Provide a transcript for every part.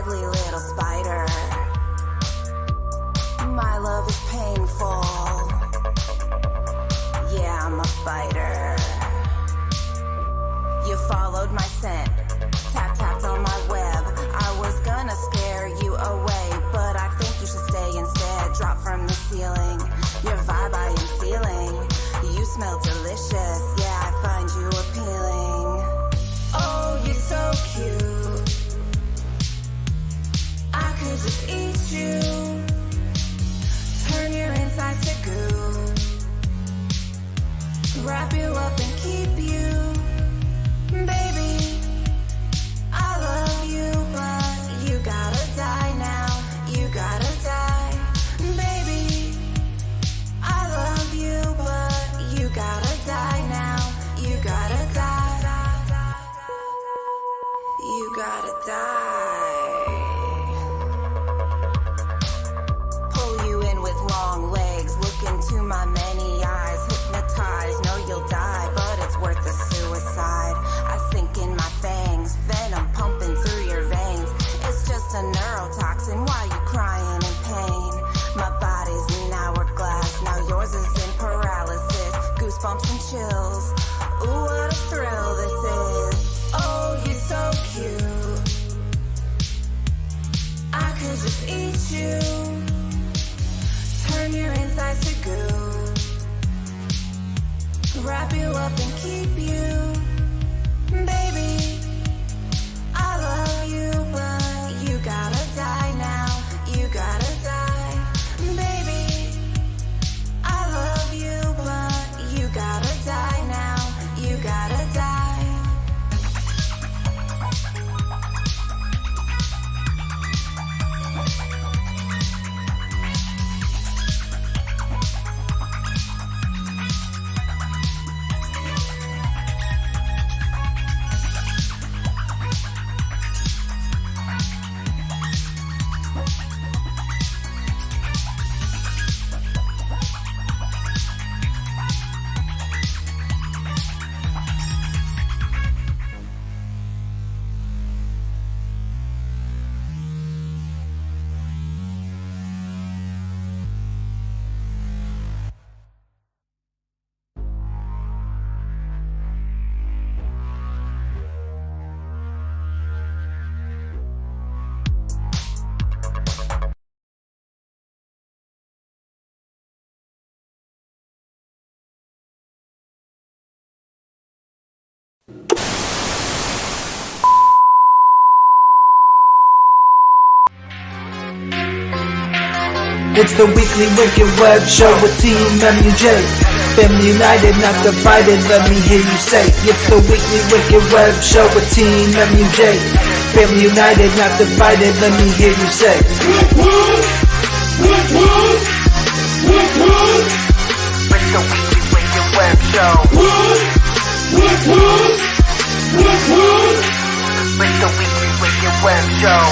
deadly little spider. My love is painful. Yeah, I'm a fighter. You followed my scent, tapped on my web. I was gonna scare you away, but I think you should stay instead. Drop from the ceiling, your vibe I am feeling. You smell delicious, yeah, I find you appealing. Oh, you're so cute, I could just eat you. Turn your insides to goo. Wrap you up and keep you. Baby, I love you, but you gotta die now. You gotta die. Baby, I love you, but you gotta die now. You gotta die. You gotta die. Pull you in with long legs, look into my many eyes, hypnotized, know you'll die, but it's worth the suicide. I sink in my fangs, venom pumping through your veins. It's just a neurotoxin, why you crying in pain? My body's an hourglass, now yours is in paralysis. Goosebumps and chills, ooh what a thrill this is. Oh, you're so cute, I could just eat you. Turn your insides to goo. Wrap you up and keep you. Baby, I love you, but you gotta die now. You gotta die. Baby, I love you, but you gotta die now. You gotta die. It's the weekly wicked web show with TeamMUJ. Family united, not divided, let me hear you say. It's the weekly wicked web show with TeamMUJ. Family united, not divided, let me hear you say. It's the weekly wicked web show. It's the weekly wicked web show.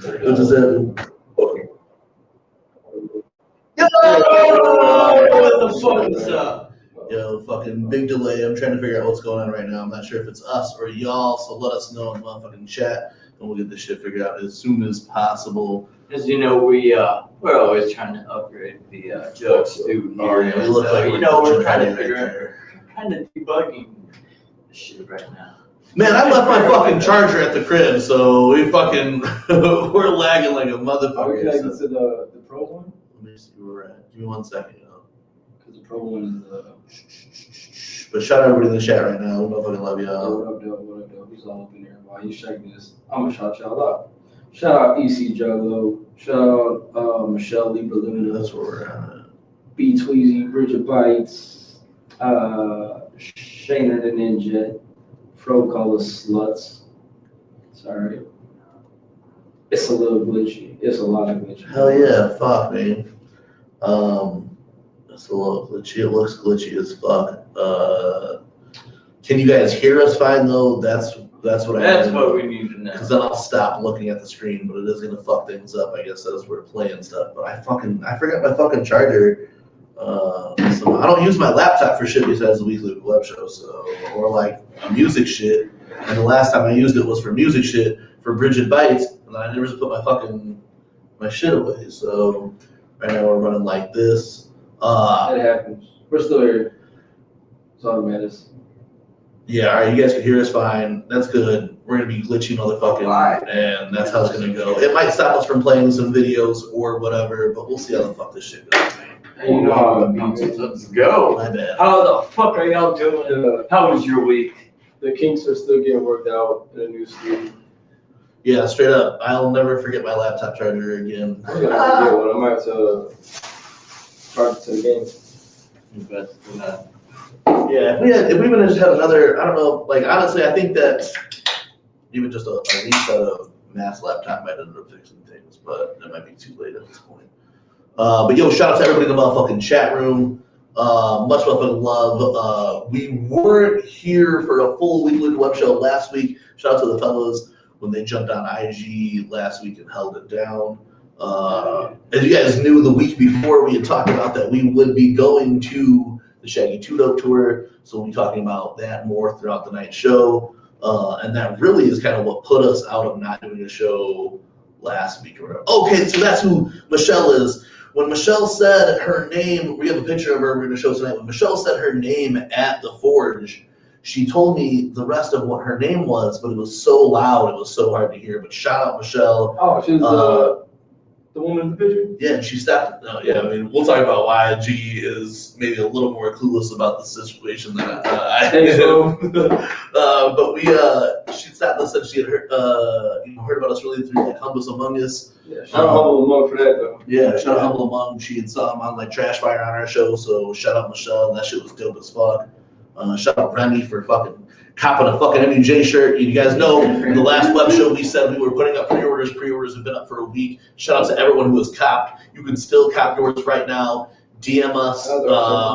What does that mean? Yo! What the fuck is up? Yo, fucking big delay. I'm trying to figure out what's going on right now. I'm not sure if it's us or y'all, so let us know in the motherfucking chat, and we'll get this shit figured out as soon as possible. As you know, we're always trying to upgrade the Jug Stew here. Yeah, we look so, like we're trying to figure out, kind of debugging this shit right now. Man, I left my fucking charger at the crib, so we fucking we're lagging like a motherfucker. Are we connected to the Pro one? Let me see where we're at. Give me 1 second, Because the Pro one is But shout out everybody in the chat right now. We motherfucking love y'all. what up, Dope? What up, Dope? He's all up in there. While you shaking this, I'm gonna shout y'all out. Shout out EC Juglo. Shout out Michelle Lee Balloon. That's where we're at. B Tweezy, Bridget Bites, Shayna the Ninja, Fro Color Sluts. Sorry. It's a little glitchy. It's a lot of glitchy. Hell yeah, fuck, man. It's a little glitchy. It looks glitchy as fuck. Can you guys hear us fine though? That's That's what we need to know. Because then I'll stop looking at the screen, but it is gonna fuck things up, I guess, as we're playing stuff. But I forgot my fucking charger. So I don't use my laptop for shit besides the weekly web show, or like music shit. And the last time I used it was for music shit for Bridget Bites, and I never just put my shit away. So right now we're running like this. It happens. We're still here. It's all that matters. Yeah, all right, you guys can hear us fine. That's good. We're gonna be glitchy motherfucking, and that's how it's gonna go. It might stop us from playing some videos or whatever, but we'll see how the fuck this shit goes. Hey, you know how it be. Let's go. My bad. How the fuck are y'all doing? How was your week? The kinks are still getting worked out in a new studio. Yeah, straight up. I'll never forget my laptop charger again. I'm gonna have to get one. I might have to charge it to the game. You best do that. Yeah, if we would have just had another, I don't know, like honestly, I think that even just a reset of Matt's laptop might end up fixing things, but it might be too late at this point. But yo, shout out to everybody in the motherfucking chat room. Much motherfucking love. We weren't here for a full weekly web show last week. Shout out to the fellas when they jumped on IG last week and held it down. As you guys knew, the week before we had talked about that we would be going to the Shaggy 2-Dope tour, so we'll be talking about that more throughout the night show. And that really is kind of what put us out of not doing a show last week. Okay, so that's who Michelle is. When Michelle said her name, we have a picture of her we're going to show tonight. When Michelle said her name at the Forge, she told me the rest of what her name was, but it was so loud, it was so hard to hear. But shout out Michelle. Oh, she's the woman in the picture? Yeah, and she stopped. Yeah, I mean, we'll talk about why G is maybe a little more clueless about the situation than I think so. But she stopped and said she had heard about us really through like Humble Among Us. Yeah, shout out Humble Among for that though. Yeah, shout out Humble Among. She had saw him on like Trash Fire on our show, so shout out Michelle. That shit was dope as fuck. Shout out Remy for fucking copping a fucking MUJ shirt. You guys know the last web show we said we were putting up pre-orders. Pre-orders have been up for a week. Shout out to everyone who has copped. You can still cop yours right now. DM us.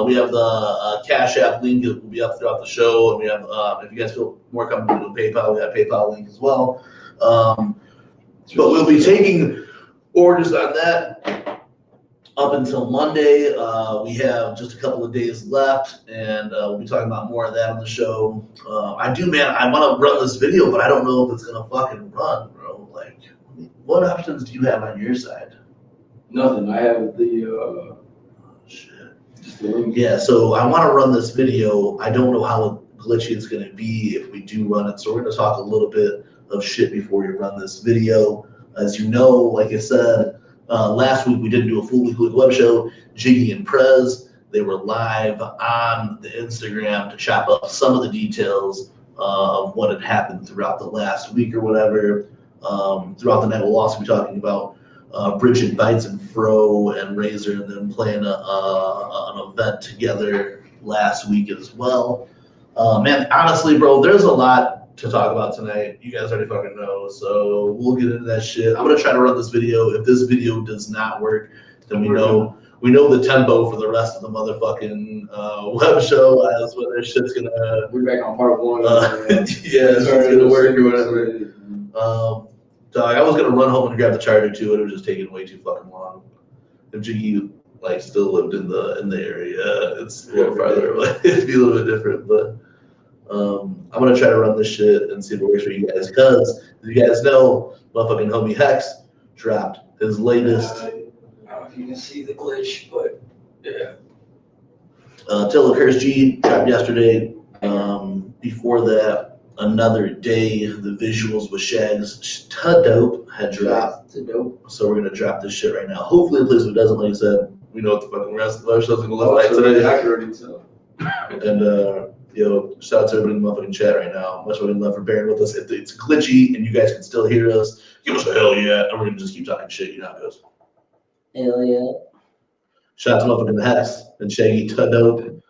We have the Cash App link. It will be up throughout the show. And we have, if you guys feel more comfortable with PayPal, we have PayPal link as well. But we'll be taking orders on that up until Monday. We have just a couple of days left, and we'll be talking about more of that on the show. I want to run this video, but I don't know if it's going to fucking run, bro. Like, what options do you have on your side? Nothing. I have the, shit. just the link. Yeah, so I want to run this video. I don't know how glitchy it's going to be if we do run it, so we're going to talk a little bit of shit before we run this video. As you know, like I said, last week we didn't do a full weekly web show. Jiggy and Prez, they were live on the Instagram to chop up some of the details of what had happened throughout the last week or whatever. Throughout the night, we'll also be talking about Bridget Bites and Fro and Razor and them playing an event together last week as well. Man, honestly, bro, there's a lot to talk about tonight. You guys already fucking know, so we'll get into that shit. I'm gonna try to run this video. If this video does not work, then we know the tempo for the rest of the motherfucking web show as whether shit's gonna. We're back on part one. Yeah, it's gonna work or whatever. Dog, I was gonna run home and grab the charger too, and it was just taking way too fucking long. If Jiggy like still lived in the area, it's a little farther away. It'd be a little bit different, but. I'm gonna try to run this shit and see if it works for you guys. Cause as you guys know, motherfucking homie Hexxx dropped his latest. I don't know if you can see the glitch, but yeah. Till It Hurts G dropped yesterday. Before that, Another Day, the visuals with Shag's Dope had dropped. So we're gonna drop this shit right now. Hopefully it plays. If it doesn't, like I said, we know what the fucking rest of our show's gonna look like today. I can already tell. And yo, shout out to everybody in the motherfucking chat right now. Much love for bearing with us. If it's glitchy and you guys can still hear us, give us a hell yeah, and we're gonna just keep talking shit. You know how it goes. Hell yeah. Shout out to motherfucking Hexxx and Shaggy Dope and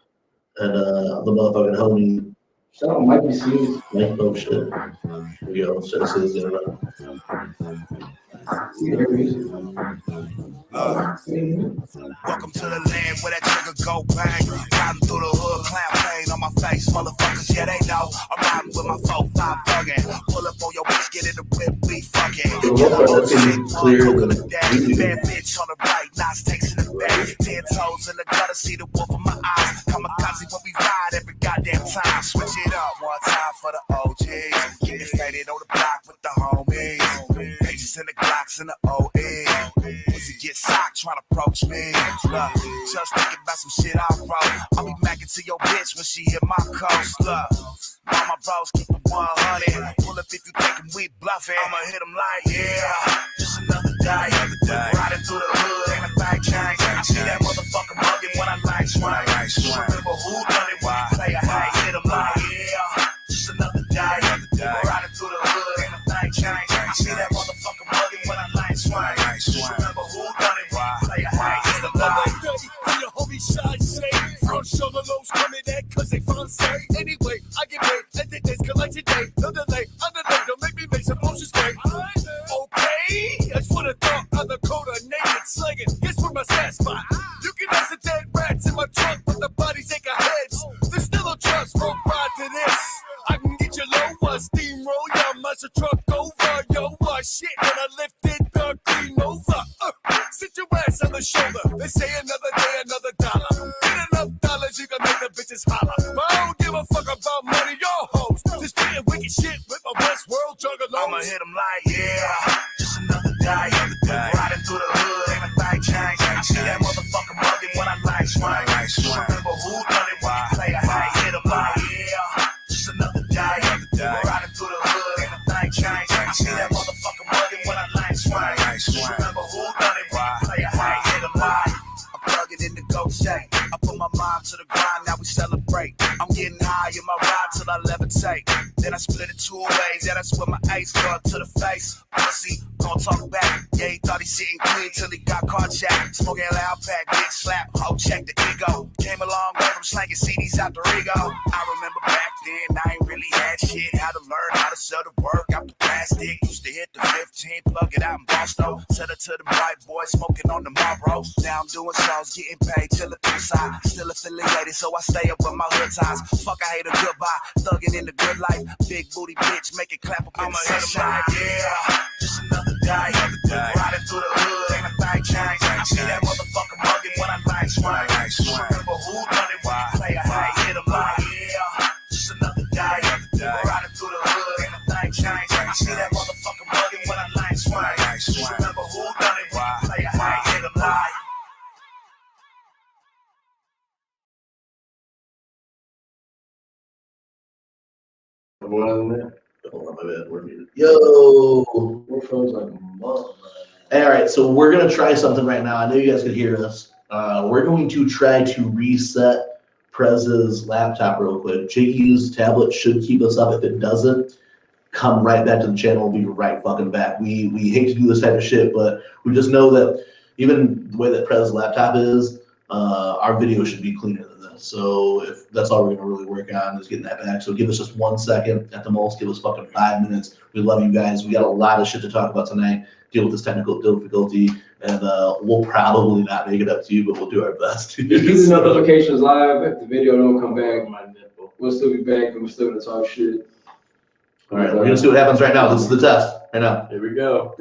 the motherfucking homie. Shout out Mike Machine. Mike, oh shit. Here we go. Let's try to see this in a row. Welcome to the land where that trigger go bang. Riding through the hood, clown pain on my face. Motherfuckers, yeah, they know I'm riding with my 4-5 thuggin'. Pull up on your bitch, get in the whip, we fucking. For the Get most up part, on that the seems shit, clearer one than on the dash. YouTube. Bad bitch on the right, Nas takes in the back. 10 toes in the gutter, see the wolf in my eyes. Kamikaze when we ride every goddamn time. Switch it up one time for the OGs. Get it faded on the block with the homies. Pages in the Glocks and the OE. Pussy get socked trying to approach me. Look, just thinking about some shit I wrote. I'll be macking to your bitch when she hit my coast. Look, all my bros keep it 100. Pull up if you thinking we bluffing. I'ma hit them like, yeah, just another day. Riding through the hood, ain't a thing change. I see that motherfucker bugging when I like swing. Remember who done it when you play a high. Hit them like, yeah, just another day. Riding through the hood, ain't a thing change. I see that motherfucker bugging when I like swing. Remember who done it when you play a high. Hit them like, For your homie Shy say, front shoulder lows coming at cause they fun say. Anyway, I get paid at the day's collection day. No delay, underlay, don't make me make some motion straight. Okay, I just wanna thought on the coda naked slinging. Guess where my stat spot? You can ask the dead rats in my trunk, but the bodies ain't got heads. There's still no trust, rope ride to this. I can get you low one, steamroll your muscle truck over. Yo, shit when I lifted the green over. Sit your ass on the shoulder. They say another day, another dollar. Get enough dollars, you can make the bitches holler. But I don't give a fuck about money or hoes. Just spitting wicked shit with my Westworld juggalos. I'ma hit them like, yeah, just another day. Riding through the hood, ain't a thing change. I see that motherfucker bugging when I like swing. Remember who done it when you play a high. Hit them like, yeah, just another day. Riding through the hood, ain't a thing change. I see that motherfucker bugging when I like swing. Remember who done it when you play a high. Hit them like, I'm plugging in the go shake. I put my mind to the grind, now we celebrate. I'm getting high in my ride till I levitate. Then I split it 2 ways, yeah, that's where my ace got to the face. Pussy, gon' talk back. Yeah, he thought he sitting clean till he got caught jack. Smoking loud pack, big slap, ho, check the ego. Came a long way from slanging CDs out the Rigo. I remember back then, I ain't really had shit. How to learn how to sell the work out the plastic. Used to hit the 15, plug it out in Boston. Sell it to the white boys, smoking on the Marlboro. Now I'm doing shows, getting paid till the side. Still affiliated, so I stay up with my hood ties. Fuck, I hate a goodbye. Thugging in the good life. Big booty bitch, make it clap up in the sunshine. Yeah, just another day. Riding through the hood, ain't a thing change. I see that motherfucker bugging when I like swing. Remember who done it when you play a high. Hit them like, yeah, just another day. Riding through the hood, ain't a thing change. I see that motherfucker bugging when I like swing. Remember who done it when you play a high. Hit them like. Everyone other than that, Hold on, my bad. We're muted. Yo. we're froze like a month. All right, so we're gonna try something right now. I know you guys can hear us. We're going to try to reset Prez's laptop real quick. Jakey's tablet should keep us up. If it doesn't, come right back to the channel. We'll be right fucking back. We hate to do this type of shit, but we just know that even the way that Prez's laptop is, our video should be cleaner than this. So if that's all we're gonna really work on is getting that back. So give us just 1 second at the most. Give us fucking 5 minutes. We love you guys. We got a lot of shit to talk about tonight. Deal with this technical difficulty, and we'll probably not make it up to you, but we'll do our best. Keep the notifications live. If the video don't come back, we'll still be back and we're still gonna talk shit. All right, we're gonna see what happens right now. This is the test right now. Here we go.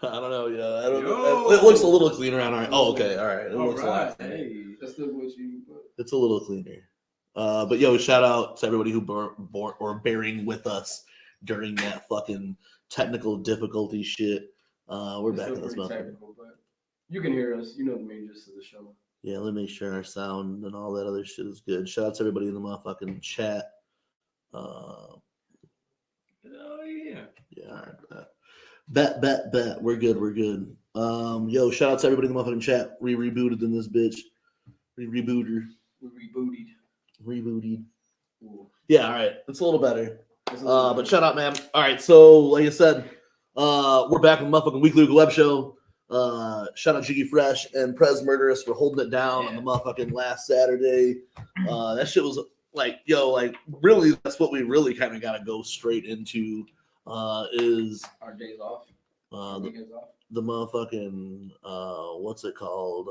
I don't know. Yeah, I don't know. It looks a little cleaner on our. Oh, okay. All right. It All looks a lot right. cleaner. Hey, that's still what you. It's a little cleaner. But yo, shout out to everybody who bearing with us during that fucking technical difficulty shit. We're It's back still in this pretty motherfucker. technical, but you can hear us. You know the main gist of the show. Yeah, let me make sure our sound and all that other shit is good. Shout out to everybody in the motherfucking chat. Oh yeah. Yeah, all right. Bet. We're good. Yo, shout out to everybody in the motherfucking chat. We rebooted in this bitch. We rebooted. Ooh. Yeah, all right. It's a little better. It's a little But shout out, man. All right, so like I said, we're back with motherfucking Weekly Web Show. Shout out Jiggy Fresh and Prez Murderous for holding it down on the motherfucking last Saturday. That shit was like, yo, like really, that's what we really kind of got to go straight into. Is our days off. the, Weekends off. the motherfucking what's it called?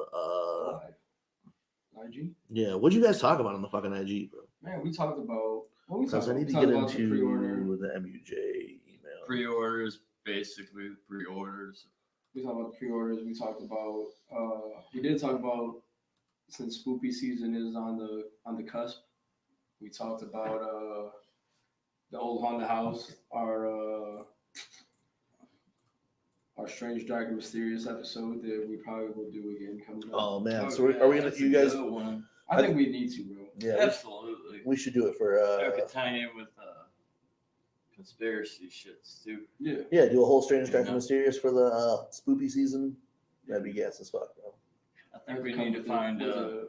IG. Yeah, what'd you guys talk about on the fucking IG, bro? Man, we talked about. What we Because talked I need to about? get We talked about the pre-order. into the MUJ email. Pre-orders, basically pre-orders. We talked about the pre-orders. We talked about. We did talk about since spooky season is on the cusp. We talked about the old haunted house, our strange, dark, and mysterious episode that we probably will do again coming up. Oh man, Oh, so yeah, are we gonna? that's You a guys? good one. I think we need to, bro. Yeah, Absolutely. we should do it for. I could tie in with conspiracy shits too. Yeah. Yeah, do a whole strange, dark, Yeah. and mysterious for the spoopy season. That'd be gas as fuck, bro. I think we need to find a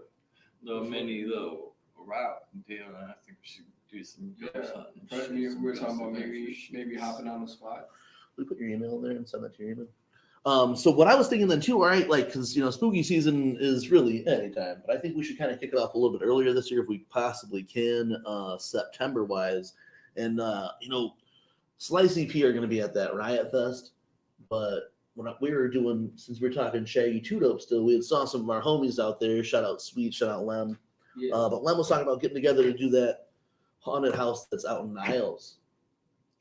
little route deal, and I think we should do some ghost hunting. Probably shit, some we're ghost talking about investigations. maybe hopping on the spot. We put your email in there and send that to your email. So what I was thinking then too, all right, like because spooky season is really anytime, but I think we should kind of kick it off a little bit earlier this year if we possibly can, September wise, and Slice EP are going to be at that Riot Fest, but when we were doing, since we're talking Shaggy 2 Dope still, we had saw some of our homies out there. Shout out Sweet, shout out Lem. Yeah. But Lem was talking about getting together to do that haunted house that's out in Niles.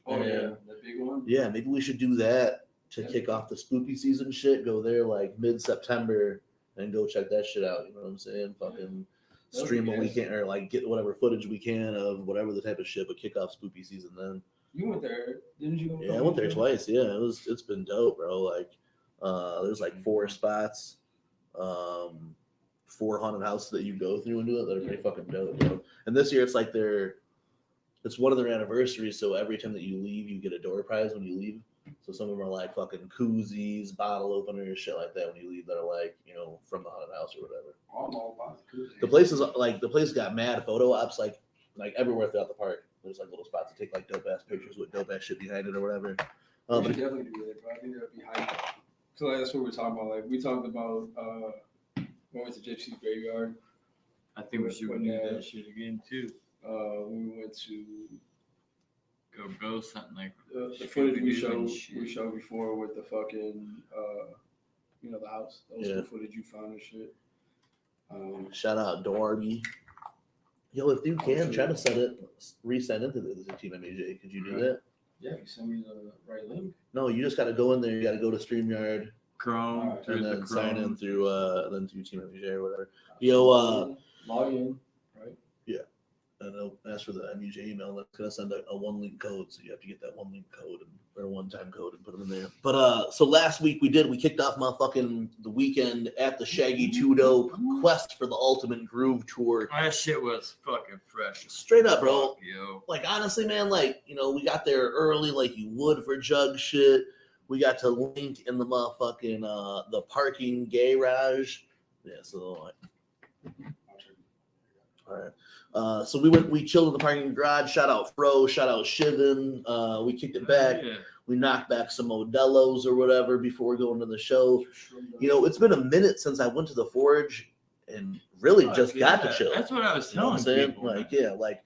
Oh And, yeah, the big one. Yeah, maybe we should do that to Yeah. kick off the spooky season shit. Go there like mid-September and go check that shit out. You know what I'm saying? Fucking That'd stream be what we gas. can, or like get whatever footage we can of whatever the type of shit, but kick off spooky season then. You went there, didn't you? Yeah, I went there twice. Yeah, it's been dope, bro. Like, there's like 4 spots, 4 haunted houses that you go through and do it that are pretty fucking dope, bro. And this year it's like it's one of their anniversaries, so every time that you leave, you get a door prize when you leave. So some of them are like fucking koozies, bottle openers, shit like that when you leave that are like, from the haunted house or whatever. I don't know about the koozie. The place got mad photo ops like everywhere throughout the park. There's like little spots to take like dope ass pictures with dope ass shit behind it or whatever. We But should definitely do that, bro. I think that'd be hype. So like, that's what we're talking about. Like we talked about when we went to Gypsy's Graveyard. I think we should When, do that shit again too. When we went to Go ghost hunting like the footage we Scooby-Doo and showed shit. before with the fucking the house. That was Yeah. the footage you found and shit. shout out Darby. Yo, if you can try to resend into the TeamMUJ, could you do that? Yeah, if you send me the right link. No, you just got to go in there. You got to go to StreamYard Chrome Alright. through and the then sign in Chrome. through TeamMUJ or whatever. Yo, log in, right? and it'll ask for the MUJ email. That's gonna send a 1-link code, so you have to get that 1-link code or 1-time code and put them in there. But so last week we kicked off motherfucking the weekend at the Shaggy 2 Dope Quest for the Ultimate Groove Tour. That shit was fucking fresh. Straight up, bro. Fuck, yo. Like honestly, man, like we got there early, like you would for jug shit. We got to link in the motherfucking the parking garage. Yeah, so all right. So we chilled in the parking garage. Shout out Fro, shout out Shivan. We kicked it back. Yeah. We knocked back some Modelo's or whatever before going to the show. It's been a minute since I went to the Forge and really Fuck, just got to yeah. chill. That's what I was You know what telling I'm saying? people. Like, yeah, like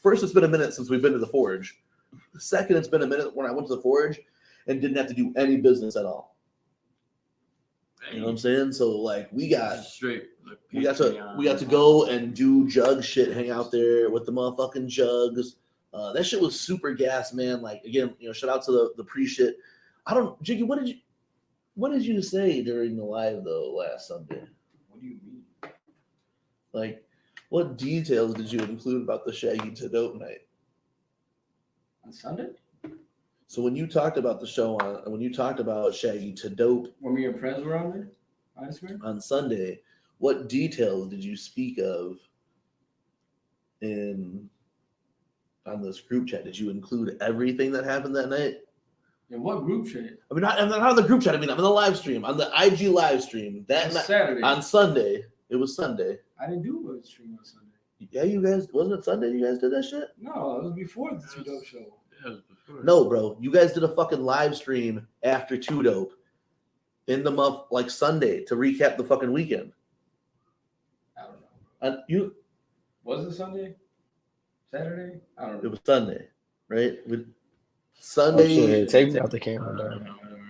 first it's been a minute since we've been to the Forge. Second, it's been a minute when I went to the Forge and didn't have to do any business at all. You know what I'm saying? So like we got to go and do jug shit, hang out there with the motherfucking jugs. That shit was super gas, man. Like again, shout out to the pre shit. Jiggy, what did you? What did you say during the live though last Sunday? What do you mean? Like, what details did you include about the Shaggy to Dope night? On Sunday? So when you talked about the show when you talked about Shaggy to Dope When me and Prez were on there? I swear. on Sunday, what details did you speak of on this group chat? Did you include everything that happened that night? In what group chat? I mean, not on the group chat. I mean, I'm in the live stream, on the IG live stream that night. Saturday. On Sunday. It was Sunday. I didn't do a stream on Sunday. Yeah, you guys, wasn't it Sunday you guys did that shit? No, it was before the Two Dope show. Yeah, it was before. No, bro. You guys did a fucking live stream after Two Dope in the month, like Sunday, to recap the fucking weekend. I don't know. Was it Sunday? Saturday? I don't know. It was Sunday, right? Sunday. Take me out the camera, dog.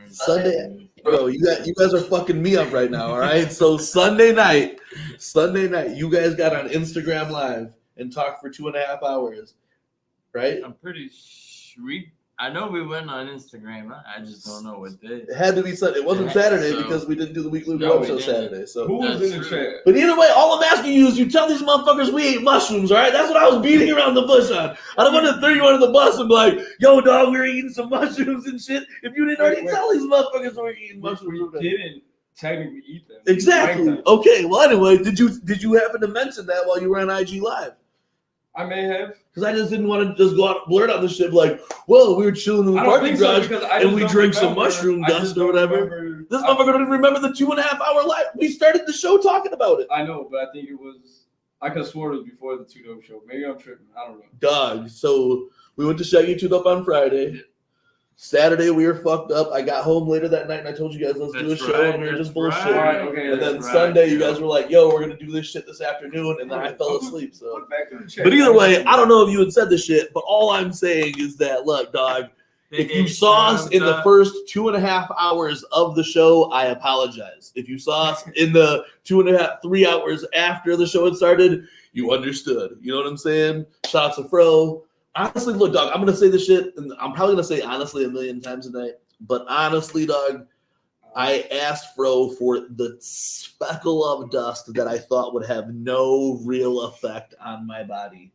Sunday, bro. You guys are fucking me up right now. All right. So Sunday night, you guys got on Instagram Live and talked for 2.5 hours, right? I'm pretty sure I know we went on Instagram. I just don't know what day. It had to be Sunday. It wasn't Saturday because we didn't do the weekly No, Webshow we Saturday. So Who was That's in the true. chat? But either way, all I'm asking you is you tell these motherfuckers we ate mushrooms, all right? That's what I was beating around the bush on. I don't want to throw you under the bus and be like, yo, dog, we were eating some mushrooms and shit. If you didn't already Wait. tell these motherfuckers we were eating mushrooms. We didn't technically eat them. Exactly. Right. Okay, well, anyway, did you happen to mention that while you were on IG Live? I may have. Because I just didn't want to just go out blurt out this shit like, well, we were chilling in the I don't parking think so garage because I and just we don't drank some remember. mushroom I just dust or don't whatever. remember. This motherfucker don't even remember the 2.5 hour live. We started the show talking about it. I know, but I think it was. I could have swore it was before the Two Dope show. Maybe I'm tripping. I don't know. Dog. So we went to Shaggy 2 Up on Friday. Saturday we were fucked up. I got home later that night and I told you guys let's do a That's show right, and we were just that's bullshit. All right. right, okay. And then That's right, Sunday you yeah. guys were like, yo, we're gonna do this shit this afternoon, and then I fell asleep. So Look back in the chat. but either way, I don't know if you had said this shit, but all I'm saying is that look, dog, if you saw us in the first 2.5 hours of the show, I apologize. If you saw us in the 3 hours after the show had started, you understood. You know what I'm saying? Shout out to Fro. Honestly, look, dog, I'm going to say this shit, and I'm probably going to say honestly a million times a day. But honestly, dog, I asked Fro for the speckle of dust that I thought would have no real effect on my body.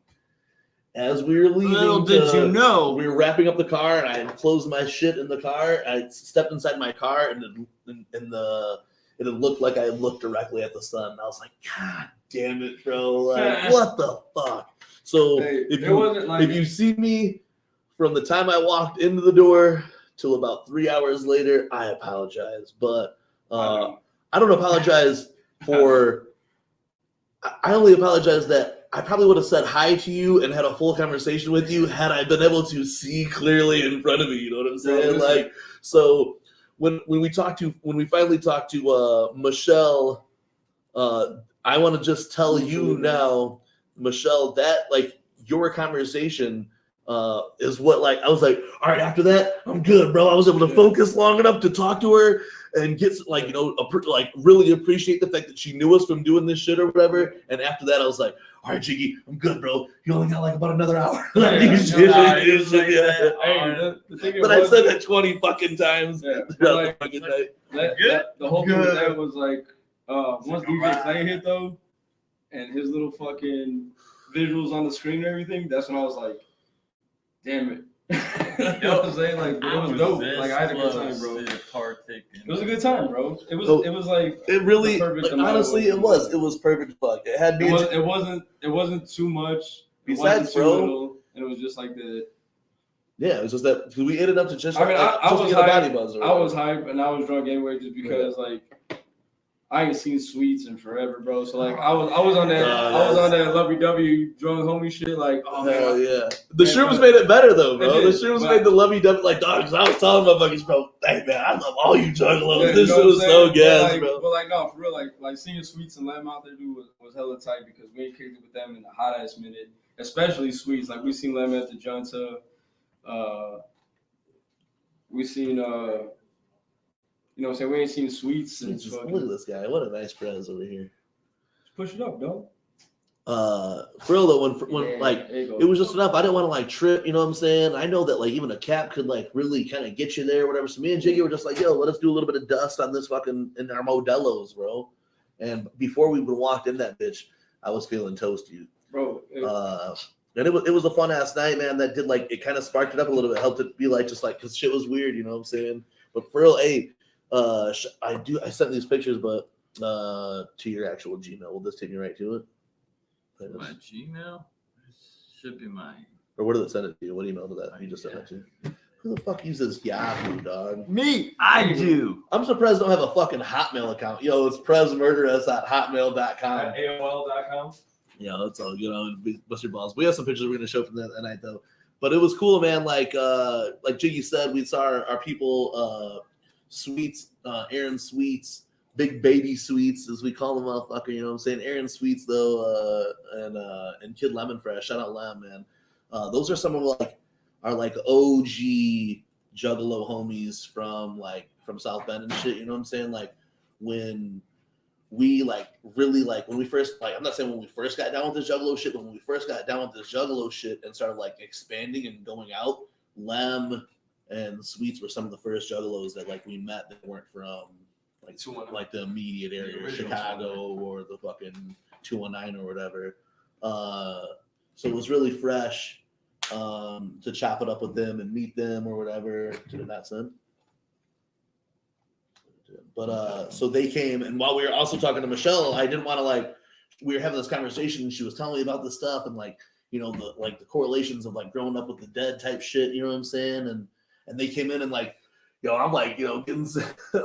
As we were leaving, Little did you know. we were wrapping up the car, and I had closed my shit in the car. I stepped inside my car, and it looked like I looked directly at the sun. I was like, God damn it, bro! Like, what the fuck? So Hey, if it wasn't like you see me from the time I walked into the door till about 3 hours later, I apologize. But I don't apologize for. I only apologize that I probably would have said hi to you and had a full conversation with you had I been able to see clearly in front of me. You know what I'm saying? Listen. Like, so when we finally talked to Michelle, I want to just tell you now, Michelle, that like your conversation is what like I was like, all right, after that, I'm good, bro. I was able to focus long enough to talk to her and get like, you know, like really appreciate the fact that she knew us from doing this shit or whatever. And after that, I was like, all right, Jiggy, I'm good, bro. You only got like about another hour. Yeah, You yeah, shit, yeah, you yeah, shit, yeah. yeah. The thing But I said that 20 fucking times Yeah, but throughout like, the fucking night. the whole thing with that was like, once DJ Clay hit though, and his little fucking visuals on the screen and everything, that's when I was like, damn it. You know what I'm saying? Like, it was dope. Like, I had a good time, bro. It was a good time, bro. It was like It really, the perfect like, amount honestly, of- it was perfect. Fuck, it had me. it wasn't too much. It Besides, wasn't too bro, little, and it was just like the. Yeah, it was just that because we ate it up to just. I mean, I just to was get a body hype. buzz. Or I was whatever. hype, and I was drunk anyway, just because like I ain't seen sweets in forever, bro. So like I was on that lovey-dovey drunk homie shit. Like, oh Hell man, yeah, the Man, shrooms but- made it better though, bro. It The did, shrooms but- made the lovey-dovey like dogs. I was telling motherfuckers, bro, hey man, I love all you juggalos. Yeah, This you know shit what was I'm so saying? gas, but bro. But like no, for real, like seeing Sweets and Lemon out there was hella tight because we ain't kicked it with them in the hot ass minute, especially Sweets. Like we seen Lemon at the Junta, we seen you know what I'm saying, we ain't seen Sweets since Look at fucking this guy. What a nice prez over here. push it up, dog. For real though, when like there you go. it was just enough. I didn't want to like trip, you know what I'm saying? I know that like even a cap could like really kind of get you there or whatever. So me and Jiggy were just like, yo, let us do a little bit of dust on this fucking in our Modelos, bro. And before we even walked in that bitch, I was feeling toasty. Bro. And it was a fun ass night, man. That did like it kind of sparked it up a little bit, helped it be like just like because shit was weird, you know what I'm saying? But for real, hey, I sent these pictures, but to your actual Gmail, will this take me right to it? My Gmail should be mine. Or what did it send it to you? What email did that? You just sent it to? Who the fuck uses Yahoo, dog? Me, I do. I'm surprised I don't have a fucking Hotmail account. Yo, it's presmurderous@hotmail.com. AOL.com. Yeah, that's all good. Bust your balls. We have some pictures we're gonna show from that night though. But it was cool, man. Like Jiggy said, we saw our people, Sweets, Aaron Sweets, Big Baby Sweets, as we call them, motherfucker. You know what I'm saying? Aaron Sweets though, and Kid Lemon Fresh. Shout out Lem, man. Those are some of like our like OG Juggalo homies from South Bend and shit. You know what I'm saying? Like when we like really like when we first like I'm not saying when we first got down with this Juggalo shit, but when we first got down with this Juggalo shit and started like expanding and going out, Lem and Sweets were some of the first Juggalos that like we met that weren't from like the immediate area, Chicago or the fucking 219 or whatever. So it was really fresh to chop it up with them and meet them or whatever. Did it not send? But so they came, and while we were also talking to Michelle, I didn't want to like we were having this conversation and she was telling me about this stuff and like you know the correlations of like growing up with the dead type shit, you know what I'm saying? And they came in and like yo, I'm like, you know, getting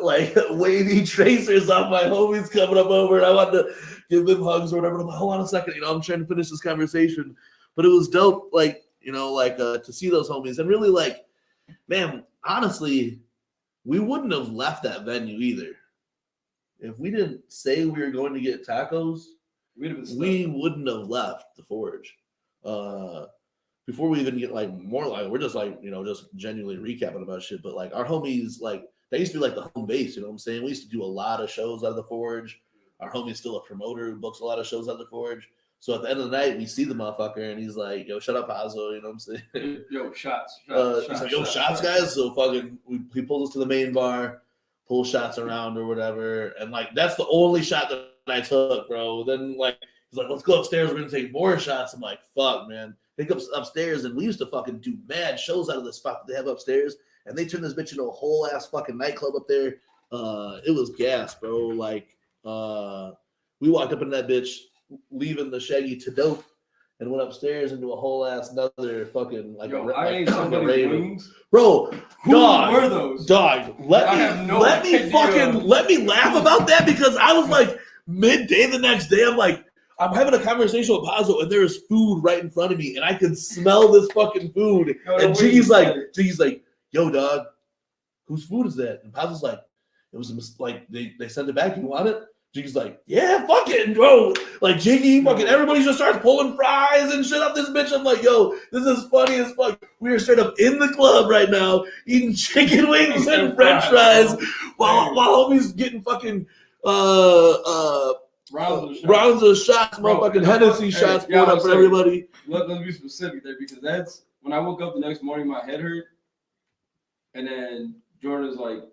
like wavy tracers off my homies coming up over, and I wanted to give them hugs or whatever. I'm like, hold on a second, you know, I'm trying to finish this conversation. But it was dope, like, you know, like to see those homies. And really, like, man, honestly, we wouldn't have left that venue either. If we didn't say we were going to get tacos, we wouldn't have left the Forge. Before we even get like more like we're just like you know just genuinely recapping about shit, but like our homies like they used to be like the home base, you know what I'm saying? We used to do a lot of shows out of the Forge. Our homie's still a promoter who books a lot of shows out of the Forge. So at the end of the night, we see the motherfucker and he's like, "Yo, shut up, Pazzo," you know what I'm saying? Yo, shots. He's like, "Yo, shots, guys." So fucking, he pulls us to the main bar, pulls shots around or whatever, and like that's the only shot that I took, bro. Then like he's like, "Let's go upstairs. We're gonna take more shots." I'm like, "Fuck, man." They go upstairs, and we used to fucking do mad shows out of the spot that they have upstairs, and they turned this bitch into a whole ass fucking nightclub up there. It was gas, bro. Like, we walked up in that bitch, leaving the Shaggy to dope, and went upstairs into a whole ass another fucking like Yo, a I ate like somebody's wings. Bro, Who were those? Dog, let me laugh about that because I was like midday the next day. I'm having a conversation with Pazzo, and there is food right in front of me, and I can smell this fucking food. And Jiggy's like, "Yo, dog, whose food is that?" And Pazzo's like, "It was like they sent it back. You want it?" Jiggy's like, "Yeah, fucking bro." Like Jiggy, fucking everybody just starts pulling fries and shit up this bitch. I'm like, "Yo, this is funny as fuck." We are straight up in the club right now eating chicken wings and French fries while homies getting fucking rounds of shots, motherfucking Hennessy shots poured up for everybody. Let's be specific there because that's when I woke up the next morning, my head hurt, and then Jordan was like,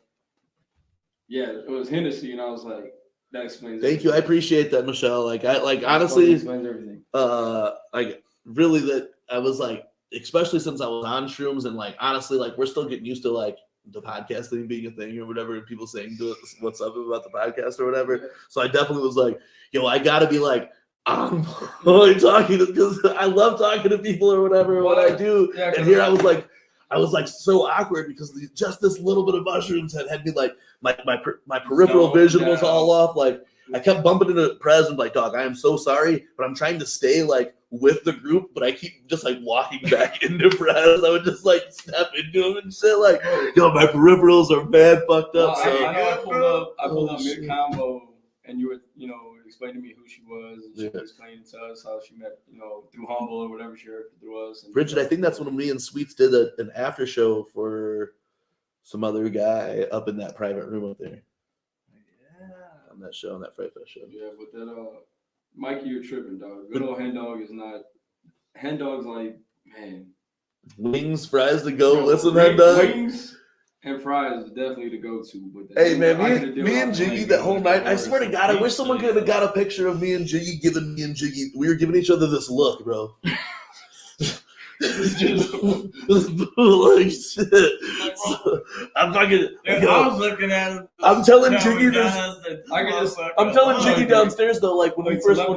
"Yeah, it was Hennessy," and I was like, "That explains." Thank you, I appreciate that, Michelle. Like, honestly, explains everything. Like really that I was like, especially since I was on shrooms and like honestly, like we're still getting used to like the podcast thing being a thing or whatever, and people saying what's up about the podcast or whatever. So I definitely was like, yo, I gotta be like I'm talking to because I love talking to people or whatever what I do. Yeah, and here I was like so awkward because just this little bit of mushrooms had me like my peripheral vision was all off. Like I kept bumping into Prez and like, dog, I am so sorry, but I'm trying to stay like with the group, but I keep just like walking back into Prez. I would just like step into him and shit. Like, yo, my peripherals are bad fucked up. I know I pulled up mid combo, and you were, you know, explaining to me who she was, and she was explaining to us how she met, you know, through Humble or whatever she heard through us. And Bridget, I think that's when me and Sweets did an after show for some other guy up in that private room up there. Yeah, on that show, on that Fright Fest show. Yeah, but Mikey, you're tripping, dog. Good old Hen Dog is not. Hen Dog's like, man. Wings, fries to go. Bro, Listen, Hen Dog. Wings and fries is definitely the go-to. But Hey man, me and Jiggy that whole night. I swear to God, I wish someone could have got a picture of me and Jiggy giving me and Jiggy. We were giving each other this look, bro. Like shit. I'm fucking. I was looking at him. I'm telling Jiggy this. I'm telling Jiggy downstairs though. Like when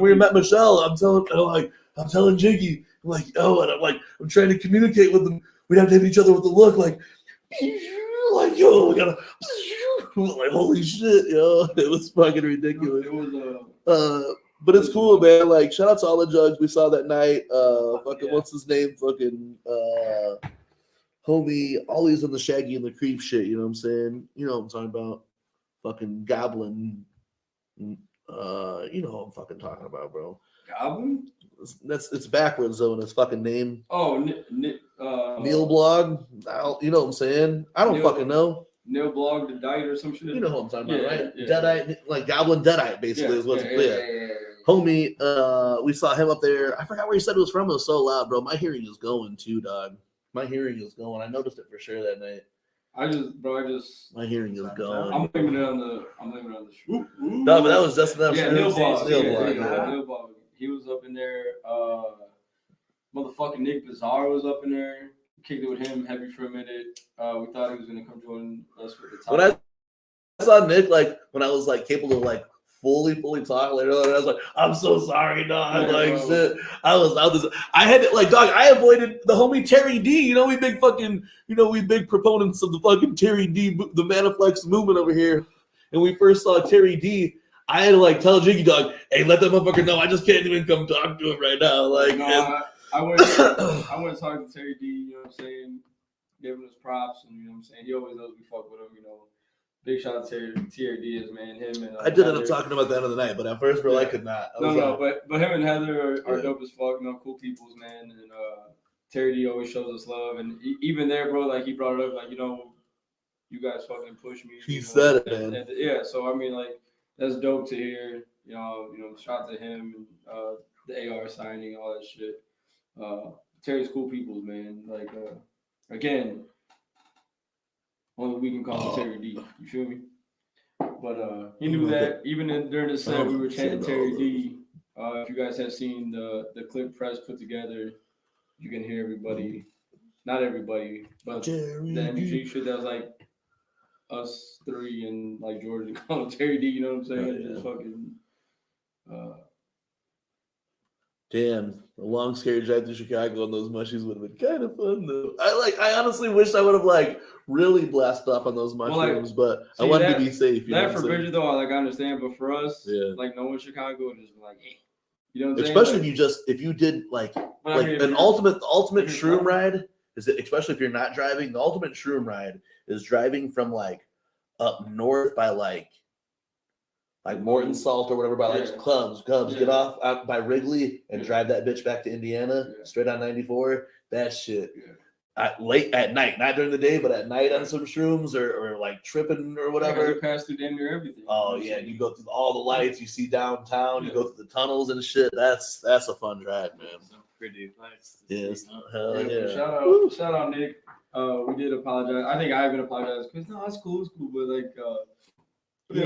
we met Michelle, I'm telling Jiggy, like, oh, and I'm trying to communicate with them. We'd have to hit each other with the look, like, yo, we gotta, like, holy shit, yo, it was fucking ridiculous. It was but it's cool, man. Like, shout out to all the jugs we saw that night. What's his name? Fucking, homie, Ollie's on the Shaggy and the Creep shit. You know what I'm saying? You know what I'm talking about? Fucking Goblin. You know what I'm fucking talking about, bro. Goblin? It's backwards though in his fucking name. Oh, Neil Blog. You know what I'm saying? I don't fucking know. Neil Blog, the Diet or some shit. You know what I'm talking about, right? Yeah. Deadite, like Goblin Deadite, basically is what's Homie, we saw him up there. I forgot where he said it was from. It was so loud, bro. My hearing is going too, dog. My hearing is going. I noticed it for sure that night. My hearing is going. I'm blaming it on the shoot. No, but that was just enough. Yeah, Neil Blog. Yeah. Neil Blog. He was up in there. Motherfucking Nick Bizarre was up in there. Kicked it with him heavy for a minute. We thought he was gonna come join us with the top. When I saw Nick, like when I was like capable of like fully talk later on, I was like, I'm so sorry, dog. Like shit. I had to, like, dog, I avoided the homie Terry D. You know, we big proponents of the fucking Terry D, the Maniflex movement over here. And we first saw Terry D. I had to like tell Jiggy, dog, hey, let that motherfucker know I just can't even come talk to him right now. Like, I went to talk to Terry D, you know what I'm saying? Give him his props, and you know what I'm saying? He always knows we fuck with him, you know. Big shout out to Terry Diaz, man. Him and I did end up talking about the end of the night, but at first, bro, I could not. But him and Heather are dope as fuck, you know, cool peoples, man. And Terry D always shows us love, and even there, bro, like he brought it up, like, you know, you guys fucking push me. He said it, man. And, yeah, so I mean, like, that's dope to hear. You know, shout out to him and the AR signing, all that shit. Terry's cool peoples, man. Like, again, only we can call him Terry D. You feel me? But he knew that even during the set, we were chanting Terry D. If you guys have seen the clip press put together, you can hear everybody. Not everybody, but the MUJ shit that was like us three and like George and call him Terry D. You know what I'm saying? Just fucking. Damn, a long scary drive through Chicago on those mushies would have been kind of fun though. I honestly wish I would have like really blasted off on those mushrooms, but I wanted to be safe. That for Bridget though, I understand, but for us, like knowing Chicago, just be like, hey, you know what I'm saying? Especially if you did like the ultimate shroom ride is that, especially if you're not driving, the ultimate shroom ride is driving from like up north by like Morton Salt or whatever, by like Cubs, get off out by Wrigley and drive that bitch back to Indiana, straight on 94. That shit. Late at night, not during the day, but at night on some shrooms or like tripping or whatever. You pass through damn near everything. Oh yeah, you go through all the lights, you see downtown, you go through the tunnels and shit. That's a fun ride, man. Pretty nice. Yes, hell yeah. Shout out, Nick. We did apologize. I think I even apologized because no, it's cool, but like. He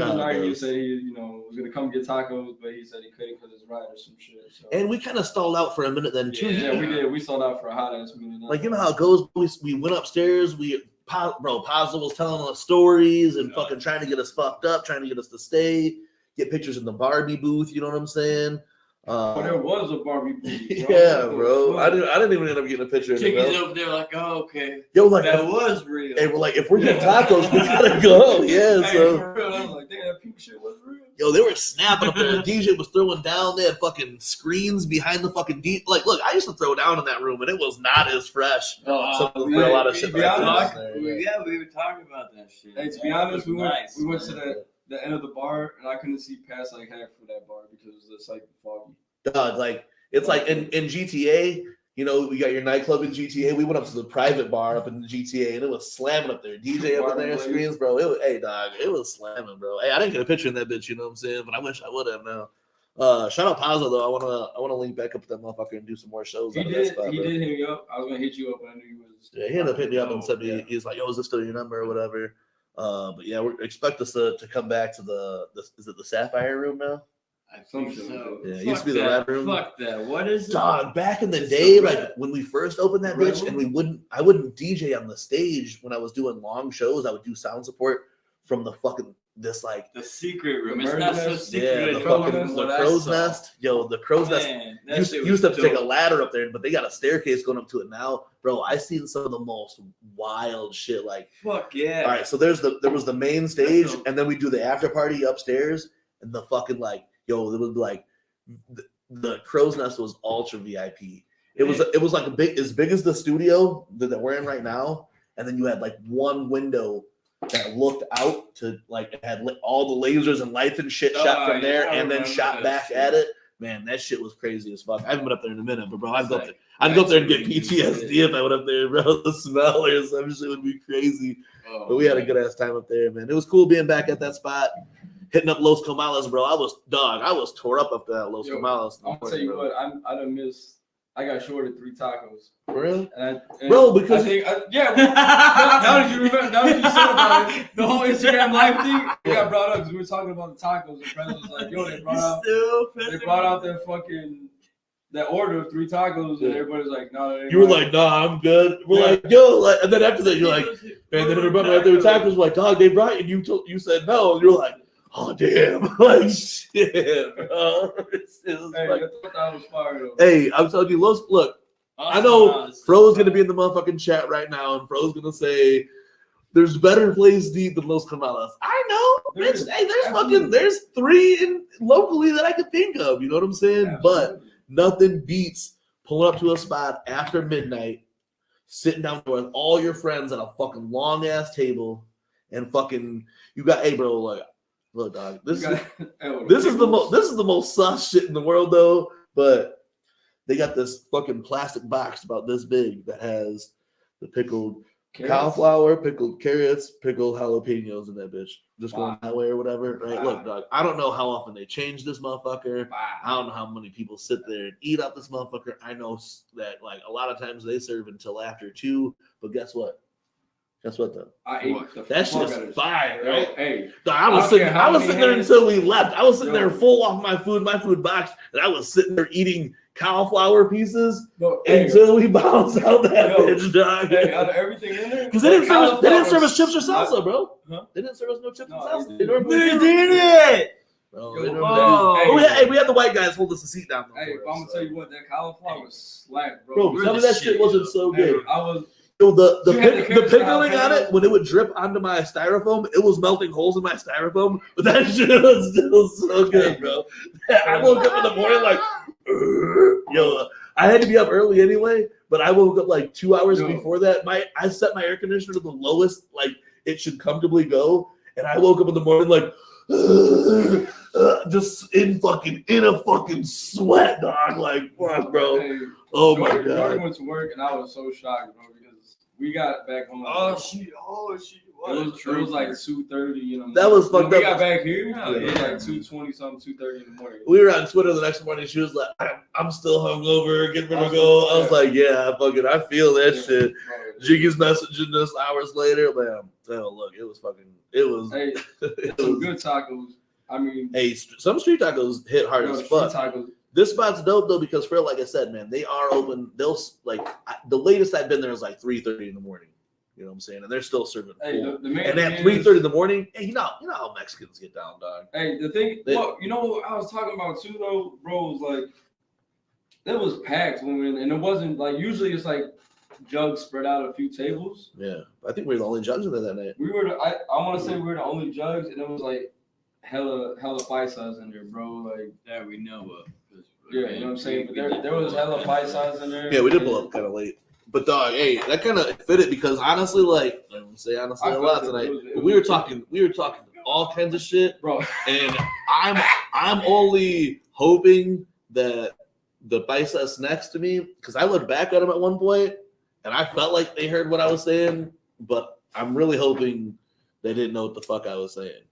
said he, was gonna come get tacos, but he said he couldn't because his ride or some shit. So. And we kind of stalled out for a minute then too. Yeah, we did. We sold out for a hot ass minute. Like, you know how it goes. We went upstairs. Pazzo was telling us stories and fucking trying to get us fucked up, trying to get us to stay, get pictures in the Barbie booth. You know what I'm saying? There was a Barbie booth. Bro. Yeah, bro. I didn't even end up getting a picture. Chickies over there like, oh, okay. Yo, like that was real. Hey, we're like, if we're getting tacos, we gotta go. Yeah, so. For real, I was like, damn, that pink shit was real. Yo, they were snapping up there. The DJ was throwing down. They had fucking screens behind the fucking Like, look, I used to throw down in that room, and it was not as fresh. A lot of shit. We were talking about that shit. Hey, to be honest, we went to the end of the bar, and I couldn't see past like half of that bar because it's like foggy. Dog, like it's like in GTA, we got your nightclub in GTA. We went up to the private bar up in the GTA, and it was slamming up there. DJ up in there, screens, bro. It was slamming, bro. Hey, I didn't get a picture in that bitch, you know what I'm saying? But I wish I would have now. Shout out Pazzo though. I wanna link back up with that motherfucker and do some more shows. He out of did. that spot, He bro. did hit me up. I was gonna hit you up when I knew you was. Yeah, he ended up hitting me up and said Yeah. he's like, "Yo, is this still your number or whatever?" But yeah, we expect us to come back to the is it the Sapphire Room now? I think so. Yeah, it Fuck used to be the that. Red Room. Fuck that. What is it? Dog, back in the It's day, the like Red- when we first opened that Red bitch, and Room? I wouldn't DJ on the stage when I was doing long shows. I would do sound support from the fucking this like The secret room. The It's not so Murder secret. yeah the anymore fucking from the what I crow's saw. nest. Yo, the crow's nest Man, that used shit to have was to take a dope. ladder up there, but they got a staircase going up to it now, bro. I seen some of the most wild shit. Like, Fuck yeah. all right, so there was the main stage, That's a- and then we do the after party upstairs, and the fucking like, yo, it was like the crow's nest was ultra VIP. It was like as big as the studio that we're in right now, and then you had like one window that looked out to like it had all the lasers and lights and shit shot from there, yeah, I and then remember shot that back shit. at it. Man, that shit was crazy as fuck. I haven't been up there in a minute, but bro, I'd go up It's there. like I'd go up there and get nice PTSD if I went up there, bro. The smell or some shit would be crazy. Oh, But we had a man. good ass time up there, man. It was cool being back at that spot, hitting up Los Comales, bro. I was tore up after that Los Yo, Comales. I'm gonna tell you what. I done missed. I got shorted 3 tacos. For real? And Bro, because- I think yeah. Now that you remember, now that you said about it, the whole Instagram live thing it got brought up because we were talking about the tacos. And friends was like, "Yo, they brought out their fucking that order of 3 tacos," and everybody's like, "No." You were like, nah, I'm good. We're like, yo, like, and then after that, you're like, man, then everybody out there with tacos were like, dog, they brought you. And you said no, and you're like, oh damn, like shit, bro. "Hey, I thought that was fire though." Hey, I'm telling you, look. I know Fro's gonna be in the motherfucking chat right now, and Fro's gonna say there's better places to eat than Los Comales. I know, bitch. Hey, there's 3 in locally that I could think of. You know what I'm saying? But nothing beats pulling up to a spot after midnight, sitting down with all your friends at a fucking long ass table, and fucking you got, hey, bro, like, look, dog, this is the most sus shit in the world though, but. They got this fucking plastic box about this big that has the pickled cauliflower, pickled carrots, pickled jalapenos in that bitch. Just going that way or whatever, right? Wow. Look, dog, I don't know how often they change this motherfucker. I don't know how many people sit there and eat out this motherfucker. I know that like a lot of times they serve until after 2, but guess what? Guess what though? I ate the That fuck shit's out of fire, Yo, right? Hey, Dog, I was sitting there hands- until we left. I was sitting Yo. there full off my food box, and I was sitting there eating cauliflower pieces until we bounced out that bitch, dog. Hey, out of everything in there, Because they didn't serve us chips or salsa, bro. Huh? They didn't serve us no chips No, or salsa. they They normally They do. did it. Bro, Yo, they normally oh, do. hey. We had the white guys hold us a seat down. Hey, for but I'm us, gonna so. tell you what, that cauliflower was slack, bro. Bro, We're some of the that shit shit, wasn't yo. so Hey, good. I was. Yo, the You had the carrots pickling on jalapeno? it, when it would drip onto my styrofoam, it was melting holes in my styrofoam, but that shit was still so good, bro. I woke up in the morning like, yo, I had to be up early anyway, but I woke up like 2 hours Yo. before that. I set my air conditioner to the lowest, like it should comfortably go, and I woke up in the morning like, just in a fucking sweat, dog. Like, fuck, bro. Hey, Oh my Jordan god. went to work, and I was so shocked, bro, because we got back home. Oh It shit! was like 2:30, you know. That was when fucked we up. got back here, Yeah, it was yeah. like 2:20 something, 2:30 in the morning. We were on Twitter the next morning. She was like, I'm still hungover, getting ready to go. I was like, yeah, fucking, I feel that Yeah, shit. bro. Jiggy's messaging us hours later. Man, oh, look, it was. Hey, it some was good tacos. I mean, hey, some street tacos hit hard yo, as street fuck. tacos. This spot's dope though because for like I said, man, they are open. They'll like the latest I've been there is like 3:30 in the morning. You know what I'm saying? And they're still serving Hey, full. the main And at thing 3:30 in is- the morning, hey, you know how Mexicans get down, dog. Hey, the thing, look, you know what I was talking about too, though, bro, was like, it was packed when we were in, and it wasn't like, usually it's like jugs spread out a few tables. Yeah, I think we were the only judges there that night. We were, I want to say we were the only jugs, and it was like hella paisas in there, bro. Like, That we know of. yeah, you know what I'm saying? But there was hella paisas in there. Yeah, we did pull up kind of late. But dog, hey, that kind of fitted because honestly, like I don't say honestly I a lot felt it. tonight. It was- But we were talking all kinds of shit, Bro, and I'm only hoping that the paisas next to me, because I looked back at them at one point, and I felt like they heard what I was saying, but I'm really hoping they didn't know what the fuck I was saying.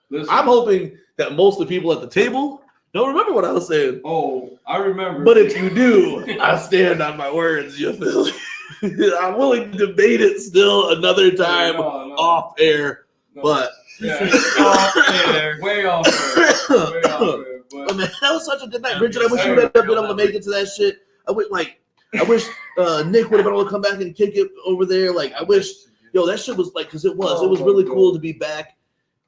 listen, I'm hoping that most of the people at the table don't remember what I was saying. Oh, I remember. But if you do, I stand on my words. You feel me? I'm willing to debate it still another time off air. No. But Off air. Way off there. Way off there. But man, that was such a good night, Richard. I wish you would have been able to make it to that shit. I wish Nick would have been able to come back and kick it over there. Like, I wish, that shit was like, because it was really cool to be back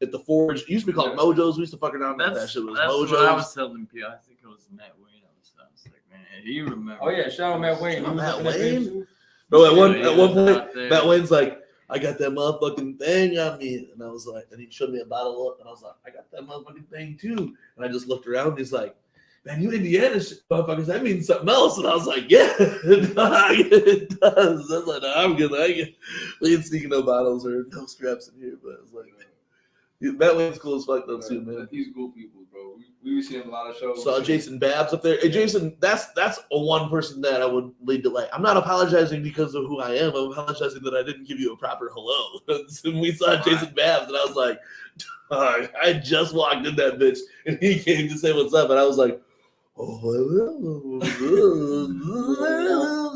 at the Forge. It used to be called Mojo's. We used to fuck around with that shit. Was Mojo's. What I was telling people. I think it was Matt Wayne. I was like, man, you remember? Oh yeah, shout out Matt Wayne. Matt Wayne. No, at one point, Matt Wayne's like, I got that motherfucking thing on me. And I was like, and he showed me a bottle up, and I was like, I got that motherfucking thing too. And I just looked around, and he's like, man, you Indiana shit, motherfuckers, that means something else. And I was like, yeah, it does. I was like, no, I'm good. We ain't sneaking no bottles or no scraps in here, but it's like, Matt Wayne's cool as fuck though too, man. He's cool people, bro. We see him a lot of shows. Saw Jason Babs up there. Hey, Jason, that's a one person that I would lead to like. I'm not apologizing because of who I am. I'm apologizing that I didn't give you a proper hello. And we saw Jason Babs, and I was like, I just walked in that bitch, and he came to say what's up, and I was like, oh,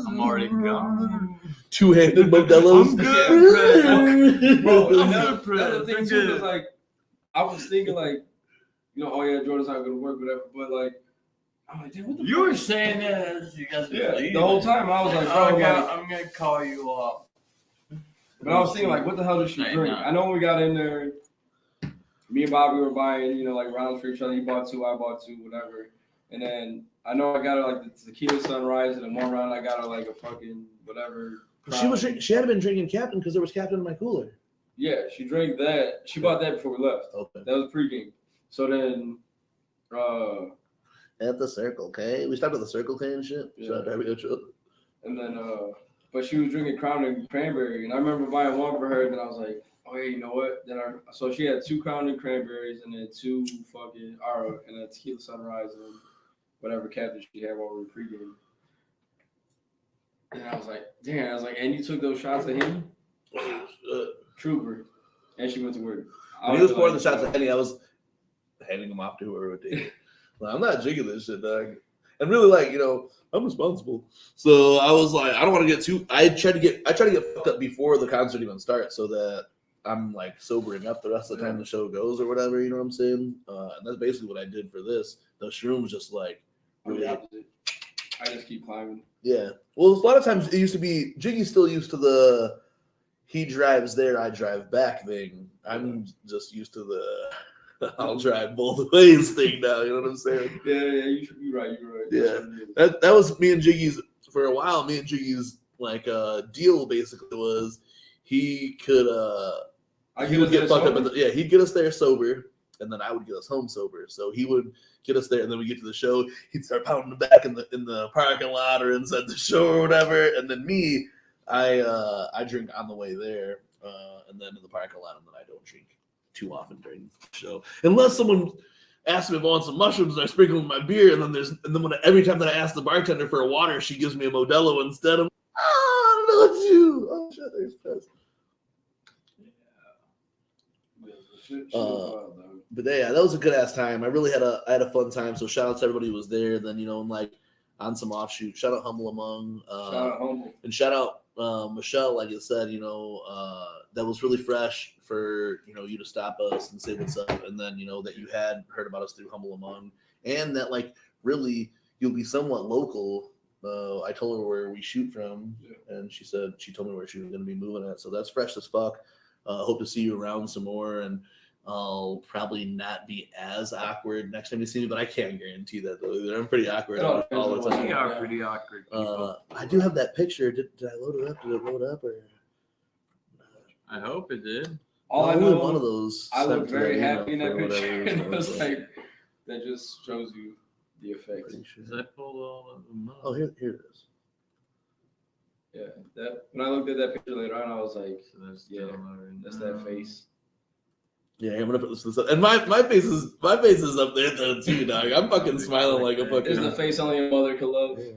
I'm already gone. Two-handed Modelo's. I'm good, Bro, another the thing too is like, I was thinking like, oh yeah, Jordan's not gonna work, whatever. But like, I'm like, damn, what the You fuck? were saying that as you guys were leaving. The whole time I was like, bro, I'm gonna call you up. But I was thinking like, what the hell did she drink? I know when we got in there, me and Bobby were buying, like rounds for each other. He bought two, I bought two, whatever. And then I know I got her like the tequila sunrise, and then one round I got her like a fucking whatever. She had been drinking Captain because there was Captain in my cooler. Yeah, she drank that. She bought that before we left. Okay. That was pregame. So then, at the Circle K, we stopped at the Circle K and shit. Yeah. Shout out to every other. And then, but she was drinking Crown and Cranberry, and I remember buying one for her. And then I was like, oh yeah, you know what? So she had two Crown and Cranberries, and then two fucking and a tequila sunrise and whatever Captain she had while we were pregame. And I was like, damn. And you took those shots at him? Trooper. And she went to work. When he was pouring the shots at Henny, I was handing them off to whoever would take it. Like, I'm not drinking this shit, dog. And really, like, I'm responsible. So I was like, I don't want to get too. I try to get fucked up before the concert even starts, so that I'm like sobering up the rest of the time the show goes or whatever. You know what I'm saying? And that's basically what I did for this. The shrooms just like really. I just keep climbing. Yeah. Well, a lot of times it used to be Jiggy's still used to the he drives there, I drive back thing. I'm just used to the I'll drive both ways thing now. You know what I'm saying? Yeah, you're right. Yeah, that was me and Jiggy's for a while. Me and Jiggy's like deal basically was he could he would get fucked up. He'd get us there sober, and then I would get us home sober. So he would get us there, and then we get to the show. He'd start pounding the back in the parking lot or inside the show or whatever. And then me, I drink on the way there, and then in the parking lot, and then I don't drink too often during the show, unless someone asks me if I want some mushrooms. I sprinkle in my beer, and then when every time that I ask the bartender for a water, she gives me a Modelo instead. I'm I don't know what you. Oh shit, there's Pez. But yeah, that was a good ass time. I really had a fun time. So shout out to everybody who was there. Then and like on some offshoot. Shout out Humble Among. Shout out Humble. And shout out Michelle. Like I said, that was really fresh for you to stop us and say what's up, and then that you had heard about us through Humble Among, and that like really you'll be somewhat local. I told her where we shoot from, and she told me where she was going to be moving at. So that's fresh as fuck. Hope to see you around some more, and I'll probably not be as awkward next time you see me, but I can't guarantee that though. I'm pretty awkward all the time. We are pretty awkward people. I do have that picture. Did I load it up? Did it load up? Or I hope it did. All I know, one of those. I look very happy in that picture, and it was so. like that just shows you the effect. Because I pulled all of them up. Oh, here it is. Yeah, that when I looked at that picture later on, I was like, that's that face. Yeah, I'm gonna put this up. And my face is up there though too, dog. I'm fucking smiling like a fucking. Is the face only a mother can love? Yeah.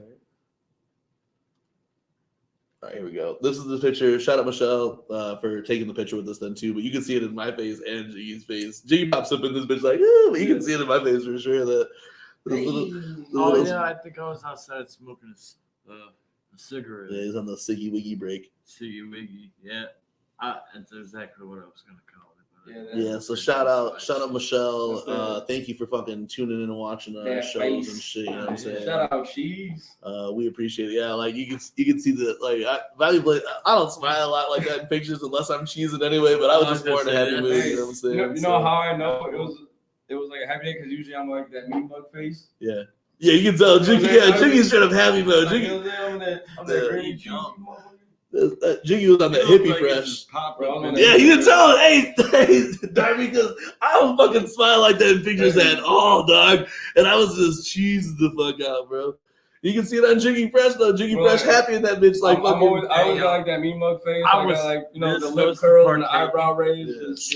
All right, here we go. This is the picture. Shout out Michelle for taking the picture with us then too. But you can see it in my face and Jiggy's face. Jiggy pops up in this bitch like, but you can see it in my face for sure. Oh yeah, I think I was outside smoking a cigarette. Yeah, he's on the Siggy Wiggy break. Siggy Wiggy, yeah. That's exactly what I was gonna call it. Yeah, so shout out Michelle. Thank you for fucking tuning in and watching our shows and shit. You know what I'm saying? Shout out Cheese. We appreciate it. Yeah, like you can see the like I don't smile a lot like that in pictures unless I'm cheesing anyway. But I was just more in a happy mood. You know what I'm saying? You know how I know it was like a happy day because usually I'm like that mean bug face. Yeah. Yeah, you can tell Jiggy. Yeah, Jiggy's straight up happy mode. Jiggy. I'm that green Jiggy was on that hippie fresh. Yeah, you can tell. Hey, Darby, because I was fucking smiling like that in pictures at all, dog, and I was just cheesing the fuck out, bro. You can see it on Jiggy Fresh though. Jiggy Fresh happy in that bitch like fucking. I always got like that mean mug face. I was like the lip curl and the eyebrow raise.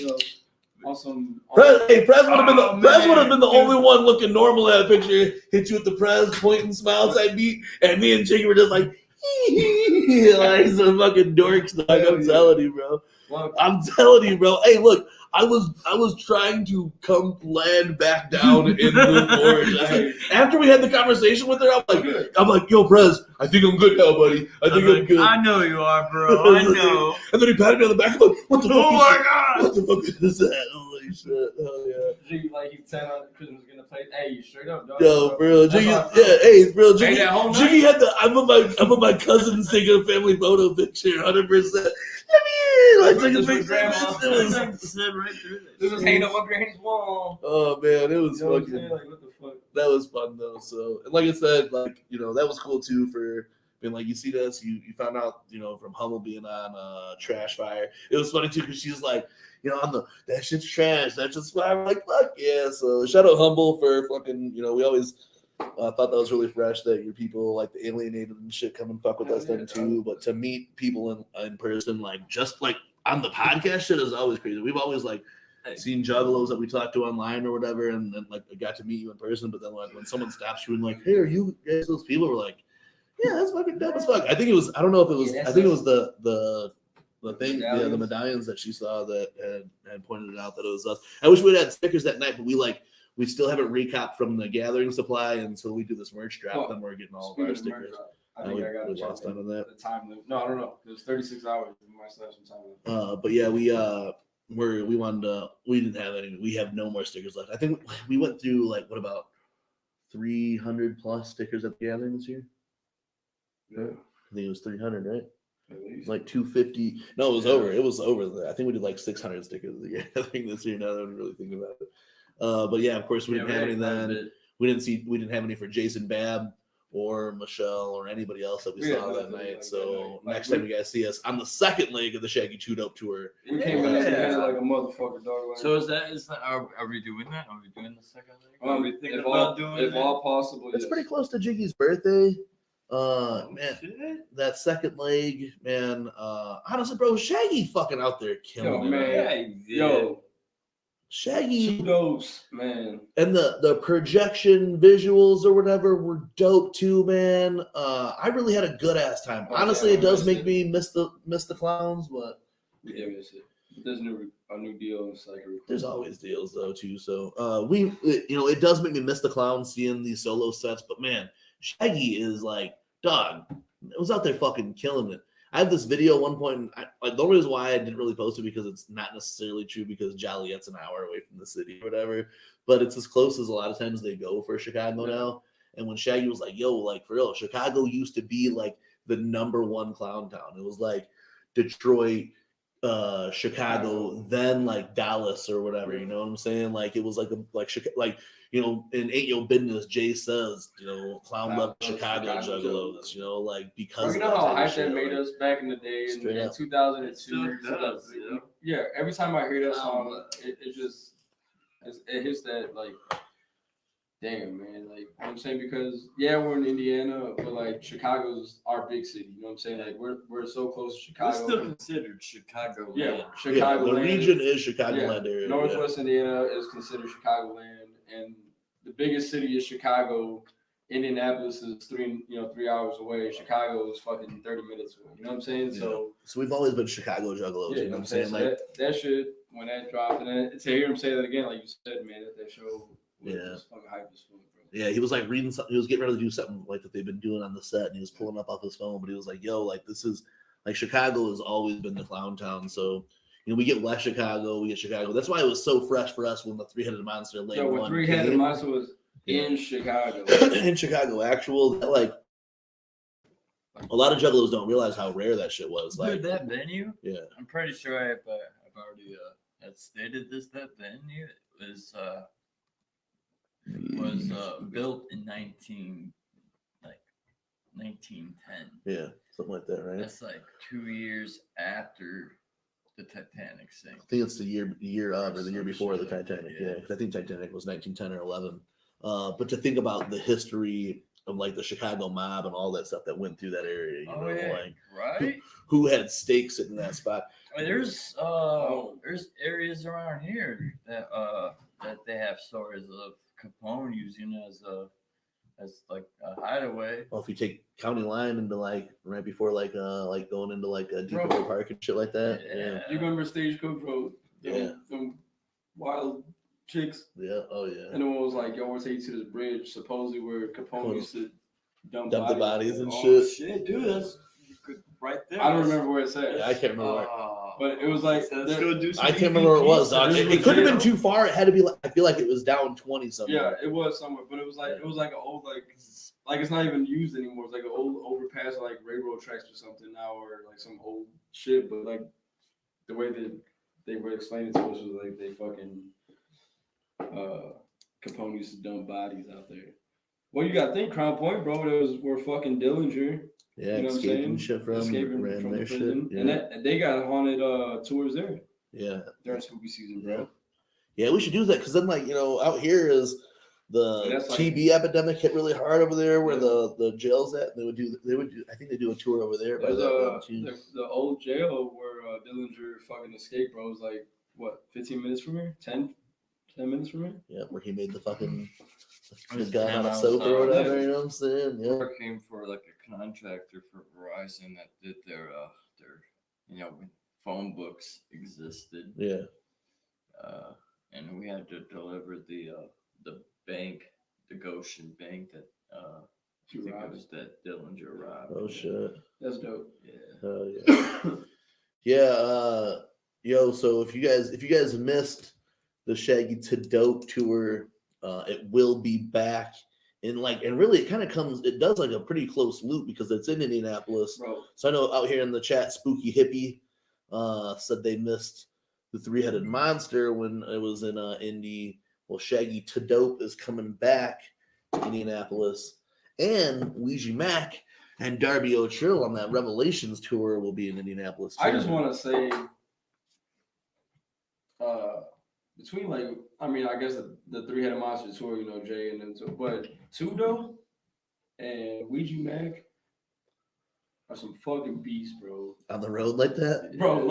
Awesome. Prez would have been the only one looking normal in that picture. Hit you with the Prez pointing smile type beat, and me and Jiggy were just like. Like some fucking dorks, dog. I'm telling you, bro. I'm telling you, bro. Hey, look, I was trying to land back down and move forward. Like, after we had the conversation with her, I'm like, yo, Prez, I think I'm good now, buddy. I think I'm good. I know you are, bro. I know. And then he patted me on the back. I'm like, what the fuck? Oh my god! What the fuck is that? Holy shit! Hell yeah! Jiggy, like he's 10 on Christmas gonna play. Hey, straight up, dog. Yo, bro, Jiggy, Jiggy had the. I'm with my cousins taking a family photo picture, 100%. Like taking a picture. Right through This was hanging up on granny's wall. Oh man, it was fucking. Like, what the fuck? That was fun though. So, and like I said, like that was cool too for being like you see this. You found out from Hummel being on Trash Fire. It was funny too because she was like. On that shit's trash. That's just why I'm like, fuck yeah. So shout out Humble for fucking, we always thought that was really fresh that your people like the alienated and shit come and fuck with us then too. But to meet people in person, like just like on the podcast shit is always crazy. We've always like seen juggalos that we talked to online or whatever, and then like got to meet you in person. But then like when someone stops you and like, hey, are you guys those people? We're like, yeah, that's fucking dope as fuck. I think it was. I don't know if it was. I think it was the thing, the medallions that she saw that had pointed it out that it was us. I wish we'd had stickers that night, but we still haven't recapped from the gathering supply until we do this merch drop. Then we're getting all of our stickers. I think I got to lost out on that. The time limit. No, I don't know. It was 36 hours. We might still have some time left. But yeah, we wanted to. We didn't have any. We have no more stickers left. I think we went through like what about 300 plus stickers at the gathering this year. Yeah, I think it was 300, right? Like 250. No, it was over. It was over. I think we did like 600 stickers a year. I think this year. Now that I'm really thinking about it. But yeah, of course we didn't have any then. We didn't have any for Jason Babb or Michelle or anybody else that we saw that night. Like so next time you guys see us on the second leg of the Shaggy 2 Dope tour, we came in like a motherfucker, dog. So is that are we doing that? Are we doing the second leg? Are we thinking about doing it? If all possible, it's pretty close to Jiggy's birthday. Man, that second leg, man. Honestly, bro, Shaggy fucking out there killing it. Man. Yo, Shaggy, kudos, man. And the projection visuals or whatever were dope too, man. I really had a good ass time. Honestly, it does make me miss the clowns, but yeah, miss it. There's a new deal. It's like there's always deals though too. So it does make me miss the clowns seeing these solo sets, but man, Shaggy is like. Dog, it was out there fucking killing it. I have this video at one point. The only reason why I didn't really post it because it's not necessarily true because Joliet's an hour away from the city or whatever, but it's as close as a lot of times they go for Chicago now. And when Shaggy was like, yo, like for real, Chicago used to be like the #1 clown town. It was like Detroit, Chicago, then like Dallas or whatever. You know what I'm saying? Like it was like in Ain't Your Business, Jay says, clown love Chicago juggalos, like because you know how hype that made us back in the day in 2002. Yeah, every time I hear that song, it hits that like, damn man, like I'm saying because we're in Indiana, but like Chicago's our big city. You know what I'm saying? Like we're so close to Chicago. We're still considered Chicago. Yeah, Chicago. The region is Chicagoland area. Northwest Indiana is considered Chicagoland, and the biggest city is Chicago. Indianapolis is 3 hours away. Chicago is fucking 30 minutes away. You know what I'm saying? Yeah. So we've always been Chicago juggalos. You know what I'm saying? So like that shit when that dropped, and then to hear him say that again, like you said, man, that show was fucking hype as fuck, bro. Yeah, he was like reading something. He was getting ready to do something like that they've been doing on the set, and he was pulling up off his phone. But he was like, "Yo, like this is like Chicago has always been the clown town." So we get West Chicago, we get Chicago. That's why it was so fresh for us when the Three-Headed Monster late So when one Three-Headed came. Monster was in Chicago. In Chicago, actual like a lot of juggalos don't realize how rare that shit was. Like Dude, that venue. Yeah, I'm pretty sure I've already had stated this. That venue was built in 1910. Yeah, something like that, right? That's like 2 years after the Titanic sank. I think it's the year of or the year before the Shit. Titanic. Yeah. Yeah, because I think Titanic was 1910 or 11. But to think about the history of like the Chicago mob and all that stuff that went through that area, you know, like right? who had stakes in that spot. I mean, there's areas around here that they have stories of Capone using as like a hideaway. Well, if you take County Line into like right before like going into like a Deepwater Park and shit like that. Yeah. You remember Stagecoach Road? Yeah. Them wild chicks. Yeah. Oh yeah. And the one was like, "Yo, we'll take you to this bridge," supposedly where Capone used to dump the bodies and oh, shit. Dude, that's right there. I don't remember where it said. Yeah, I can't remember. Where. But it was like let's go do some I can't remember where it was. Dog. It could have been too far. It had to be. Like, I feel like it was down 20 somewhere. Yeah, it was somewhere, but it was like an old like it's not even used anymore. It's like an old overpass, like railroad tracks or something now, or like some old shit. But like the way that they were explaining to us was like they fucking Capone used to dump bodies out there. Well, you got to think Crown Point, bro. It was where fucking Dillinger. Yeah, you know escaping shit from the their prison. shit. Yeah. And they got haunted tours there. Yeah. During spooky season, bro. Yeah, we should do that because then, like, out here is the TB epidemic hit really hard over there where the jail's at. They would do. I think they do a tour over there. There's the old jail where Dillinger fucking escaped, bro. It was like what, 15 minutes from here? 10 minutes from here? Yeah, where he made the fucking gun out of soap or whatever. You know what I'm saying? Yeah. Working for like a contractor for Verizon that did their when phone books existed. Yeah. And we had to deliver the bank, the Goshen Bank that I think it was that Dillinger robbed. Oh shit. That's dope. Yeah. Oh yeah. Yeah. So if you guys missed the Shaggy to Dope tour, it will be back. And really it does like a pretty close loop because it's in Indianapolis. Bro. So I know out here in the chat, Spooky Hippie said they missed the Three-Headed Monster when it was in Indy. Well, Shaggy to Dope is coming back to Indianapolis, and Ouija Mac and Darby O'Trill on that Revelations tour will be in Indianapolis too. I just want to say, between I guess the Three-Headed Monster tour, Jay and them two, but Tudo and Ouija Mac are some fucking beasts, bro. On the road like that, bro.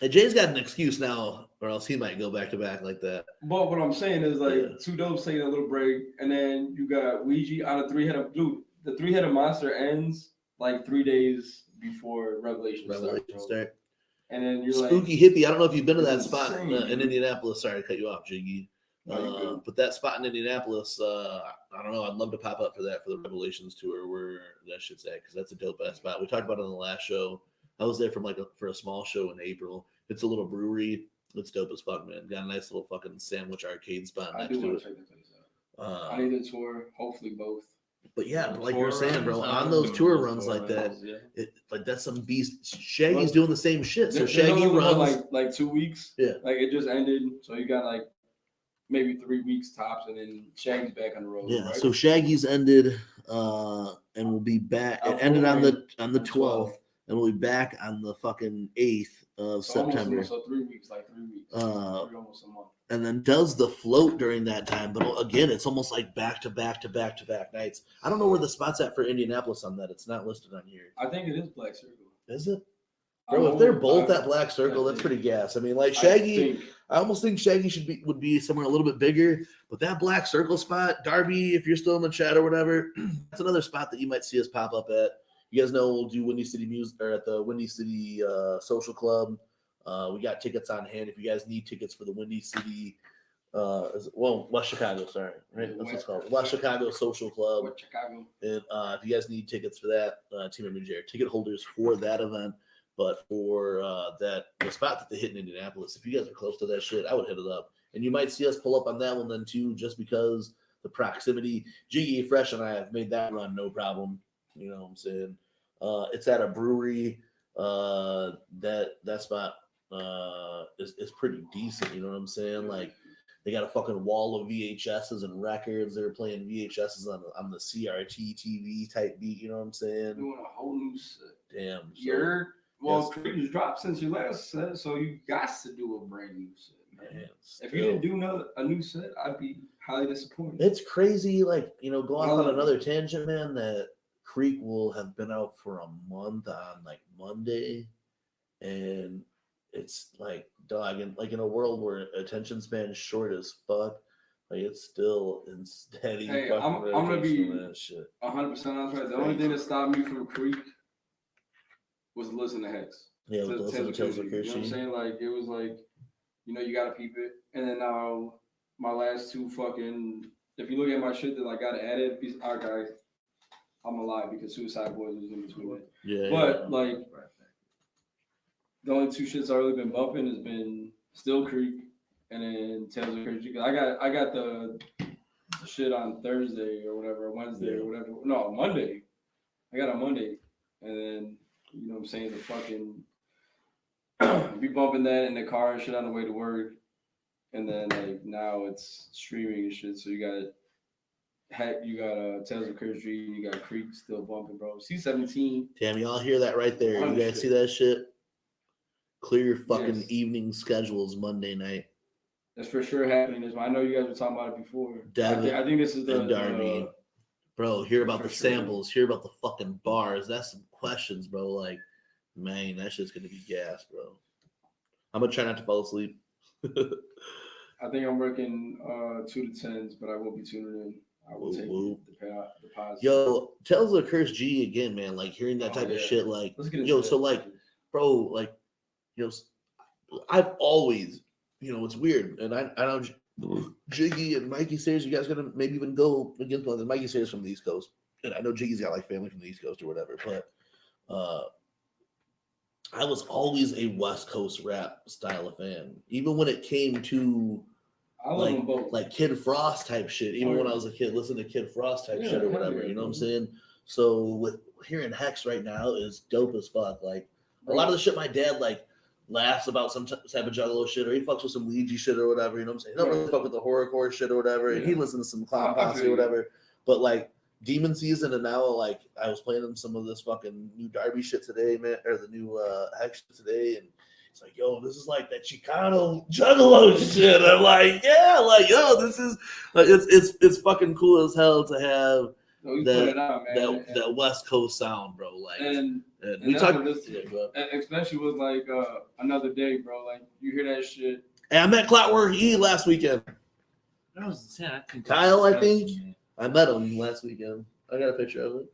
And Jay's got an excuse now, or else he might go back to back like that. But what I'm saying is Tudo's taking a little break, and then you got Ouija on a Three-Headed dude. The Three-Headed Monster ends like 3 days before Revelation start. And then you're Spooky Hippie. I don't know if you've been to that spot in Indianapolis. Sorry to cut you off, Jiggy. But that spot in Indianapolis, I don't know. I'd love to pop up for the Revelations tour where that shit's at because that's a dope ass spot. We talked about it on the last show. I was there for a small show in April. It's a little brewery. It's dope as fuck, man. Got a nice little fucking sandwich arcade spot next to it. Check the place out. I need a tour. Hopefully both. But yeah, like you're saying, bro, on those tour runs like that, that's some beast. Shaggy's doing the same shit. So Shaggy runs like 2 weeks. Yeah, like it just ended. So you got like maybe 3 weeks tops, and then Shaggy's back on the road. Yeah. Right? So Shaggy's ended, and we'll be back. It ended on the 12th, and we'll be back on the fucking 8th of September. So 3 weeks, like 3 weeks. Almost a month. And then does the float during that time. But again, it's almost like back to back nights. I don't know where the spot's at for Indianapolis on that. It's not listed on here. I think it is Black Circle. Is it? Bro, if they're both at Black Circle, that's pretty gas. I mean, like Shaggy, I almost think Shaggy would be somewhere a little bit bigger. But that Black Circle spot, Darby, if you're still in the chat or whatever, that's another spot that you might see us pop up at. You guys know we'll do Windy City Music or at the Windy City Social Club. We got tickets on hand. If you guys need tickets for the Windy City West Chicago, sorry, right? That's what it's called. West West Chicago Social Club. What, Chicago? And if you guys need tickets for that, TeamMUJ's ticket holders for that event, but for the spot that they hit in Indianapolis, if you guys are close to that shit, I would hit it up. And you might see us pull up on that one then too, just because the proximity. Jiggy, Fresh, and I have made that run no problem. You know what I'm saying? It's at a brewery. That spot is pretty decent. You know what I'm saying? Like, they got a fucking wall of VHSs and records. They're playing VHSs on the CRT TV type beat. You know what I'm saying? Doing a whole new set. Damn. Well, Creek's dropped since your last set, so you got to do a brand new set. Man, if you didn't do a new set, I'd be highly disappointed. It's crazy, like, go off on another tangent, man, that Creek will have been out for a month on like Monday, and it's like, dog, and like in a world where attention span is short as fuck, like it's still in steady. Hey, I'm gonna be 100% honest. Right, the only thing that stopped me from Creek was listening to Hexxx. Yeah, listen to Tales of You know what I'm saying? Like, it was like, you gotta peep it. And then now my last two fucking, if you look at my shit that I got added, okay, I'm gonna lie because Suicide Boys was in between it. Yeah. But like, the only two shits I really been bumping has been Still Creek and then Tales of Courage G. I got the shit on Thursday or whatever, Wednesday or whatever. No, Monday. I got on Monday, and then you know what I'm saying, the fucking be bumping that in the car and shit on the way to work, and then like now it's streaming and shit. So you got Tales of Courage G, you got Creek still bumping, bro. C17. Damn, y'all hear that right there? You guys see that shit? Clear your fucking evening schedules Monday night. That's for sure happening. I know you guys were talking about it before. I think this is the bro, hear about the samples, hear about the fucking bars. That's some questions, bro. Like, man, that shit's gonna be gas, bro. I'm gonna try not to fall asleep. I think I'm working 2 to 10s, but I will be tuning in. I will take the positive. Yo, Tales of Curse G again, man. Like, hearing that type of shit, like, so like, bro, like, I've always, it's weird, and I know Jiggy and Mikey says you guys gonna maybe even go against one. Mikey says from the East Coast, and I know Jiggy's got like family from the East Coast or whatever, but I was always a West Coast rap style of fan, even when it came to like Kid Frost type shit. Even when I was a kid, listening to Kid Frost type shit or whatever. You know what I'm saying? So with hearing Hexxx right now is dope as fuck. Like, a lot of the shit my dad like laughs about some type of Juggalo shit, or he fucks with some Ouija shit or whatever, you know what I'm saying? He don't really fuck with the horrorcore shit or whatever, and he listens to some Clown Posse or whatever. But like Demon Season, and now like I was playing some of this fucking new Darby shit today, man, or the new Hexxx shit today, and it's like, yo, this is like that Chicano Juggalo shit. I'm like, yeah, like, yo, this is like it's fucking cool as hell to have that West Coast sound, bro. Like, and we talked this today, bro. Especially with like Another Day, bro. Like, you hear that shit. Hey, I met Clockwork E last weekend. That was Kyle, I think. I met him last weekend. I got a picture of it.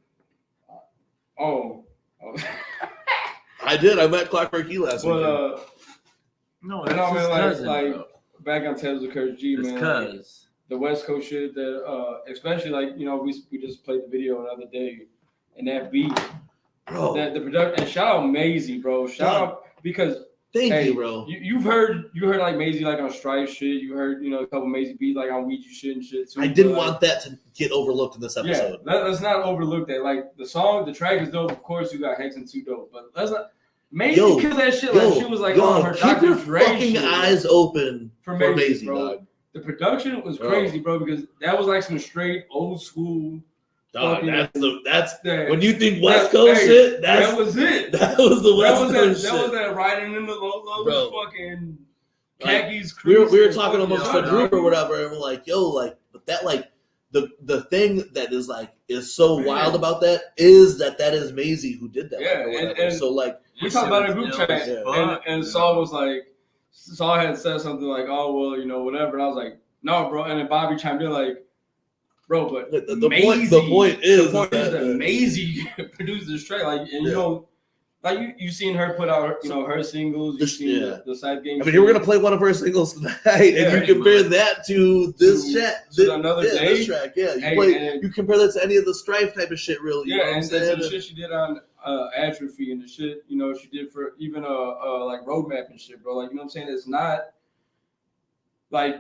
Oh. I did. I met Clockwork E last weekend. No, that's his cousin, like back on Tales of Courage G, man. Cuz. The West Coast shit that, especially like, we just played the video another day, and that beat, bro. That the production, and shout out Maisie, bro. Shout out because thank you, bro. You heard like Maisie like on Strife shit. You heard a couple Maisie beats like on Ouija shit and shit too. I didn't want that to get overlooked in this episode. Yeah, let's not overlook that. Like the track is dope. Of course, you got Hexxx and 2 dope, but let's not. Maisie killed that shit. Like she was like on her Dr. Dre fucking shit, eyes open for Maisie, bro. Dog. The production was crazy, bro, because that was like some straight old school. Dog, that's when you think West Coast shit. That was it. That was the West Coast shit. That was that riding in the low fucking khakis. We were talking amongst the group or whatever, and we're like, yo, like, but that like the thing that is so wild about that is that is Maisie who did that. Yeah, and so like we talked about it in group chat, and Saul was like. Saul had said something like, "Oh well, whatever." And I was like, "No, bro." And then Bobby chimed in like, "Bro, but the point is that Maisie produced this track, like, and like you seen her put out, her singles. You seen the side game. I mean, we're gonna play one of her singles tonight, and you compare that to this track, this track. Yeah, you compare that to any of the Strife type of shit, really. Yeah, and the shit she did on Atrophy and the shit, she did for even like roadmap and shit, bro. Like, you know what I'm saying? It's not like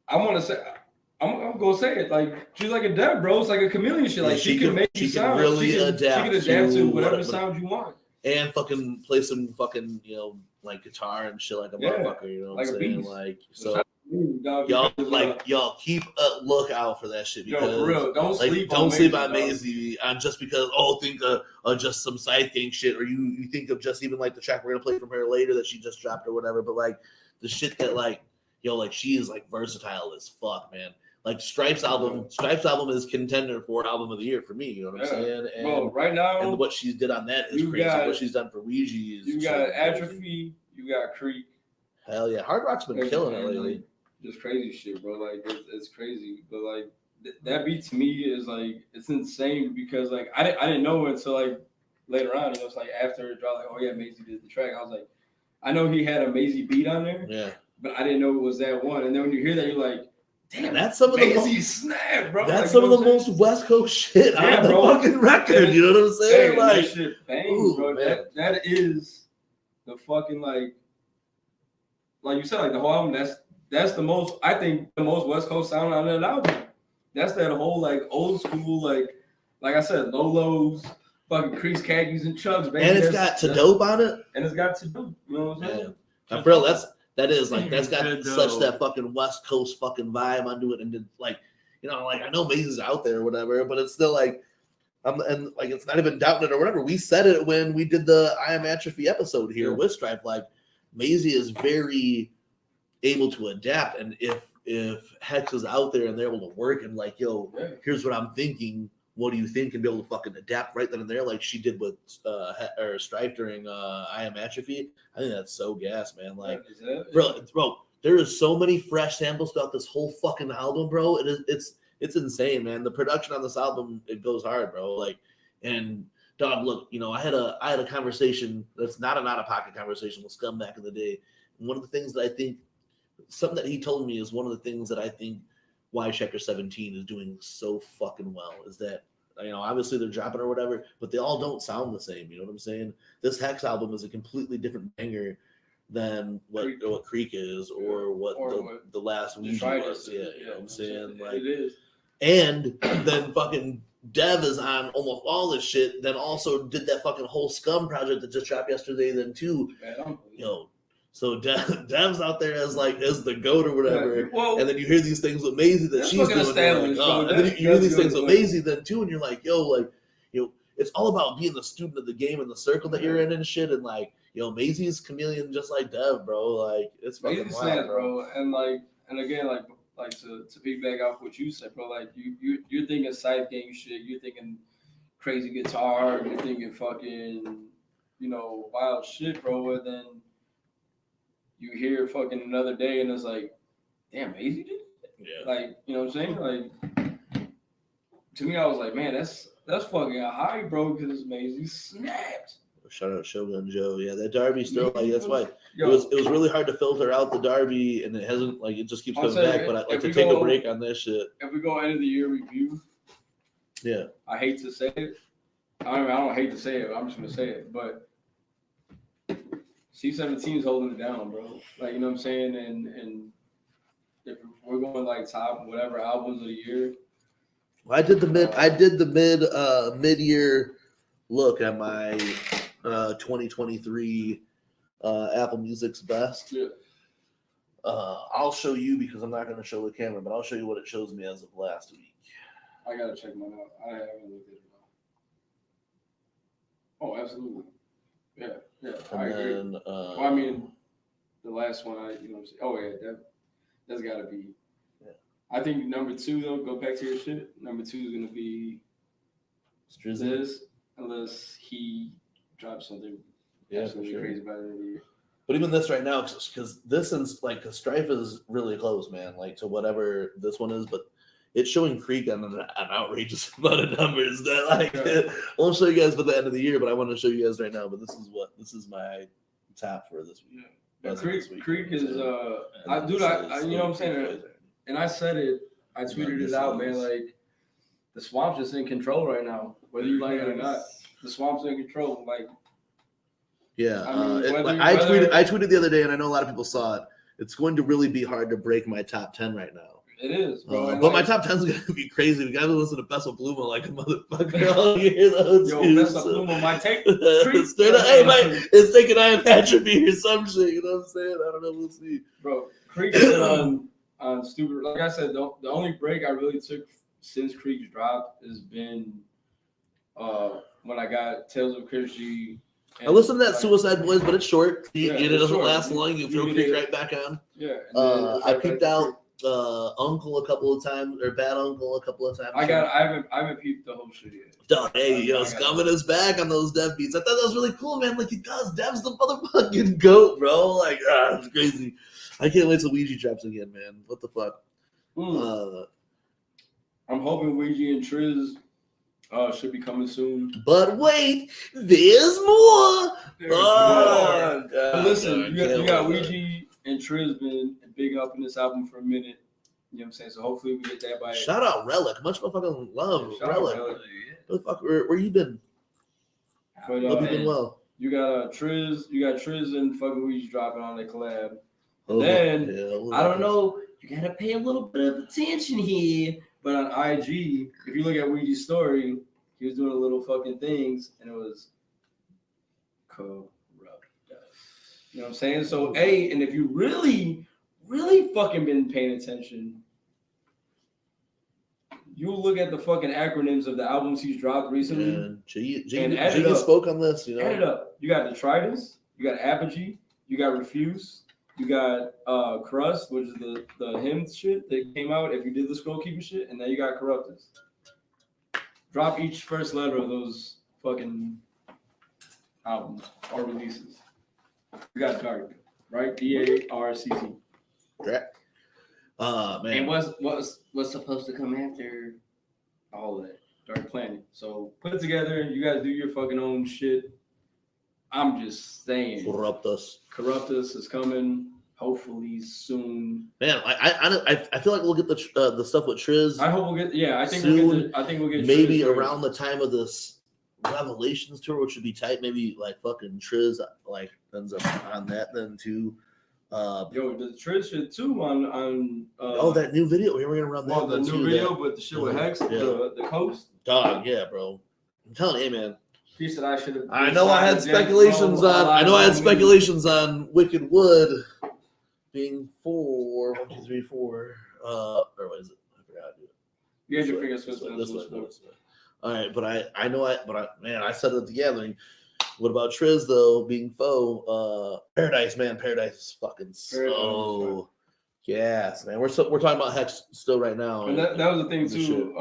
I want to say. I'm gonna say it like she's like a dev, bro. It's like a chameleon shit. Like she can make you sound. Really adapt. She can adapt to whatever sound you want. And fucking play some fucking like guitar and shit like a motherfucker. You know what I'm saying? Like so. Y'all keep a lookout for that shit because for real, don't sleep on Maisie just because think of just some side gang shit, or you think of just even like the track we're gonna play from her later that she just dropped or whatever. But like the shit that like she is like versatile as fuck, man. Like Strife's album is contender for album of the year for me. You know what I'm saying? And right now, and what she did on that is crazy. What she's done for Ouija is you got Atrophy, you got Creek. Hell yeah, Hard Rock's been killing it lately. Like, just crazy shit, bro. Like it's crazy, but like that beat to me is like it's insane because like I didn't know until like later on. It's like after it dropped, like, oh yeah, Maisie did the track. I was like, I know he had a Maisie beat on there, but I didn't know it was that one. And then when you hear that, you're like, damn, that's some of the snap, bro. That's like, some of the most West Coast shit on the fucking record. You know what I'm saying? Hey, like that shit bang, bro. That is the fucking like you said, like the whole album. That's the most, I think, the most West Coast sound on that album. That's that whole like old school, like I said, Lolos, fucking Crease, Khakis, and Chugs, baby. And it's got To Dope on it. And it's got To Dope. You know what I'm saying? And for real, that's got such that fucking West Coast fucking vibe onto it, and like like I know Maisie's out there or whatever, but it's still like and like it's not even doubting it or whatever. We said it when we did the I Am Atrophy episode here with Strife. Like Maisie is very able to adapt, and if Hexxx is out there and they're able to work and like, here's what I'm thinking, what do you think, and be able to fucking adapt right then and there like she did with Strife during I Am Atrophy. I think that's so gas, man. Like bro, there is so many fresh samples throughout this whole fucking album, bro. It's insane, man. The production on this album, it goes hard, bro. Like, and dog, look, I had a conversation that's not an out-of-pocket conversation with Scum back in the day. And one of the things that I think, something that he told me is one of the things that I think why Chapter 17 is doing so fucking well is that, obviously they're dropping or whatever, but they all don't sound the same. You know what I'm saying? This Hexxx album is a completely different banger than what Creek is or what the last Ouija was. Yeah, you know what I'm saying? Like, it is. And then fucking Dev is on almost all this shit, then also did that fucking whole Scum project that just dropped yesterday then too. So Dev's out there as the GOAT or whatever, and then you hear these things with Maisie that she's doing, and, and then you hear these things with Maisie then too, and you're like, it's all about being the student of the game and the circle that you're in and shit, and like, Maisie's chameleon just like Dev, bro. Like it's fucking wild, bro. And again, like to piggyback off what you said, bro. Like you're thinking side gang shit, you're thinking crazy guitar, you're thinking fucking wild shit, bro, and then you hear fucking Another Day and it's like, damn, Maisie did it? Yeah. Like, you know what I'm saying? Like, to me, I was like, man, that's fucking high, bro, because Maisie snapped. Shout out Shogun Joe. Yeah, that Darby still, that's why. It was really hard to filter out the Darby, and it hasn't, it just keeps coming back, but I'd like to take a break on this shit. If we go end of the year review, I hate to say it. I don't hate to say it, I'm just going to say it, but C17 is holding it down, bro. Like, you know what I'm saying? And if we're going top whatever albums of the year. Well, I did the mid-year look at my 2023 Apple Music's best. Yeah. I'll show you because I'm not going to show the camera, but I'll show you what it shows me as of last week. I got to check mine out. I haven't looked at it. Oh, absolutely. Yeah, I agree. I mean, the last one, that's got to be. Yeah. I think number 2, though, go back to your shit. Number 2 is going to be Striz, unless he drops something absolutely crazy by the end of the year. But even this right now, because this is cause Strife is really close, man, to whatever this one is. But it's showing Creek on an outrageous amount of numbers that like I won't show you guys by the end of the year, but I want to show you guys right now. But this is my top for this week. Yeah, Creek is you know what I'm saying, and I said it, I tweeted it out, man. Like the Swamp's just in control right now, whether you like it or not. The Swamp's in control, like. Yeah, I tweeted the other day, and I know a lot of people saw it. It's going to really be hard to break my top 10 right now. It is, bro. But my top 10 is going to be crazy. We got to listen to Bessel Bluma like a motherfucker all year. Yo, Bessel Bluma might take straight up. Hey, it's taking Iron Atrophy or some shit. You know what I'm saying? I don't know. We'll see. Bro, Creek is on stupid. Like I said, the only break I really took since Creek's drop has been when I got Tales of Christy. I listened to that Suicide Boys, but it's short. It doesn't short. last long. You throw Creek right back on. Yeah. I peeped out Uncle a couple of times, or Bad Uncle a couple of times. I haven't peeped the whole shit yet. Duh, hey, Scumming is back on those Dev beats. I thought that was really cool, man. Like, he does. Dev's the motherfucking GOAT, bro. Like, it's crazy. I can't wait till Ouija drops again, man. What the fuck? I'm hoping Ouija and Triz should be coming soon. But wait, there's more. God, listen, you got Ouija and Triz been big up in this album for a minute. You know what I'm saying? So hopefully we get that by. Shout out Relic. Much motherfucking love, Relic. What the fuck? Where you been? But, hope you been well. You got Triz and fucking Ouija dropping on the collab. And then I don't know. You gotta pay a little bit of attention here. But on IG, if you look at Ouija's story, he was doing a little fucking things, and it was corrupt. You know what I'm saying? So, and if you really, really fucking been paying attention, you look at the fucking acronyms of the albums he's dropped recently. And Jiggy spoke on this, you know. Add it up. You got Detritus, you got Apogee, you got Refuse, you got Crust, which is the hymn shit that came out if you did the scroll keeper shit, and then you got Corruptus. Drop each first letter of those fucking albums or releases. You got Dark, right? DARCC. Correct. Man. And what's supposed to come after all that? Dark Planet. So put it together. You guys do your fucking own shit. I'm just saying. Corruptus is coming. Hopefully soon. Man, I feel like we'll get the stuff with Triz. I hope we'll get. Yeah, I think soon, we'll get. Maybe Triz around the time of this Revelations tour, which would be tight. Maybe like fucking Triz like ends up on that then too. Yo, the Triz shit too on. That new video. We're gonna run that. Well, the new video, but the shit with Hexxx, the Coast. Dog, yeah, bro. I'm telling you, man. Piece that I should have. I know I had speculations on Wicked Wood being 4, 1, 2, 3, 4. Or what is it? I forgot. You had your fingers this way. All right, but I said it at the gathering. What about Triz though being foe? Paradise, man. Paradise is fucking so gas, man. We're talking about Hexxx still right now. And that was the thing too.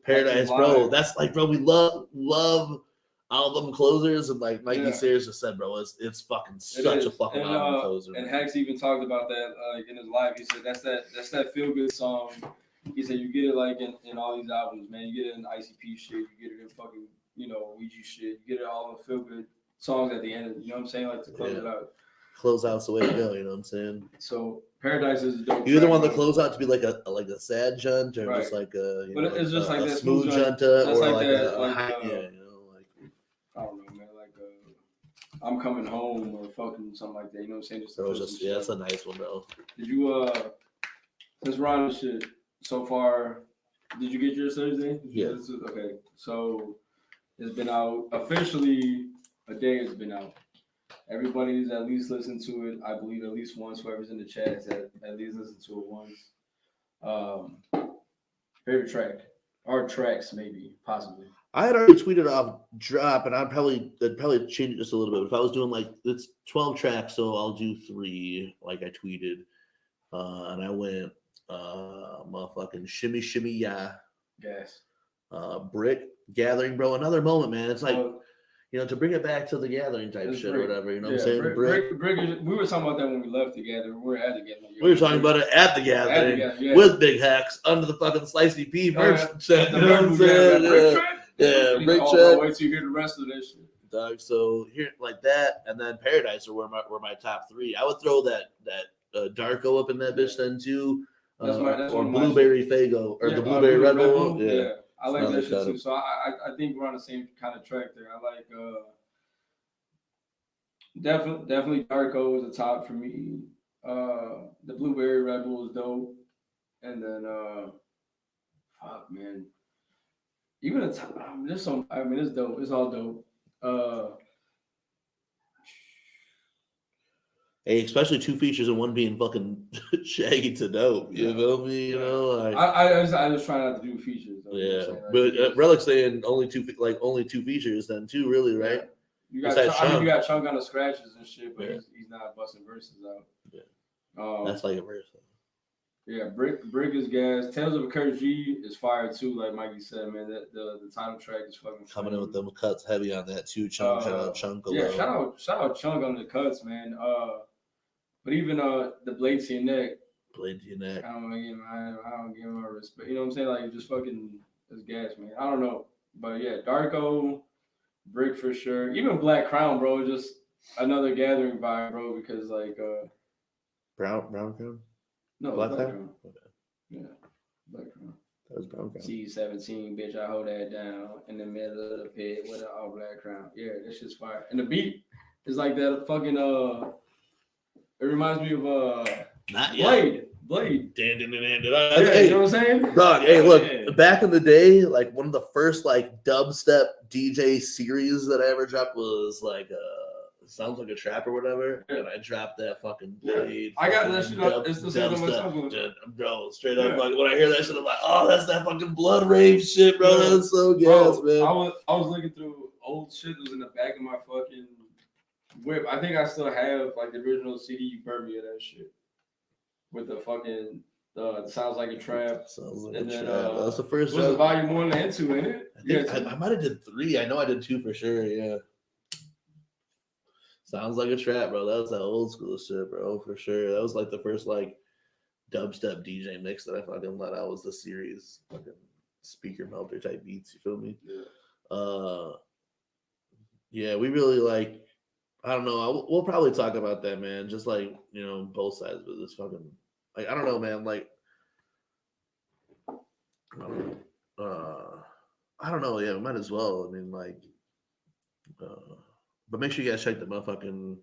Paradise, bro. That's like, bro. We love album closers, and like Mikey Sayers just said, bro, it's fucking such a fucking album closer. And Hexxx even talked about that in his live. He said that's that feel good song. He said you get it like in all these albums, man. You get it in ICP shit, you get it in fucking Ouija shit, you get it all in feel good songs at the end. You know what I'm saying? Like to close it out. Close out's the way to go. You know what I'm saying? So Paradise is dope. You either want the close out to be like a sad junt or just like a it's just like that smooth junta or like like that, I don't know, man. Like I'm coming home or fucking something like that. You know what I'm saying? That's a nice one, bro. Did you since we're on this shit so far? Did you get yours Thursday? Yeah. Okay, so it's been out officially. A day has been out. Everybody's at least listened to it. I believe at least once. Whoever's in the chat has at least listened to it once. Favorite track or tracks, maybe, possibly. I had already tweeted off drop, and I'd probably change it just a little bit. If I was doing like it's 12 tracks, so I'll do 3, like I tweeted, and I went motherfucking shimmy shimmy yeah, Gas, brick gathering, bro. Another moment, man. It's like to bring it back to the gathering type It's shit Brick. or whatever. You know Yeah, what I'm saying? Brick we were talking about that when we left together. We were at the gathering. We were talking about it at the gathering yeah. with Big Hexxx under the fucking Slicey P merch. The You know what I'm saying? Brick track? Yeah, He's Brick like, track. bro, wait till you hear the rest of this shit. Dog. So here, like that, and then Paradise were my top three. I would throw that Darko up in that bitch then too. That's or one of my Blueberry Fago or the Blueberry Red Bull. Yeah, I like Another that shit too. cut. So I think we're on the same kind of track there. I like definitely Darko is the top for me. The Blueberry Red Bull is dope, and then fuck man, even the top. There's some. I mean, it's dope. It's all dope. Hey, especially two features and one being fucking Shaggy to dope. You feel me? You know, like I was trying not to do features. Though, yeah. Like, But Relic's saying only two features then too, really, right? You got you got Chunk on the scratches and shit, but he's not busting verses out. Yeah. That's like a verse. Yeah, Brick is gas. Tales of a Curse G is fire too, like Mikey said, man. The title track is fucking coming in with them cuts heavy on that too. Chunk, shout out Chunk. Yeah, shout out Chunk on the cuts, man. But even the blade to your neck. Blade to your neck. I don't give him my respect. You know what I'm saying? Like just fucking it's gas, man. I don't know. But yeah, Darko, Brick for sure. Even Black Crown, bro, just another gathering vibe, bro, because like Brown Crown? No, Black Crown. Crown? Okay. Yeah. Black Crown. That was Brown Crown. C17, bitch, I hold that down in the middle of the pit with an all black crown. Yeah, that shit's fire. And the beat is like that fucking it reminds me of Not yet. Blade. Hey, you know what I'm saying? Dog, hey, look, back in the day, like one of the first like dubstep DJ series that I ever dropped was like Sounds Like a Trap or whatever, and I dropped that fucking Blade. I got that shit up. It's the same on my tongue. Bro, straight up, like, when I hear that shit, I'm like, oh, that's that fucking blood rave shit, bro. That's so gas, man. I was looking through old shit that was in the back of my fucking whip. I think I still have like the original CD you burned me of that shit with the fucking Sounds Like a Trap. Sounds Like and a then, Trap. That's the first. Was it volume 1 and 2 in it? I might have did 3. I know I did 2 for sure. Yeah. Sounds Like a Trap, bro. That was that old school shit, bro, for sure. That was like the first like dubstep DJ mix that I fucking let out was the series, fucking speaker melter type beats. You feel me? Yeah. Yeah, we really like. I don't know. We'll probably talk about that, man. Just like both sides of this fucking. Like I don't know, man. Like I don't know. Yeah, we might as well. I mean, like. But make sure you guys check the motherfucking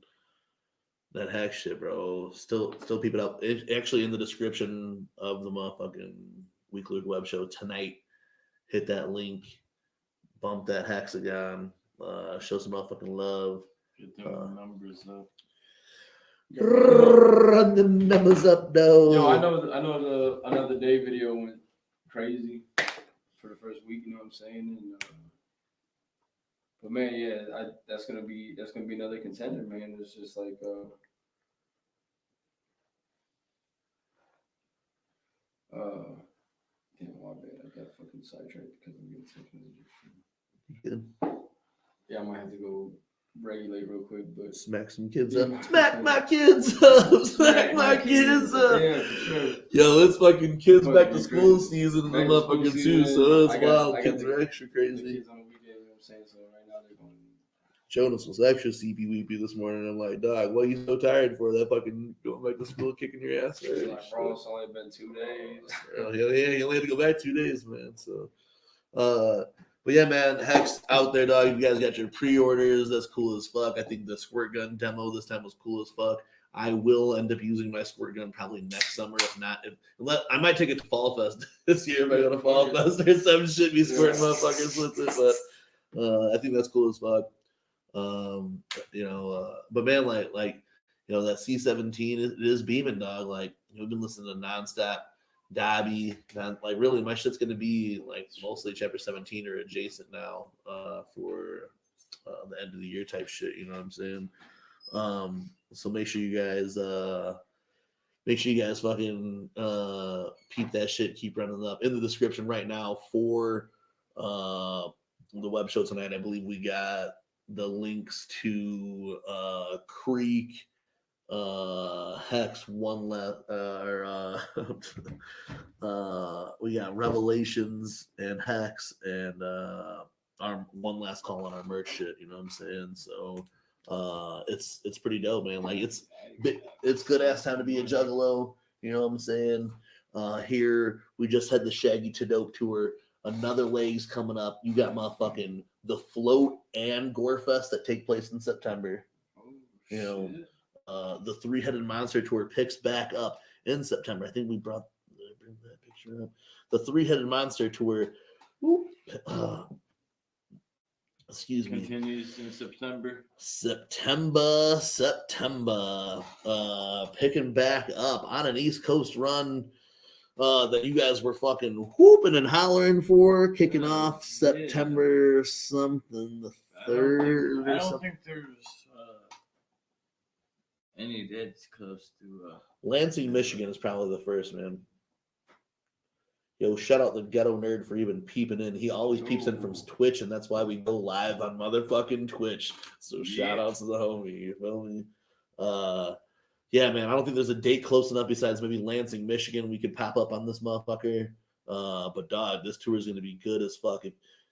that Hexxx shit, bro. Still peep it up. It's actually in the description of the motherfucking Weekly Web Show tonight. Hit that link, bump that hexagon, show some motherfucking love. Get the numbers up. Run the numbers up, though. Yo, I know the Another Day video went crazy for the first week. You know what I'm saying? And, but man, yeah, that's gonna be another contender, man. It's just like damn, my bad. I got fucking sidetracked because I'm getting text messages. Good. Yeah, I might have to go regulate real quick, but smack some kids up. Smack my kids up. Smack my kids up. Yeah, for sure. Yo, it's fucking kids back to school crazy. season in the Back to school motherfucking season, too, so it's I got wild. the- Kids are extra The crazy. kids on the weekend, you know what I'm saying? So right now they're going. Jonas was extra CP weepy this morning. I'm like, dog, what are you so tired for? That fucking going back to school kicking your ass. He's like, bro, it's only been 2 days. Oh, yeah, you only had to go back 2 days, man. So, but yeah, man, Hexxx out there, dog. You guys got your pre-orders. That's cool as fuck. I think the squirt gun demo this time was cool as fuck. I will end up using my squirt gun probably next summer. If not, I might take it to Fall Fest this year if I go to Fall Fest or some shit. Be squirting motherfuckers with it, but I think that's cool as fuck. But man, like that C17 it is beaming, dog. Like we've been listening to nonstop Dobby, like really my shit's gonna be like mostly chapter 17 or adjacent now for the end of the year type shit, you know what I'm saying? So make sure you guys fucking peep that shit, keep running up in the description right now for the web show tonight. I believe we got the links to Creek, Hexxx, we got Revelations and Hexxx, and our one last call on our merch shit. You know what I'm saying? So it's pretty dope, man. Like it's good ass time to be a juggalo. You know what I'm saying? Here we just had the Shaggy to Dope tour. Another leg's coming up. You got motherfucking the Float and Gorefest that take place in September. You know, the Three-Headed Monster tour picks back up in September. I think we brought. Did I bring that picture up? The Three-Headed Monster tour. Excuse me. Continues in September. September. Picking back up on an East Coast run that you guys were fucking whooping and hollering for, kicking off September something, the 3rd. I don't think there's any that's close to. Lansing, Michigan is probably the first, man. Yo, shout out the Ghetto Nerd for even peeping in. He always peeps in from Twitch, and that's why we go live on motherfucking Twitch. So shout out to the homie, you feel me? Yeah, man, I don't think there's a date close enough besides maybe Lansing, Michigan. We could pop up on this motherfucker. But dog, this tour is going to be good as fuck.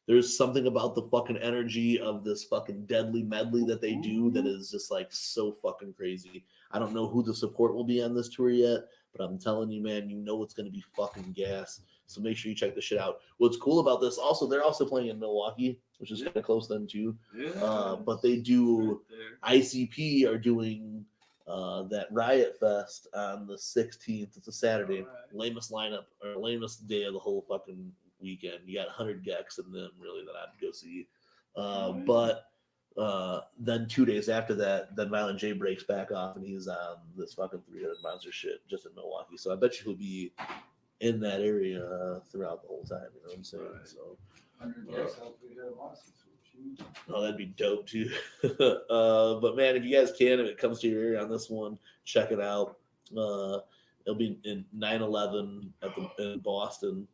There's something about the fucking energy of this fucking deadly medley that they do that is just like so fucking crazy. I don't know who the support will be on this tour yet, but I'm telling you, man, you know it's going to be fucking gas. So make sure you check this shit out. What's cool about this, also, they're also playing in Milwaukee, which is kind of close then too. But they do, ICP are doing that Riot Fest on the 16th. It's a Saturday. Lamest lineup, or lamest day of the whole fucking weekend. You got 100 Gex in them, really, that I'd go see. But then 2 days after that, then Violent J breaks back off, and he's on this fucking 300 Monster shit just in Milwaukee. So I bet you he'll be in that area throughout the whole time. You know what I'm saying? So, oh, that'd be dope too. But man, if you guys can, if it comes to your area on this one, check it out. It'll be in 9/11 in Boston.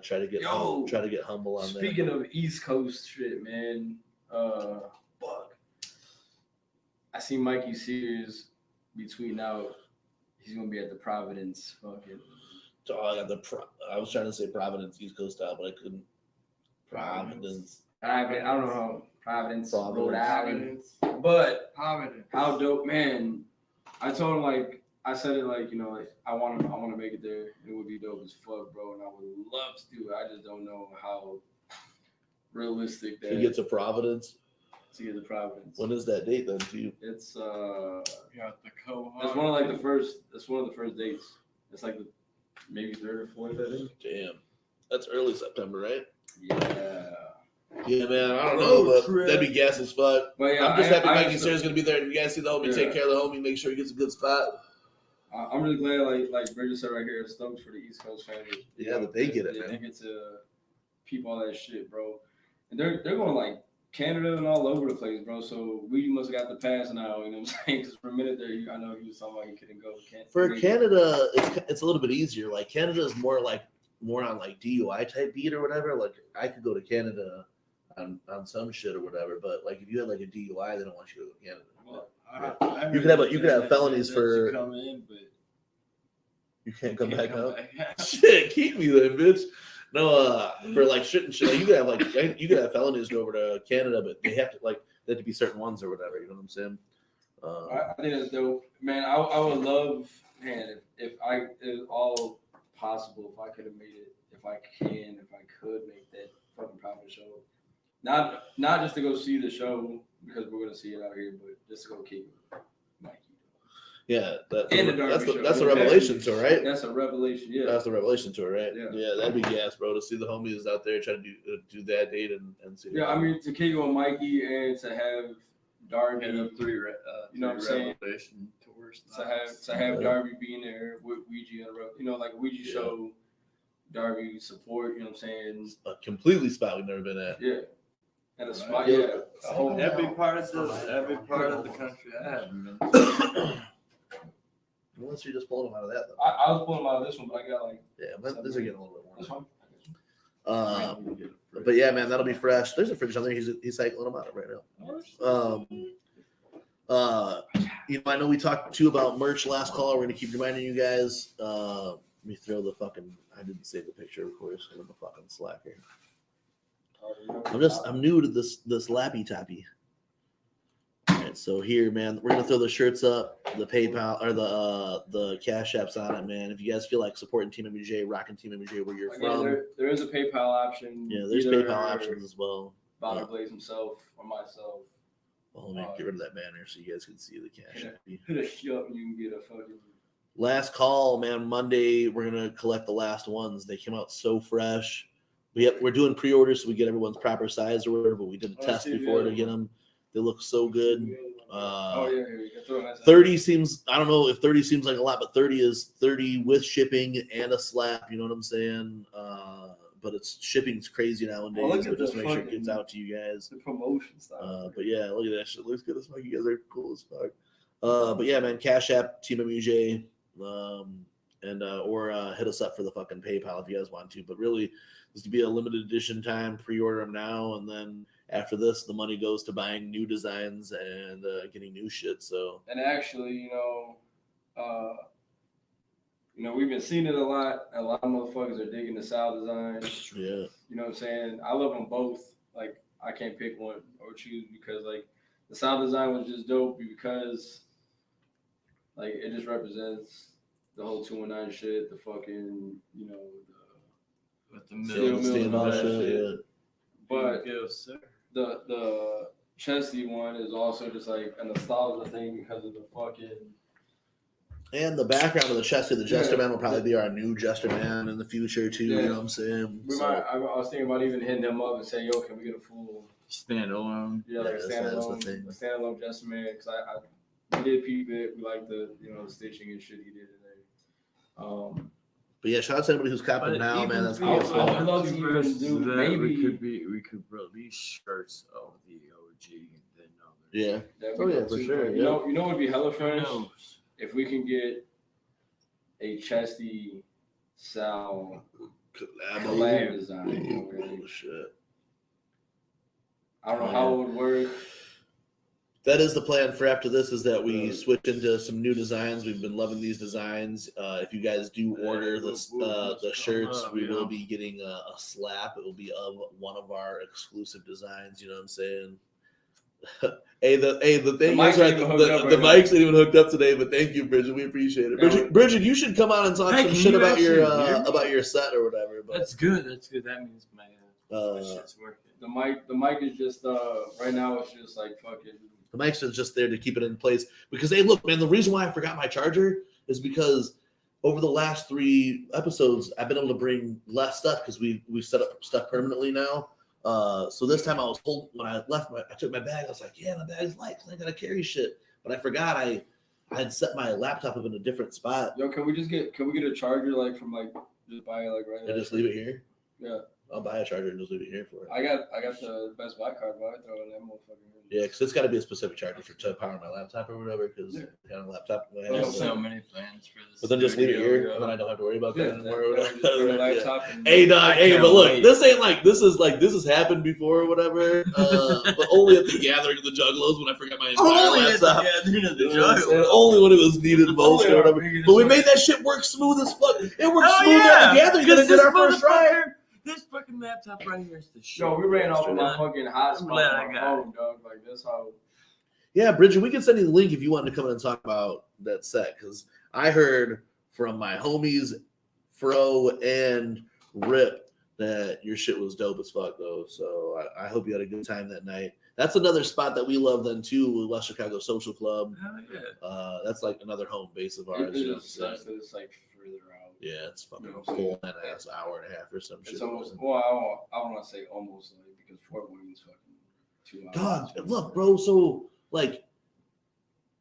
Try to get humble on that. Speaking of East Coast shit, man, fuck. I see Mikey Sears be tweeting out he's gonna be at the Providence fucking. I was trying to say Providence East Coast style, but I couldn't. Providence. I don't know how Providence, Rhode Island, but how dope, man. I told him, like, I said it like, you know, like I want to make it there. It would be dope as fuck, bro, and I would love to do it. I just don't know how realistic that. He gets to Providence. To get to Providence. When is that date then? To you? It's got the cohort. That's one of like the first. That's one of the first dates. It's like the maybe 3rd or 4th, I think. Damn, that's early September, right? Yeah. Yeah, man, I don't know, but that'd be gas as fuck. But yeah, I'm just happy Mikey Sarah's gonna be there. If you guys see the homie, take care of the homie, make sure he gets a good spot. I'm really glad, like Bridget said right here, stoked for the East Coast family. Yeah, that they get it, man. They get to peep all that shit, bro. And they're going like Canada and all over the place, bro. So we must have got the pass now. You know what I'm saying? Because for a minute there, I know he was talking about he couldn't go. For Canada, it's a little bit easier. Like Canada is more on like DUI type beat or whatever. Like I could go to Canada on some shit or whatever, but like if you had like a DUI, they don't want you to go to Canada. Well, you could have felonies for come in, but you can't come back out. Shit, keep me then, bitch. No, for like shit and shit, like, you could have felonies go over to Canada, but they have to be certain ones or whatever. You know what I'm saying? I think that's dope, man. I would love, man, if it was all possible, if I could have made it, if I could make that fucking Providence show. Not just to go see the show because we're gonna see it out here, but just to go kick Mikey. Yeah, that's the a Revelation tour, right? That's a Revelation, yeah. That's the Revelation tour, right? Yeah, that'd be gas, bro. To see the homies out there trying to do that date and see. Yeah, I mean to kick on Mikey and to have Darby, you know what I'm saying? Tours, to have Darby being there with Ouija and you know, like a Ouija show, Darby support. You know what I'm saying? A completely spot we've never been at. Yeah. And a spot, every part of the country I haven't been. Unless you're just pulling them out of that, though. I was pulling them out of this one, but I got like. Yeah, but these are getting a little bit more. That's fine. But yeah, man, that'll be fresh. There's a fridge on there. He's cycling them out right now. I know we talked too about merch last call. We're gonna keep reminding you guys. Let me throw the fucking. I didn't save the picture, of course. I'm a fucking slacker. I'm new to this lappy tappy. All right, so here, man, we're gonna throw the shirts up, the PayPal or the Cash Apps on it, man. If you guys feel like supporting TeamMUJ, rocking TeamMUJ where you're from, there is a PayPal option. Yeah, there's PayPal options as well. Bobby Blaze himself or myself. Well, let me get rid of that banner so you guys can see the Cash App. Hit a shop and you can get a fucking. Last call, man. Monday, we're gonna collect the last ones. They came out so fresh. We're doing pre-orders so we get everyone's proper size or whatever. But we did a test before to get them. They look so good. 30 seems. I don't know if 30 seems like a lot, but 30 is 30 with shipping and a slap. You know what I'm saying? But shipping's crazy nowadays. So just make sure it gets out to you guys. The promotion stuff. But yeah, look at that shit. Looks good as fuck. You guys are cool as fuck. But yeah, man, Cash App, TeamMUJ, or hit us up for the fucking PayPal if you guys want to. But really, this could be a limited edition time. Pre-order them now, and then after this, the money goes to buying new designs and getting new shit. So. And actually, we've been seeing it a lot. A lot of motherfuckers are digging the Sal designs. Yeah. You know what I'm saying? I love them both. Like, I can't pick one or choose because, like, the Sal design was just dope because, like, it just represents the whole 219 shit, the fucking, with the mill and all that shit. Yeah. But the Chesty one is also just, like, a nostalgia thing because of the fucking... And the background of the Chester, the Jester Man will probably be our new Jester Man in the future too. Yeah. You know what I'm saying? I was thinking about even hitting them up and saying, "Yo, can we get a full standalone?" Yeah, like a standalone Jester Man. Because we did peep it. We like the the stitching and shit he did today. But yeah, shout out to anybody who's copping now, man. That's awesome. I would love to even do maybe we could release shirts of the OG. Yeah. For sure. You know what'd be hella fresh? If we can get a Chesty Sal collab design. Oh, shit. I don't know how it would work. That is the plan for after this, is that we switch into some new designs. We've been loving these designs. If you guys do order the shirts, we will be getting a slap. It will be of one of our exclusive designs. You know what I'm saying? Hey, the thing is, right? The mics ain't even hooked up today, but thank you, Bridget. We appreciate it. Bridget, you should come on and talk some shit about your set or whatever. But that's good. That means my shit's working. The mic is just right now. It's just like fucking. The mic's just there to keep it in place because hey, look, man. The reason why I forgot my charger is because over the last 3 episodes, I've been able to bring less stuff because we've set up stuff permanently now. So this time I was told when I left, I took my bag. I was like, yeah, my bag's light. I gotta carry shit. But I forgot I had set my laptop up in a different spot. Yo, can we get a charger like from like just buy it like right? And just leave it here? Yeah. I'll buy a charger and just leave it here for it. I got the Best Buy card, but I throw in that motherfucker. Yeah, because it's got to be a specific charger to power my laptop or whatever. Because kind of laptop. There's so many plans for this. But then just leave it here, and then I don't have to worry about that anymore. Hey, dog. Hey, but look, this ain't like this has happened before or whatever. But only at the gathering of the Juggalos when I forgot my entire laptop. Only when it was needed most or whatever. But we made that shit work smooth as fuck. It worked smooth at the gathering than it did our first ride. This fucking laptop right here is the shit. Yo, we ran off of my fucking hotspot on my phone, dog. Like, that's how. Yeah, Bridget, we can send you the link if you wanted to come in and talk about that set. Because I heard from my homies, Fro and Rip, that your shit was dope as fuck, though. So I hope you had a good time that night. That's another spot that we love then, too, with West Chicago Social Club. Hell yeah. That's like another home base of ours. It's like further out. Yeah, it's fucking full and a half, hour and a half or some shit. It's almost, well, I don't want to say almost, like, because Fort Wayne's fucking 2 hours. Dog, look, bro, so, like,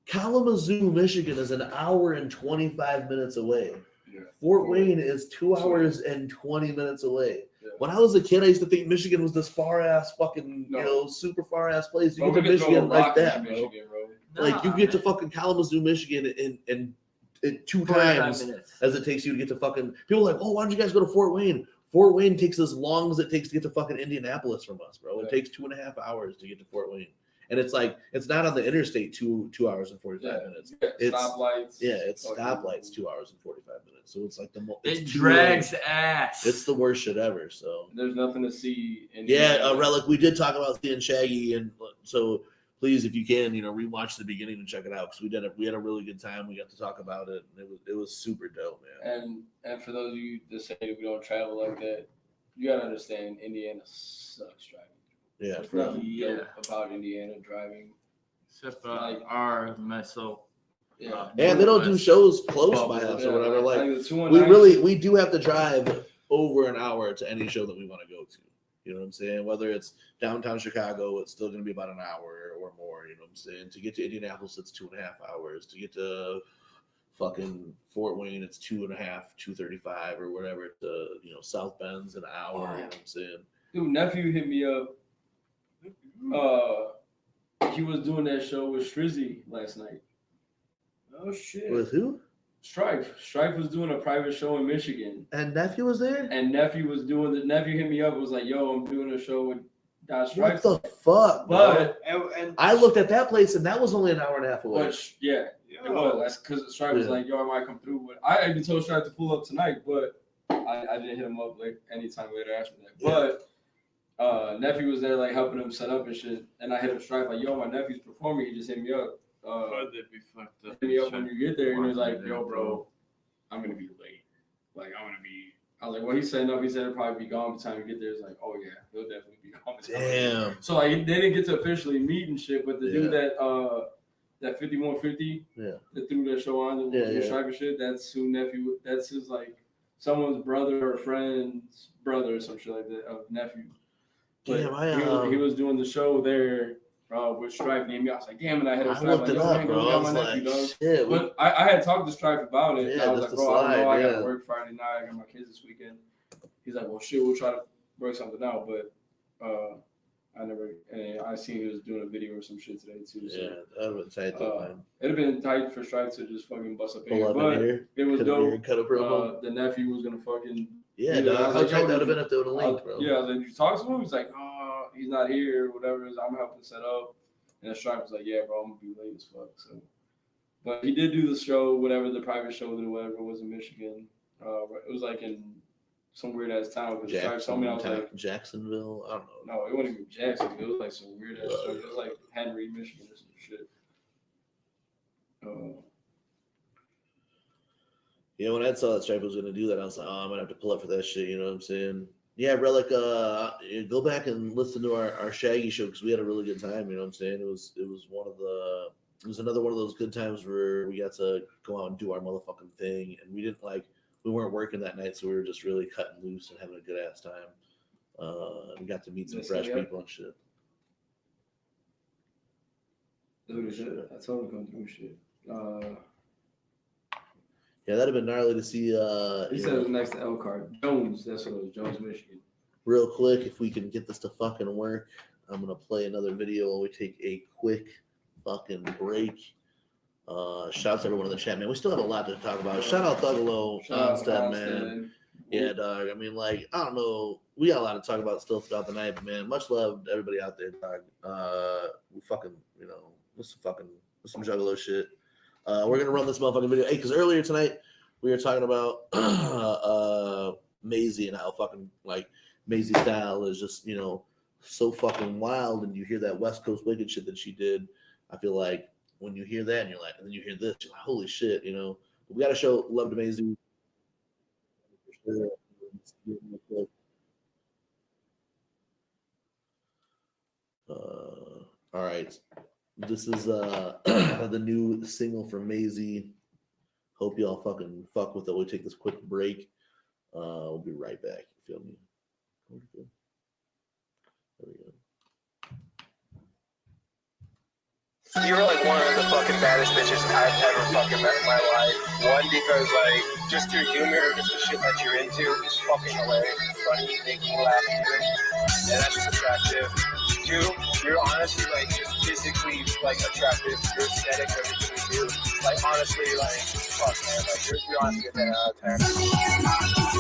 Kalamazoo, Michigan is 1 hour and 25 minutes away. Yeah. Fort Wayne is 2 hours and 20 minutes away. Yeah. When I was a kid, I used to think Michigan was this far-ass fucking, super far-ass place. You get to Michigan like that, bro. Like, you get to fucking Kalamazoo, Michigan, and 2 times as it takes you to get to fucking... People are like, oh, why don't you guys go to Fort Wayne? Fort Wayne takes as long as it takes to get to fucking Indianapolis from us, bro. It Right. takes 2.5 hours to get to Fort Wayne. And it's like, it's not on the interstate 2 hours and 45 minutes. It's stoplights. it's fucking- stoplights 2 hours and 45 minutes. So it's like It drags ass. It's the worst shit ever. So There's nothing to see. Relic. We did talk about seeing Shaggy, and so please, if you can, rewatch the beginning and check it out because we had a really good time. We got to talk about it. And it was super dope, man. And for those of you that say that we don't travel like that, you gotta understand Indiana sucks driving. Yeah, There's for real. nothing dope about Indiana driving. Except for our meso. Yeah. And they don't do shows close by us or whatever. Like the 219 we do have to drive over an hour to any show that we want to go to. You know what I'm saying? Whether it's downtown Chicago, it's still going to be about an hour or more. You know what I'm saying? To get to Indianapolis, it's 2.5 hours. To get to fucking Fort Wayne, it's 2.5, 2:35 or whatever. To South Bend's an hour. You know what I'm saying? Dude, nephew hit me up. He was doing that show with Strizzy last night. Oh shit. With who? Strife. Strife was doing a private show in Michigan. And nephew was there. And nephew hit me up, was like, yo, I'm doing a show with Dot Strife. What the fuck? But And I looked at that place and that was only an hour and a half away. yeah, it was. That's because Strife was like, yo, I might come through. But I even told Strife to pull up tonight, but I didn't hit him up like anytime later after that. But nephew was there like helping him set up and shit. And I hit him Strife like, yo, my nephew's performing. He just hit me up. they'd be fucked up. Hit me up when you get there, and he was like, yo, bro, I'm gonna be late. Like I was like, well, he's setting up. He said it'll probably be gone by the time you get there. It's like, oh yeah, he'll definitely be gone. Damn. So like they didn't get to officially meet and shit, but the dude that 5150 that threw that show on the Stripe and shit, that's who nephew. That's his like someone's brother or friend's brother or some shit like that of nephew. But Damn, he was doing the show there with Stripe. And I was like, damn, and I had a I Stripe looked like, it yo, up, man, bro. go I get was my like, nephew, dog. shit. But I had talked to Stripe about it. And I was like, just bro, I don't know. I got yeah. to work Friday night. I got my kids this weekend. He's like, well, shit, we'll try to work something out. But I seen he was doing a video or some shit today too. So, Yeah, that would been tight though, man. it'd have been tight for Stripe to just fucking bust up in Pull here. up But in here. it was Cut a beer, dope. cut a promo. The nephew was gonna fucking Yeah, I dog. was How like, tight yo, that would have been if they would have linked, bro. Yeah, I was like, did you talk to him? He's like, oh, he's not here, or whatever. I'm helping set up. And the Stripe was like, yeah, bro, I'm gonna be late as fuck. So, but he did do the show, whatever the private show or whatever it was in Michigan. It was like in some weird ass town. Because Stripe told me, I was like, Jacksonville. I don't know. no, it wasn't even Jacksonville. It was like some weird ass stuff. It was like Henry, Michigan, or some shit. Yeah, when I saw that Stripe was gonna do that, I was like, oh, I'm gonna have to pull up for that shit. You know what I'm saying? Yeah, Relic. Go back and listen to our Shaggy show because we had a really good time. You know what I'm saying? It was another one of those good times where we got to go out and do our motherfucking thing, and we weren't working that night, so we were just really cutting loose and having a good ass time. We got to meet some fresh people and shit. Dude, I told him to come through shit. Yeah, that'd have been gnarly to see. He said it was next to Elkhart. Jones, that's what it was, Jones, Michigan. Real quick, if we can get this to fucking work, I'm gonna play another video while we take a quick fucking break. Shouts to everyone in the chat, man. We still have a lot to talk about. Shout out Thuggalo, Onstead, man. Yeah, dog. I mean, like, I don't know. We got a lot to talk about still throughout the night, but man, much love to everybody out there, dog. We fucking, this some Juggalo shit. We're gonna run this motherfucking video. Hey, because earlier tonight we were talking about Maisie and how fucking like Maisie style is just so fucking wild, and you hear that West Coast wicked shit that she did. I feel like when you hear that and you're like, and then you hear this, you're like, holy shit, we got to show love to Maisie. All right. This is the new single from Maisie. Hope y'all fucking fuck with it. We'll take this quick break. We'll be right back. You feel me? There we go. You're like one of the fucking baddest bitches I've ever fucking met in my life. One, because like just your humor, just the shit that you're into is fucking hilarious and funny, making you laugh even. And that's just attractive. Two, you're honestly like just physically like attractive. Your aesthetic, everything you do. Like honestly, like fuck, man. Like, you're on to get that out of 10.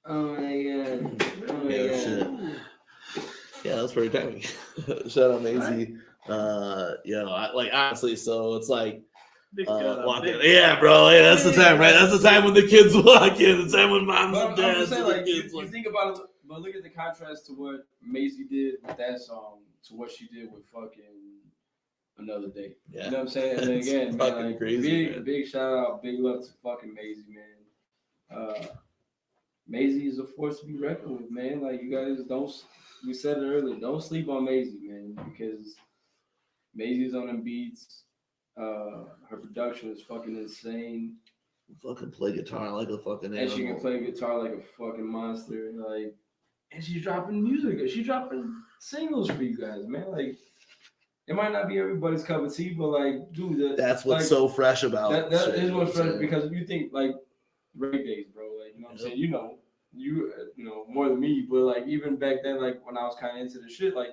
Oh my god. Oh my Yeah, god. shit. Yeah, that's pretty timing. Shout out Maisie. Like honestly, so it's like walking. Yeah, bro. Yeah, that's the time, right? That's the time when the kids walk in. The time when moms But and I'm dads just saying, and the like, kids. you think about it, but look at the contrast to what Maisie did with that song to what she did with fucking Another Day. Yeah. You know what I'm saying? And then It's again, man, fucking like, crazy, man. big shout out, big love to fucking Maisie, man. Maisie is a force to be reckoned with, man. Like, you guys don't, we said it earlier, don't sleep on Maisie, man, because Maisie's on them beats. Her production is fucking insane. Fucking play guitar like a fucking animal. And she can play guitar like a fucking monster. Like, and she's dropping music. She's dropping singles for you guys, man. Like, it might not be everybody's cup of tea, but like, dude, that's what's like, so fresh about that shit, is what's you know fresh, because you think like Ray days, bro. Like, you know what I'm saying? You know more than me, but like even back then, like when I was kind of into the shit, like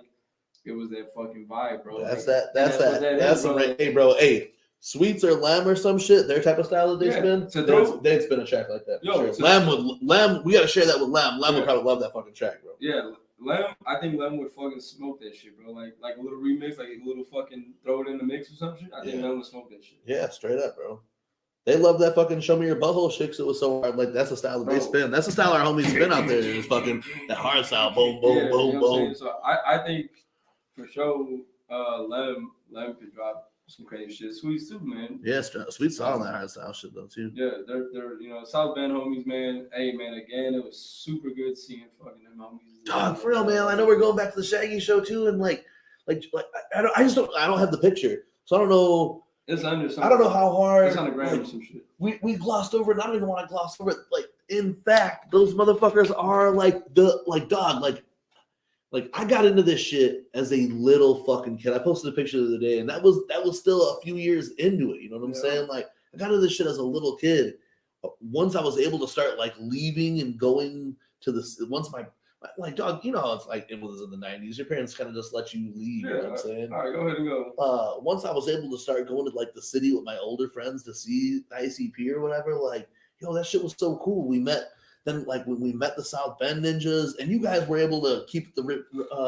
it was that fucking vibe, bro. That's like, that's what that's some bro. hey, bro. Hey, Sweets or Lamb or some shit. Their type of style that they spin. So they'd spin a track like that. Yo, Sure. so- Lamb. We gotta share that with Lamb. Lamb would probably love that fucking track, bro. Yeah, Lem, I think Lem would fucking smoke that shit, bro. Like a little remix, like a little fucking throw it in the mix or some shit. I think Lem would smoke that shit. Yeah, straight up, bro. They love that fucking show me your butthole shit 'cause it was so hard. Like that's the style that they spin. That's the style our homies spin out there. Is fucking that hard style. Boom, boom, Yeah, boom, you know what I'm boom. saying? So I think for sure, Lem could drop some crazy shit. Sweets too, man. Yeah, Sweet style on that hard style shit though too. Yeah, they're South Bend homies, man. Hey, man, again, it was super good seeing fucking them homies. Dog, for real, man. I know we're going back to the Shaggy show too, and like I don't have the picture, so I don't know. It's under. I don't know how hard. It's on the ground like, or some shit. We glossed over it. And I don't even want to gloss over it. Like in fact, those motherfuckers are like Like I got into this shit as a little fucking kid. I posted a picture the other day, and that was still a few years into it. You know what I'm saying? Like I got into this shit as a little kid. Once I was able to start like leaving and going to the like dog, you know, it's like it was in the 90s. Your parents kind of just let you leave. You know what I'm saying? All right, go ahead and go. Once I was able to start going to like the city with my older friends to see ICP or whatever, like yo, that shit was so cool. We met. Then, like when we met the South Bend Ninjas, and you guys were able to keep the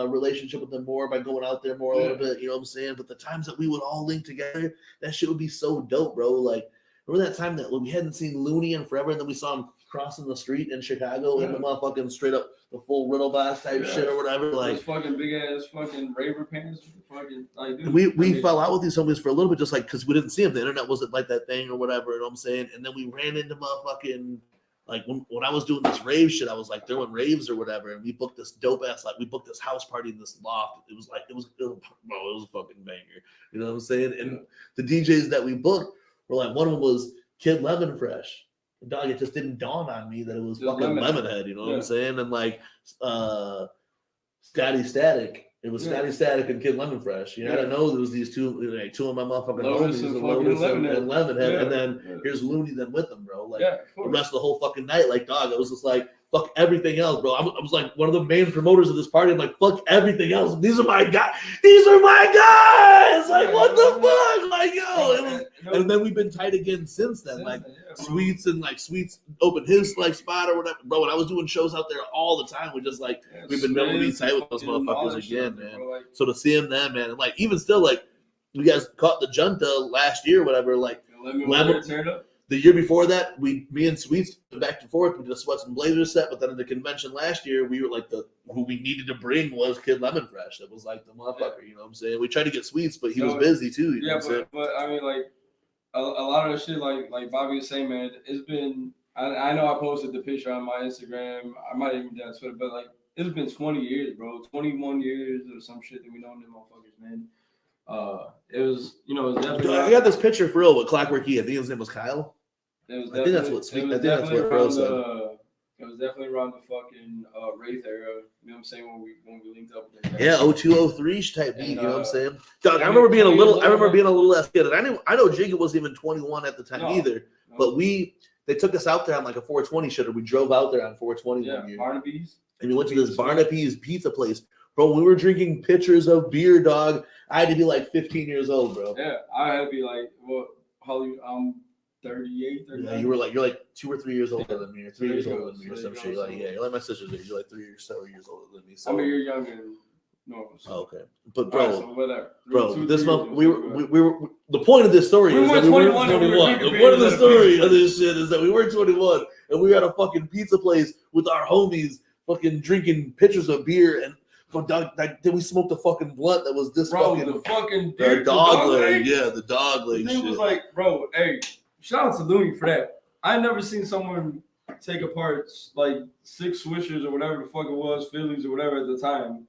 relationship with them more by going out there more a little bit, you know what I'm saying? But the times that we would all link together, that shit would be so dope, bro. Like, remember that time that when we hadn't seen Looney in forever, and then we saw him crossing the street in Chicago in the motherfucking straight up the full riddle box type shit or whatever? Like, those fucking big ass fucking raver pants, fucking like. Dude, we fell out with these homies for a little bit, just like because we didn't see them. The internet wasn't like that thing or whatever, you know what I'm saying? And then we ran into motherfucking. Like when I was doing this rave shit, I was like throwing raves or whatever, and we booked this dope ass, like we booked this house party in this loft. It was a fucking banger. You know what I'm saying? And the DJs that we booked were like, one of them was Kid Lemon Fresh. Dog, it just didn't dawn on me that it was just fucking Lemonhead. You know what I'm saying? And like Scotty Static. It was Scotty Static and Kid Lemon Fresh. You know, I didn't know there was these two of my motherfucking homies, Lotus and Lemonhead. And then here's Looney then with them, bro. Like the rest of the whole fucking night, like dog, it was just like fuck everything else, bro. I was like one of the main promoters of this party. I'm like, fuck everything else. These are my guys. These are my guys. Like, what the fuck? Like, yo, it was. And then we've been tight again since then. Like, Sweets opened his like spot or whatever, bro. When I was doing shows out there all the time, we just like we've been able to be tight with those motherfuckers again, man. So to see him then, man, and like even still, like you guys caught the Junta last year, whatever. Like the year before that, me and Sweets went back and forth. We did a Sweats and Blazers set, but then in the convention last year, we were like who we needed to bring was Kid Lemon Fresh. That was like the motherfucker, you know what I'm saying? We tried to get Sweets, but he was busy too. You know what I'm saying? But I mean, like a lot of the shit, like Bobby was saying, man, it's been. I know I posted the picture on my Instagram. I might even done Twitter, but like it's been 20 years, bro. 21 years or some shit that we known them motherfuckers, man. It was, it was definitely. I got this picture for real with Clockwork E. I think his name was Kyle. I think that's what Sweet. I think that's what Pro said. It was definitely around the fucking Wraith era. You know what I'm saying? When we linked up with them. Yeah, 0203 type beat. You know what I'm saying? Dog, I remember being a little less kid. And I know Jigga wasn't even 21 at the time either. No. But they took us out there on like a 420 shitter. We drove out there on 420 one year. Barnaby's. And we went to this Barnaby's pizza place. Bro, we were drinking pitchers of beer, dog. I had to be like 15 years old, bro. Yeah, I had to be like, well, Holly, 38, 39. Yeah, you're like 2 or 3 years older than me, or 3 years older than me, or some shit. Like, yeah, you're like my sister's age. You're like 3 or 7 years older than me. So. I mean, you're younger than normal. So. Oh, okay, but bro, right, so whatever. Bro, this month we were. The point of this story is that we were 21. The point of the story of this shit is that we were 21 and we were at a fucking pizza place with our homies, fucking drinking pitchers of beer and. Then we smoked a fucking blunt that was this fucking the fucking dog leg. Yeah, the dog leg. It was like, bro, hey, shout out to Looney for that. I never seen someone take apart like 6 swishers or whatever the fuck it was, Phillies or whatever at the time,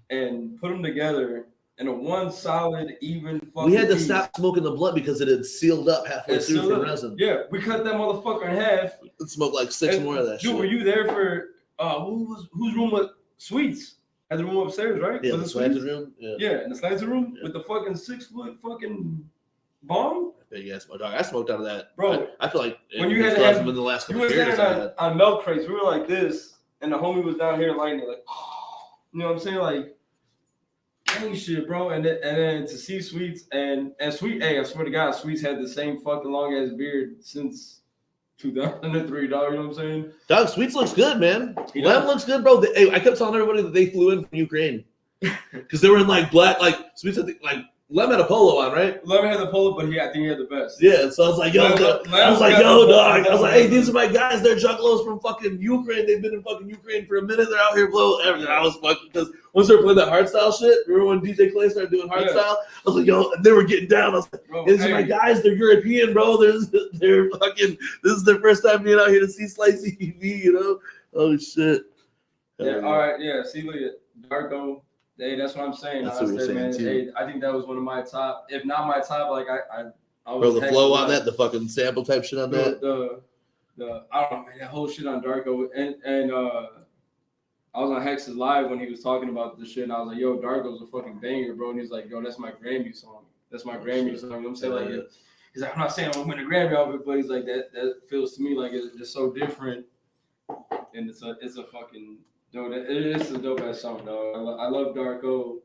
and put them together in a one solid, even fucking. We had to stop smoking the blunt because it had sealed up halfway through from resin. Yeah, we cut that motherfucker in half. And smoked like 6 more of that shit. Dude, were you there for whose room was Sweets? At the room upstairs, right? Yeah, the slanted room. Yeah, in the slanted room with the fucking 6-foot fucking bomb. Big ass dog. I smoked out of that, bro. I feel like when you had to have in the last couple you of years. On milk crates, we were like this, and the homie was down here lighting it, like, you know what I'm saying, like, dang shit, bro. And then to see Sweets and Sweet, hey, I swear to God, Sweets had the same fucking long ass beard since 2003, dog. You know what I'm saying? Dog, Sweets looks good, man. Lem looks good, bro. I kept telling everybody that they flew in from Ukraine because they were in like black, like Sweets had like Lem had a polo on, right? Lem had the polo, but I think he had the best. Yeah, so I was like, yo, dog. I was like, hey, these are my guys. They're juggalos from fucking Ukraine. They've been in fucking Ukraine for a minute. They're out here blowing everything. I was fucking because once they were playing that hardstyle shit, remember when DJ Clay started doing hardstyle? I was like, yo, and they were getting down. I was like, bro, these are my guys. They're European, bro. They're fucking. This is their first time being out here to see Slicey TV. You know? Oh shit. Yeah. All right. Yeah. See, look at Darko. Hey, that's what I'm saying. That's what we're saying, man. too. Hey, I think that was one of my top, if not my top, like I was. Bro, the flow on that, the fucking sample type shit on that. The I don't know, man, that whole shit on Darko. And I was on Hexx's live when he was talking about the shit, and I was like, yo, Darko's a fucking banger, bro. And he's like, yo, that's my Grammy song. That's my Grammy song. You know what I'm saying? Like, he's like, I'm not saying I'm gonna win a Grammy off it, but he's like, that feels to me like it's just so different. And it's a fucking dude, it's a dope ass song, dog. I love Darko.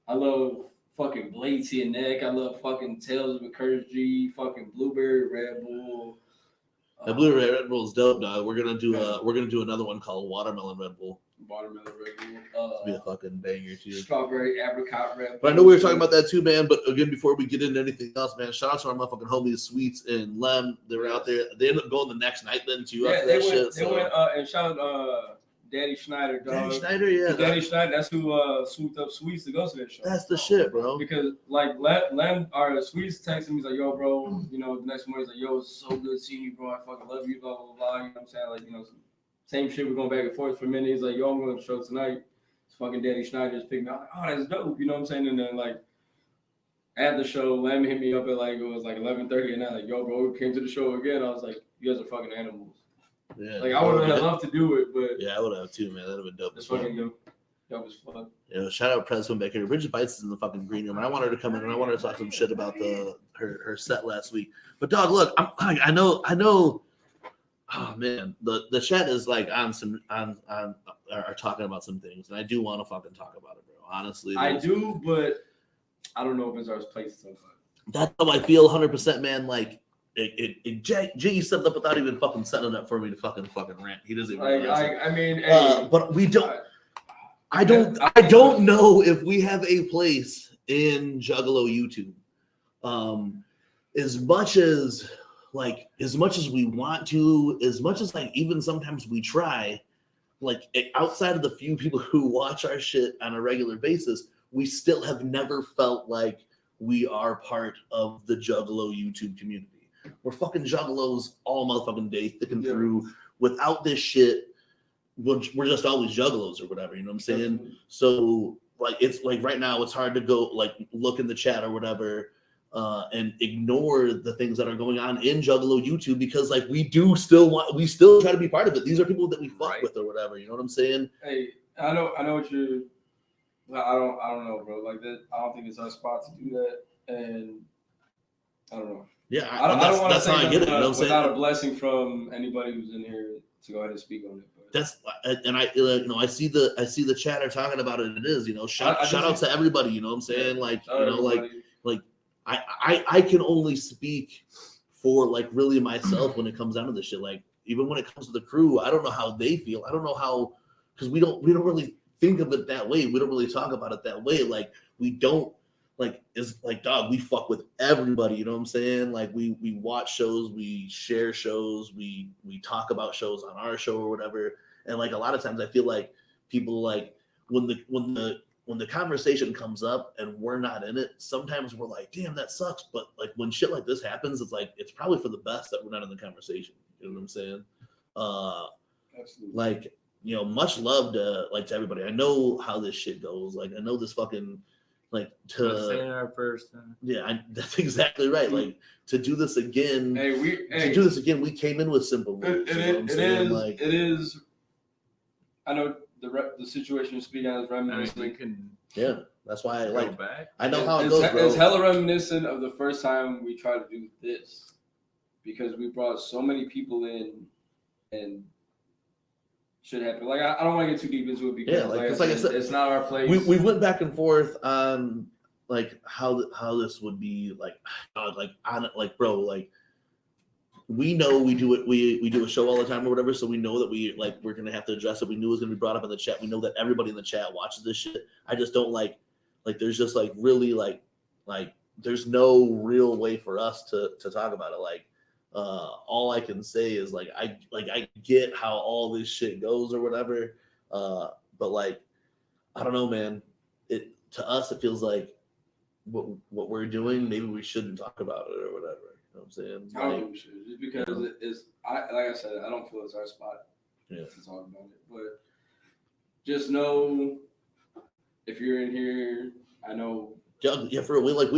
I love fucking Blatey and Neck. I love fucking Tales of a Curse G. Fucking Blueberry Red Bull. That Blueberry Red Bull is dope, dog. We're gonna do another one called Watermelon Red Bull. Watermelon Red Bull. It'll be a fucking banger too. Strawberry Apricot Red Bull. But I know we were talking about that too, man. But again, before we get into anything else, man, shout out to our motherfucking homies, Sweets and Lem. They were out there. They ended up going the next night then too. Yeah, after they that went. shit, They went and shout out Daddy Schneider, dog. Daddy Schneider, yeah. Daddy Schneider, that's who swooped up Sweets to go to that show. That's the shit, bro. Because like Lem or Sweets texted me, he's like, yo, bro, you know, the next morning he's like, yo, it's so good seeing you, bro. I fucking love you, blah, blah, blah. You know what I'm saying? Like, you know, same shit, we're going back and forth for a minute. He's like, yo, I'm going to the show tonight. It's fucking Daddy Schneider just picked me up. Like, oh, that's dope. You know what I'm saying? And then like at the show, Lem hit me up at like, it was like 11:30 and I like, yo, bro, we came to the show again. I was like, you guys are fucking animals. Yeah, like I would have loved to do it, but yeah, I would have too, man. That'd have been dope. It's fucking dope. That was fun. You know, shout out Prez back here. Bridget Bites is in the fucking green room, and I want her to come in and I want her to talk some shit about her set last week. But dog, look, I know oh man, the chat is like are talking about some things, and I do want to fucking talk about it, bro. Honestly, I do, but I don't know if it's our place to talk about it. That's how I feel 100%, man. Like Jiggy set it up without even fucking setting it up for me to fucking rant. He doesn't even realize it. I mean, hey, but we don't. I don't know if we have a place in Juggalo YouTube. As much as we want to, as much as like even sometimes we try, like outside of the few people who watch our shit on a regular basis, we still have never felt like we are part of the Juggalo YouTube community. We're fucking Juggalos all motherfucking day, thick and through. Without this shit, we're just always Juggalos or whatever, you know what I'm saying? Definitely. So like it's like right now it's hard to go like look in the chat or whatever and ignore the things that are going on in Juggalo YouTube because like we still try to be part of it. These are people that we fuck with or whatever, you know what I'm saying? Hey, I know what you're. I don't know, bro. Like that, I don't think it's our spot to do that, and I don't know. Yeah, I don't want to say how I get it. You know what I'm saying? Without a blessing from anybody who's in here to go ahead and speak on it. But. I see the chatter talking about it. It is, you know, shout out to everybody. You know what I'm saying? Yeah, like, you know, like I can only speak for like really myself when it comes down to this shit. Like even when it comes to the crew, I don't know how they feel. I don't know how, because we don't really think of it that way. We don't really talk about it that way. Like we don't like it's like dog. We fuck with everybody. You know what I'm saying? Like we watch shows, we share shows, we talk about shows on our show or whatever. And like a lot of times, I feel like people like when the conversation comes up and we're not in it, sometimes we're like, damn, that sucks. But like when shit like this happens, it's like it's probably for the best that we're not in the conversation. You know what I'm saying? Absolutely. Like, you know, much love to everybody. I know how this shit goes. Like I know this fucking like to our person. Yeah, that's exactly right. Like to do this again. We came in with simple rules. It is. I know the situation you're speaking of is reminiscent. Yeah, that's why I like. Back. I know how it goes, bro. It's hella reminiscent of the first time we tried to do this because we brought so many people in and shit happened. Like I don't want to get too deep into it because like I said, it's not our place. We went back and forth on like how this would be like on it, like bro, like we know we do it. We do a show all the time or whatever, so we know that we're gonna have to address it. We knew it was gonna be brought up in the chat. We know that everybody in the chat watches this shit. I just don't like there's just like really like there's no real way for us to talk about it. Like all I can say is like I get how all this shit goes or whatever. But like I don't know, man. It to us it feels like what we're doing, maybe we shouldn't talk about it or whatever. You know what I'm saying? I don't think we should, just because it's like I said, I don't feel it's our spot to talk about it. But just know if you're in here, I know. Yeah, for real. Like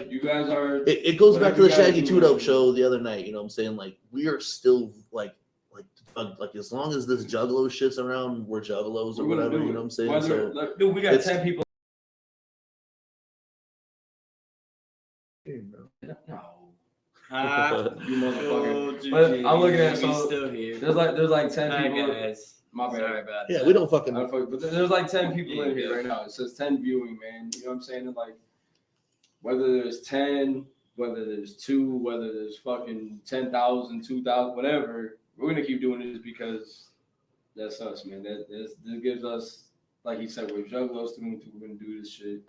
you guys are. It goes back to the Shaggy 2-Dope show the other night. You know what I'm saying? Like we are still like as long as this Juggalo shit's around, we're Juggalos or whatever. You know what I'm saying? Dude, we got 10 people. You motherfucker. But I'm looking at still here. There's like 10 people. Guys. My bad. Sorry about yeah, that. we don't fucking. But there's like 10 people in here right now. It says 10 viewing, man. You know what I'm saying? And like whether there's 10, whether there's 2, whether there's fucking 10,000, 2,000, whatever, we're gonna keep doing this because that's us, man. This gives us, like he said, we're Juggalos doing it. We're gonna do this shit.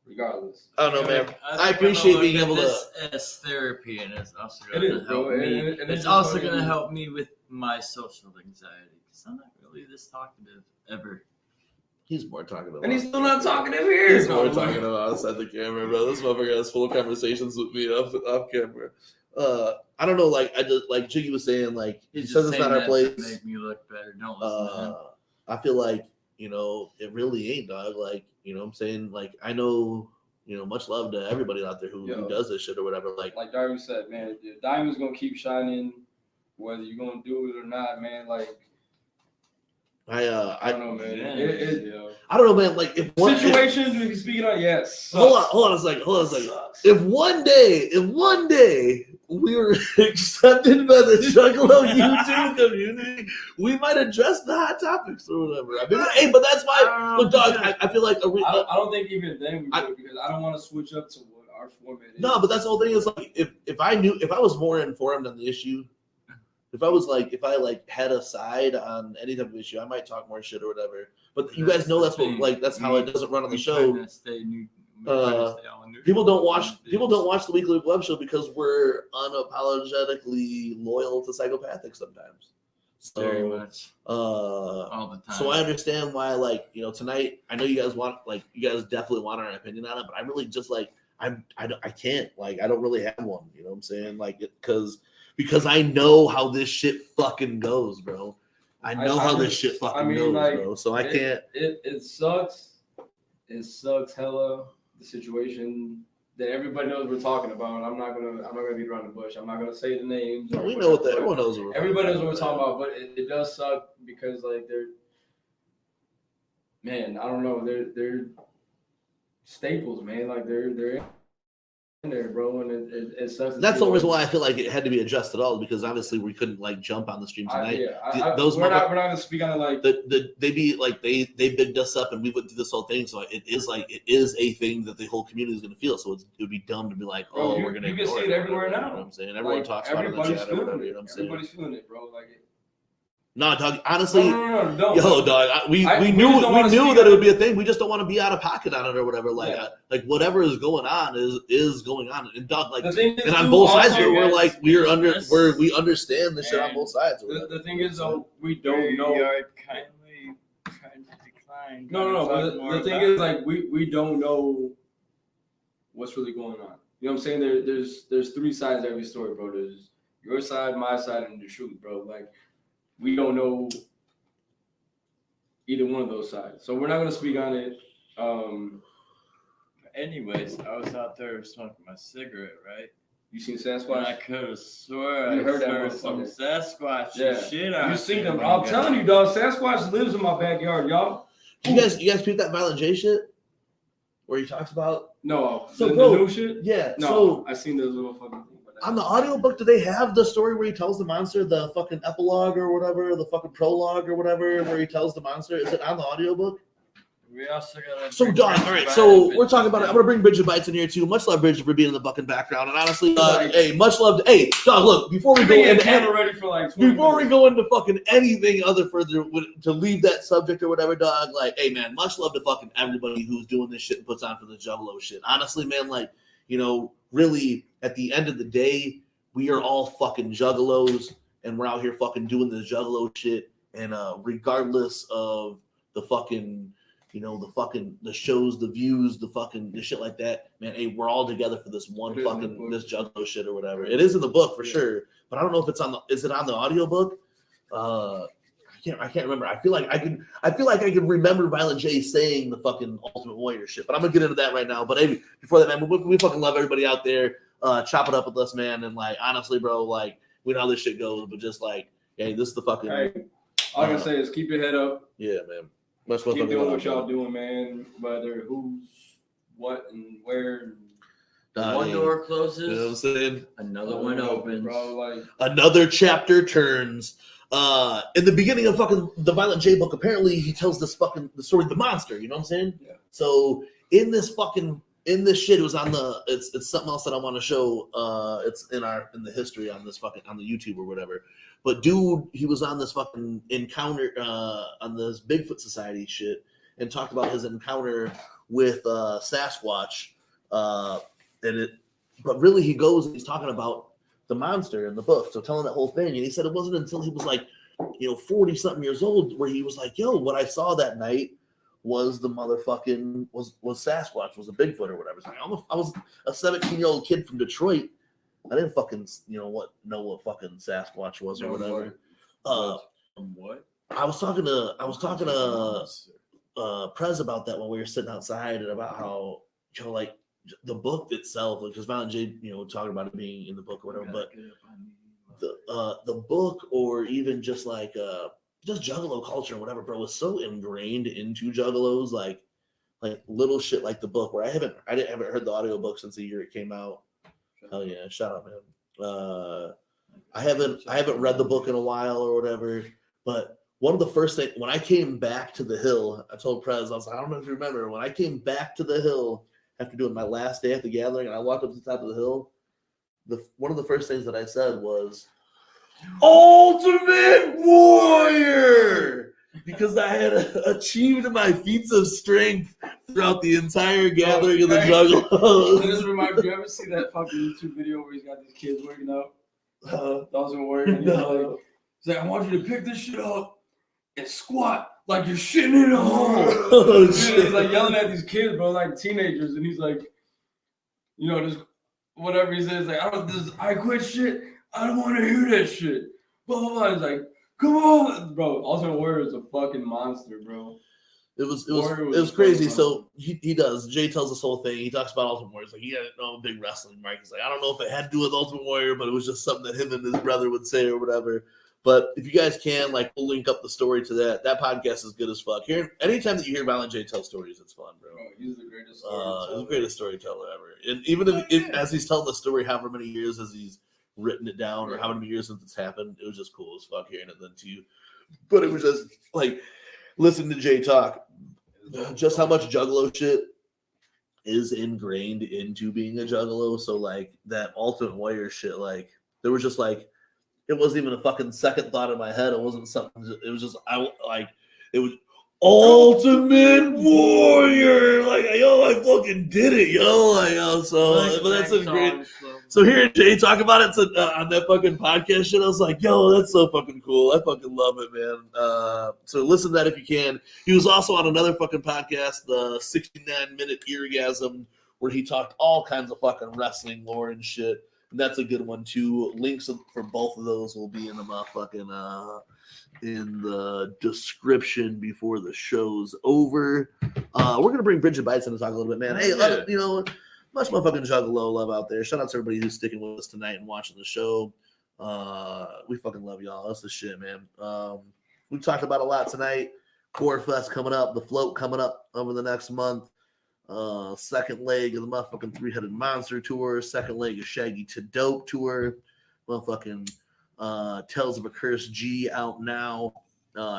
Regardless. I don't know, man. I appreciate being able to. As therapy, and it's also going to help me. It's also going to help me with my social anxiety because I'm not really this talkative ever. He's more talkative. And he's still not talkative here. He's more talkative outside the camera, bro. This motherfucker has full conversations with me off camera. I don't know. Like I just like Jiggy was saying, like he says it's not our place. To make me look better. Don't listen to him. I feel like. You know, it really ain't, dog. Like, you know what I'm saying? Like, I know, you know, much love to everybody out there who does this shit or whatever. Like Darby said, man, the diamond's going to keep shining whether you're going to do it or not, man. Like, I don't know, man. I don't know, man. Like, if one situations we can speak it on, yes. Hold on a second. If one day we were accepted by the Juggalo YouTube community, we might address the hot topics or whatever. I mean, hey, but that's why. Look, dog, I feel like I don't think even then we would, because I don't want to switch up to what our format is. No, but that's the whole thing is like if I was more informed on the issue, if I had a side on any type of issue, I might talk more shit or whatever. But you guys know that's how it doesn't run on the show. People don't watch the weekly web show because we're unapologetically loyal to psychopathic sometimes. So, very much. All the time. So I understand why, like, tonight I know you guys definitely want our opinion on it, but I really just I can't, like, I don't really have one. You know what I'm saying? Like, because I know how this shit fucking goes, bro. I know how this shit fucking goes, like, bro. So I can't. It sucks. It sucks hella, the situation that everybody knows we're talking about. I'm not gonna beat around the bush. I'm not gonna say the names. No, we know what everyone knows what we're everybody knows what we're talking about, but it does suck because, like, I don't know, they're staples, man. Like, they're in there, bro, and it sucks. That's the only reason why I feel like it had to be adjusted all, because obviously we couldn't, like, jump on the stream tonight. We're not gonna speak on it like they bigged us up and we went through this whole thing, so it is a thing that the whole community is gonna feel. So it would be dumb to be like, we're gonna. You can see it everywhere now. You know what I'm saying? Everyone talks about it in the chat or whatever. You know what I'm saying? Everybody's feeling it, bro. Like. No, dog. Honestly, no. Yo, dog. We knew that it would be a thing. We just don't want to be out of pocket on it or whatever. Like, like whatever is going on is going on. And dog, like, and on both sides, we understand the shit on both sides. The thing is, though, we don't know. Kindly trying to decline. No. But the thing is, like, we don't know what's really going on. You know what I'm saying? There's three sides to every story, bro. There's your side, my side, and the truth, bro. Like. We don't know either one of those sides, so we're not gonna speak on it. Anyways, I was out there smoking my cigarette, right? You seen Sasquatch? And I could have swore you heard that some Sasquatch shit out. You seen them? I'm telling you, dog. Sasquatch lives in my backyard, y'all. You guys peep that Violent J shit where he talks about the new shit? Yeah. No, so I seen those little fucking things. On the audiobook, do they have the story where he tells the monster the fucking epilogue or whatever, the fucking prologue or whatever, where he tells the monster? Is it on the audiobook? We also got so, dog, all right, so we're talking about it. I'm going to bring Bridget Bites in here, too. Much love, Bridget, for being in the fucking background. And honestly, hey, much love. Hey, dog, look, before we go into fucking anything further to leave that subject or whatever, dog, like, hey, man, much love to fucking everybody who's doing this shit and puts on for the Juggalo shit. Honestly, man, like, really, at the end of the day, we are all fucking juggalos, and we're out here fucking doing this juggalo shit. And regardless of the fucking, the shows, the views, the shit like that, man, hey, we're all together for this this juggalo shit or whatever. It is in the book for sure, but I don't know if is it on the audiobook? I can't remember. I feel like I can remember Violent J saying the fucking Ultimate Warrior shit, but I'm gonna get into that right now. But hey, before that, man, we fucking love everybody out there. Chop it up with us, man. And like, honestly, bro, like, we know how this shit goes, but just like, hey, this is the fucking. Hey, all I can say is keep your head up. Yeah, man. Keep doing what y'all doing, man. Whether who's, what, and where. One door closes. You know what I'm saying? Another one opens. Bro, like, another chapter turns. In the beginning of fucking the Violent J book, apparently he tells the story of the monster. You know what I'm saying? Yeah. So in this shit, it was on it's something else that I want to show. It's in the history on this fucking on the YouTube or whatever. But dude, he was on this fucking encounter on this Bigfoot Society shit and talked about his encounter with Sasquatch. But really he goes and he's talking about the monster in the book, so telling that whole thing. And he said it wasn't until he was like, 40 something years old where he was like, yo, what I saw that night was the motherfucking was Sasquatch, was a Bigfoot or whatever. So I was a 17-year-old kid from Detroit. I didn't fucking know what fucking Sasquatch was or whatever. What? I was talking to Prez about that when we were sitting outside, and about how like the book itself, because Violent J, talking about it being in the book or whatever, but the book, or even just like just Juggalo culture or whatever, bro, was so ingrained into Juggalos, like little shit like the book, where I haven't heard the audiobook since the year it came out. Hell yeah, shout out, man. I haven't read the book in a while or whatever, but one of the first things when I came back to the Hill, I told Prez, I was like, I don't know if you remember, when I came back to the Hill after doing my last day at the gathering, and I walked up to the top of the hill, one of the first things that I said was, Ultimate Warrior! Because I had achieved my feats of strength throughout the entire gathering of the Juggalos. This reminds me, you ever see that fucking YouTube video where he's got these kids working out? Ultimate Warrior. And he's like, I want you to pick this shit up and squat like you're shitting in a hole. He's like yelling at these kids, bro, like teenagers, and he's like, you know, just whatever he says, like, I quit shit. I don't want to hear that shit. Blah blah blah. He's like, come on, bro. Ultimate Warrior is a fucking monster, bro. It was crazy. So he does. Jay tells this whole thing. He talks about Ultimate Warrior. He's like, he had no big wrestling mark. He's like, I don't know if it had to do with Ultimate Warrior, but it was just something that him and his brother would say or whatever. But if you guys can, like, we'll link up the story to that. That podcast is good as fuck. Anytime that you hear Violent J tell stories, it's fun, bro. He's the greatest storyteller. He's the greatest storyteller ever. And even if as he's telling the story, however many years as he's written it down or how many years since it's happened, it was just cool as fuck hearing it then too. But it was just like listening to Jay talk, just how much Juggalo shit is ingrained into being a Juggalo. So like that Ultimate Warrior shit, like there was just like it wasn't even a fucking second thought in my head. It wasn't something. It was just it was Ultimate Warrior. Like yo, I fucking did it, yo. Like so, but that's a great. So hearing Jay talk about it on that fucking podcast shit, I was like, yo, that's so fucking cool. I fucking love it, man. So listen to that if you can. He was also on another fucking podcast, the 69-minute Eargasm, where he talked all kinds of fucking wrestling lore and shit. And that's a good one too. Links for both of those will be in the motherfucking in the description before the show's over. We're gonna bring Bridget Bites in to talk a little bit, man. Hey, you know. Much motherfucking Juggalo love out there. Shout out to everybody who's sticking with us tonight and watching the show. We fucking love y'all. That's the shit, man. We talked about a lot tonight. Core Fest coming up. The Float coming up over the next month. Second leg of the motherfucking Three-Headed Monster tour. Second leg of Shaggy to Dope tour. Motherfucking Tales of a Cursed G out now.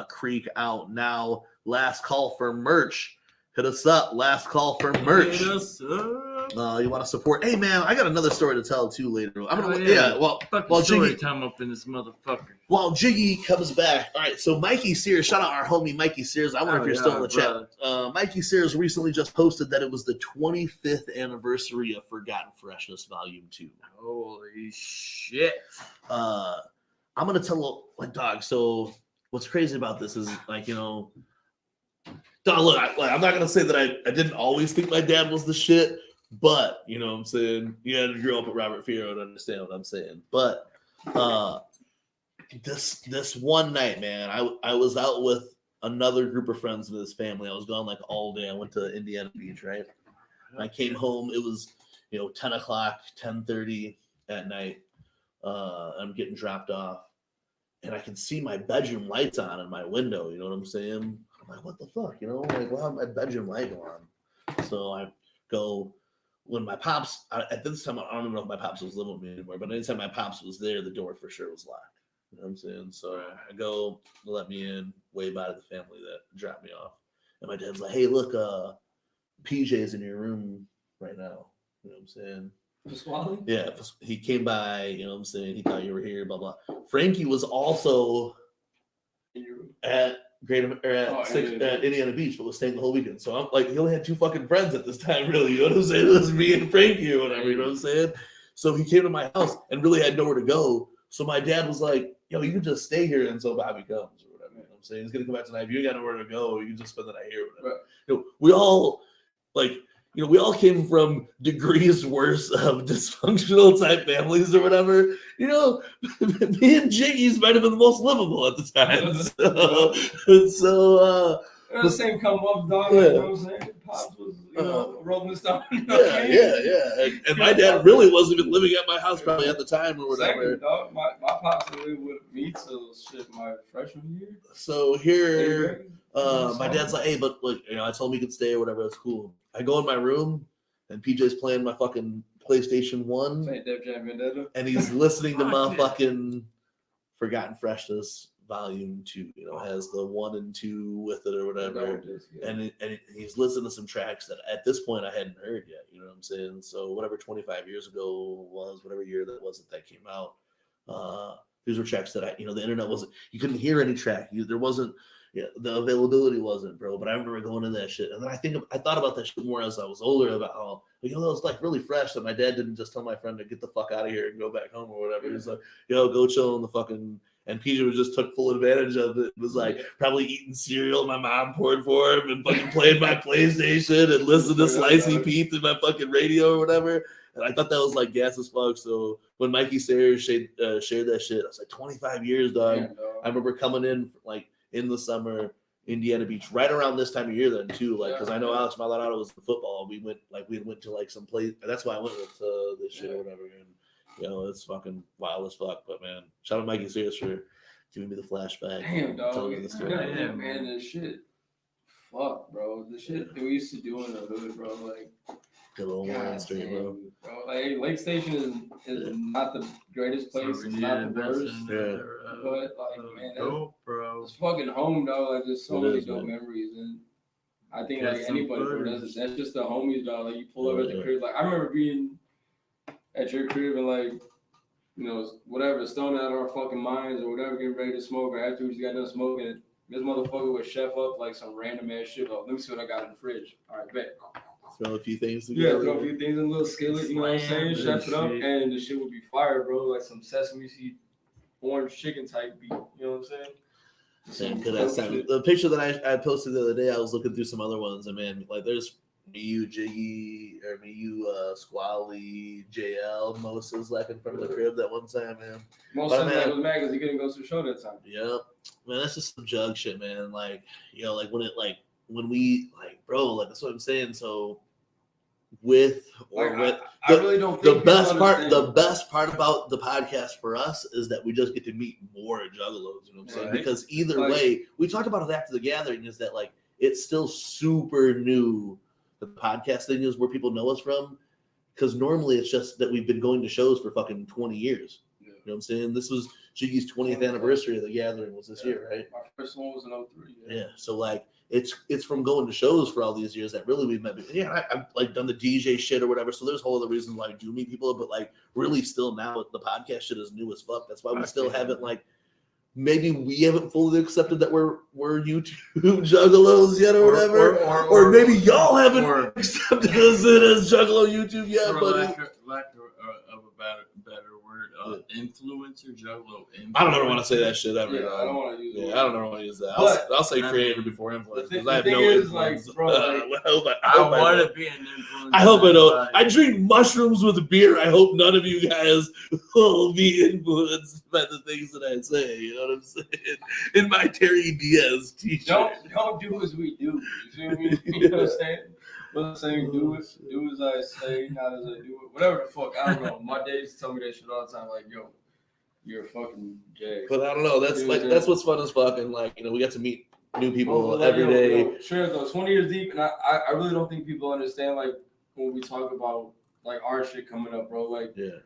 Creek out now. Last call for merch. Hit us up. Last call for merch. Hit us up. You want to support? Hey man, I got another story to tell too later. I'm gonna while story Jiggy time up in this motherfucker. While Jiggy comes back. All right, so Mikey Sears, shout out our homie Mikey Sears. I wonder if you're still in the chat. Mikey Sears recently just posted that it was the 25th anniversary of Forgotten Freshness Volume 2. Holy shit! I'm gonna tell like dog. So what's crazy about this is like dog. Look, I'm not gonna say that I didn't always think my dad was the shit. But, you know what I'm saying? You had to grow up with Robert Fierro to understand what I'm saying. But this one night, man, I was out with another group of friends of his family. I was gone like all day. I went to Indiana Beach, right? And I came home. It was, 10 o'clock, 10:30 at night. I'm getting dropped off. And I can see my bedroom lights on in my window. You know what I'm saying? I'm like, what the fuck? Like, why my bedroom light on? So I go... When my pops, at this time, I don't even know if my pops was living with me anymore, but anytime my pops was there, the door for sure was locked. You know what I'm saying? So I go, let me in, wave by to the family that dropped me off. And my dad's like, hey, look, PJ's in your room right now. You know what I'm saying? Pasquale? Yeah, he came by, you know what I'm saying? He thought you were here, blah, blah. Frankie was also at Indiana Beach, but was staying the whole weekend. So I'm like, he only had two fucking friends at this time, really. You know what I'm saying? It was me and Frankie or whatever, you know what I'm saying? So he came to my house and really had nowhere to go. So my dad was like, yo, you can just stay here until Bobby comes or whatever. You know what I'm saying? He's going to come back tonight. If you ain't got nowhere to go, you can just spend the night here or whatever. Right. We all came from degrees worse of dysfunctional type families or whatever. Me and Jiggy's might have been the most livable at the time. So the same come up, dog. Yeah. You know what I'm saying? Pops was, rolling this down. Yeah. And my dad really wasn't even living at my house probably at the time or whatever. Exactly, dog. My pops lived with me till my freshman year. So here, my dad's like, hey, but I told him he could stay or whatever. That's cool. I go in my room and PJ's playing my fucking PlayStation 1, Playing Def Jam Vendetta. and he's listening to Fuck motherfucking Forgotten Freshness Volume 2. You know, has the 1 and 2 with it or whatever. And he's listening to some tracks that at this point I hadn't heard yet. You know what I'm saying? So whatever 25 years ago was, whatever year that was that came out, these were tracks that the internet wasn't. You couldn't hear any track. There wasn't. Yeah, the availability wasn't, bro. But I remember going to that shit, and then I thought about that shit more as I was older. About how that was like really fresh. That my dad didn't just tell my friend to get the fuck out of here and go back home or whatever. He's like, go chill in the fucking. And PJ just took full advantage of it. It was like probably eating cereal my mom poured for him and fucking playing my PlayStation and listening to Slicey Pete through my fucking radio or whatever. And I thought that was like gas as fuck. So when Mikey Sayers shared that shit, I was like, 25 years, dog. Yeah, dog. I remember coming in like in the summer, Indiana Beach, right around this time of year then too. Like, because I know Alex Maldonado was in football. We went to like some place. That's why I went with this shit or whatever. And it's fucking wild as fuck. But man, shout out Mikey Sayers for giving me the flashback. Damn, dog. Telling me the story. Yeah, man, this shit. Fuck, bro. The shit that we used to do in the hood, bro. Like, Good old Warren Street, bro. Like, Lake Station is not the greatest place. It's not the worst. But, like, man, it's fucking home, dog. Like, there's so many dope memories. And I think, like, anybody who does it, that's just the homies, dog. Like, you pull up at the crib. Like, I remember being at your crib and, like, whatever, stoned out our fucking minds or whatever, getting ready to smoke, or after we just got done smoking, this motherfucker would chef up like some random ass shit. Like, let me see what I got in the fridge. All right, bet. Throw a few things together. Yeah, throw a few things in a little skillet, you know what I'm saying? Chef it up, and the shit would be fire, bro. Like some sesame seed, orange chicken type beat, you know what I'm saying? The picture that I posted the other day, I was looking through some other ones, and man, like there's me, Jiggy, or me, Squally, JL, Moses, like in front of the crib that one time, man. Most of that was mad because he couldn't go to the show that time. Yep. Man, that's just some jug shit, man. Like, like when we, like, bro, like, that's what I'm saying. So, I really don't think the best part about the podcast for us is that we just get to meet more juggalos, you know what I'm saying? Right. Because either way, we talked about it after the gathering, is that, like, it's still super new. The podcast thing is where people know us from, because normally it's just that we've been going to shows for fucking 20 years. You know what I'm saying? This was Jiggy's 20th anniversary of the gathering was this year, right? My first one was in 03. Yeah. So like it's from going to shows for all these years that really we've met. Yeah, I've like done the DJ shit or whatever. So there's whole other reasons why I do meet people, but like really still now the podcast shit is new as fuck. That's why we still haven't like. Maybe we haven't fully accepted that we're YouTube juggalos yet or whatever, or maybe y'all haven't accepted us as juggalo YouTube yet. But lack of a better word, influencer, juggalo. I don't ever want to say that shit ever. Yeah, I don't want to use it. Yeah, I don't ever want to use that. I'll say creator before influencer because I have no influence. Like, bro, like, I want to be an influencer. I hope I don't. I drink mushrooms with beer. I hope none of you guys will be influenced by the things that I say. You know what I'm saying? In my Terry Diaz t-shirt. Don't do as we do. You feel me? You know what I'm saying? What I'm saying, do as I say, not as I do it. Whatever the fuck, I don't know. My days tell me that shit all the time. Like, yo, you're a fucking Jay. But I don't know. That's what's fun as fuck, and like we get to meet new people every day. Sure, though, 20 years deep, and I really don't think people understand like when we talk about like our shit coming up, bro. Like, the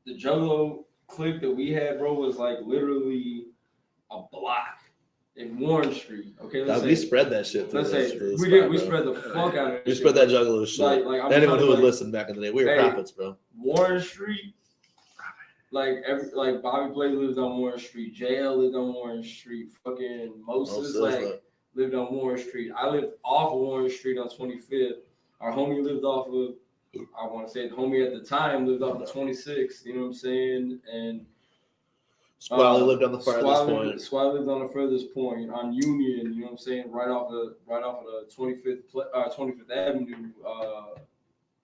Juggalo clique that we had, bro, was like literally a block in Warren Street. Okay, we spread that shit. Let's say we spread the fuck out of it. We spread that Juggalo shit. Like anyone who would listen back in the day, we were prophets, bro. Warren Street, like Bobby Blake lived on Warren Street. JL lived on Warren Street. Fucking Moses lived on Warren Street. I lived off of Warren Street on 25th. Our homie lived off of, I want to say the homie at the time lived off of 26th. You know what I'm saying? And Squally lived on the farthest point. Squally lived on the furthest point on Union. You know what I'm saying? Right off of the 25th Avenue.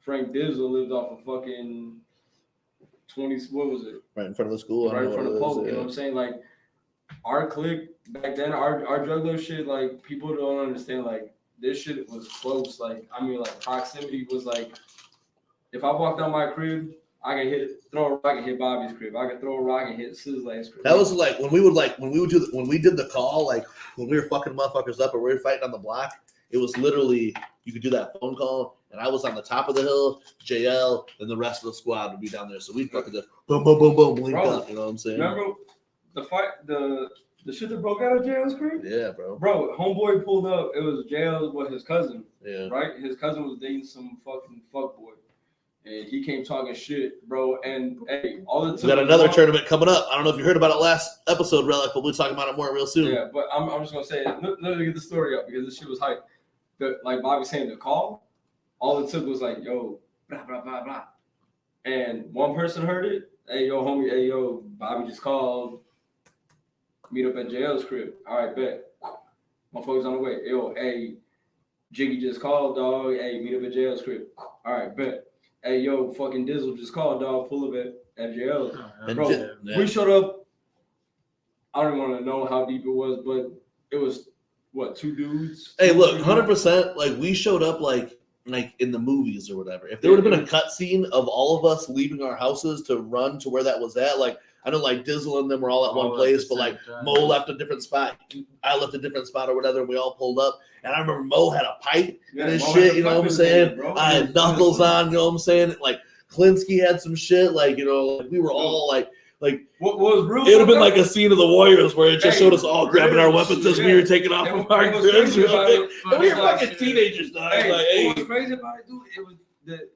Frank Dizzle lived off of fucking 20. What was it? Right in front of the school. Right in front of Polk. You know what I'm saying? Like our clique back then, our juggalo shit. Like people don't understand. Like this shit was close. Like I mean, like proximity was like. If I walked down my crib, I can throw a rock and hit Bobby's crib. I can throw a rock and hit Sizzla's crib. That was like when we did the call, like when we were fucking motherfuckers up or we were fighting on the block. It was literally you could do that phone call, and I was on the top of the hill, JL, and the rest of the squad would be down there. So we'd fucking just boom, boom, boom, boom, link Bro, up. You know what I'm saying? Remember the fight, the shit that broke out of JL's crib? Yeah, bro. Bro, homeboy pulled up. It was JL with his cousin. Yeah. Right? His cousin was dating some fucking fuckboy. And he came talking shit, bro. And hey, all the We got another tournament coming up. I don't know if you heard about it last episode, Relic, but we'll talk about it more real soon. Yeah, but I'm just gonna say, let me get the story up because this shit was hype. But like Bobby saying, the call, all it took was like, yo, blah blah blah blah, and one person heard it. Hey yo, homie. Hey yo, Bobby just called. Meet up at JL's crib. All right, bet. Motherfuckers on the way. Yo, hey, Jiggy just called, dog. Hey, meet up at JL's crib. All right, bet. Hey, yo, fucking Dizzle just called, dog. Pull up at JL's. Bro, we showed up. I don't even want to know how deep it was, but it was, what, 2 dudes? Hey, look, 100%, like, we showed up like in the movies or whatever. If there would have been a cut scene of all of us leaving our houses to run to where that was at, like, I know, like, Dizzle and them were all at one place, but, like, Mo left a different spot. I left a different spot or whatever, and we all pulled up. And I remember Mo had a pipe in his shit, you know what I'm saying? I had knuckles on, you know what I'm saying? Like, Klinsky had some shit, like, you know, like, we were all, like what was real? It would have been like a scene of the Warriors where it just showed us all grabbing our weapons as we were taking off from our cribs. We were fucking teenagers, dog. Hey, like, hey. what was crazy about it, dude? It was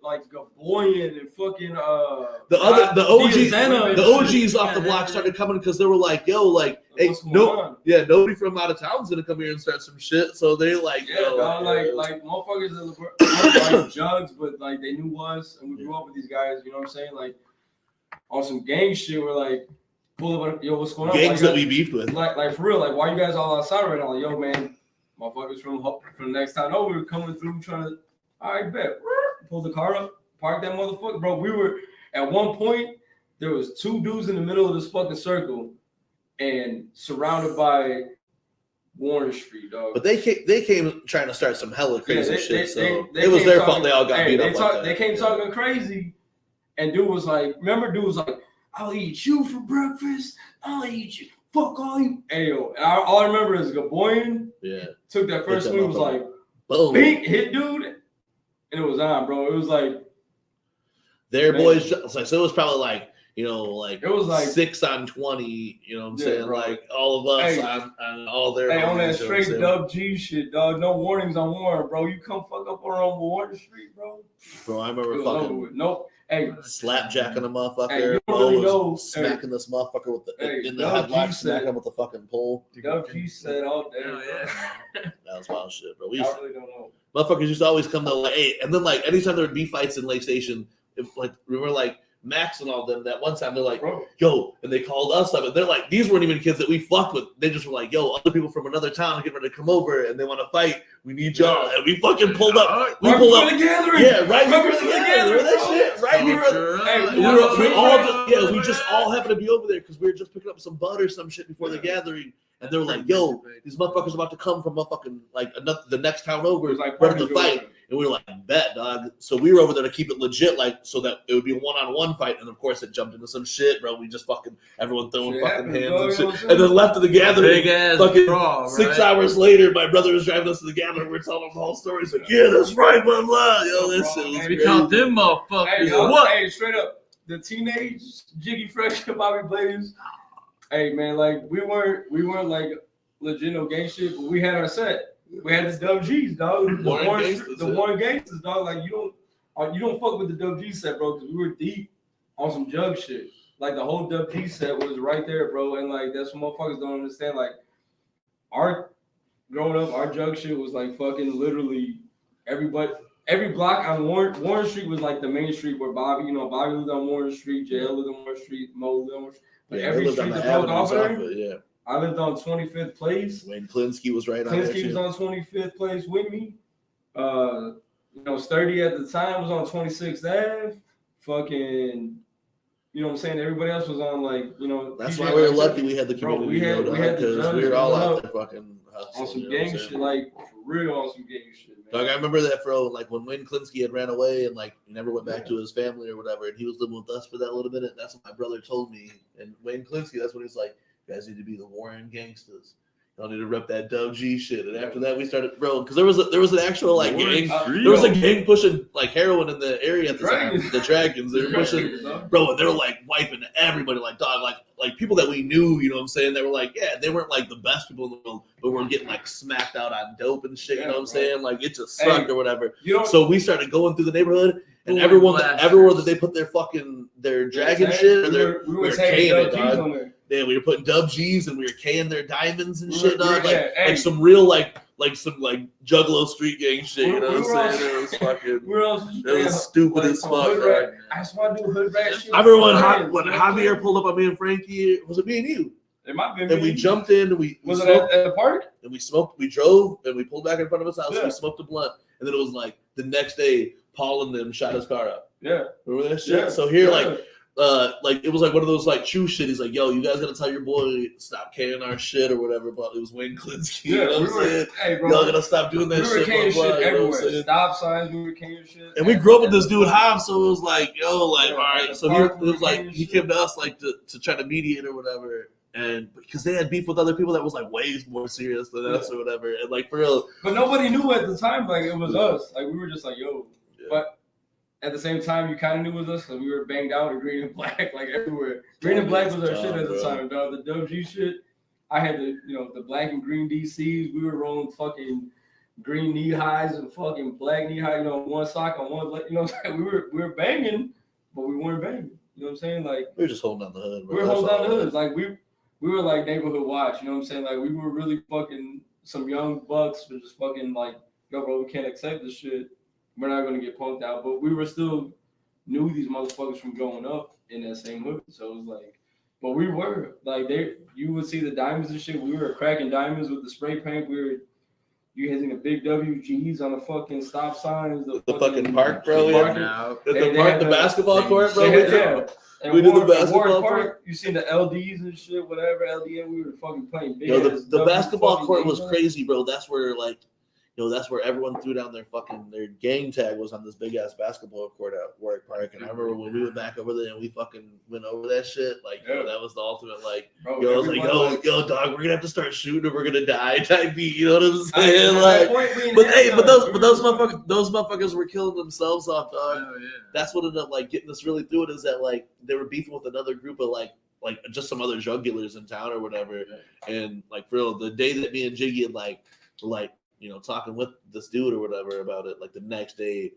like Gaboyan and fucking the OGs off the block started coming because they were like, yo, like, hey, nobody from out of town's gonna come here and start some shit. So they like, like motherfuckers that were like jugs, but like they knew us and we grew up with these guys. You know what I'm saying? Like on some gang shit, we're like, pull up, yo, what's going on? Gangs that we beefed with, like for real, like why you guys all outside right now? Like, yo, man, motherfuckers from the next town over coming through trying to. All right, bet. Pull the car up, park that motherfucker, bro. We were at one point. There was 2 dudes in the middle of this fucking circle, and surrounded by Warren Street, dog. But they came trying to start some hella crazy shit. So it was their fault. They all got beat up. They came talking crazy, and dude was like, "I'll eat you for breakfast. I'll eat you. Fuck all you." Hey yo, all I remember is Gaboyan. Yeah. Took that first swing. Was like, boom, bink, hit dude. And it was on, bro. It was like their boys. So it was probably like, you know, like it was like 6 on 20. You know what I'm saying? Bro. Like all of us on all their. Hey, on that straight Dub G shit, dog. No warnings on Warren, bro. You come fuck up on Warren Street, bro. Bro, I remember fucking Hey, slapjacking a motherfucker. Hey, you don't really know. Smacking this motherfucker with in the headlock, smacking him with the fucking pole. Dub G said all day. That was wild shit, bro. I really don't know. Motherfuckers used to always come to like, hey, and then like anytime there would be fights in Lake Station, if like remember like Max and all them that one time they're like, yo, and they called us up and they're like, these weren't even kids that we fucked with. They just were like, yo, other people from another town are getting ready to come over and they want to fight. We need y'all. And we fucking pulled up. We pulled up. The gathering. Yeah, right before the gathering. That shit. Right before. We just all happened to be over there because we were just picking up some butter or some shit before the gathering. And they were like, yo, these motherfuckers about to come from motherfucking like the next town over, like ready to fight. And we were like, bet, dog. So we were over there to keep it legit, like so that it would be a one-on-one fight. And of course it jumped into some shit, bro. We just fucking everyone throwing fucking hands and shit. And then left to the gathering. Fucking brawl, 6 hours later, my brother was driving us to the gathering. We're telling him the whole stories. Like, yeah, that's right, blah blah. Yo, this shit was crazy. Count them motherfuckers. What? Hey, straight up, the teenage Jiggy Fresh and Bobby Blaze. Hey man, like we weren't like legit no gang shit, but we had our set. We had the Dub G's, dog. The Warren Gangsters, dog. Like you don't fuck with the Dub G set, bro, because we were deep on some jug shit. Like the whole Dub G set was right there, bro. And like that's what motherfuckers don't understand. Like growing up, our jug shit was like fucking literally every block on Warren Street was like the main street where Bobby lived on Warren Street, JL lived on Warren Street, Mo lived on Warren Street. Like every street that broke off there. Yeah. I lived on 25th Place. When Klinsky was right on there. Klinsky was on 25th Place with me. Sturdy at the time was on 26th Ave. Fucking, you know what I'm saying? Everybody else was on That's why we were lucky we had the community. Bro, we had because we were all out there fucking on some gang shit, like for real on some gang shit. Dog, I remember that, bro. Like when Wayne Klinsky had ran away and like he never went back to his family or whatever, and he was living with us for that little minute. That's what my brother told me. And Wayne Klinsky, that's what he's like. You guys need to be the Warren Gangsters. Y'all need to rep that Dub G shit. And after that, we started, bro, because there was an actual like gang. Real. There was a gang pushing like heroin in the area at the time. Dragons. The Dragons. They were pushing, bro, and they were like wiping everybody, like dog, like people that we knew. You know what I'm saying? They were like, yeah, they weren't like the best people in the world, but we're getting like smacked out on dope and shit. You know what I'm saying? Like it just sucked or whatever. So we started going through the neighborhood. And everywhere that they put their dragon shit, or we were K'ing it, dog. Yeah, we were putting Dub G's and we were K'ing their diamonds and shit, dog. Like some real like some Juggalo street gang shit. You know what I'm saying? It was fucking. It was stupid as fuck. I just want to do hood rat shit. I remember when Javier pulled up on me and Frankie. Was it me and you? It might be. And we jumped in. And we was smoked, it at the park? And we smoked. We drove and we pulled back in front of his house. And we smoked a blunt. And then it was like the next day, Paul and them shot his car up. Yeah. Remember that shit? Yeah. So here, like it was like one of those like true shit. He's like, yo, you guys gotta tell your boy stop carrying our shit or whatever. But it was Wayne Klinsky. Yeah, you know what I'm saying? Hey, bro, y'all gotta stop doing that shit. We were carrying shit everywhere. You know Stop signs, we were carrying shit. And we grew up with this dude Hobbs, so it was like, yo, like, all right. So it was like he came to us like to try to mediate or whatever. And because they had beef with other people that was like way more serious than us or whatever. And like for real. But nobody knew at the time, like it was us. Like we were just like, yo. Yeah. But at the same time, you kind of knew it was us because we were banged out in green and black, like everywhere. Green and black was our shit at the time, dog. The Dub G shit. I had the black and green DCs. We were rolling fucking green knee highs and fucking black knee high, one sock on one leg. You know what I'm saying? We were banging, but we weren't banging. You know what I'm saying? Like we were just holding down the hood. We were holding down the hoods. Like we were like neighborhood watch, you know what I'm saying? Like we were really fucking some young bucks were just fucking like, yo, bro, we can't accept this shit. We're not gonna get punked out. But we were still knew these motherfuckers from growing up in that same hood. So it was like, but we were like you would see the diamonds and shit. We were cracking diamonds with the spray paint. You hitting the big WGs on the fucking stop signs. The fucking park, bro. The basketball court, bro. And we did the basketball park. You seen the LDs and shit, whatever. LDN, we were fucking playing big. The basketball court was crazy, bro. That's where that's where everyone threw down their gang tag was on this big ass basketball court at Warwick Park. And I remember when we went back over there and we fucking went over that shit. Like, that was the ultimate. Like, bro, I was like, yo, dog, we're gonna have to start shooting or we're gonna die type beat. You know what I'm saying? But those motherfuckers were killing themselves off, dog. Oh, yeah. That's what ended up like getting us really through it. Is that like they were beefing with another group of like just some other drug dealers in town or whatever. Yeah. And like for real, the day that me and Jiggy had like talking with this dude or whatever about it, like the next day,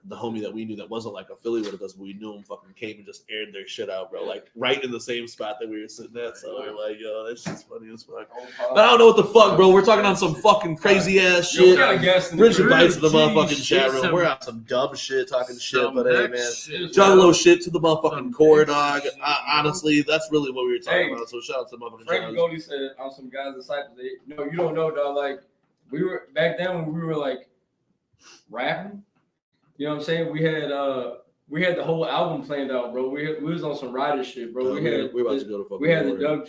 the homie that we knew that wasn't like affiliated with us, but we knew him, fucking came and just aired their shit out, bro. Like right in the same spot that we were sitting at. So we're like, yo, that's just funny as fuck. But I don't know what the fuck, bro. We're talking on some fucking crazy ass shit. Bridget bites in the motherfucking chat room. We're on some dumb shit, talking shit. But hey, man, Joliet shit to the motherfucking core, dog. Honestly, that's really what we were talking about. So shout out to the motherfucking Frank Goldie said on some guys' disciples, you don't know, dog. Like we were back then when we were like rapping. You know what I'm saying? We had the whole album planned out, bro. We was on some rider shit, bro. We're about to go to fucking. We had the Dub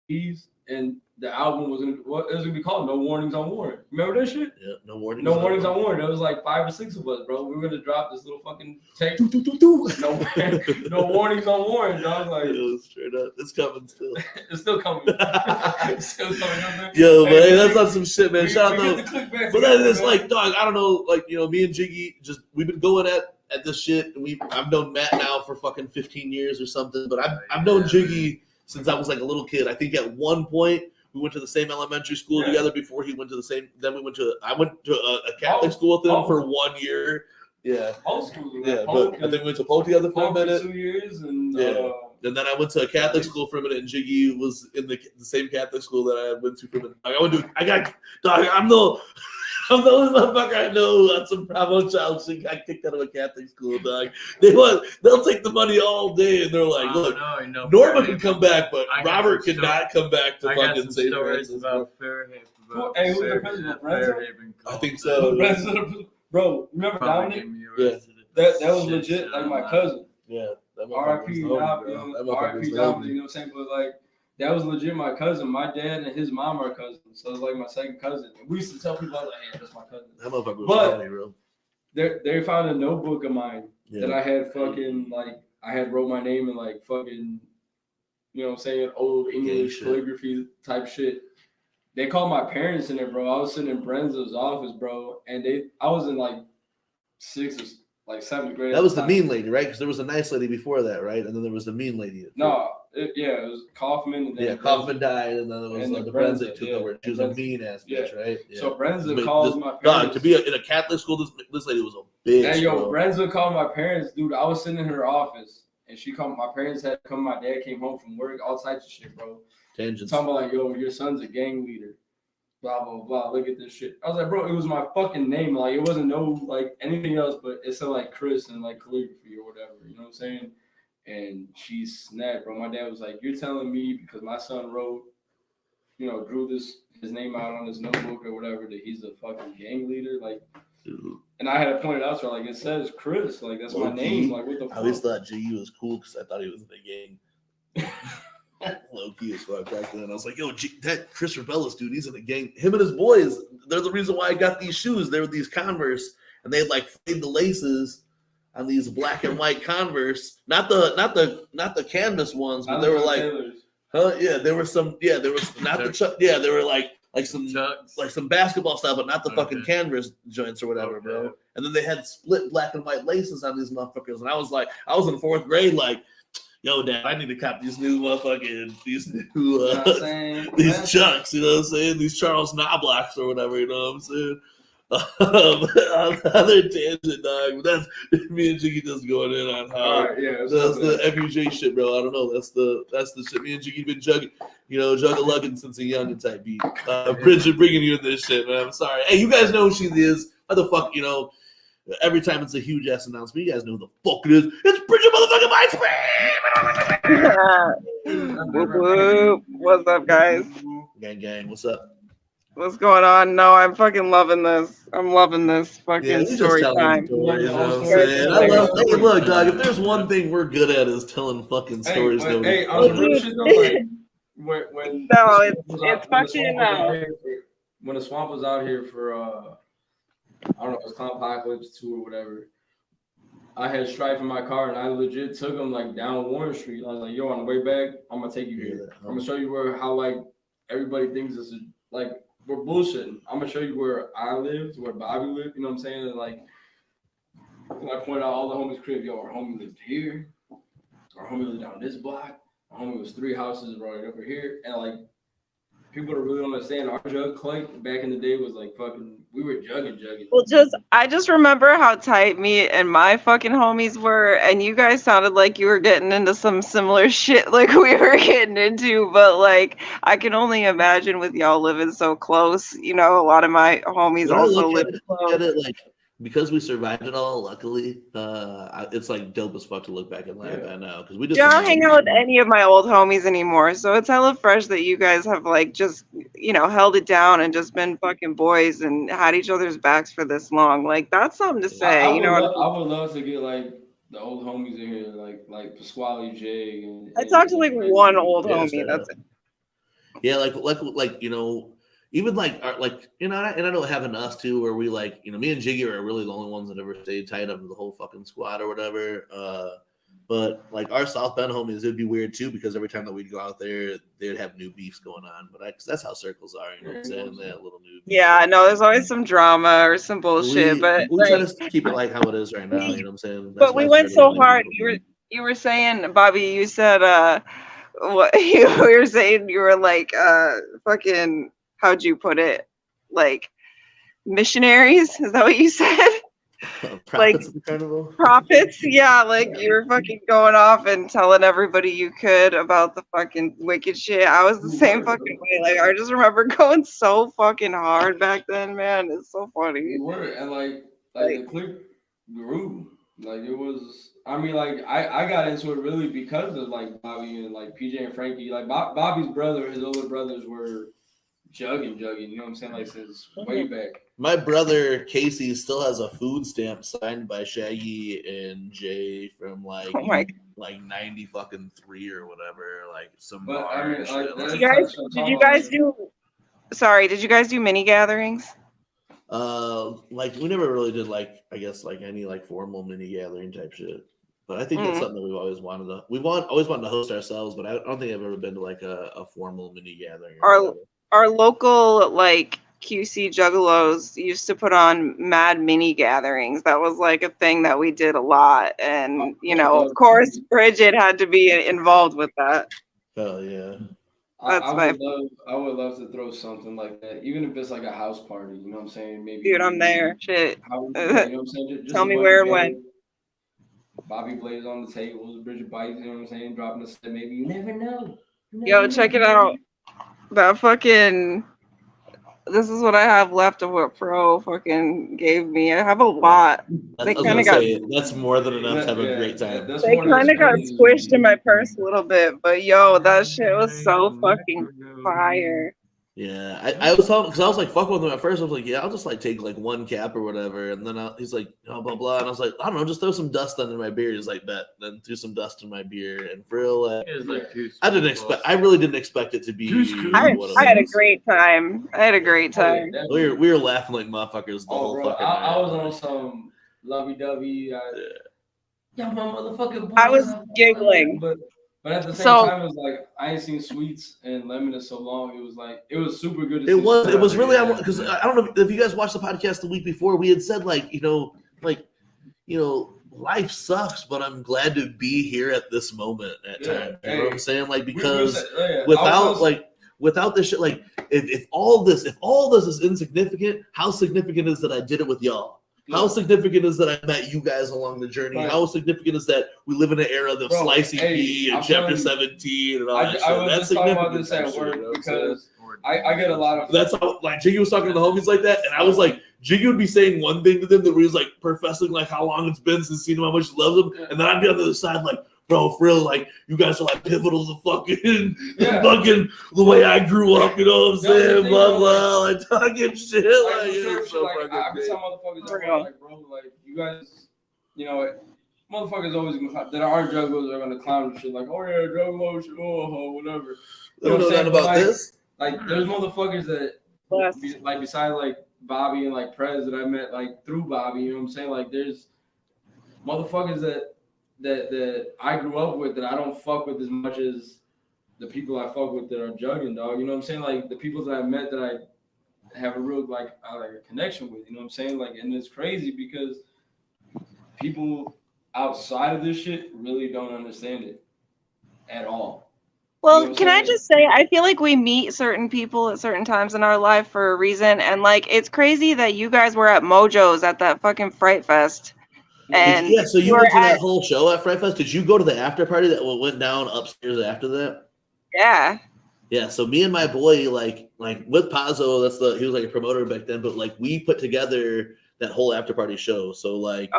G's, and the album was gonna be called No Warnings on Warrant. Remember that shit? Yeah, No Warnings. No Warnings on Warrant. There was like 5 or 6 of us, bro. We were gonna drop this little fucking tape. No Warnings on Warrant, dog. Like straight up, it's coming still. It's still coming. It's still coming up, man. Yo, man, that's not some shit, man. Shout out though. But then it's like, dog. I don't know, like me and Jiggy we've been going at this shit. And I've known Matt now for fucking 15 years or something. But I've known Jiggy since I was like a little kid. I think at one point we went to the same elementary school together before he went to the same. Then I went to a Catholic school with him for 1 year. Yeah. Old school. Yeah, but I think we went to Poe together for a minute. 2 years and and then I went to a Catholic school for a minute, and Jiggy was in the same Catholic school that I went to for a minute. I'm the only motherfucker I know on some Bravo child shit got kicked out of a Catholic school, dog. They'll take the money all day, and they're like, look, Norma can come back, but Robert cannot come back to fucking St. Francis. About Fairhaven. Hey, who's the president? Fairhaven. I think so. Bro, remember Dominic? Yeah. That was legit, like my cousin. Yeah. R.I.P. R.I.P. Dominic, you know what I'm saying? But like, that was legit my cousin. My dad and his mom are cousins, so it's like my second cousin. We used to tell people, like, hey, that's my cousin. That motherfucker was funny, bro. They found a notebook of mine that I had fucking, like, I had wrote my name in, like, fucking, you know what I'm saying, old English calligraphy type shit. they called my parents in there, bro. I was sitting in Brenzo's office, bro, and I was in like 6th or like 7th grade. That was the mean lady, right? Because there was a nice lady before that, right? And then there was the mean lady. No, it was Kaufman. And then Kaufman died, and then it was the Brenza took over. She was a mean ass bitch, right? Yeah. So Brenza called my parents. Dog, to be in a Catholic school, this lady was a bitch. Hey, yo, Brenza called my parents, dude. I was sitting in her office, and she called. My parents had come. My dad came home from work, all types of shit, bro. Tangents. Talking about like, yo, your son's a gang leader. Blah blah blah. Look at this shit. I was like, bro, it was my fucking name. Like, it wasn't no like anything else, but it said like Chris and like calligraphy or whatever. You know what I'm saying? And she snapped, bro. My dad was like, "You're telling me because my son wrote, drew his name out on his notebook or whatever that he's a fucking gang leader?" Like, and I had to point it out to her, like, it says Chris, like that's my name. Like, what the fuck? I always thought G was cool because I thought he was in the gang. Low key as fuck back then. I was like, yo, that Chris Rebellis dude, he's in the gang. Him and his boys, they're the reason why I got these shoes. They were these Converse, and they like flayed the laces on these black and white Converse. Not the canvas ones, but they were like, yeah, there were some, yeah, there was not the Chuck, yeah, they were like some Chucks. Like some basketball style, but not the fucking canvas joints or whatever, bro. And then they had split black and white laces on these motherfuckers, and I was like, I was in 4th grade, like, yo, Dad, I need to cop these new motherfucking, these Chucks, you know what I'm saying? These Charles Knoblauchs or whatever, you know what I'm saying? Other tangent, dog. But that's me and Jiggy just going in on how that's the FUJ shit, bro. I don't know. That's the shit. Me and Jiggy been jugga-lugging since a youngin' type beat. Bridget bringing you in this shit, man. I'm sorry. Hey, you guys know who she is. How the fuck, every time it's a huge ass announcement, you guys know who the fuck it is. It's Bridget motherfucking Whoop. What's up, guys? Gang. What's up? What's going on? No, I'm fucking loving this. I'm loving this fucking story time. Story, you know what I'm saying? I love. Hey, look, dog. If there's one thing we're good at is telling fucking stories. Hey, on the real shit though, like when no, it's fucking. When the swamp was out here for I don't know, it was Clownpocalypse 2 or whatever. I had Strife in my car, and I legit took him like down Warren Street. I was like, "Yo, on the way back, I'm gonna take you here. I'm gonna show you how like everybody thinks this is like." We're bullshitting. I'm gonna show you where I lived, where Bobby lived. You know what I'm saying? And like, when I point out all the homies' crib, yo, our homie lived here. Our homie lived down this block. Our homie was 3 houses right over here. And like, people don't really understand. Our jug Clank back in the day was like fucking. We were jugging. Well, I just remember how tight me and my fucking homies were, and you guys sounded like you were getting into some similar shit like we were getting into. But like, I can only imagine with y'all living so close. A lot of my homies also live close. Like, because we survived it all, luckily, it's like dope as fuck to look back and laugh at now. Because we just don't hang out with any of my old homies anymore, so it's hella fresh that you guys have like just held it down and just been fucking boys and had each other's backs for this long. Like, that's something to say. I would love to get like the old homies in here, like Pasquale J. I talked to like one old homie. That's it. Yeah, like even like and I know it happened to us too, where we like, me and Jiggy are really the only ones that ever stayed tight up with the whole fucking squad or whatever. But like our South Bend homies, it'd be weird too, because every time that we'd go out there, they'd have new beefs going on. But that's how circles are, you know what I'm saying? They have little new beefs. Yeah, no, there's always some drama or some bullshit, but we try to keep it like how it is right now, you know what I'm saying? But we went so hard. You were saying, Bobby, you said what you were saying, you were like fucking, how'd you put it? Like missionaries? Is that what you said? Prophets of the carnival? Prophets? Yeah, like you were fucking going off and telling everybody you could about the fucking wicked shit. I was the same fucking way. Like, I just remember going so fucking hard back then, man. It's so funny. We were, and like the clip grew. Like, it was, I mean, like, I got into it really because of like Bobby and like PJ and Frankie. Like Bobby's brother, his older brothers were jugging, you know what I'm saying? Like, since way back. My brother Casey still has a food stamp signed by Shaggy and Jay from like 90 fucking 3 or whatever, like some bar. I mean, shit. Did you guys do mini gatherings? Like we never really did like, I guess, like any like formal mini gathering type shit. But I think that's something that we've always wanted to. Always wanted to host ourselves, but I don't think I've ever been to like a formal mini gathering. our local like QC Juggalos used to put on mad mini gatherings. That was like a thing that we did a lot, and of course, Bridget had to be involved with that. Hell yeah. That's I would love to throw something like that, even if it's like a house party. You know what I'm saying? Maybe. Dude, I'm there. Shit. Yeah, you know what I'm saying? Just Tell a me bunch where of and when. guys, Bobby Blaze on the tables, Bridget Bites. You know what I'm saying? Dropping a set. Maybe you never know. Yo, check it out. That fucking. This is what I have left of what Pro fucking gave me. I have a lot. I was gonna say that's more than enough to have a great time. They kind of got squished in my purse a little bit, but yo, that shit was so fucking fire. Yeah, I was talking because I was like fucking with him at first. I was like, yeah, I'll just like take like one cap or whatever, and then he's like, blah blah, and I was like, I don't know, just throw some dust under my beer. He's like, bet. Then threw some dust in my beer, and for real, I really didn't expect it to be. I had a great time. We were laughing like motherfuckers the whole fucking night. I was on some lovey-dovey. Yeah, my motherfucking. I was giggling. But at the same time, it was like I ain't seen Sweets and Lemon in so long. It was like it was super good. It was really because I don't know if you guys watched the podcast the week before. We had said life sucks, but I'm glad to be here at this moment at time. You know what I'm saying? Like because without this shit, like if all this is insignificant, how significant is that I did it with y'all? How significant is that I met you guys along the journey? Right. How significant is that we live in an era of slicey P and Chapter 17 and all that shit? I was just talking about this at work because I get a lot of... That's how, like, Jiggy was talking to the homies like that, and I was like, Jiggy would be saying one thing to them that was, like, professing, like, how long it's been since seeing him, how much he loves them, and then I'd be on the other side, like, bro, for real, like, you guys are, like, pivotal to fucking the way I grew up, you know what I'm saying? Blah, blah, like, talking shit. Like, I be telling motherfuckers, like, bro, like, you guys, motherfuckers always that our jugglers are gonna clown and shit, like, oh, yeah, juggalo, shit, whatever. You know what I'm saying? About this? Like, there's motherfuckers that, like, besides, like, Bobby and, like, Prez that I met, like, through Bobby, you know what I'm saying? Like, there's motherfuckers that I grew up with that I don't fuck with as much as the people I fuck with that are jugging, dog. You know what I'm saying? Like, the people that I met that I have a real, like a connection with, you know what I'm saying? Like, and it's crazy because people outside of this shit really don't understand it at all. Well, you know can I just say, I feel like we meet certain people at certain times in our life for a reason. And, like, it's crazy that you guys were at Mojo's at that fucking Fright Fest. And so you went to that whole show at Fright Fest? Did you go to the after party that went down upstairs after that? Yeah. Yeah, so me and my boy, like with Pazzo, he was like a promoter back then, but, like, we put together that whole after party show. So, like,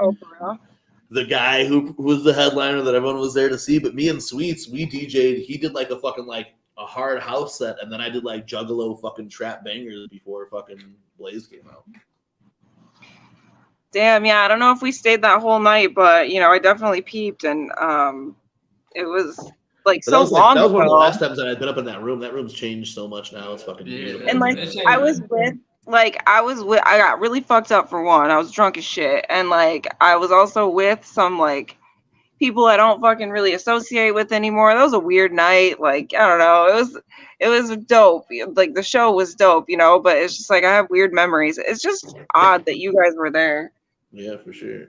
the guy who was the headliner that everyone was there to see, but me and Sweets, we DJ'd. He did like a fucking like a hard house set, and then I did like juggalo fucking trap bangers before fucking Blaze came out. Damn, yeah, I don't know if we stayed that whole night, but I definitely peeped, and it was like so long ago. That was one of the last times that I'd been up in that room. That room's changed so much now. It's fucking beautiful. And like I got really fucked up for one. I was drunk as shit. And like I was also with some like people I don't fucking really associate with anymore. That was a weird night. Like, I don't know. It was dope. Like the show was dope, but it's just like I have weird memories. It's just odd that you guys were there. Yeah, for sure.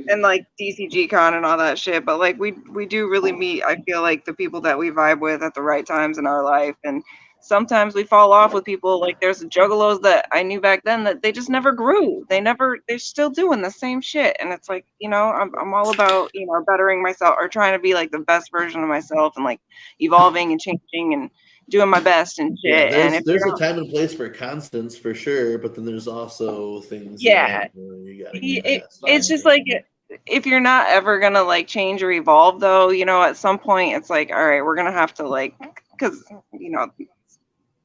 And like DCG Con and all that shit. But like we do really meet, I feel like, the people that we vibe with at the right times in our life. And sometimes we fall off with people. Like there's juggalos that I knew back then that they just never grew. They're still doing the same shit. And it's like, I'm all about, bettering myself or trying to be like the best version of myself and like evolving and changing and doing my best and shit. Yeah, there's a time and place for constants for sure, but then there's also things. Yeah, it's just like if you're not ever gonna like change or evolve, though, at some point it's like, all right, we're gonna have to like, because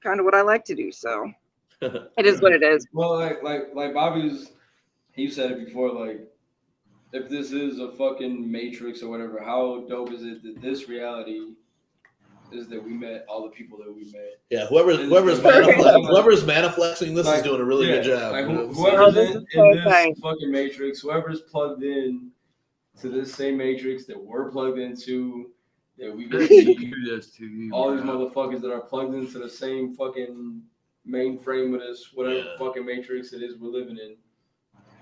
kind of what I like to do. So it is what it is. Well, like Bobby's, he said it before. Like, if this is a fucking Matrix or whatever, how dope is it that this reality is that we met all the people that we met? Yeah, whoever's manifesting this is doing a really good job. Like, whoever's in this fucking Matrix, whoever's plugged in to this same Matrix that we're plugged into, that we get to see all these motherfuckers that are plugged into the same fucking mainframe of this whatever Yeah. fucking matrix it is we're living in.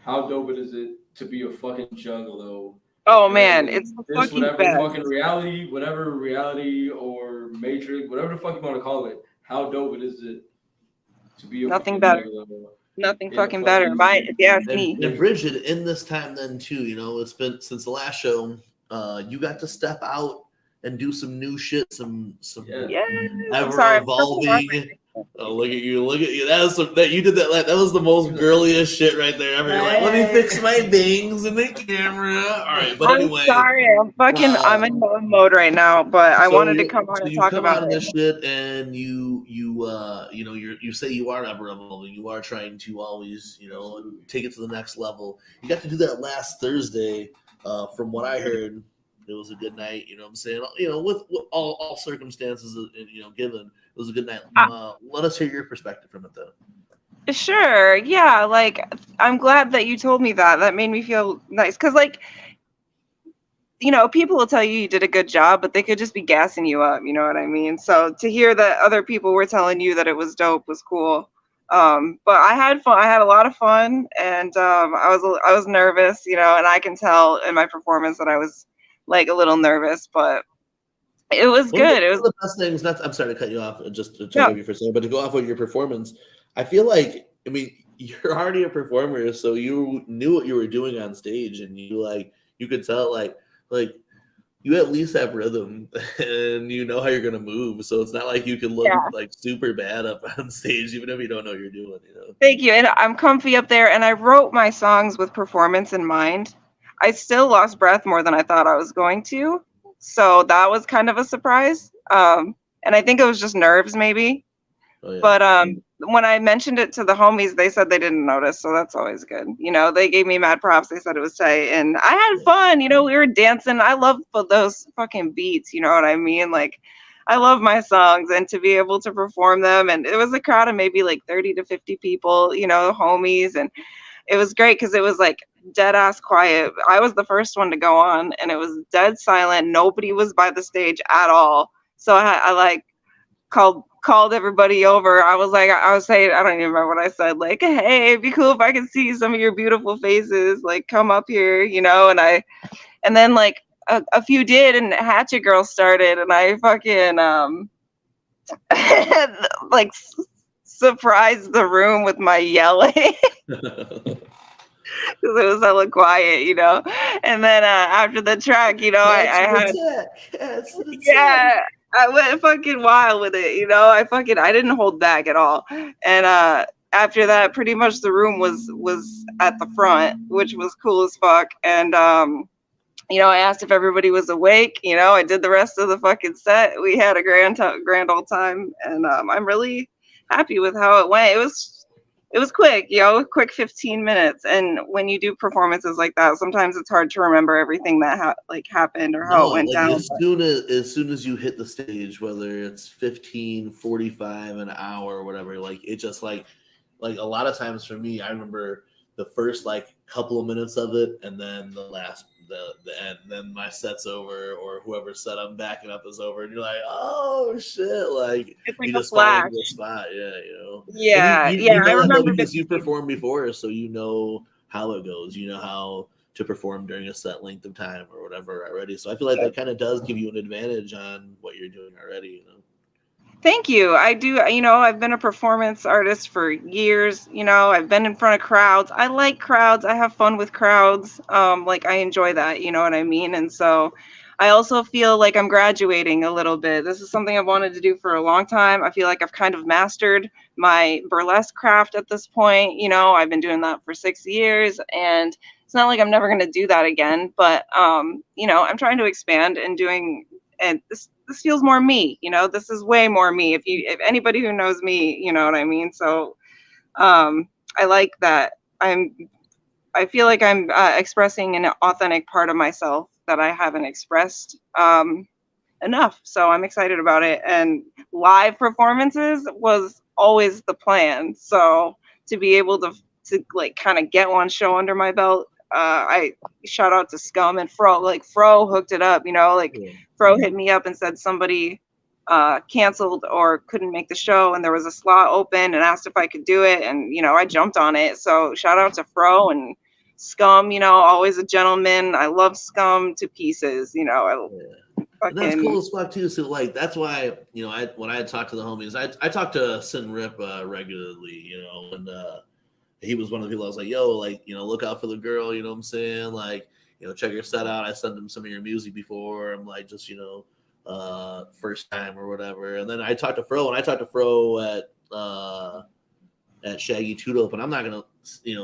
How dope is it to be a fucking juggalo? Oh And man, it's the this fucking whatever best. fucking reality or matrix, whatever the fuck you want to call it. How dope is it to be a Nothing fucking better. juggalo? Nothing In a fucking better. If you ask me. And Bridget, in this time then too, you know, it's been since the last show, you got to step out and do some new shit, some Yes, I'm ever sorry. evolving. Oh, look at you! Look at you! That was that you did that. That was the most girliest shit right there ever. You're like, let me fix my bangs in the camera. All right, but I'm anyway, sorry. I'm in mom mode right now, but I wanted to come on and you talk come about out of it. this shit, and you know, you say you are ever evolving. You are trying to always, you know, take it to the next level. You got to do that last Thursday. From what I heard, it was a good night. You know what I'm saying? You know, with all circumstances, you know, given, it was a good night. Let us hear your perspective from it, though. Sure. Yeah. Like, I'm glad that you told me that. That made me feel nice. Because, like, you know, people will tell you did a good job, but they could just be gassing you up. You know what I mean? So to hear that other people were telling you that it was dope was cool. But I had fun. I had a lot of fun, and I was nervous, you know, and I can tell in my performance that I was like a little nervous, but it was good. It was One of the best things. I'm sorry to cut you off, just to yeah. talk you for a second, but to go off of your performance, I feel like, I mean, you're already a performer, so you knew what you were doing on stage, and you could tell like you at least have rhythm, and you know how you're gonna move. So it's not like you can look like super bad up on stage, even if you don't know what you're doing. You know. Thank you. And I'm comfy up there, and I wrote my songs with performance in mind. I still lost breath more than I thought I was going to, so that was kind of a surprise. And I think it was just nerves, maybe. Oh, yeah. But when I mentioned it to the homies, they said they didn't notice, so that's always good. You know, they gave me mad props. They said it was tight, and I had fun. You know, we were dancing. I love those fucking beats. You know what I mean? Like, I love my songs, and to be able to perform them, and it was a crowd of maybe like 30 to 50 people. You know, homies, and it was great because it was like dead ass quiet. I was the first one to go on, and it was dead silent. Nobody was by the stage at all. So I like called everybody over. I was saying, I don't even remember what I said, like, hey, it'd be cool if I could see some of your beautiful faces, like, come up here, you know. And then like a few did, and Hatchet Girl started, and I fucking like surprised the room with my yelling. Because it was hella quiet, you know. And then after the track, you know, I had I went fucking wild with it, you know. I didn't hold back at all. And after that, pretty much the room was at the front, which was cool as fuck. And you know, I asked if everybody was awake. You know, I did the rest of the fucking set. We had a grand old time, and I'm really happy with how it went. It was quick, you know, quick 15 minutes. And when you do performances like that, sometimes it's hard to remember everything that happened or how it went down. As soon as you hit the stage, whether it's 15, 45, an hour, whatever, like it just like a lot of times for me, I remember the first like couple of minutes of it, and then the end, then my set's over, or whoever's set I'm backing up is over, and you're like, oh shit, like it's like you a just fall flash. into the spot, you know. Yeah, And you know I remember because you performed before, so you know how it goes. You know how to perform during a set length of time or whatever already. So I feel like that kind of does give you an advantage on what you're doing already, you know. Thank you. I do, you know, I've been a performance artist for years, you know, I've been in front of crowds. I like crowds. I have fun with crowds. Like I enjoy that, you know what I mean? And so I also feel like I'm graduating a little bit. This is something I've wanted to do for a long time. I feel like I've kind of mastered my burlesque craft at this point. You know, I've been doing that for 6 years, and it's not like I'm never going to do that again, but you know, I'm trying to expand and doing, and this feels more me, you know. This is way more me. If anybody who knows me, you know what I mean. So I like that I feel like I'm expressing an authentic part of myself that I haven't expressed enough. So I'm excited about it. And live performances was always the plan. So to be able to like kind of get one show under my belt, I shout out to Scum and Fro. Like Fro hooked it up, you know, like Fro hit me up and said somebody canceled or couldn't make the show, and there was a slot open and asked if I could do it, and I jumped on it. So shout out to Fro and Scum, always a gentleman. I love Scum to pieces. And that's cool as fuck too. So like that's why when I talked to the homies, I talked to Sin Rip regularly, and he was one of the people I was like, yo, like look out for the girl, you know what I'm saying? Like check your set out. I sent him some of your music before. I'm like just first time or whatever. And then I talked to Fro, and I talked to Fro at Shaggy Two Dope, and I'm not gonna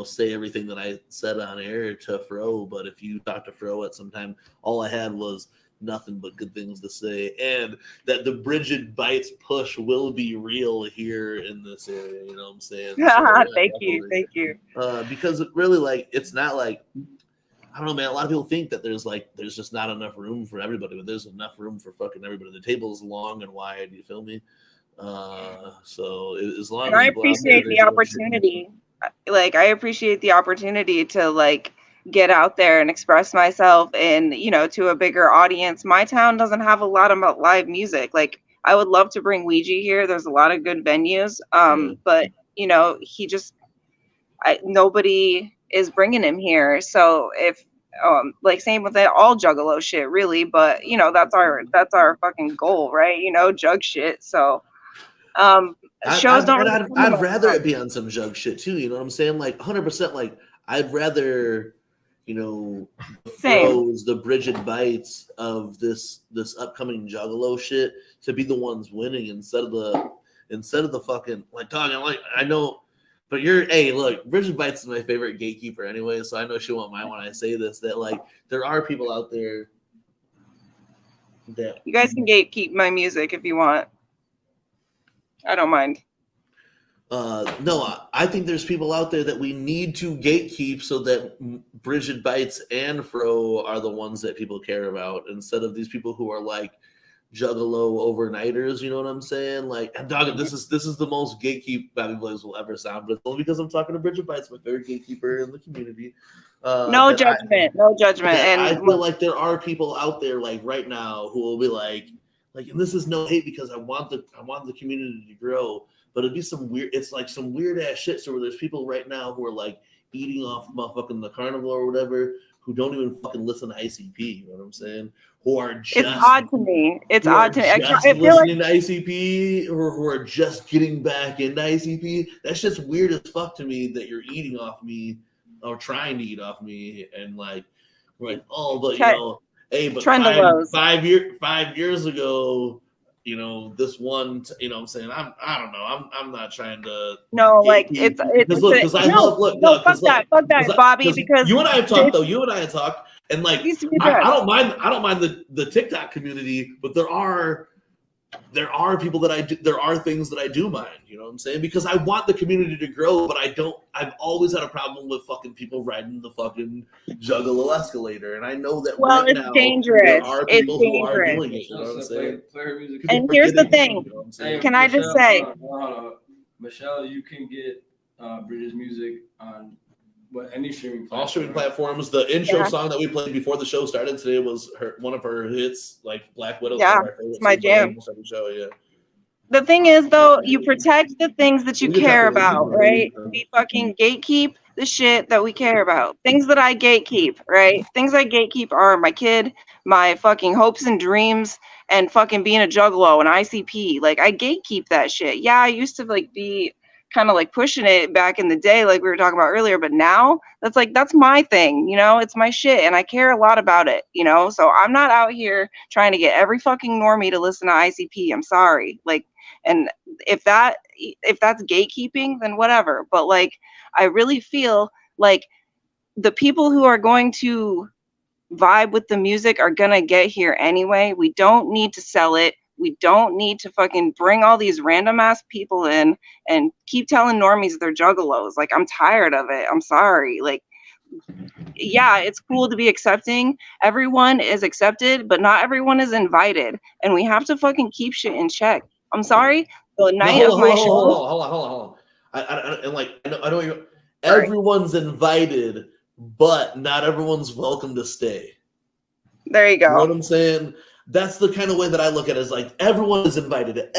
say everything that I said on air to Fro, but if you talk to Fro at some time, all I had was nothing but good things to say, and that the Bridget Bites push will be real here in this area. You know what I'm saying? So, thank you. Because it really it's not like, I don't know, man. A lot of people think that there's just not enough room for everybody, but there's enough room for fucking everybody. The table is long and wide. You feel me? So as long as I appreciate the opportunity. I appreciate the opportunity to get out there and express myself and to a bigger audience. My town doesn't have a lot of live music. I would love to bring Ouija here. There's a lot of good venues. But he just nobody is bringing him here. So if same with all Juggalo shit, really. But that's our fucking goal, right? Jug shit. So shows I'd rather it be on some jug shit too. You know what I'm saying? 100%. I'd rather the Bridget Bites of this upcoming Juggalo shit to be the ones winning instead of the fucking talking I know. But look, Bridget Bites is my favorite gatekeeper anyway, so I know she won't mind when I say this, that there are people out there that... You guys can gatekeep my music if you want. I don't mind. No, I think there's people out there that we need to gatekeep so that Bridget Bites and Fro are the ones that people care about, instead of these people who are Juggalo overnighters, you know what I'm saying? And dog, this is the most gatekeep Bobby Blaze will ever sound, but it's only because I'm talking to Bridget Bites, my favorite gatekeeper in the community. No judgment. And I feel like there are people out there right now who will be and this is no hate because I want the community to grow, but it'd be some weird. It's some weird ass shit. So where there's people right now who are eating off motherfucking the carnival or whatever, who don't even fucking listen to ICP. You know what I'm saying? Who are just... It's odd to me. I feel listening to ICP, or who are just getting back into ICP. That's just weird as fuck to me that you're eating off me or trying to eat off me, and hey, but 5 years ago, this one, what I'm saying, I don't know. I'm not trying to. No, fuck that, Bobby. Because you and I have talked, though. You and I have talked, and I don't mind the TikTok community, but there are people that there are things that I do mind, you know what I'm saying? Because I want the community to grow, but I've always had a problem with fucking people riding the fucking Juggalo escalator. And I know that now dangerous. There are people who are doing it, you know what I'm saying? And here's the thing. Can I just say, Michelle, you can get British music on any streaming platform. All streaming platforms. The intro song that we played before the show started today was one of her hits, Black Widow. Yeah, it's my jam. Show, yeah. The thing is, though, you protect the things that you care about, right? We fucking gatekeep the shit that we care about. Things that I gatekeep, right? Things I gatekeep are my kid, my fucking hopes and dreams, and fucking being a Juggalo and ICP. I gatekeep that shit. Yeah, I used to be kind of pushing it back in the day, like we were talking about earlier, but now that's my thing, it's my shit, and I care a lot about it, so I'm not out here trying to get every fucking normie to listen to ICP. I'm sorry, and if that's gatekeeping, then whatever, but I really feel the people who are going to vibe with the music are gonna get here anyway. We don't need to sell it. We don't need to fucking bring all these random ass people in and keep telling normies they're Juggalos. I'm tired of it. I'm sorry. Yeah, it's cool to be accepting. Everyone is accepted, but not everyone is invited. And we have to fucking keep shit in check. I'm sorry. The night of my show. Hold on. I know everyone's invited, but not everyone's welcome to stay. There you go. You know what I'm saying? that's the kind of way that I look at it, is like everyone is invited.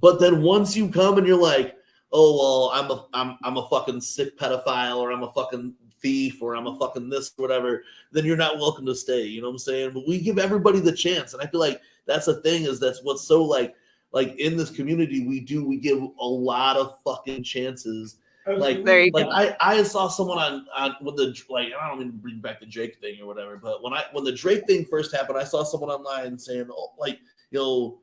But then once you come and you're like, oh well, I'm a fucking sick pedophile, or I'm a fucking thief, or I'm a fucking this or whatever, then you're not welcome to stay. You know what I'm saying? But we give everybody the chance, and I feel like that's the thing, is that's what's so like in this community we give a lot of fucking chances. Like, there you like go. I saw someone on when the, like, I don't mean to bring back the Drake thing or whatever, but when the Drake thing first happened, I saw someone online saying, oh, like, you know,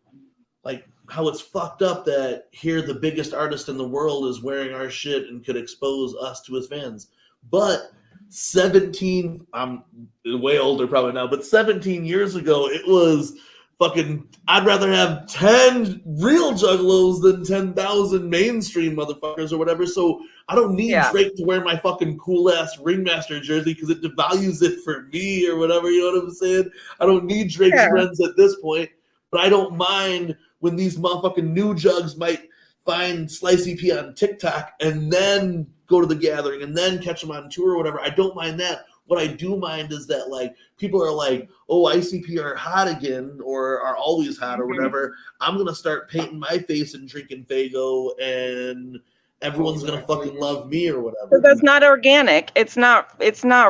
like how it's fucked up that here the biggest artist in the world is wearing our shit and could expose us to his fans. But 17, I'm way older probably now, but 17 years ago, it was fucking, I'd rather have 10 real juggalos than 10,000 mainstream motherfuckers or whatever. So I don't need Drake to wear my fucking cool ass Ringmaster jersey because it devalues it for me or whatever. You know what I'm saying? I don't need Drake's friends at this point, but I don't mind when these motherfucking new jugs might find Slicey P on TikTok and then go to the gathering and then catch them on tour or whatever. I don't mind that. What I do mind is that, like, people are like, oh, ICP are hot again or are always hot or whatever. I'm going to start painting my face and drinking Faygo and everyone's going to fucking love me or whatever. But that's not organic. It's not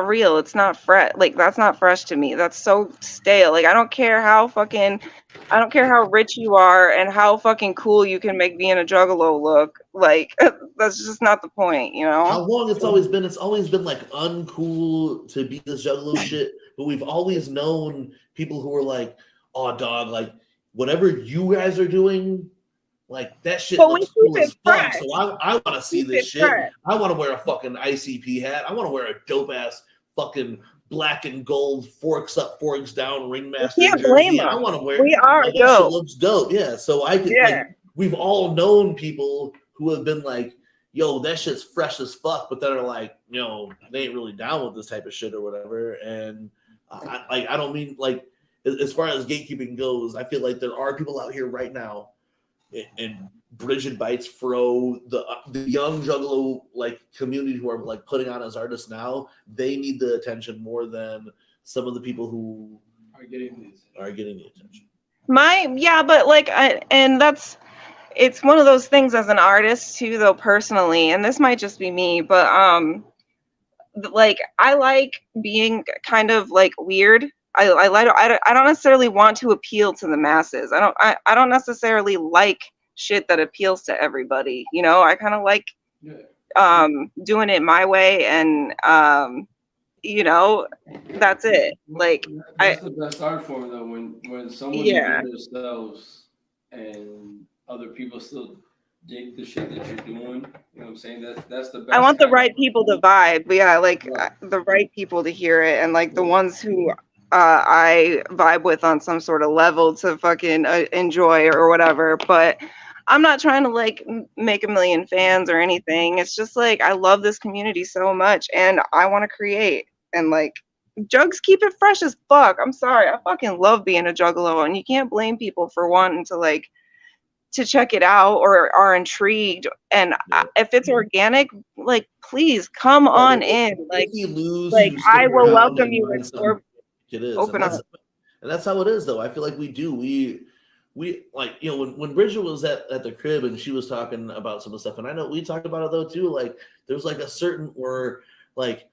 real. It's not fresh. Like, that's not fresh to me. That's so stale. Like, I don't care how rich you are and how fucking cool you can make being a juggalo look. Like, that's just not the point, you know? How long it's always been like uncool to be this juggalo shit, but we've always known people who are like, oh dog, like whatever you guys are doing, like that shit looks cool as fuck. So I want to see this shit. I want to wear a fucking ICP hat. I want to wear a dope ass fucking black and gold forks up, forks down Ringmaster jersey. Blame them. I want to wear. We are like, dope. That shit looks dope. Yeah. So I could. Yeah. Like, we've all known people who have been like, yo, that shit's fresh as fuck, but then are like, you know, they ain't really down with this type of shit or whatever. And I don't mean, like, as far as gatekeeping goes, I feel like there are people out here right now, and Bridget Bites, Fro, the young juggalo like community who are like putting on as artists now, they need the attention more than some of the people who are getting the attention. But like, it's one of those things as an artist too, though, personally, and this might just be me, but like I like being kind of like weird. I don't necessarily want to appeal to the masses. I don't necessarily like shit that appeals to everybody. You know, I kind of like doing it my way, and you know, that's it. Like, that's the best art form though, when someone is themselves and other people still dig the shit that you're doing. You know what I'm saying? That's the best. I want the right people to vibe. The right people to hear it, and like the ones who I vibe with on some sort of level to fucking enjoy or whatever. But I'm not trying to like make a million fans or anything. It's just like I love this community so much, and I want to create. And like, jugs keep it fresh as fuck. I'm sorry, I fucking love being a juggalo, and you can't blame people for wanting to like to check it out or are intrigued. And if it's organic, like, please come on in. Like I will welcome you with it is. Open up. And that's how it is, though. I feel like we do. We like, you know, when Bridget was at the crib and she was talking about some of the stuff, and I know we talked about it though too. Like, there's like a certain where like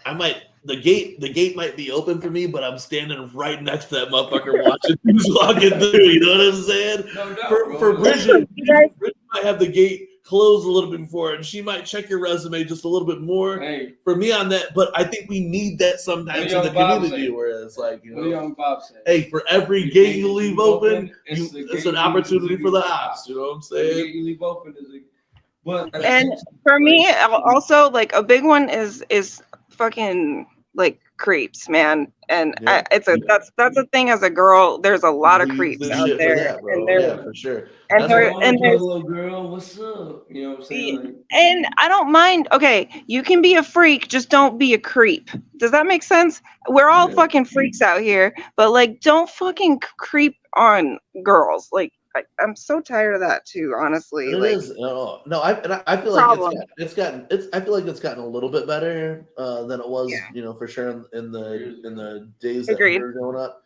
the gate might be open for me, but I'm standing right next to that motherfucker watching who's walking through. You know what I'm saying? No, for Bridget, Bridget might have the gate closed a little bit before, and she might check your resume just a little bit more. Hey, for me on that, but I think we need that sometimes in the community where it's like, you know, young Bob said, hey, for every gate you leave open, it's an opportunity for the ops. You know what I'm saying? The gate you leave open is and for me, also like a big one is fucking like creeps, man. And that's a thing as a girl. There's a lot of creeps out there, and for sure. And there's little girl, what's up? You know what I'm saying? Like, and I don't mind. Okay, you can be a freak, just don't be a creep. Does that make sense? We're all fucking freaks out here, but like, don't fucking creep on girls. Like, I'm so tired of that too, honestly. It like is. No, I feel like problem. I feel like it's gotten a little bit better than it was, Yeah. for sure in the days that we Agreed. were growing up.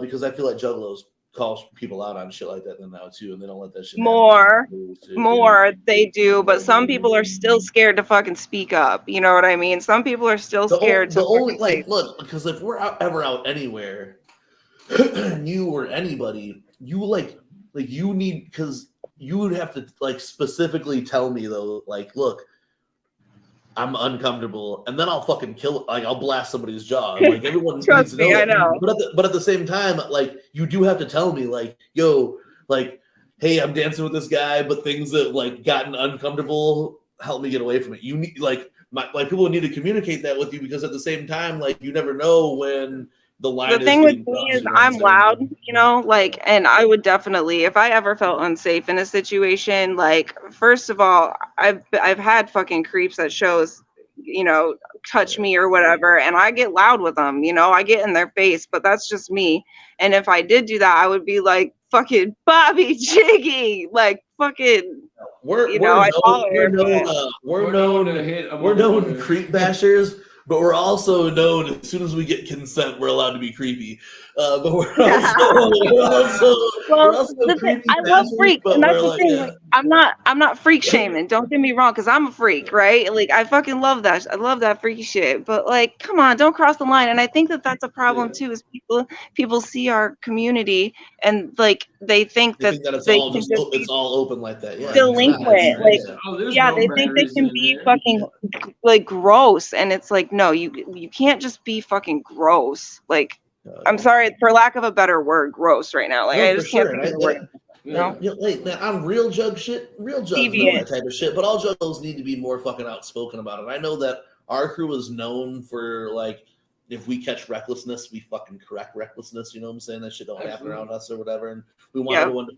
Because I feel like juggalos call people out on shit like that now too, and they don't let that shit More happen. they do, but some people are still scared to fucking speak up. You know what I mean? Some people are still scared The to only fucking say. look, because if we're ever out anywhere, you or anybody, you need, because you would have to specifically tell me though, look, I'm uncomfortable, and then I'll fucking kill, I'll blast somebody's jaw. Everyone needs Trust to me, know I that. know. But at the same time, you do have to tell me, yo, hey, I'm dancing with this guy, but things that gotten uncomfortable, help me get away from it. You need people need to communicate that with you, because at the same time, you never know when the line The is thing with getting me crossed. is You know what I'm I'm saying? loud, and I would definitely, if I ever felt unsafe in a situation, first of all, I've had fucking creeps at shows, touch me or whatever, and I get loud with them, I get in their face, but that's just me. And if I did do that, I would be like, fucking Bobby Jiggy, fucking, We're I known holler, but We're known to hit a we're known motherfucker. creep bashers, but we're also known, as soon as we get consent, we're allowed to be creepy. But we're well, also the thing, creepy I love bashers, freaks, but and that's we're the thing. yeah. I'm not freak shaming. Don't get me wrong, because I'm a freak, right? I fucking love that. I love that freaky shit. But come on, don't cross the line. And I think that that's a problem too. Is people see our community and they think They that think that it's they all can just just be it's all open like that. Yeah, and it's not. delinquent. Oh, there's Yeah, no they think they can mannerism be there. fucking gross, and it's no, you can't just be fucking gross. I'm sorry, for lack of a better word, gross right now. No, I for just can't sure. think of the word. Yeah. Now, on real jug shit, real jugs know Deviant. that type of shit, but all juggos need to be more fucking outspoken about it. I know that our crew is known for if we catch recklessness, we fucking correct recklessness. You know what I'm saying? That shit don't happen around us or whatever. And we want everyone to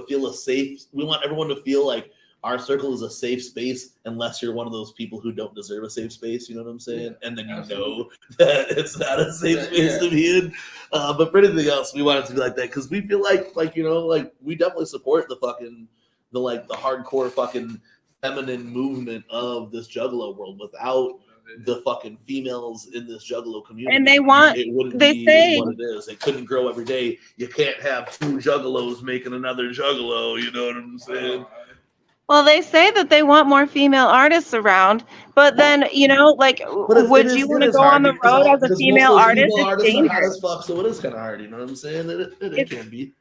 feel a safe. We want everyone to feel like our circle is a safe space, unless you're one of those people who don't deserve a safe space. You know what I'm saying? And then know that it's not a safe space to be in. But for anything else, we want it to be like that, because we feel we definitely support the fucking the hardcore fucking feminine movement of this juggalo world. Without the fucking females in this juggalo community, And it wouldn't they be say, what it is. It couldn't grow every day. You can't have two juggalos making another juggalo. You know what I'm saying? well, they say that they want more female artists around, but then But would you want to go on the road as a because most female of those artist? female It's artists are hot dangerous. as fuck, so it is kind of hard. You know what I'm saying? It can be.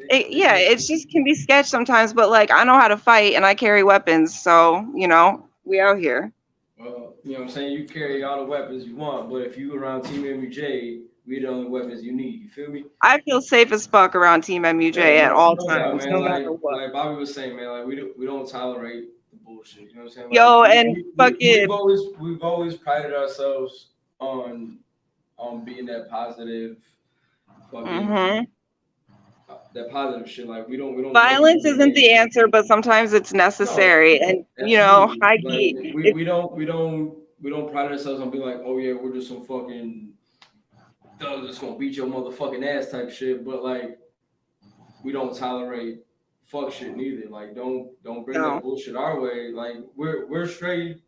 Yeah, it just can be sketch sometimes, but I know how to fight and I carry weapons, so we out here. Well, you know what I'm saying? You carry all the weapons you want, but if you around TeamMUJ, we the only weapons you need. You feel me? I feel safe as fuck around Team MUJ at all times, no matter what. Like Bobby was saying, man, we don't tolerate the bullshit. You know what I'm saying? Yo, and fucking we've always prided ourselves on being that positive, fucking that positive shit. We don't. Violence isn't the answer, but sometimes it's necessary. And high key. We don't pride ourselves on being like, oh yeah, we're just some fucking thugs that's gonna beat your motherfucking ass type shit. But we don't tolerate fuck shit neither. Don't bring that bullshit our way. We're straight.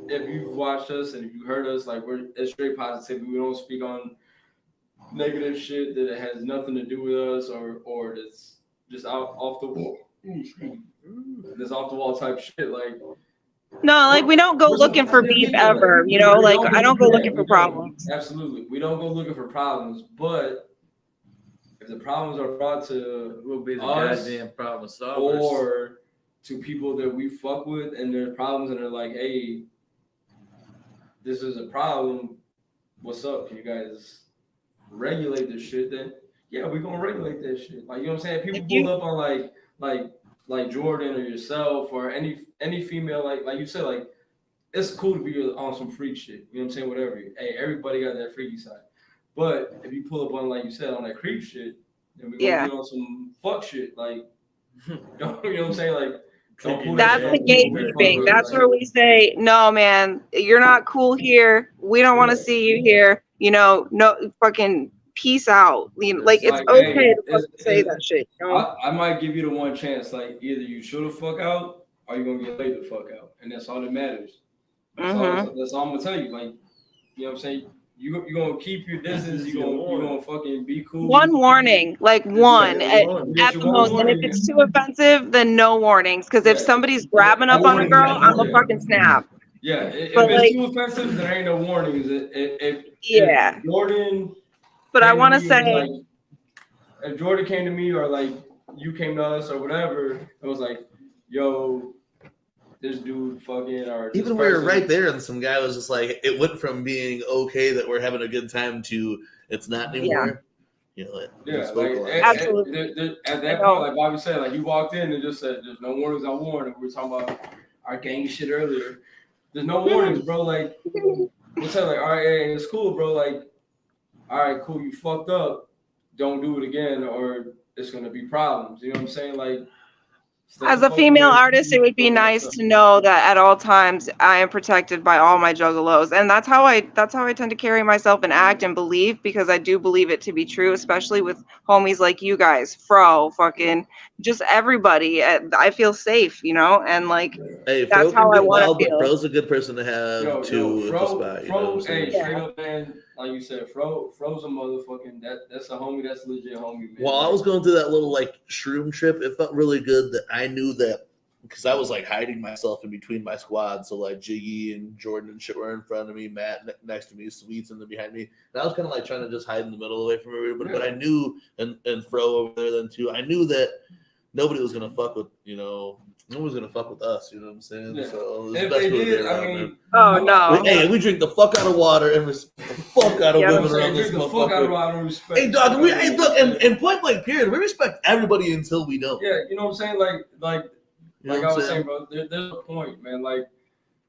If you've watched us and if you heard us, we're straight positivity. We don't speak on negative shit that it has nothing to do with us or that's just off the wall. This off the wall type shit. No, we don't go looking for beef ever. I don't go looking for problems. Absolutely, we don't go looking for problems. But if the problems are brought to We'll be the us goddamn problem solvers. or to people that we fuck with, and there's problems, and they're like, "Hey, this is a problem. What's up? Can you guys regulate this shit?" Then yeah, we're gonna regulate that shit. You know what I'm saying? People pull up on like Jordan or yourself or any female, like you said, it's cool to be on some freak shit. You know what I'm saying? Whatever. Hey, everybody got that freaky side. But if you pull up on, like you said, on that creep shit, then we're gonna be on some fuck shit. You know what I'm saying? That's the gatekeeping. That's where we say, no, man, you're not cool here. We don't want to see you here. No fucking peace out. Like it's hey, okay to fucking say that shit. You know? I might give you the one chance. Like either you shoot the fuck out or you're gonna get laid the fuck out, and that's all that matters. That's all I'm gonna tell you. Like, you know what I'm saying? You gonna keep your distance. You gonna fucking be cool. One warning, like one at the most. And if it's too offensive, then no warnings. Because if somebody's grabbing up on a girl, I'm a fucking snap. Yeah, if But, it's like, too offensive, there ain't no warnings. If Jordan, but I want to came say, me, like, if Jordan came to me or like you came to us or whatever, it was like, yo, this dude fucking or Even we were right there, and some guy was just like, it went from being okay that we're having a good time to it's not anymore. You know, absolutely. At that point, like Bobby said, like you walked in and just said, "There's no warnings. I warned." And we were talking about our gang shit earlier. There's no warnings, bro. Like we're saying, like, all right, hey, it's cool, bro. Like, all right, cool. You fucked up. Don't do it again, or it's gonna be problems. You know what I'm saying? Like. As a female artist, it would be nice to know that at all times I am protected by all my juggalos, and that's how I tend to carry myself and act and believe, because I do believe it to be true, especially with homies like you guys, Fro, fucking just everybody. I feel safe, you know, and like that's how I want to feel. Fro's a good person to have too. Fro, hey, straight up, man. Like you said, Fro's a motherfucking that's a homie. That's a legit homie, man. While I was going through that little like shroom trip, it felt really good that I knew that, because I was like hiding myself in between my squad. So like Jiggy and Jordan and shit were in front of me, Matt next to me, Sweets and then behind me. And I was kind of like trying to just hide in the middle away from everybody. But I knew, and Fro over there then too, I knew that nobody was gonna fuck with, you know, no one's gonna fuck with us, you know what I'm saying? Yeah. So if they did, I mean, no. Hey, we drink the fuck out of water and respect the fuck out of women around this motherfucker. Hey, dog, hey, look, and point blank period, we respect everybody until we don't. Yeah, you know what I'm saying? Like I was saying, bro, there's a point, man. Like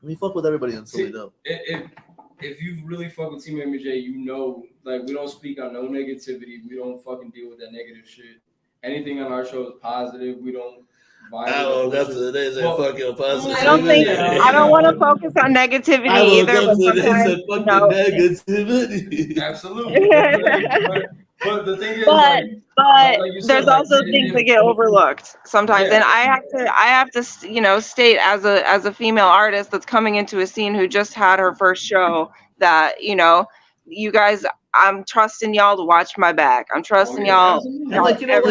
we fuck with everybody until we don't. If you really fuck with TeamMUJ, you know, like we don't speak on no negativity. We don't fucking deal with that negative shit. Anything on our show is positive. We don't. That's what it is. Fucking positive. I don't want to focus on negativity either. But negativity. Absolutely. but the thing is, but like there's also things that get overlooked sometimes, and I have to you know, state as a female artist that's coming into a scene who just had her first show that, you know, you guys, I'm trusting y'all to watch my back. I'm trusting y'all. And like, you know,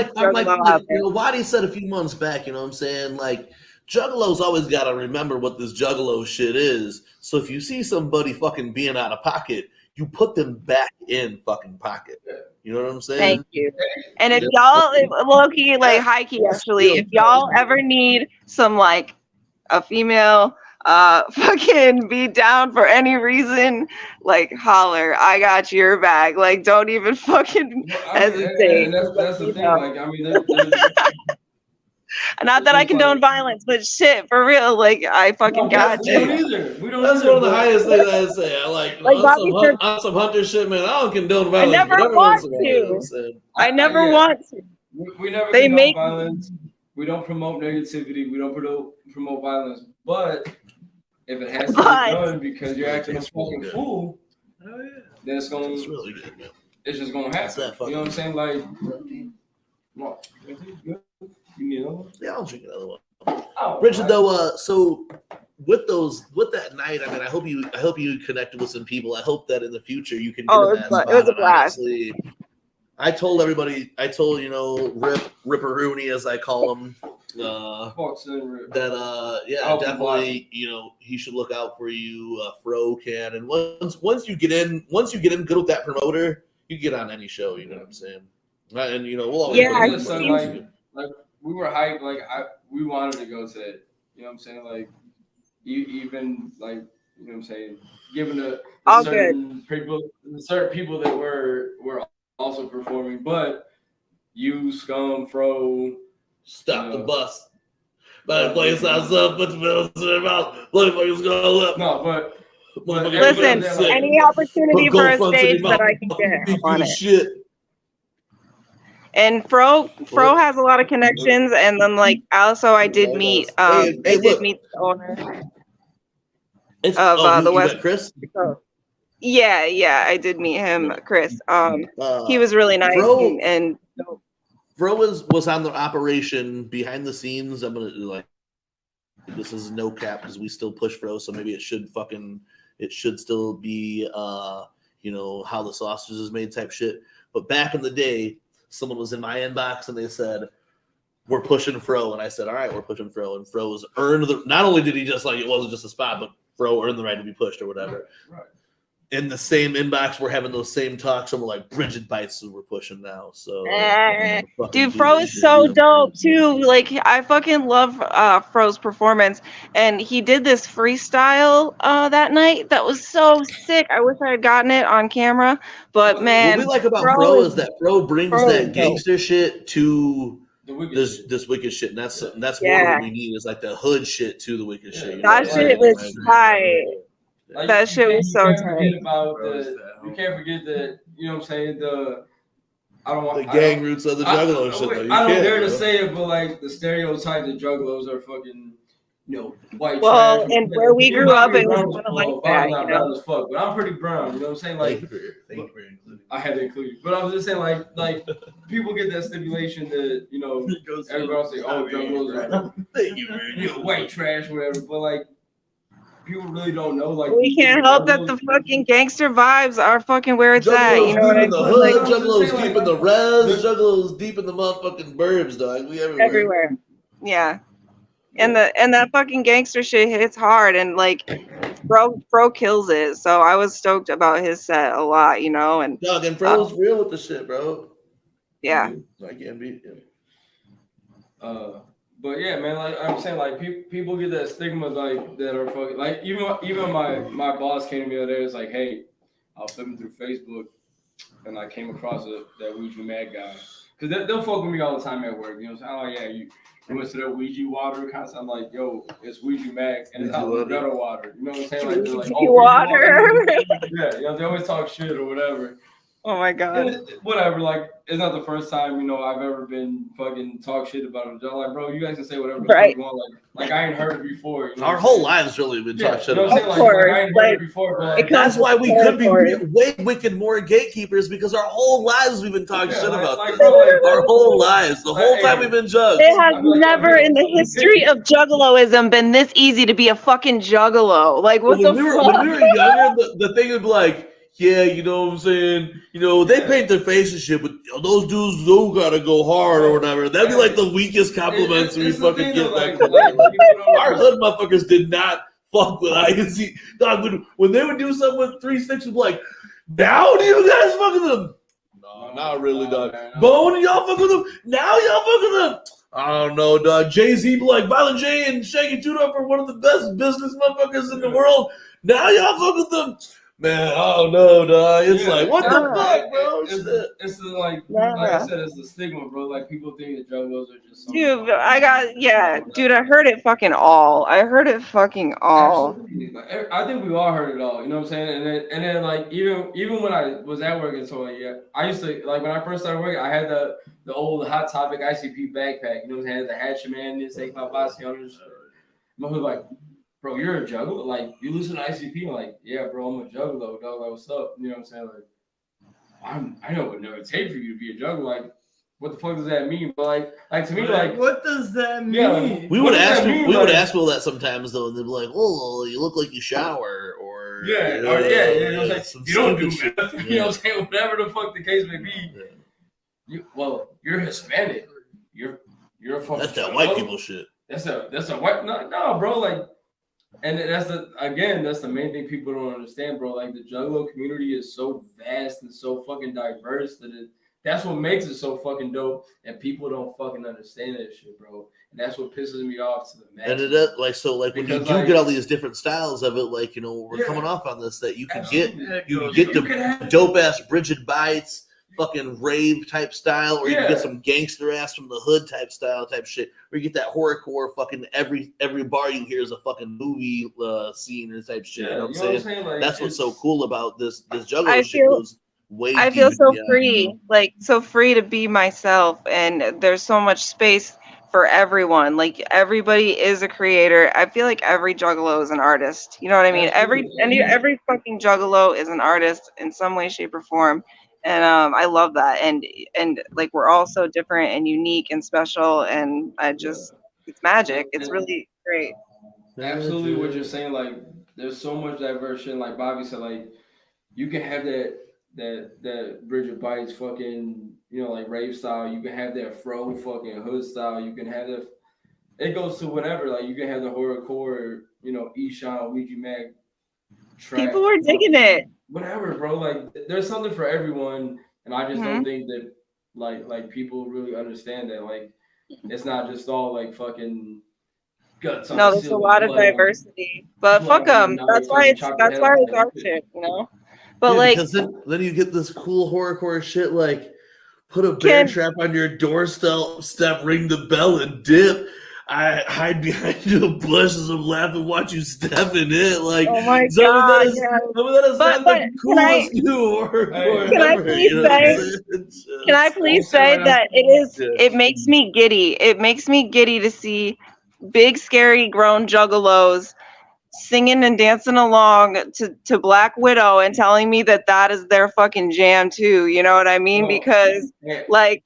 Wadi said a few months back, you know what I'm saying? Like, juggalos always got to remember what this juggalo shit is. So if you see somebody fucking being out of pocket, you put them back in fucking pocket. You know what I'm saying? Thank you. And if y'all, low-key, like high-key actually, if y'all ever need some like a female fucking be down for any reason, like holler, I got your back. Like don't even fucking hesitate. And that's the thing. Like I mean, not that I condone violence, but shit, for real, like I fucking got you. We don't that's one of the highest things I say. I like on some hunter shit, man. I don't condone violence. I never want to. I never want to. We never condone violence. We don't promote negativity. We don't promote violence. But if it has to be done because you're acting a fucking fool, then it's really good, man. It's just gonna happen. You know what I'm saying? Like, you need another one? Yeah, I'll drink another one. Richard, though, so with that night, I mean, I hope you connected with some people. I hope that in the future you can. It was a blast. Honestly, I told everybody. You know, Ripperoonie, as I call him. Definitely, you know, he should look out for you. Fro can, and once you get in good with that promoter, you get on any show. You know what I'm saying? And you know, we'll always like we were hyped. Like we wanted to go to it. You know what I'm saying? Like even like, you know what I'm saying? Given the certain people that were also performing, but you, Scum, Fro. Stop the bus. By the place I saw, put the bills in their mouth. Motherfuckers gonna look. No, but listen, any opportunity for a stage that I can get on it. Shit. And Fro has a lot of connections, and then like also I did meet the owner of the West. Chris. Yeah, I did meet him, Chris. He was really nice Fro, and Fro was on the operation behind the scenes. I'm gonna like this is no cap because we still push Fro, so maybe it should still be how the sausage is made type shit. But back in the day, someone was in my inbox and they said, we're pushing Fro, and I said, all right, we're pushing Fro, and Fro's earned not only did he just it wasn't just a spot, but Fro earned the right to be pushed or whatever. Right. In the same inbox, we're having those same talks, and we're like, Bridget Bites we're pushing now. So, dude, Fro is so dope too. Like, I fucking love Fro's performance, and he did this freestyle that night that was so sick. I wish I had gotten it on camera, but man, what we like about Fro is that Fro brings that gangster shit to this wicked shit, and that's more what we need is like the hood shit to the wicked shit. That shit was tight. Like, that shit was so tight. You can't forget that, you know what I'm saying, the gang roots of the juggalo shit. I don't dare to say it, but like the stereotype that juggalos are fucking, white well, trash. And where we grew up, it was kind of like that. I'm not brown as fuck, but I'm pretty brown. You know what I'm saying? Like, Thank you for including. I had to include you, but I was just saying, like people get that stipulation that everybody will say, "Oh, juggalos are white trash, whatever," but like. People really don't know. Like, we can't help that the fucking gangster vibes are fucking where it's at. You know what I mean? The hood, juggalos deep in the res, juggalos deep in the motherfucking burbs, dog. We everywhere. Yeah. And that fucking gangster shit hits hard, and like Fro kills it. So I was stoked about his set a lot, and dog, and Fro's real with the shit, bro. Yeah. I can't beat him. But yeah, man, like I'm saying, like people get that stigma, like that are fucking, like even my boss came to me the other day, was like, hey, I was flipping through Facebook, and I came across that Ouija Mag guy, because they'll fuck with me all the time at work, you know. So I'm like, yeah, you went to that Ouija water concept. I'm like, yo, it's Ouija Mag, and it's out gutter water. You know what I'm saying? Like, they're like, oh, water. Yeah, they always talk shit or whatever. Oh my god. Whatever, like it's not the first time I've ever been fucking talk shit about it. I'm like, bro, you guys can say whatever. Right. Like I ain't heard it before. Our whole lives really been talk shit about. Of course, I ain't heard it before, but that's why we could be way wicked more gatekeepers, because our whole lives we've been talking shit about this. Our whole lives, the whole time we've been jugged. It has never in the history of juggaloism been this easy to be a fucking juggalo. Like, what the fuck? When we were younger, the thing would be like, yeah, you know what I'm saying? They paint their face and shit, but those dudes do gotta go hard or whatever. That'd be like the weakest compliments we fucking get. Our hood motherfuckers did not fuck with INC. Dog, when they would do something with 3-6, would be like, now do you guys fuck with them? No, not really, dog. Bone, y'all fuck with them? Now y'all fuck with them? I don't know, dog. Jay-Z be like, Violent J and Shaggy 2 Up are one of the best business motherfuckers in the world. Now y'all fuck with them? Man, I don't know, dog. It's like, what the fuck, bro? It's like I said, it's the stigma, bro. Like, people think that juggalos are just something. Dude, I heard it fucking all. Absolutely. I think we all heard it all. You know what I'm saying? And then like even when I was at work and so I used to, like, when I first started working, I had the old Hot Topic ICP backpack. You know what I'm saying? I had the Hatchet Man, this take my bossy on this. My was like, bro, you're a juggalo? Like, you listen to ICP? I'm like, yeah, bro, I'm a juggalo, dog. Like, what's up? You know what I'm saying? Like, I know it would never take for you to be a juggalo. Like, what the fuck does that mean? But like to me, like, what does that mean? Yeah, we would ask people that sometimes though, and they'd be like, "Oh, you look like you shower," or You know what I'm saying? You don't do meth. You know what I'm saying? Whatever the fuck the case may be. You're Hispanic. You're a fucking. That's that white people shit. That's a white no, bro. Like. And that's the main thing people don't understand, bro. Like, the juggalo community is so vast and so fucking diverse that's what makes it so fucking dope. And people don't fucking understand that shit, bro. And that's what pisses me off to the max. And it is when you do get all these different styles of it, like, we're coming off on this, that you can get the dope ass Bridget Bites, fucking rave type style, or you can get some gangster ass from the hood type style type shit, or you get that horrorcore fucking every bar you hear is a fucking movie scene and type shit. You know what I'm saying? Like, that's what's so cool about this juggalo shit. I feel so free, like so free to be myself, and there's so much space for everyone. Like everybody is a creator. I feel like every juggalo is an artist. You know what I mean? Every fucking juggalo is an artist in some way, shape, or form. And I love that. And like we're all so different and unique and special. And I just it's magic. It's really great. Absolutely, what you're saying. Like, there's so much diverse shit. Like Bobby said, like you can have that Bridget Bites fucking, you know, like rave style. You can have that fro fucking hood style. You can have that. It goes to whatever. Like you can have the horrorcore, you know, Eshawn, Ouija Mag, track. People were digging it. Whatever, bro. Like there's something for everyone, and I just don't think that like people really understand that. Like it's not just all like fucking guts on No, the there's a ceiling, lot of blood on- diversity. But blood fuck on them. the That's knife, why fucking it's chop your head off, our like, shit, you know. But Yeah, like, because then you get this cool horrorcore shit like put a bear trap on your doorstep, ring the bell, and dip. I hide behind the bushes and laugh and watch you step in it. Like, oh my some of god, that is not the coolest new horrorcore can I ever. please You know what I'm say? saying? Can I please say that Yeah. it makes me giddy. It makes me giddy to see big, scary, grown juggalos singing and dancing along to Black Widow and telling me that that is their fucking jam too. You know what I mean? Because like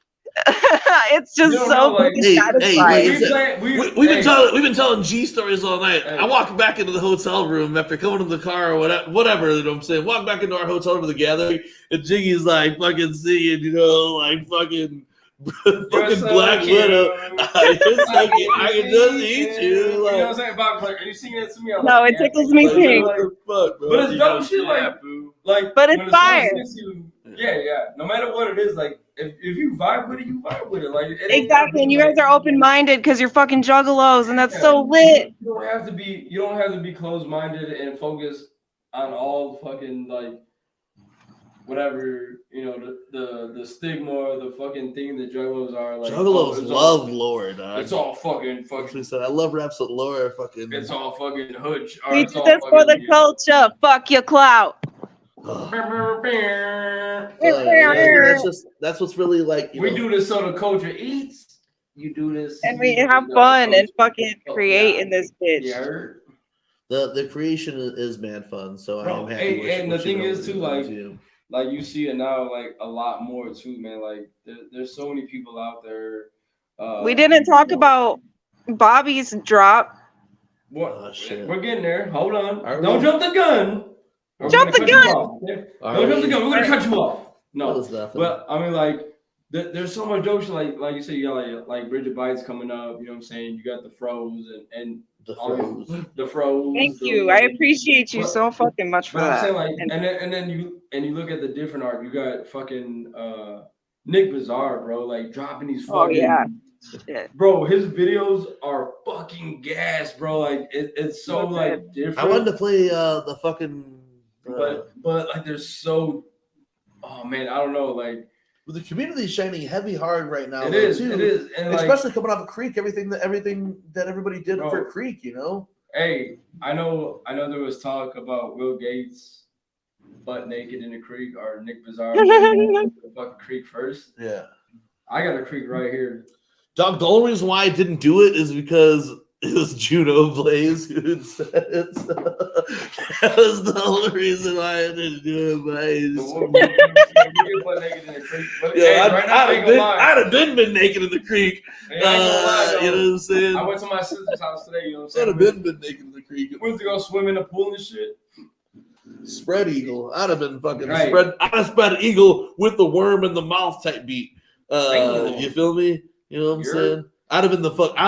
it's just so fucking satisfying. We've been telling G stories all night. I walk back into the hotel room after coming to the car or whatever. You know what I'm saying? Walk back into our hotel room to the gathering, and Jiggy's like fucking singing, you know, like fucking Black Widow. I can just eat you. You know Like, what I'm saying? Bob, like, are you singing that to me? I'm No, like, it tickles me like, pink. like, fuck, bro. but it's dumb shit, like, but when it's the song fire. hits you, yeah. No matter what it is, like, if you vibe with it, you vibe with it. Like, it ain't Exactly, and you guys are open minded because you're fucking juggalos, and that's so lit. You don't have to be closed minded and focus on all fucking like whatever, you know, the stigma or the fucking thing that juggalos are like. Juggalos love lore, dog. It's all fucking. Said, I love raps with lore. Fucking. It's all fucking hood. We do this for the culture. Fuck your clout. That's what's really like. We do this so the culture eats. You do this, and we have fun and fucking create in this bitch. Yeah. The creation is mad fun. So I am happy. And the thing is too, like you see it now, like a lot more too, man. Like there's so many people out there. We didn't talk about Bobby's drop. What? We're getting there. Hold on. Don't jump the gun. Jump the gun. Don't jump the gun. We're gonna cut you off. No, but I mean, like, there's so much dope shit. Like you said, you got like Bridget Bites coming up. You know what I'm saying? You got the froze and the froze. Thank you. I appreciate you so fucking much for that. I'm saying, like, and then you look at the different art. You got fucking Nick Bizarre, bro. Like dropping these fucking. Oh yeah. Shit. Bro, his videos are fucking gas, bro. Like it's so like different. I wanted to play the fucking. But like they're so. Oh man, I don't know. Like the community's shining heavy hard right now. It is, and especially coming off of Creek. Everything that everybody did for Creek, you know. Hey, I know. There was talk about Will Gates butt naked in the creek or Nick Bizarre the fucking creek first. Yeah, I got a creek right here. Dog, the only reason why I didn't do it is because it was Juno Blaze who said it. So that was the only reason why I didn't do it. I'd have been naked in the creek. You know what I'm saying? I went to my sister's house today. You know what I'm saying? I'd have been naked in the creek. Went to go swim in the pool and shit. Spread eagle. I'd have been fucking spread. I'd have spread eagle with the worm in the mouth type beat. You feel me? You know what I'm saying? I'd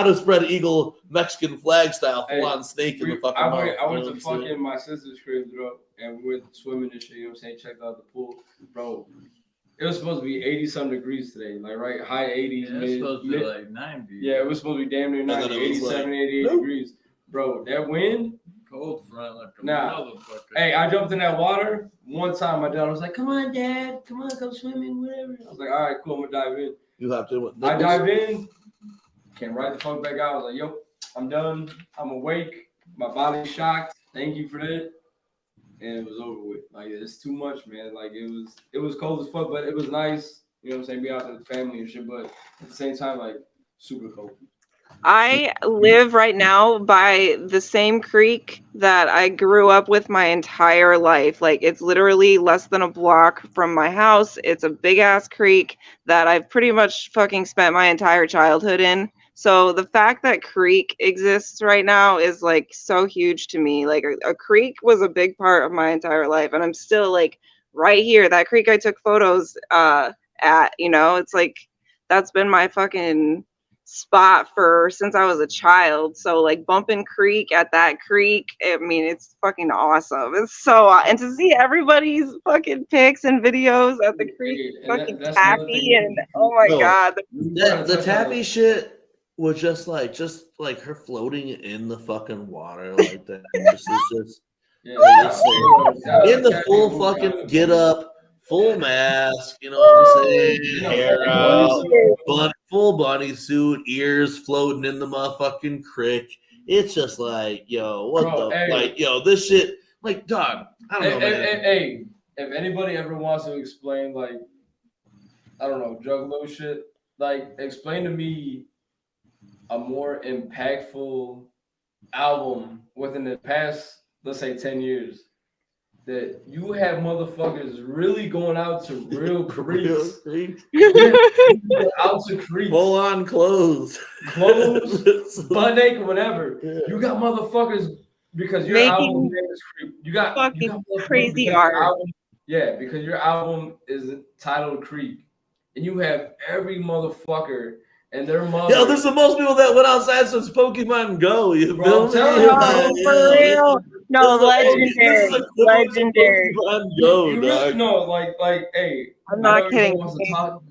have spread eagle Mexican flag style, full on snake in the fucking mouth. I went to fucking my sister's crib, bro, and we went swimming and shit. You know what I'm saying? Checked out the pool, bro. It was supposed to be 80-some degrees today, like right high 80s. Yeah, it was supposed to be like 90. Yeah, it was supposed to be damn near 90, 87, 88 degrees, bro. That wind, cold front like a motherfucker. Hey, I jumped in that water one time. My dad was like, "Come on, Dad, come swimming, whatever." I was like, "All right, cool, I'm gonna dive in." You have to. I dived in. Came right the fuck back out. I was like, yo, I'm done. I'm awake. My body's shocked. Thank you for that. And it was over with. Like, it's too much, man. Like, it was cold as fuck, but it was nice. You know what I'm saying? Be out with the family and shit. But at the same time, like, super cold. I live right now by the same creek that I grew up with my entire life. Like, it's literally less than a block from my house. It's a big ass creek that I've pretty much fucking spent my entire childhood in. So the fact that creek exists right now is like so huge to me. Like, a creek was a big part of my entire life, and I'm still like right here. That creek I took photos at, it's like that's been my fucking spot for since I was a child. So like bumping creek at that creek, I mean, it's fucking awesome. It's so and to see everybody's fucking pics and videos at the creek, And fucking that's another taffy, thing. and oh my No, god, the taffy shit was just like her floating in the fucking water like that. Just Yeah, like in the full fucking get up, full mask, you know what I'm saying? Hair out, full bunny suit, ears floating in the motherfucking crick. It's just like, yo, what Bro, the hey. like, yo, this shit, like, dog. I don't know, man. Hey, if anybody ever wants to explain, like, I don't know, juggalo shit, like, explain to me a more impactful album within the past, let's say, 10 years that you have motherfuckers really going out to real creeks. Out to creeks. Full on clothes. Butt naked, whatever. Yeah. You got motherfuckers because your Making album name is Creep. You got fucking motherfuckers crazy because art. your album, yeah, because your album is titled Creep. And you have every motherfucker and their mother. Yo, there's the most people that went outside since Pokemon Go. You Bro, feel I'm me? telling you, Oh, for real? No, legendary. Legendary. Pokemon Go, You really, dog. no, like, hey. I'm I not know kidding. everyone wants to talk.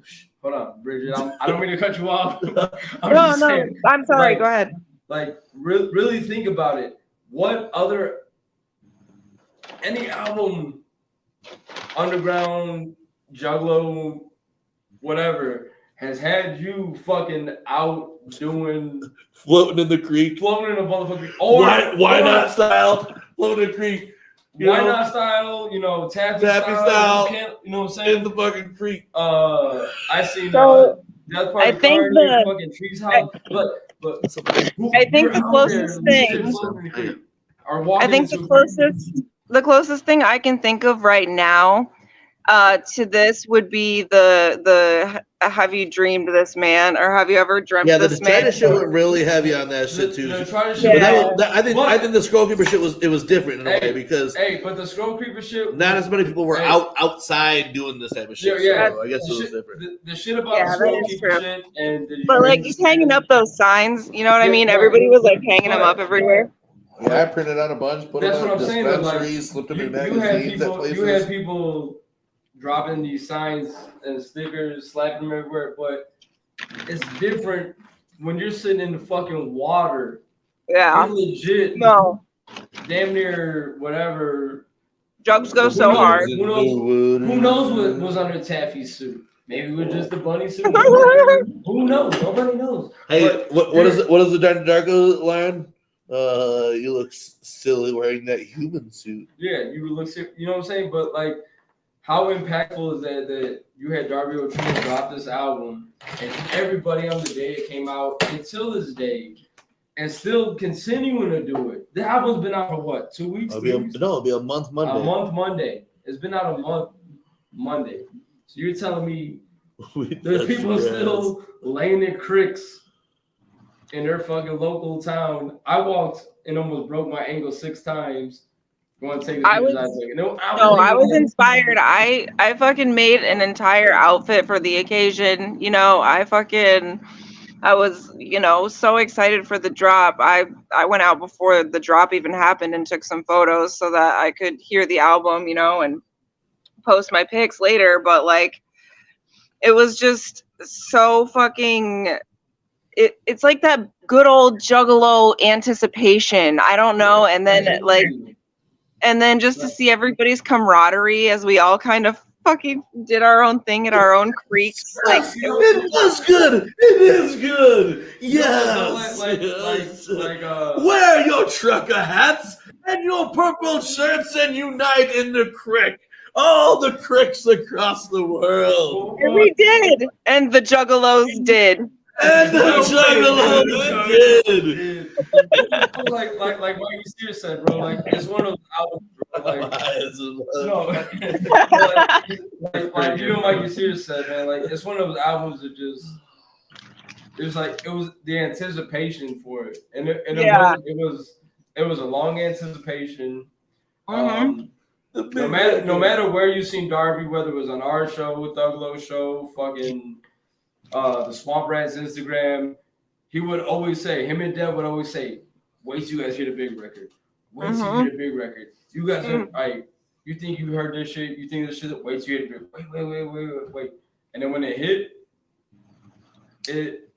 Hold on, Bridget. I don't mean to cut you off. I'm No, just no, saying, I'm sorry. like, Go ahead. Like, really think about it. What other any album, underground, juggalo, whatever, has had you fucking out doing Floating in the creek. floating in a motherfucking or Why not style? Floating in the creek. Why not style? Taffy style. You can't, you know what I'm saying? In the fucking creek. I seen So, Death Party I think Car near fucking Tree's house, but I think the closest thing. I think the closest thing I can think of right now to this would be the have you dreamed this man, or have you ever dreamt Yeah, the this man? Detroit shit went really heavy on that shit too. The But Yeah. I think the Scroll Creeper shit was different in a way because but the Scroll Creeper shit, not as many people were outside doing this type of shit. Yeah, so I guess it was different. The shit about Yeah, the that Scroll is Keeper true. shit, and But like he's hanging up those signs, you know what I mean? Everybody was like hanging them up everywhere. Yeah, I printed out a bunch, put That's them what in I'm saying. But like, dispensaries, slipped them in you had magazines at places. you had people dropping these signs and stickers, slapping them everywhere. But it's different when you're sitting in the fucking water. Yeah. You're legit. No. Damn near whatever. Drugs go so hard. Who knows what was under Taffy's suit? Maybe it was just the bunny suit. Who knows? Nobody knows. Hey, what is the Darko line? You look silly wearing that human suit. Yeah, you look sick. You know what I'm saying? But like, how impactful is that you had Darby O'Tree drop this album, and everybody on the day it came out until this day, and still continuing to do it. The album's been out for what, 2 weeks? It'll be a month Monday. A month Monday. It's been out a month Monday. So you're telling me there's people still laying their cricks in their fucking local town. I walked and almost broke my ankle 6 times. Going to take the pictures I took. I was inspired. I fucking made an entire outfit for the occasion. I was, so excited for the drop. I went out before the drop even happened and took some photos so that I could hear the album, and post my pics later. But like, it was just so fucking. It's like that good old Juggalo anticipation. I don't know, and then just to see everybody's camaraderie as we all kind of fucking did our own thing at our own creeks. Like it was good. It is good. Yes. Wear your trucker hats and your purple shirts and unite in the crick. All the cricks across the world. And we did, and the Juggalos did. And the Juggalo did. Like Mikey Steers said, bro. Like it's one of those albums, bro. Like like you know, Mikey Steers said, man. Like it's one of those albums that just. It was the anticipation for it, and it was a long anticipation. No matter where you seen Darby, whether it was on our show, Thug Low show, fucking the Swamp Rats Instagram, he would always say, him and Dev would always say, "Wait till you guys hear the big record. Wait till you hear the big record. You guys are like, you think you heard this shit? You think this shit? Wait till you hear the big. Wait." And then when it hit,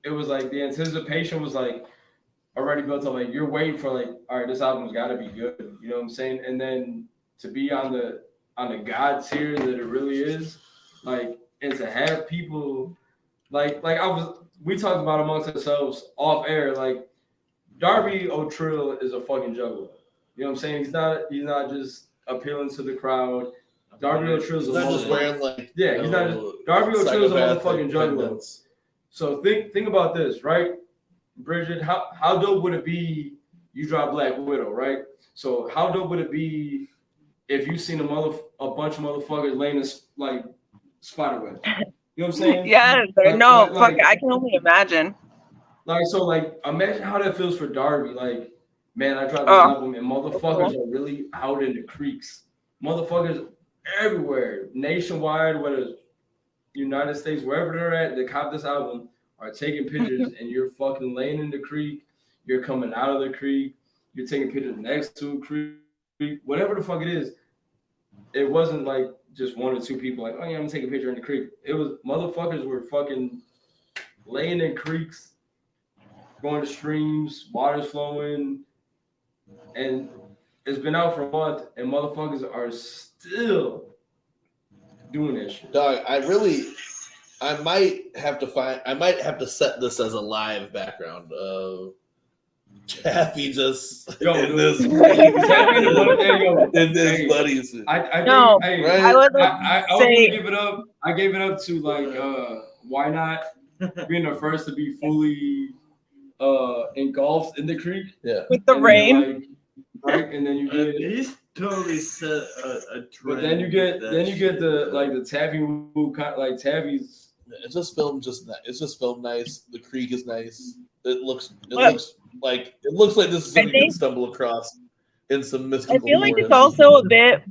it was like the anticipation was like already built up. Like you're waiting for like, all right, this album's got to be good. You know what I'm saying? And then to be on the God tier that it really is, like, and to have people like we talked about amongst ourselves off air, like Darby O'Trill is a fucking juggler. You know what I'm saying? He's not just appealing to the crowd. Darby O'Trill's a not just wearing like he's not just, Darby O'Trill's a motherfucking juggler. So think about this, right? Bridget, how dope would it be you drop Black Widow, right? So how dope would it be if you seen a bunch of motherfuckers laying in like spider web? You know what I'm saying? Yeah, I can only imagine. Like so, like imagine how that feels for Darby. Like, man, I dropped this album and motherfuckers are really out in the creeks. Motherfuckers everywhere, nationwide, whether it's United States, wherever they're at, they cop this album, are taking pictures, and you're fucking laying in the creek. You're coming out of the creek. You're taking pictures next to a creek. Whatever the fuck it is, it wasn't like just one or two people like, oh yeah, I'm gonna take a picture in the creek. It was motherfuckers were fucking laying in creeks, going to streams, water's flowing, and it's been out for a month, and motherfuckers are still doing that shit. Dog, I might have to set this as a live background of Chappie just in this buddies. I would give it up. I gave it up to like Why Not being the first to be fully engulfed in the creek. Yeah. With the rain. Right, and then you get he's totally set a trend. But then you get the Taffy move, like Taffy's. It's just filmed nice. The creek is nice. It looks like this is something you can stumble across in some mystical. I feel like it's also a bit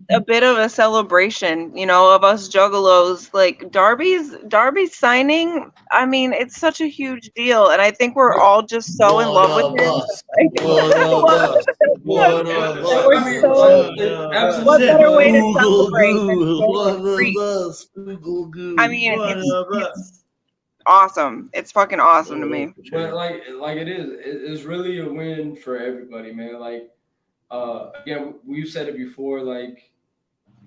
of a celebration, you know, of us juggalos. Like Darby's signing. I mean, it's such a huge deal, and I think we're all just so in love with it. What better way to celebrate than I mean, it's awesome. It's fucking awesome to me. But like it's really a win for everybody, man. Like, again, we've said it before. Like,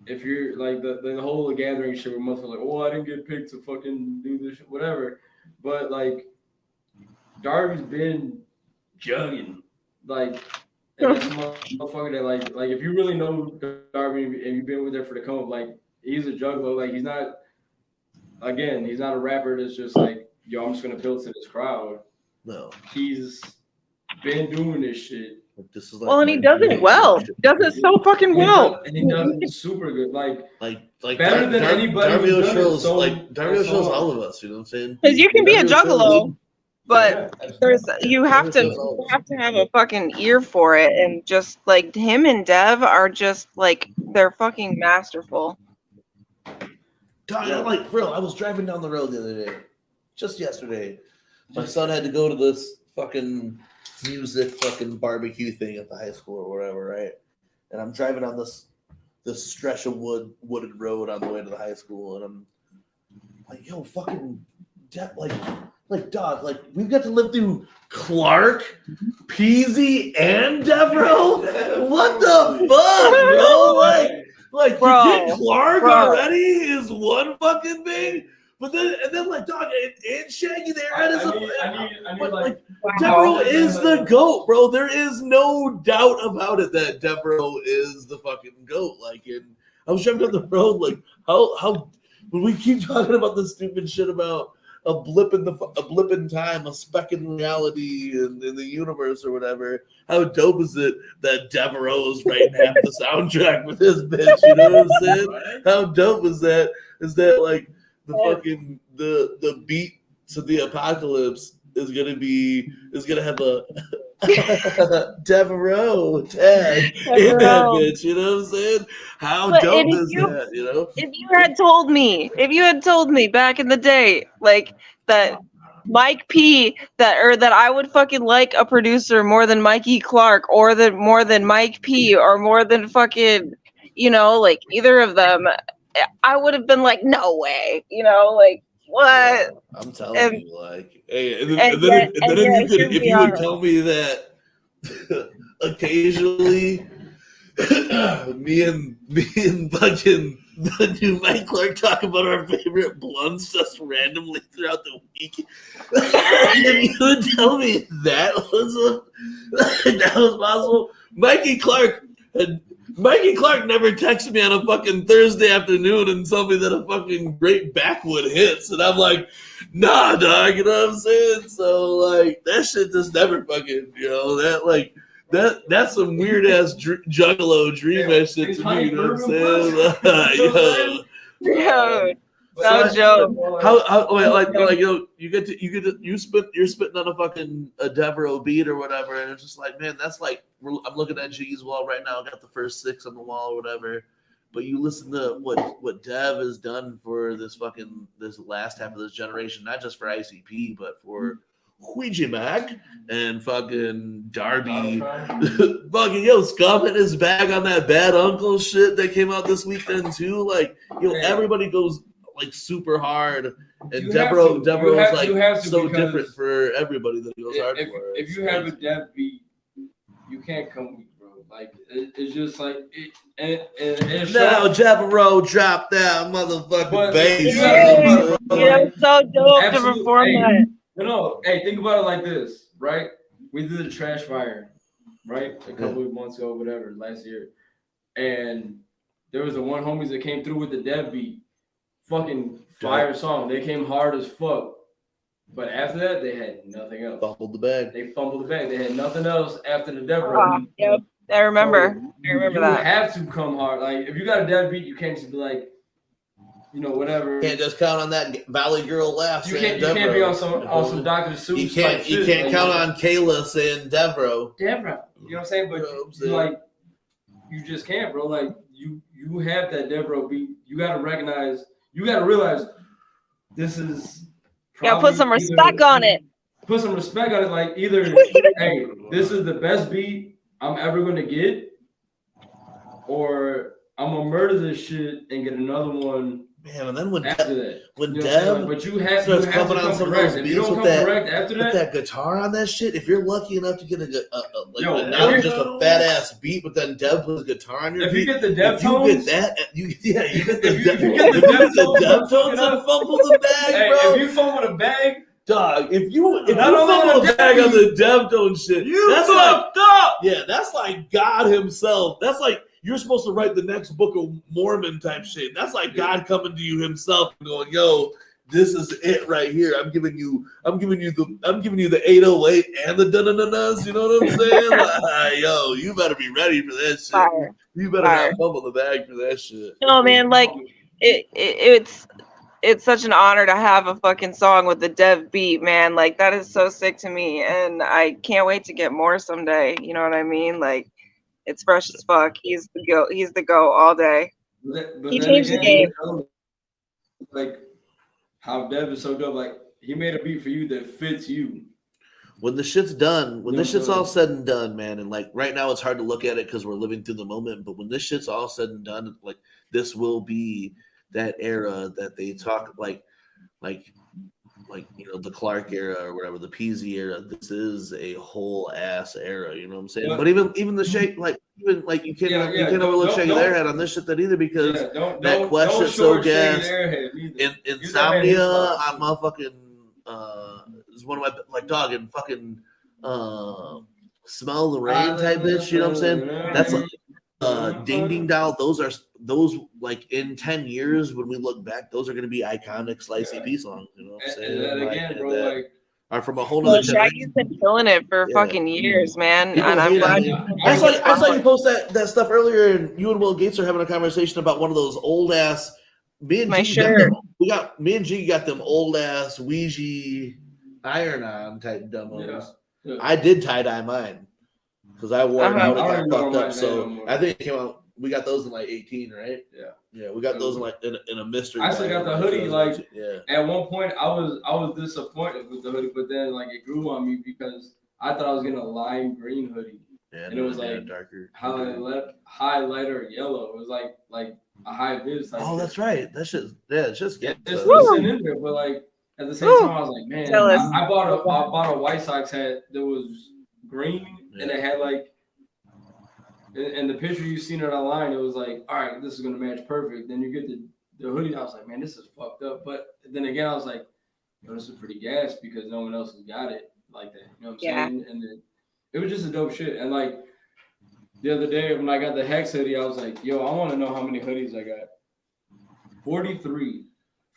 if you're like the whole gathering shit, we're mostly like, oh, I didn't get picked to fucking do this shit, whatever. But like, Darby's been jugging, like. And that's a motherfucker that like if you really know Darby and you've been with her for the come up, like he's a juggler. Like he's not a rapper that's just like, yo, I'm just gonna appeal to this crowd. No. He's been doing this shit. This is like and he does it well. He does it so fucking well. And he does it super good. Like better than anybody. Dario shows all of us, you know what I'm saying? Because you can be a juggalo. But you have to have a fucking ear for it, and just like him and Dev are just like they're fucking masterful. Like, bro, I was driving down the road the other day, just yesterday. My son had to go to this fucking music fucking barbecue thing at the high school or whatever, right? And I'm driving on this stretch of wooded road on the way to the high school, and I'm like, yo, fucking Dev, like, dog, like, we've got to live through Clark, Peasy, and Devereaux? What the fuck, bro? Like bro, to get Clark already is one fucking thing. But then like, dog, and Shaggy there. Devereaux is the GOAT, bro. There is no doubt about it that Devereaux is the fucking GOAT. Like, and I was driving down the road, like, how when we keep talking about this stupid shit about a blip in time, a speck in reality in the universe or whatever. How dope is it that Devereaux's writing half the soundtrack with his bitch? You know what I'm saying? How dope is that? Is that like the fucking the beat to the apocalypse is gonna have a Devereaux tag in that bitch? You know what I'm saying? How But dope if is that? You know? if you had told me back in the day, like that Mike P that I would fucking like a producer more than Mikey Clark or more than Mike P or more than fucking, like either of them, I would have been like, no way, like what? I'm telling And, you, like, hey, and and then yet, here if we you would are. tell me that occasionally me and fucking the new Mike Clark talk about our favorite blunts just randomly throughout the week. If you would tell me that was possible, Mikey Clark never texted me on a fucking Thursday afternoon and told me that a fucking great backwood hits, and I'm like, nah, dog, you know what I'm saying? So like that shit just never fucking, that like. That's some weird ass juggalo dream ass shit to me. You know what I'm saying? Dude, no joke. How like you're spitting on a fucking Devereaux beat or whatever, and it's just like, man, that's like I'm looking at G's wall right now. I got the first 6 on the wall or whatever. But you listen to what Dev has done for this last half of this generation, not just for ICP, but for Ouija Mac and fucking Darby. Fucking Scum in his bag on that Bad Uncle shit that came out this weekend too. Like, everybody goes like super hard, and Devereaux's like so different for everybody that he goes hard for. If you have a Dev beat, you can't come weak, bro. Like it's just like now Devereaux dropped that motherfucking bass. So dope to perform that. No, hey, think about it like this, right? We did the Trash Fire, right? A couple of months ago, whatever, last year. And there was the one homies that came through with the Dev beat. Fucking fire song. They came hard as fuck. But after that, they had nothing else. Fumbled the bag. They fumbled the bag. They had nothing else after the Devereaux. Yep, I remember. I remember that. You have to come hard. Like, if you got a Dev beat, you can't just be like, whatever. You can't just count on that Valley Girl laugh. You can't be on some Dr. Seuss. You can't count on Kayla saying Devereaux. You know what I'm saying? But you just can't, bro. Like you have that Devereaux beat. You gotta realize this is. Put some respect on it. Put some respect on it. Like either, hey, this is the best beat I'm ever gonna get, or I'm gonna murder this shit and get another one. Man, and then when Dev but you have to come on some of those beats with that guitar on that shit. If you're lucky enough to get just a fat ass beat, but then Dev puts a guitar on your beat. If you get the Dev tones, you get the Dev tones and fumble the bag, hey, bro. If you fumble the bag, dog. If you fumble the bag on the Dev tone shit, that's fucked up. Yeah, that's like God himself. That's like. You're supposed to write the next Book of Mormon type shit. That's like God coming to you himself and going, "Yo, this is it right here. I'm giving you the 808 and the da-na-na-nas." You know what I'm saying? Like, yo, you better be ready for that shit. Fire. You better not fumble the bag for that shit. No, man, like it's such an honor to have a fucking song with the Dev beat, man. Like that is so sick to me, and I can't wait to get more someday. You know what I mean? Like. It's fresh as fuck. He's the go all day. But he changed the game. Like how Dev is so dope. Like he made a beat for you that fits you. When the shit's done, when this shit's all said and done, man, and like right now it's hard to look at it because we're living through the moment. But when this shit's all said and done, like this will be that era that they talk like the Clark era or whatever, the Peasy era. This is a whole ass era, you know what I'm saying? But even the Shake, you can't overlook Shaggy Airhead on this shit that either because that question so gas. Insomnia, I'm motherfucking is one of my dog and fucking Smell the Rain type bitch, you know what I'm saying? That's like Ding Ding Doll. Those are those like in 10 years when we look back, those are going to be iconic Slice EP songs. You know what I'm saying? And again, bro, like are from a whole Well, other Shaggy's generation. been killing it for Yeah. fucking years, man. People And I'm hate glad it. you can I bring it saw you forward. post that stuff earlier, and you and Will Gates are having a conversation about one of those old ass. Me and My G got shirt. them. Me and G got them old ass Ouija iron-on type demos. Yeah. I did tie-dye mine because I wore it out. It I got don't even know fucked mine up. So no more. I think it came out. We got those in like 18, right? Yeah, we got those in like in a mystery. I actually got the hoodie. Like, yeah. At one point, I was disappointed with the hoodie, but then like it grew on me because I thought I was getting a lime green hoodie, and it was like darker, highlighter yellow. It was like a high vis type. Oh, shit. that's right. That's just it's just It's good. sitting in there, but like at the same time, I was like, man, Jealous. I bought a White Sox hat that was green, and it had like. And the picture you seen it online, it was like, all right, this is gonna match perfect. Then you get the hoodie, I was like, man, this is fucked up. But then again, I was like, yo, this is pretty gas because no one else has got it like that. You know what I'm saying? And then it was just a dope shit. And like the other day when I got the Hexxx hoodie, I was like, yo, I want to know how many hoodies I got. 43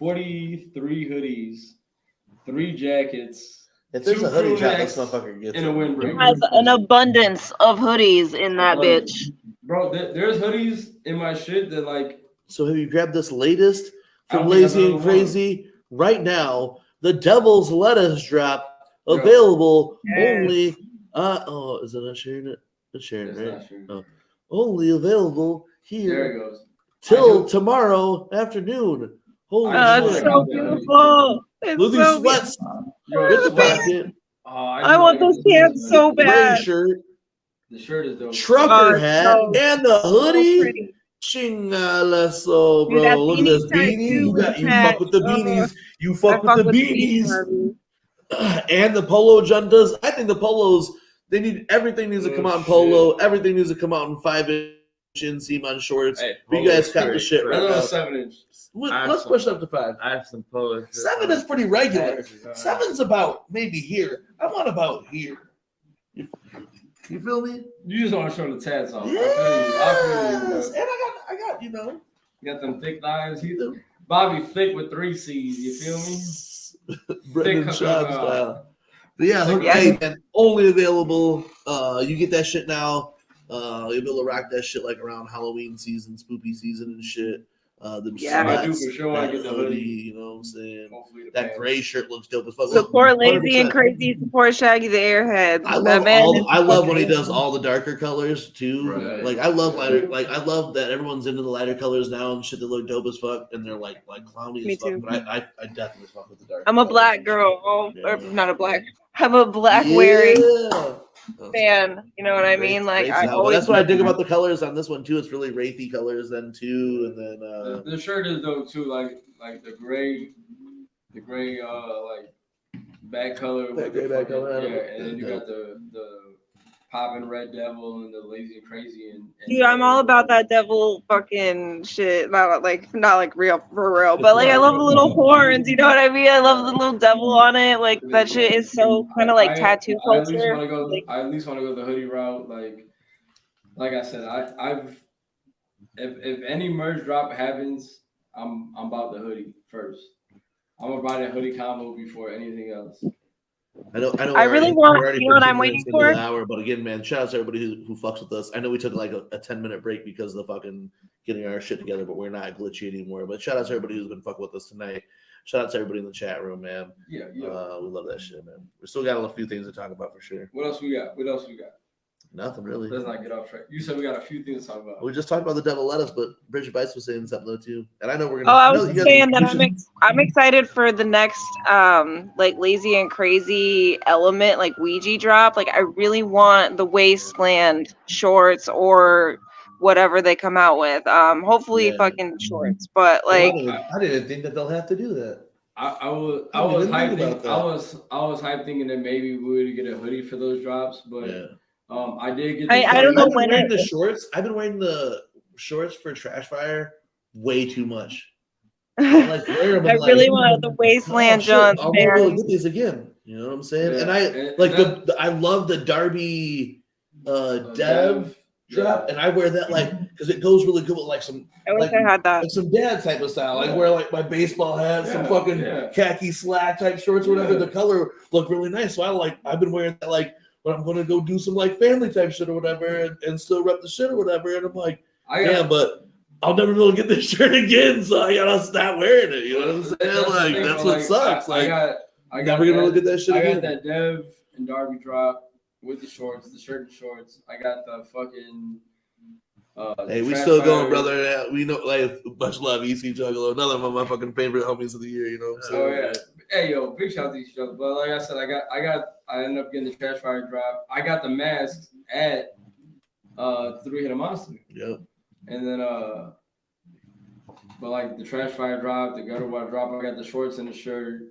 hoodies, 3 jackets. If there's 2 a hoodie crew drop, necks, this motherfucker gets and a it. windbreaker. Has an abundance of hoodies in that bitch. Bro, there's hoodies in my shit that like. So have you grabbed this latest I from don't think Lazy I've and ever Crazy? Right now, the Devil's Lettuce drop Yeah. available Yes. only. Is it not sharing it? It's sharing, It's right? not sure. Oh. Only available There here it goes. till tomorrow afternoon. Holy It's shit! so beautiful. It's Look at these so sweats. Yo, Hit the the sweats. pocket. I want those pants so Gray bad. shirt, The shirt is dope. trucker Oh, hat, so- and the hoodie. pretty. Chingaleso, Dude, that bro. Look at this beanie's tight beanie. too, You Pat. fuck with the Oh, beanies. You I fuck with the beanies, beanies. Harvey. And the polo juntas. I think the polos, everything needs to come out in polo. Everything needs to come out in 5-inch inseam on shorts. Hey, But you guys got the shit right That now. was 7-inch. Let's push it up to 5. I have some polo. 7 is pretty regular. 7's about maybe here. I want about here. You feel me? You just want to show the tats off. Yes. I feel you. And I got, you know. You got them thick thighs. Bobby thick with 3 C's. You feel me? Brendan Thick, Schaub style. But yeah, thick- hey, man, only available. You get that shit now. You'll be able to rock that shit like around Halloween season, spooky season and shit. Them Yeah. I do sweats, for sure want that to get the hoodie. you know what I'm saying? Hopefully the That pants. gray shirt looks dope as fuck. Support Lazy 100%. and Crazy. Support Shaggy the Airhead. I That love man is I love when he fucking- does all the darker colors too. Right. Like I love lighter. Like I love that everyone's into the lighter colors now and shit that look dope as fuck and they're like clowny Me as fuck. too. But I definitely fuck with the dark. I'm a colors. black girl. Or Yeah. not a black. I'm a black wearing Yeah. fan. You know what I Great- mean? Like great I style. But always. that's what I dig about the colors on this one too. It's really wraithy colors then too, and then The shirt is dope too. Like the gray, like back color. That with gray the back fucking- color, I don't Yeah, know. and then you Yeah. got the popping red devil and the lazy and crazy and Dude, I'm all about that devil fucking shit. Not like real for real, but like I love the little horns. You know what I mean? I love the little devil on it. Like that shit is so kind of like tattoo I at least culture. want to go. Like, I at least want to go the hoodie route. Like I said, I've if any merch drop happens, I'm about the hoodie first. I'm gonna buy the hoodie combo before anything else. I know. I really want- you know what I'm 15 waiting minutes into for? the hour, but again, man, shout out to everybody who fucks with us. I know we took like a 10-minute break because of the fucking getting our shit together, but we're not glitchy anymore. But shout out to everybody who's been fucking with us tonight. Shout out to everybody in the chat room, man. Yeah. We love that shit, man. We still got a few things to talk about for sure. What else we got? Nothing really. Let's not get off track. You said we got a few things to talk about. We just talked about the devil lettuce, but Bridget Bites was saying something though too, and I know we're oh, gonna. I I know was you just guys- saying that you should- I'm excited for the next like Lazy and Crazy element like Ouija drop. Like I really want the Wasteland shorts or whatever they come out with. Hopefully Yeah. fucking shorts, but like I didn't think that they'll have to do that. I was I didn't even hyped. think about that. I was hyped thinking that maybe we would get a hoodie for those drops, but Yeah. I did get. I don't know I've been when wearing it- the shorts. I've been wearing the shorts for Trash Fire way too much. I like wear 'em, I I'm like, really want the Wasteland shit, Johns, I'll never be able to man. get these again. You know what I'm saying? Yeah. And I And like that- I love the Darby Dev drop, and I wear that because it goes really good with some. I wish I had that. Like some dad type of style. I wear my baseball hat, some fucking khaki slack type shorts, or whatever. The color look really nice. So I've been wearing that when I'm going to go do some family type shit or whatever, and still rep the shit or whatever. And I'm like, damn, but I'll never be able to get this shirt again, so I gotta stop wearing it. You know what I'm saying? That's what sucks. I got never gonna be able to get that shit again. I got that Dev and Darby drop with the shorts, the shirt and shorts. I got the fucking. Hey, we still going, brother. We know, much love, EC Juggalo, another one of my fucking favorite homies of the year. You know what I'm saying? Oh yeah. Hey yo, big shout out to each other. But like I said, I ended up getting the Trash Fire drop. I got the masks at 3-Hitter Monster. Yep. And then but the Trash Fire drop, the Gutter Water drop, I got the shorts and the shirt.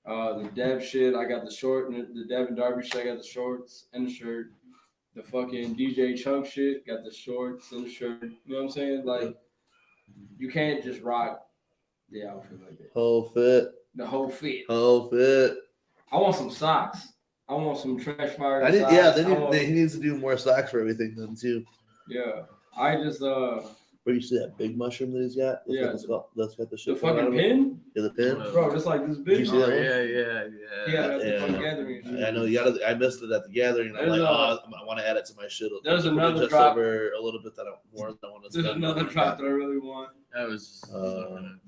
The Dev shit, I got the short and the Dev and Darby shit, I got the shorts and the shirt. The fucking DJ Chunk shit, got the shorts and the shirt. You know what I'm saying? You can't just rock the outfit like that. Whole fit. The whole fit. Whole fit. I want some socks. I want some Trash Fire socks. Yeah, he needs to do more socks for everything then too. Yeah. I just Where you see that big mushroom that he's got? That's got the shit. The fucking pin? Yeah, the pin. Bro, just like this big. You see that one? Yeah. At the fucking gathering. I know. I missed it at the gathering. I'm I want to add it to my shit. There's another just drop. Over a little bit that I want to spend. There's another drop that I really want. That was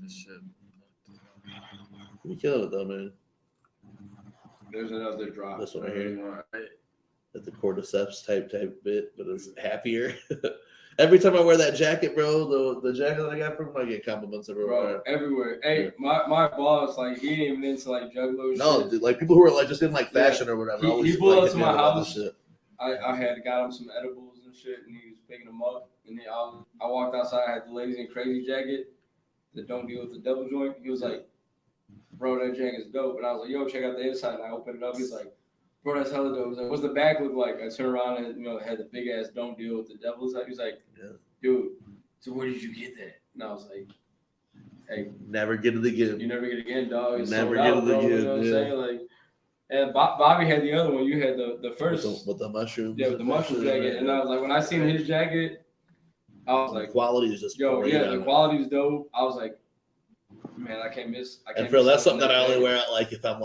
this shit. We killed it though, man. There's another drop. This one right here. At the cordyceps type bit, but it's happier. Every time I wear that jacket, bro, the jacket that I got from him, I get compliments everywhere. Bro, everywhere. Hey, my boss, he ain't even into Juggalo shit. No, dude, people who are just in fashion or whatever. He pulled up to my house. I had got him some edibles and shit, and he was picking them up. And then I walked outside. I had the Lazy and Crazy jacket that don't deal with the double joint. He was like, bro, that jacket's dope. And I was like, yo, check out the inside. And I opened it up. He's like, bro, that's hella dope. I was like, what's the back look like? I turned around and it had the big ass don't deal with the devil's. He was like, dude, so where did you get that? And I was like, hey, never get it again. You never get it again, dog. It's never get it again. You know what I'm saying? And Bobby had the other one. You had the first with the mushrooms. Yeah, with the mushroom jacket. And I was like, when I seen his jacket, I was like, quality is just the quality is dope. I was like, man, I can't miss. And Phil, that's something that I only wear out if I'm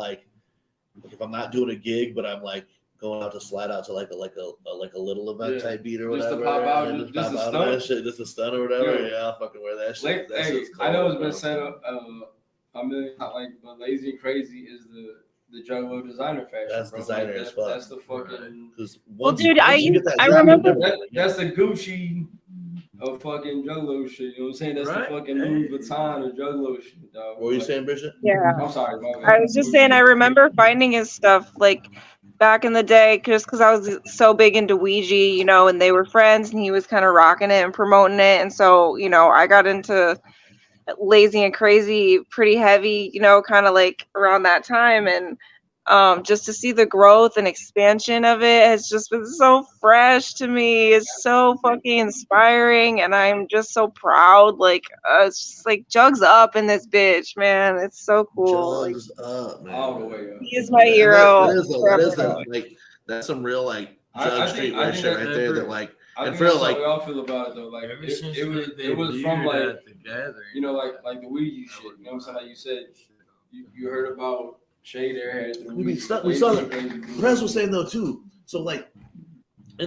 if I'm not doing a gig, but I'm going out to slide out to a little event type beat or whatever. Just to pop out, just a stunt. Just a stunt or whatever. Yeah, I'll fucking wear that shit. Hey, I know it's been said a million times, but Lazy and Crazy is the Juggalo designer fashion. That's designer as fuck. That's the fucking. Dude, I remember. That's the Gucci of fucking Juggalo shit. You know what I'm saying? That's the fucking Louis Vuitton of Juggalo shit, dog. What were you saying, Bridget? Yeah. I'm sorry. I was just saying, I remember finding his stuff back in the day, just because I was so big into Ouija, and they were friends, and he was kind of rocking it and promoting it, and so I got into Lazy and Crazy pretty heavy, kind of around that time, and just to see the growth and expansion of it has just been so fresh to me. It's so fucking inspiring, and I'm just so proud. It's just Jugs up in this bitch, man. It's so cool. Jugs up, man. All the way up. He is my hero. That's some real Jug streetwear shit right there. That and for real, we all feel about it though. It was from the Ouija shit. You know what I'm saying? Like you said, you heard about Shay there. We saw that. Prez was saying though too. So in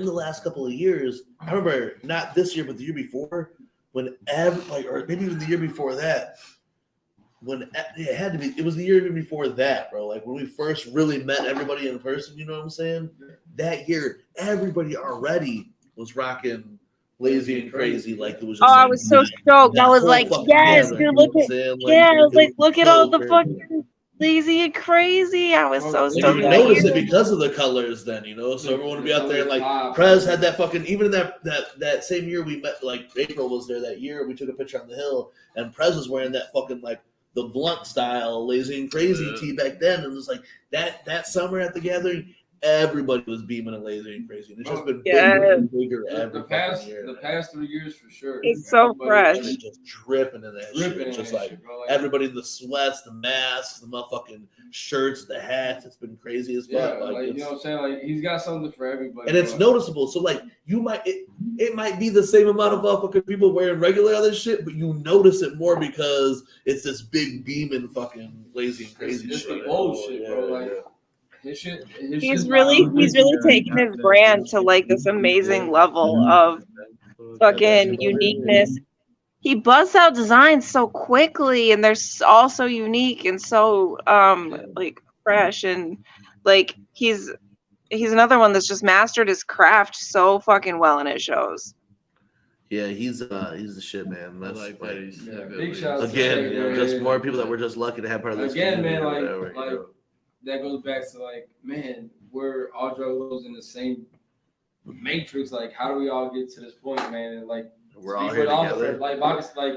the last couple of years, I remember not this year but the year before, or maybe even the year before that. It had to be. It was the year before that, bro. When we first really met everybody in person. You know what I'm saying? That year, everybody already was rocking Lazy and Crazy. It was. I was so stoked. I was like, yes, dude, look at I was like, look at all the fucking Lazy and Crazy. I was so stoked. You notice it because of the colors, then so everyone would be out there. Prez had that fucking. Even in that same year we met. April was there that year. We took a picture on the hill, and Prez was wearing that fucking the blunt style Lazy and Crazy tee back then, and it was that summer at the gathering. everybody was beaming and lasering and crazy. And it's just been Yes. bigger and bigger every The past fucking year. the past 3 years for sure. It's so Everybody- fresh. It's just dripping in that Dripping shit. in Just that like shit, bro. Like, everybody, the sweats, the masks, the motherfucking shirts, the hats. It's been crazy as fuck. yeah, Like, like you it's- know what I'm saying? Like he's got something for everybody. and it's bro. noticeable. So like it might be the same amount of motherfucking people wearing regular other shit, but you notice it more because it's this big beaming fucking lazy and crazy It's shit. the old shit, bro. Yeah, Like yeah. His shit. He's really taking his brand to like this amazing level of fucking uniqueness. He busts out designs so quickly, and they're all so unique and so like fresh, and like he's another one that's just mastered his craft so fucking well, and it shows. Yeah, he's the shit, man. That's like like, that. He's big shout out to again, Shaggy, you know, man. just more people that we're just lucky to have part of this Again, community man, or like- whatever, you like- know. That goes back to like, man, we're all juggalos in the same matrix. Like, how do we all get to this point, man? And like, We're all speak here with all together. the- like Bobby, like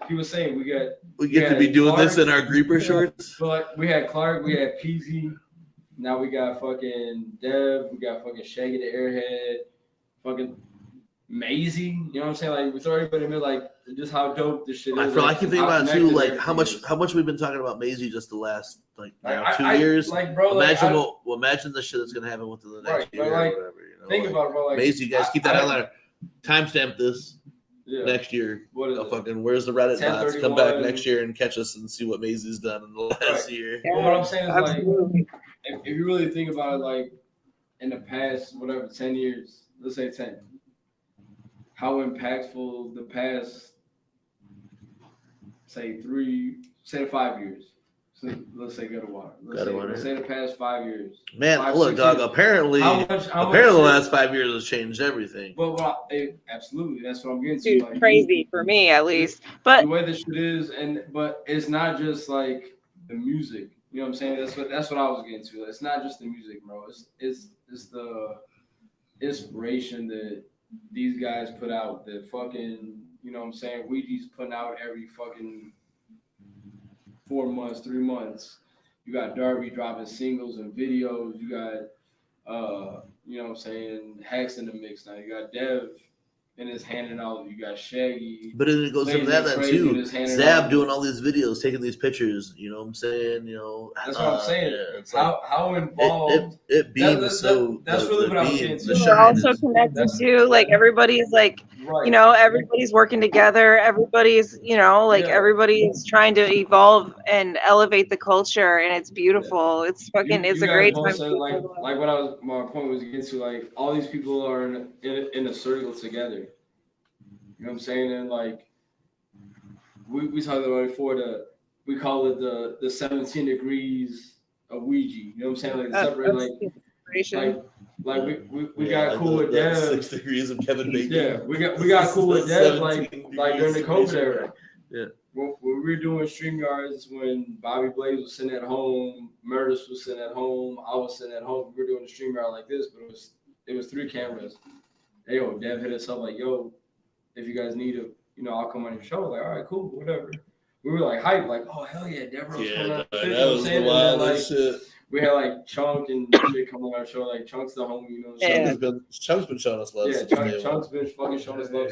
he was saying, we We yeah, get to be doing Clark- this in our Creeper shorts. but we had Clark, we had Peasy, now we got fucking Dev, we got fucking Shaggy the Airhead, fucking Maisie. You know what I'm saying? Like, we throw everybody in there, like, just how dope this shit is. I feel like you think how about it too, connected like how everything much is. we've been talking about Maisie just the last like now, Like, 2 I- years. like, bro, like, imagine I- imagine the shit that's gonna happen within the next Right, year but, or like, whatever. You know, Think like, about it, bro. Like, Maisie, you guys keep that on there. Timestamp this Yeah. next year. What is Oh, it? fucking where's the Reddit bots? Come 10:31. back next year and catch us and see what Maisie's done in the last Right. year. But what I'm saying is, like, Absolutely. if you really think about it, like, in the past, whatever, 10 years, let's say 10, how impactful the past, say 5 years. So let's say good water. Let's say the past 5 years. Man, 5, look, 6 dog. years. Apparently, How much the shit- last 5 years has changed everything. But absolutely, that's what I'm getting to. Dude, Like, crazy for me at least. But the way this shit is, but it's not just like the music. You know what I'm saying? That's what I was getting to. It's not just the music, bro. It's the inspiration that these guys put out. That fucking, you know what I'm saying? Ouija's putting out every fucking 4 months, 3 months. You got Darby dropping singles and videos. You got you know what I'm saying, Hexxx in the mix now. You got Dev in his handing out. You got Shaggy. But then it goes into Lazy that Crazy too. in his handing Zab out. doing all these videos, taking these pictures. You know what I'm saying? You know, That's what I'm saying. yeah, it's like, How involved? it beams that- so. that's the- really the what I was beam, getting the to. we're shine also is- connected too. Like everybody's like, Right. you know, everybody's working together. Everybody's, you know, like Yeah. everybody's trying to evolve and elevate the culture, and it's beautiful. It's fucking, it's a guys great both time. said, like what my point was getting to, like all these people are in a circle together. You know what I'm saying? And like we talked about it before, we call it the 17 degrees of Ouija. You know what I'm saying? Like the separate, That's like inspiration. we Yeah, got cool the with Dev. 6 degrees of Kevin Bacon. Yeah, we got cool with Dev, like 17 during the degrees COVID era. Yeah. When we were doing StreamYards, when Bobby Blaze was sitting at home, Murders was sitting at home, I was sitting at home. We were doing a StreamYard like this, but it was 3 cameras. Hey, yo, Dev hit us up like, yo, if you guys need I'll come on your show. Like, all right, cool, whatever. We were like hyped, like, oh hell yeah, Dev Rose coming on Yeah, the that show. You know what I'm was saying? the And then, wildest like, shit. we had like Chunk and shit coming on our show. Like Chunk's the homie, you know what I'm saying? Chunk's been showing us love. Yeah, since day one. Chunk's been fucking showing us love.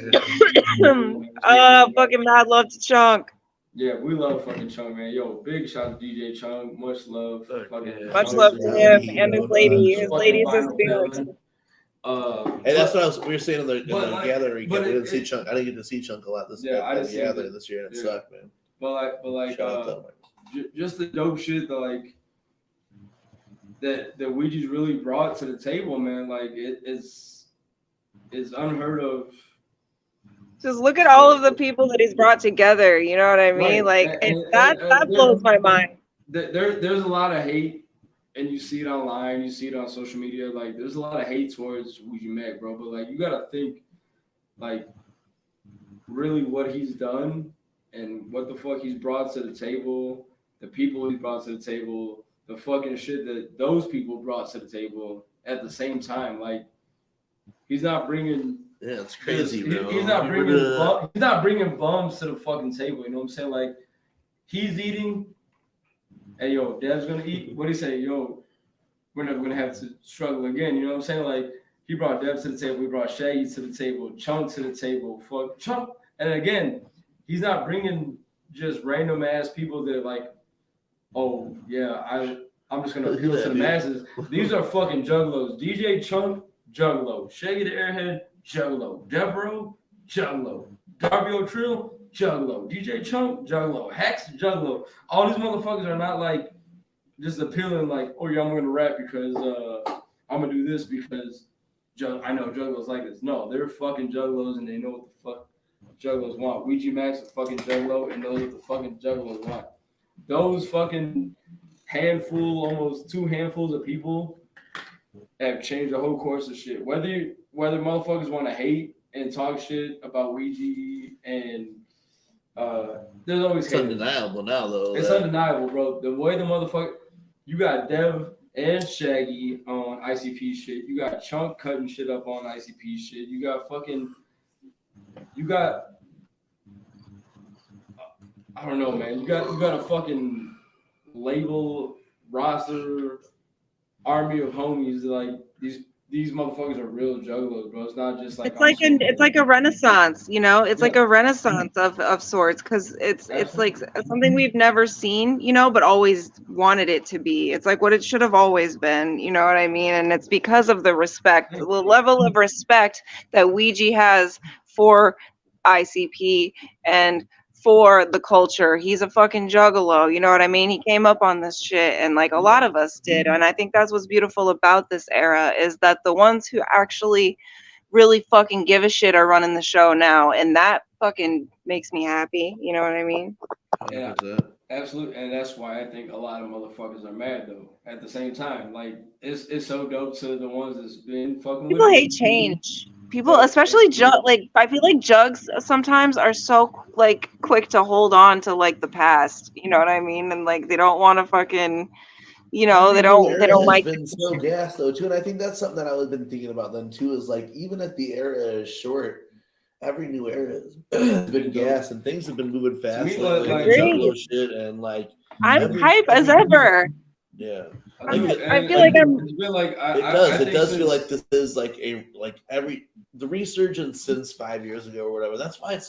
Fucking mad love to Chunk. Yeah, we love fucking Chunk, man. Yo, big shout to DJ Chunk. Much love. Fuck Fucking yeah. Much Chunk love is to a- him and his lady. His fucking lady's his vinyl Felix. villain. And that's what we were saying in the But, like, gathering. but We didn't it- see Chunk. I didn't get to see Chunk a lot this Yeah, I at didn't the see him gathering either. this year, and it Yeah. sucked, man. But like, Shout out to him. just the dope shit that like that Ouija's really brought to the table, man. Like it's unheard of. Just look at all of the people that he's brought together. You know what I mean? Right. Like And- that and blows my mind. There's a lot of hate, and you see it online, you see it on social media. Like there's a lot of hate towards Ouija Mac, bro. But like you gotta think, like really what he's done and what the fuck he's brought to the table, the people he's brought to the table, the fucking shit that those people brought to the table at the same time. Like he's not bringing. Yeah, it's crazy, bro. He's not bringing bums to the fucking table. You know what I'm saying? Like he's eating. Hey yo, Dev's gonna eat. What do you say? Yo, we're never gonna have to struggle again. You know what I'm saying? Like he brought Dev to the table, we brought Shaggy to the table, Chunk to the table, fuck Chunk. And again, he's not bringing just random ass people that like, oh yeah, I'm just gonna appeal to the masses. These are fucking juggalos. DJ Chunk, juggalo. Shaggy the Airhead, juggalo. Devereaux, juggalo. Darby O'Trill, juggalo. DJ Chunk, juggalo. Hexxx, juggalo. All these motherfuckers are not like just appealing like, oh yeah, I'm gonna rap because I'm gonna do this because I know juggalos like this. No, they're fucking juggalos and they know what the fuck juggalos want. Ouija Max a fucking juggalo and knows what the fucking juggalos want. Those fucking almost 2 handfuls of people have changed the whole course of shit. Whether motherfuckers want to hate and talk shit about Ouija and there's always It's undeniable now though. It's undeniable, bro. The way the motherfucker, you got Dev and Shaggy on ICP shit. You got Chunk cutting shit up on ICP shit. You got I don't know, man. You got a fucking label roster army of homies. Like these motherfuckers are real juggalos, bro. It's not just like it's like a renaissance, you know. It's like a renaissance of sorts because it's like something we've never seen, you know, but always wanted it to be. It's like what it should have always been, you know what I mean? And it's because of the respect, the level of respect that Ouija has for ICP and for the culture. He's a fucking juggalo, you know what I mean? He came up on this shit and like a lot of us did. And I think that's what's beautiful about this era is that the ones who actually really fucking give a shit are running the show now. And that fucking makes me happy. You know what I mean? Yeah, absolutely. And that's why I think a lot of motherfuckers are mad though. At the same time, like it's so dope to the ones that's been fucking people with hate change. People, especially like I feel like jugs sometimes are so like quick to hold on to like the past. You know what I mean? And like they don't want to fucking, you know, they don't like. It's been so gassed though too, and I think that's something that I've been thinking about then too. Is like even if the era is short, every new era has been gassed and things have been moving fast. Like juggalo shit and like I'm hype as ever. Yeah, I feel like I'm. It does feel like this is like the resurgence since 5 years ago or whatever. That's why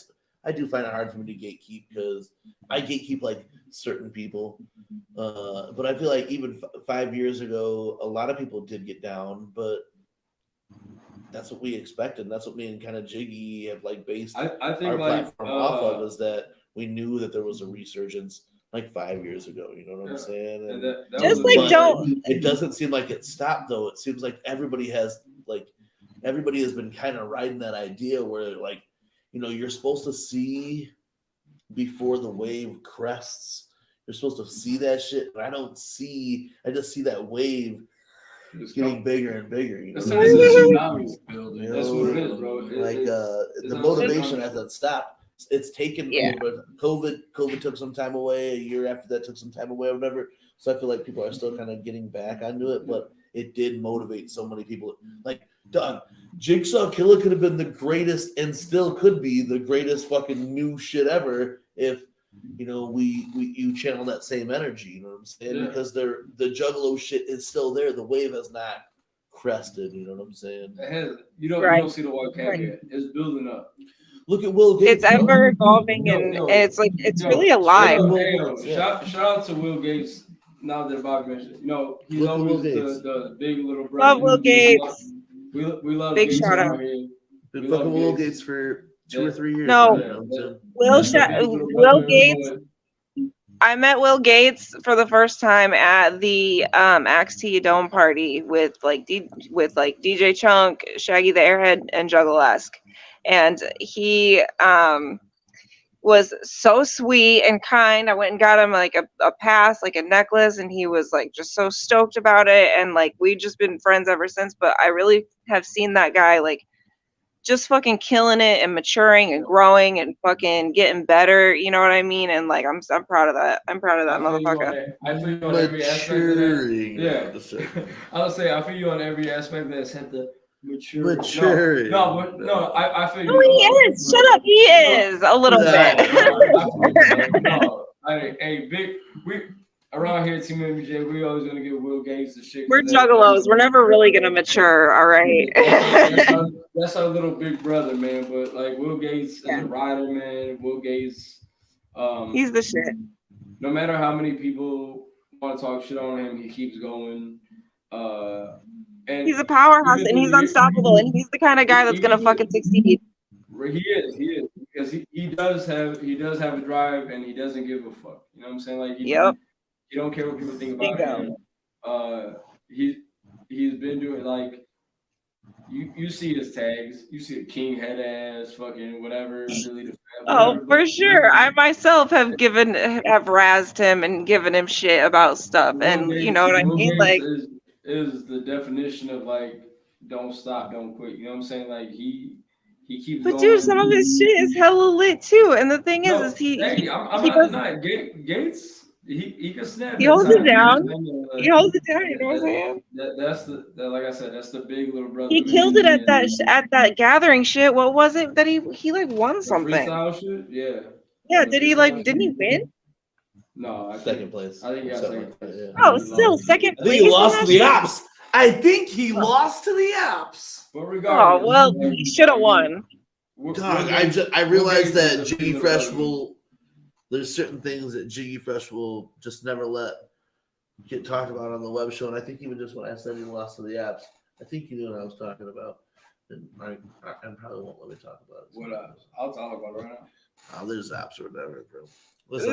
I do find it hard for me to gatekeep because I gatekeep like certain people, but I feel like even 5 years ago, a lot of people did get down, but that's what we expected. That's what me and kind of Jiggy have like based I think our like platform off of is that we knew that there was a resurgence. Like 5 years ago, you know what I'm saying? And that just like don't. It doesn't seem like it stopped though. It seems like everybody has been kind of riding that idea where like, you know, you're supposed to see before the wave crests. You're supposed to see that shit, but I just see that wave getting bigger and bigger. You know, that's what it is, bro. Like the motivation hasn't stopped. It's taken COVID took some time away. A year after that took some time away, or whatever. So I feel like people are still kind of getting back onto it, but it did motivate so many people. Like, dog, Jigsaw Killer could have been the greatest, and still could be the greatest fucking new shit ever if you know you channel that same energy. You know what I'm saying? Yeah. Because the juggalo shit is still there. The wave has not crested. You know what I'm saying? You don't see the white cap yet. It's building up. Look at Will Gates. It's ever evolving and it's like it's really alive. Shout out to Will Gates. Now that Bob mentioned, he's always the big little brother. Love Will Gates. We love big Gates shout out. Been fucking Will Gates for 2 or 3 years. No, Will Gates. I met Will Gates for the first time at the Axe T Dome party with DJ Chunk, Shaggy the Airhead, and Juggalesk. And he was so sweet and kind. I went and got him like a pass, like a necklace, and he was like just so stoked about it. And like we've just been friends ever since. But I really have seen that guy like just fucking killing it and maturing and growing and fucking getting better. You know what I mean? And like I'm proud of that. I'm proud of that motherfucker. I feel you on every aspect of that. Yeah. I would say I feel you on every aspect that's had to mature. No, I feel you. No, he is. Shut up. He is a little bit. Hey, big. around here, Team MJ, we always gonna give Will Gates the shit. We're juggalos. We're never really gonna mature. All right. That's our little big brother, man. But like Will Gates is a rider, man. Will Gates, he's the shit. No matter how many people want to talk shit on him, he keeps going. And he's a powerhouse, and he's unstoppable, and he's the kind of guy that's gonna fucking succeed. He is because he does have a drive, and he doesn't give a fuck. You know what I'm saying? Like he don't care what people think about him. He's been doing like you see his tags, you see a king head ass fucking whatever. For sure. I myself have razzed him and given him shit about stuff, and you know what I mean. Like is the definition of like don't stop, don't quit. You know what I'm saying? Like he keeps. But going. dude, some of his shit is hella lit too. And the thing is I'm not denying Gates. He can snap. He holds it down. He holds it down. You know what I'm saying? That's like I said. That's the big little brother. He killed it at that gathering shit. What was it that he like won something? Freestyle shit. Yeah. Yeah. Didn't he win? No, second place. I think he got second place. Yeah. Oh, still second place. I think he lost to the Apps. I think he lost to the Apps. But regardless, oh well, he should have won. Dog, I realized that Jiggy Fresh will. There's certain things that Jiggy Fresh will just never let get talked about on the web show, and I think even just when I said he lost to the Apps, I think he knew what I was talking about, and I probably won't let me talk about it. What I'll talk about it right now. Oh, there's Apps or whatever, bro. We'll save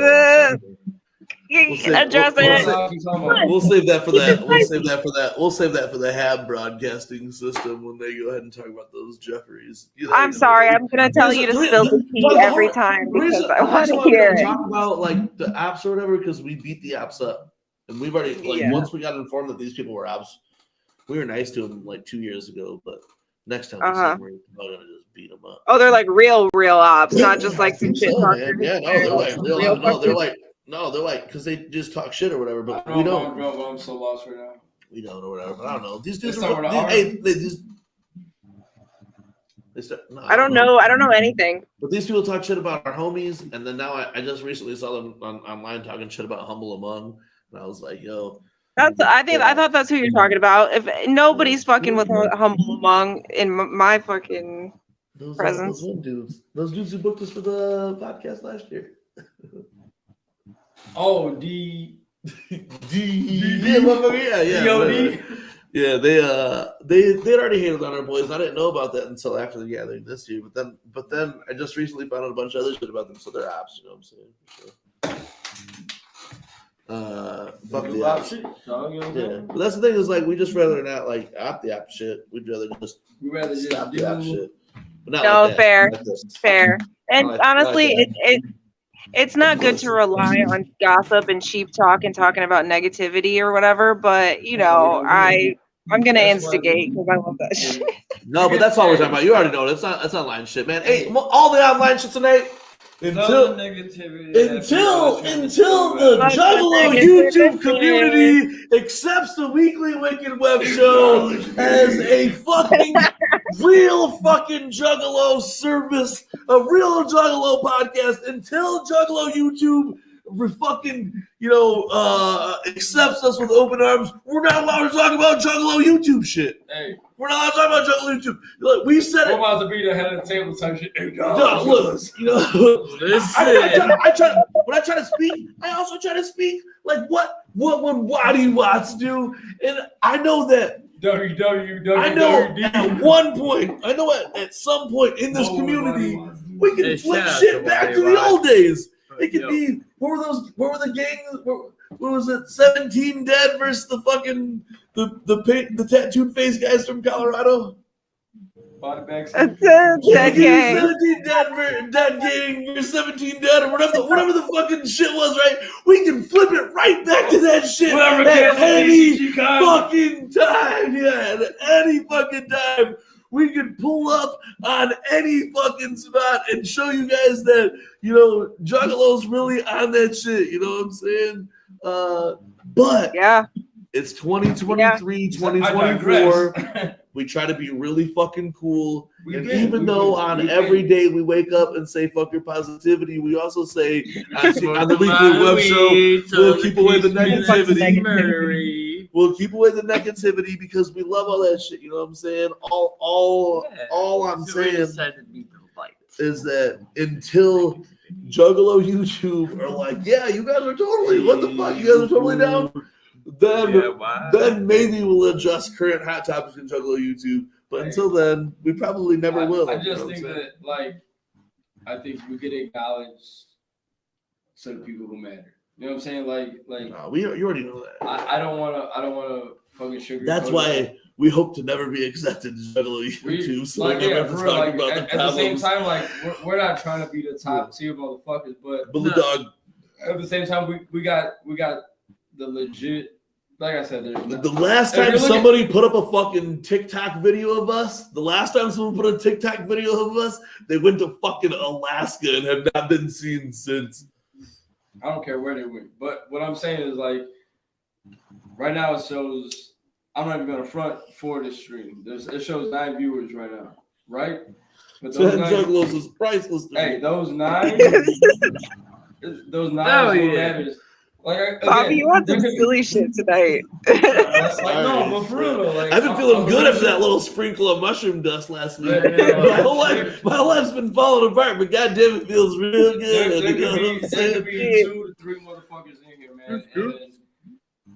that for that. We'll save that for the Hab broadcasting system when they go ahead and talk about those Jeffries. I'm sorry, I'm gonna tell you to spill the tea every time because I want to hear it. Talk about like the Apps or whatever because we beat the Apps up, and we've already once we got informed that these people were Apps, we were nice to them like 2 years ago, but next time we're gonna just beat them up. Oh, they're like real ops, not just like some shit talkers. Yeah, no, they're like because they just talk shit or whatever, but we don't. Bro, I'm so lost right now. We don't or whatever, but I don't know. These dudes I don't know anything. But these people talk shit about our homies, and then now I just recently saw them online talking shit about Humble Among, and I was like, yo. I thought that's who you're talking about. If nobody's fucking with Humble Among in my fucking presence. Those dudes who booked us for the podcast last year. Oh, D. Yeah, they had already hated on our boys. I didn't know about that until after the gathering this year. But then I just recently found out a bunch of other shit about them. So they're Apps, you know what I'm saying? Fuck the Apps. Yeah, but that's the thing is like we just rather not like app the app shit. We'd rather just stop the app shit. But not no, like that. fair. And honestly, it's not good to rely on gossip and cheap talk and talking about negativity or whatever. But you know, I'm gonna instigate because I love that shit. No, but that's all we're talking about. You already know that's not online shit, man. Hey, all the online shit tonight. Until the Juggalo YouTube community accepts the Weekly Wicked Web Show as a fucking real fucking Juggalo service, a real Juggalo podcast, until Juggalo YouTube fucking, accepts us with open arms, we're not allowed to talk about Juggalo YouTube shit. Hey. We're not allowed to talk about Juggalo YouTube. Look, we said it. We're about to be the head of the table type shit. Hey, no, look, when I try to speak, I also try to speak like what would Waddy Watts do? And I know that at some point in this community, we can flip shit back to the old days. It could be what were the gangs? What was it? 17 dead versus the fucking the tattooed face guys from Colorado. Body bags. 17 dead gang versus 17 dead, or whatever the fucking shit was, right? We can flip it right back to that shit at any fucking time. Yeah, at any fucking time. We can pull up on any fucking spot and show you guys that, Juggalo's really on that shit. You know what I'm saying? But yeah, it's 2023, 2024. We try to be really fucking cool And even though on every day we wake up and say fuck your positivity, we also say on the weekly web show, we'll keep away the negativity. We'll keep away the negativity because we love all that shit. You know what I'm saying? All I'm saying is that until Juggalo YouTube are like, yeah, you guys are totally, what the fuck? You guys are totally down? Then maybe we'll adjust current hot topics in Juggalo YouTube. But until then, we probably never will. I just think that, like, I think we get acknowledged to the people who matter. You know what I'm saying? Like, no, you already know that. I don't wanna fucking sugar. That's why we hope to never be accepted to Juggalo YouTube. So we never have to talk about the problems. At the same time, like, we're not trying to be the top tier motherfuckers, but Bulldog. At the same time, we got the legit. Like I said, the last time somebody put up a fucking TikTok video of us, they went to fucking Alaska and have not been seen since. I don't care where they went. But what I'm saying is, like, right now it shows, I'm not even going to front for this stream. It shows 9 viewers right now, right? But those 9 Juggalos is priceless. Hey, those 9 matters. Like, Bobby, you want some silly shit tonight. No, but for real though, like, I've been feeling good after that little sprinkle of mushroom dust last week. My whole life's been falling apart, but goddamn, it feels real good. There could be 2 to 3 motherfuckers in here, man. And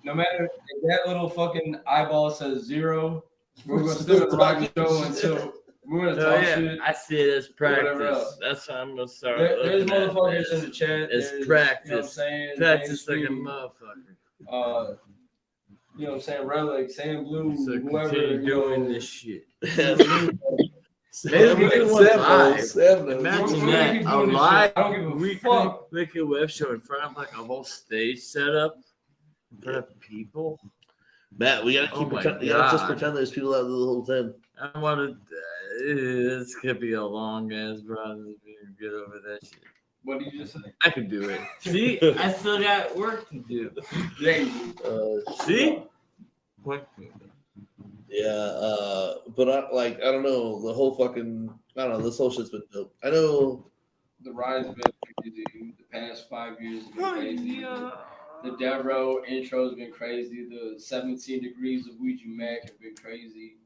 no matter if that little fucking eyeball says 0, we're gonna still rock the show until we're gonna talk shit. I see it as practice. That's how I'm gonna start. There's motherfuckers in the chat. It's practice. You know what I'm saying? Practice like a motherfucker. You know what I'm saying? Relic, Sam Blue, So whoever doing this shit. Imagine that a live weekly web show in front of like a whole stage setup in front of people. Matt, we gotta keep pretend. You gotta just pretend there's people out there the whole time. I want to. This could be a long ass process. Get over that shit. What did you just say? I can do it. See, I still got work to do. See? What? Yeah, but I don't know. The whole fucking, I don't know. This whole shit's been dope. I know the rise has been crazy. The past 5 years have been crazy. The Devo intro has been crazy. The 17 degrees of Ouija Mac have been crazy.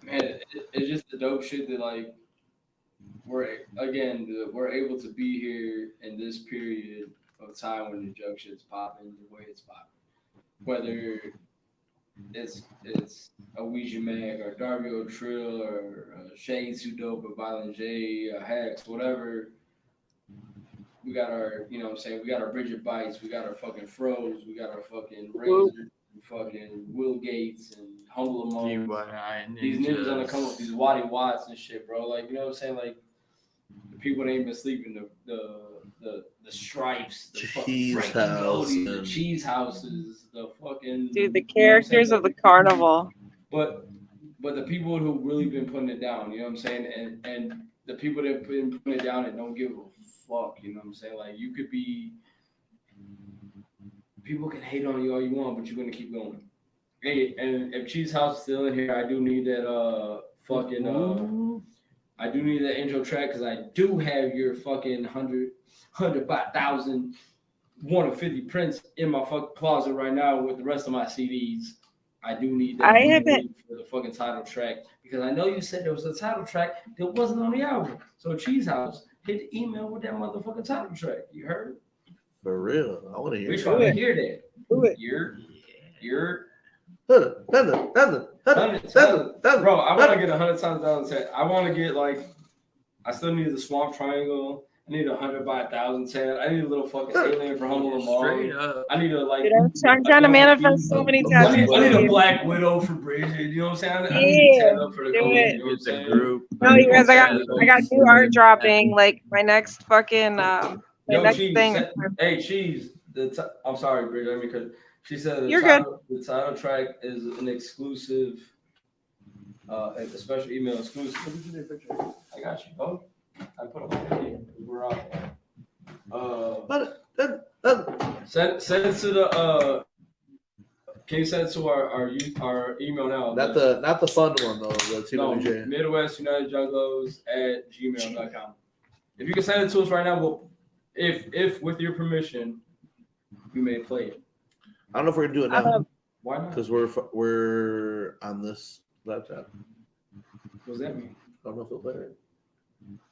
Man, it's just the dope shit that, like, we're able to be here in this period of time when the jug shit's popping the way it's popping. Whether it's a Ouija Mac or Darby O'Trill or Shaggy Too Dope or Violent J, Hexxx, whatever. We got our, you know what I'm saying, we got our Bridget Bites, we got our fucking Froze, we got our fucking Razor, fucking Will Gates and Humble Among. These niggas gonna come up, these Waddy Watts and shit, bro. Like, you know what I'm saying? Like, the people that ain't been sleeping, the Stripes, the cheese fucking house, the cheese houses, the fucking Dude, the characters of the carnival. But the people who really been putting it down, you know what I'm saying? And the people that been putting it down and don't give a fuck, you know what I'm saying? Like, you could be, people can hate on you all you want, but you're gonna keep going. Hey, and if Cheese House is still in here, I do need that I do need that intro track because I do have your fucking 100 by 1,000 150 prints in my fucking closet right now with the rest of my CDs. I do need that for the fucking title track because I know you said there was a title track that wasn't on the album. So Cheese House, hit the email with that motherfucking title track. You heard? For real, I want to hear. We're trying to hear that. You're. Bro, I want to get 100 times down the set. I want to get like, I still need the Swamp Triangle. I need 100 by 1,000 tab. I need a little fucking alien for Humble Among. I need a like. I'm trying to manifest so many times. I need a Black Widow for Bridget. You know what I'm saying? I need to tab up for the group. No, you guys, I got new art dropping. Like my next fucking next Cheese, thing. Hey, Cheese. I'm sorry, Bridget, because she said the title track is an exclusive, a special email exclusive. I got you, bro. I put them on here. We're out. Send it to the Can you send it to our email now? Not the fun one though. The TeamMUJ. Midwest United Juggalos at gmail.com. If you can send it to us right now, if with your permission, we may play it. I don't know if we're gonna do it now. Why not? Because we're on this laptop. What does that mean? I don't know if it'll play it.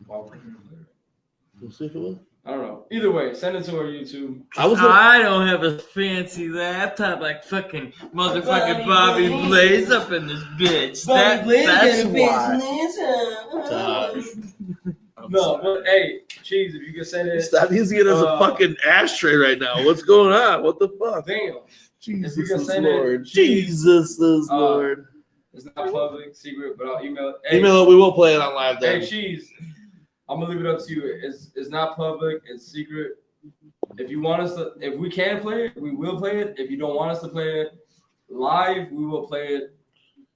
Why would you play it? We'll see if it will. I don't know. Either way, send it to our YouTube. I don't have a fancy laptop like fucking motherfucking Bobby Blaze up in this bitch. That's why. No, but hey, Cheese, if you can send it. Stop using it as a fucking ashtray right now. What's going on? What the fuck? Damn. Jesus If you can is send Lord. it, Cheese, Jesus is Lord. It's not public, secret, but I'll email it. Email it. We will play it on live then. Hey, Cheese, I'm gonna leave it up to you. It's not public. It's secret. If you want us to, if we can play it, we will play it. If you don't want us to play it live, we will play it.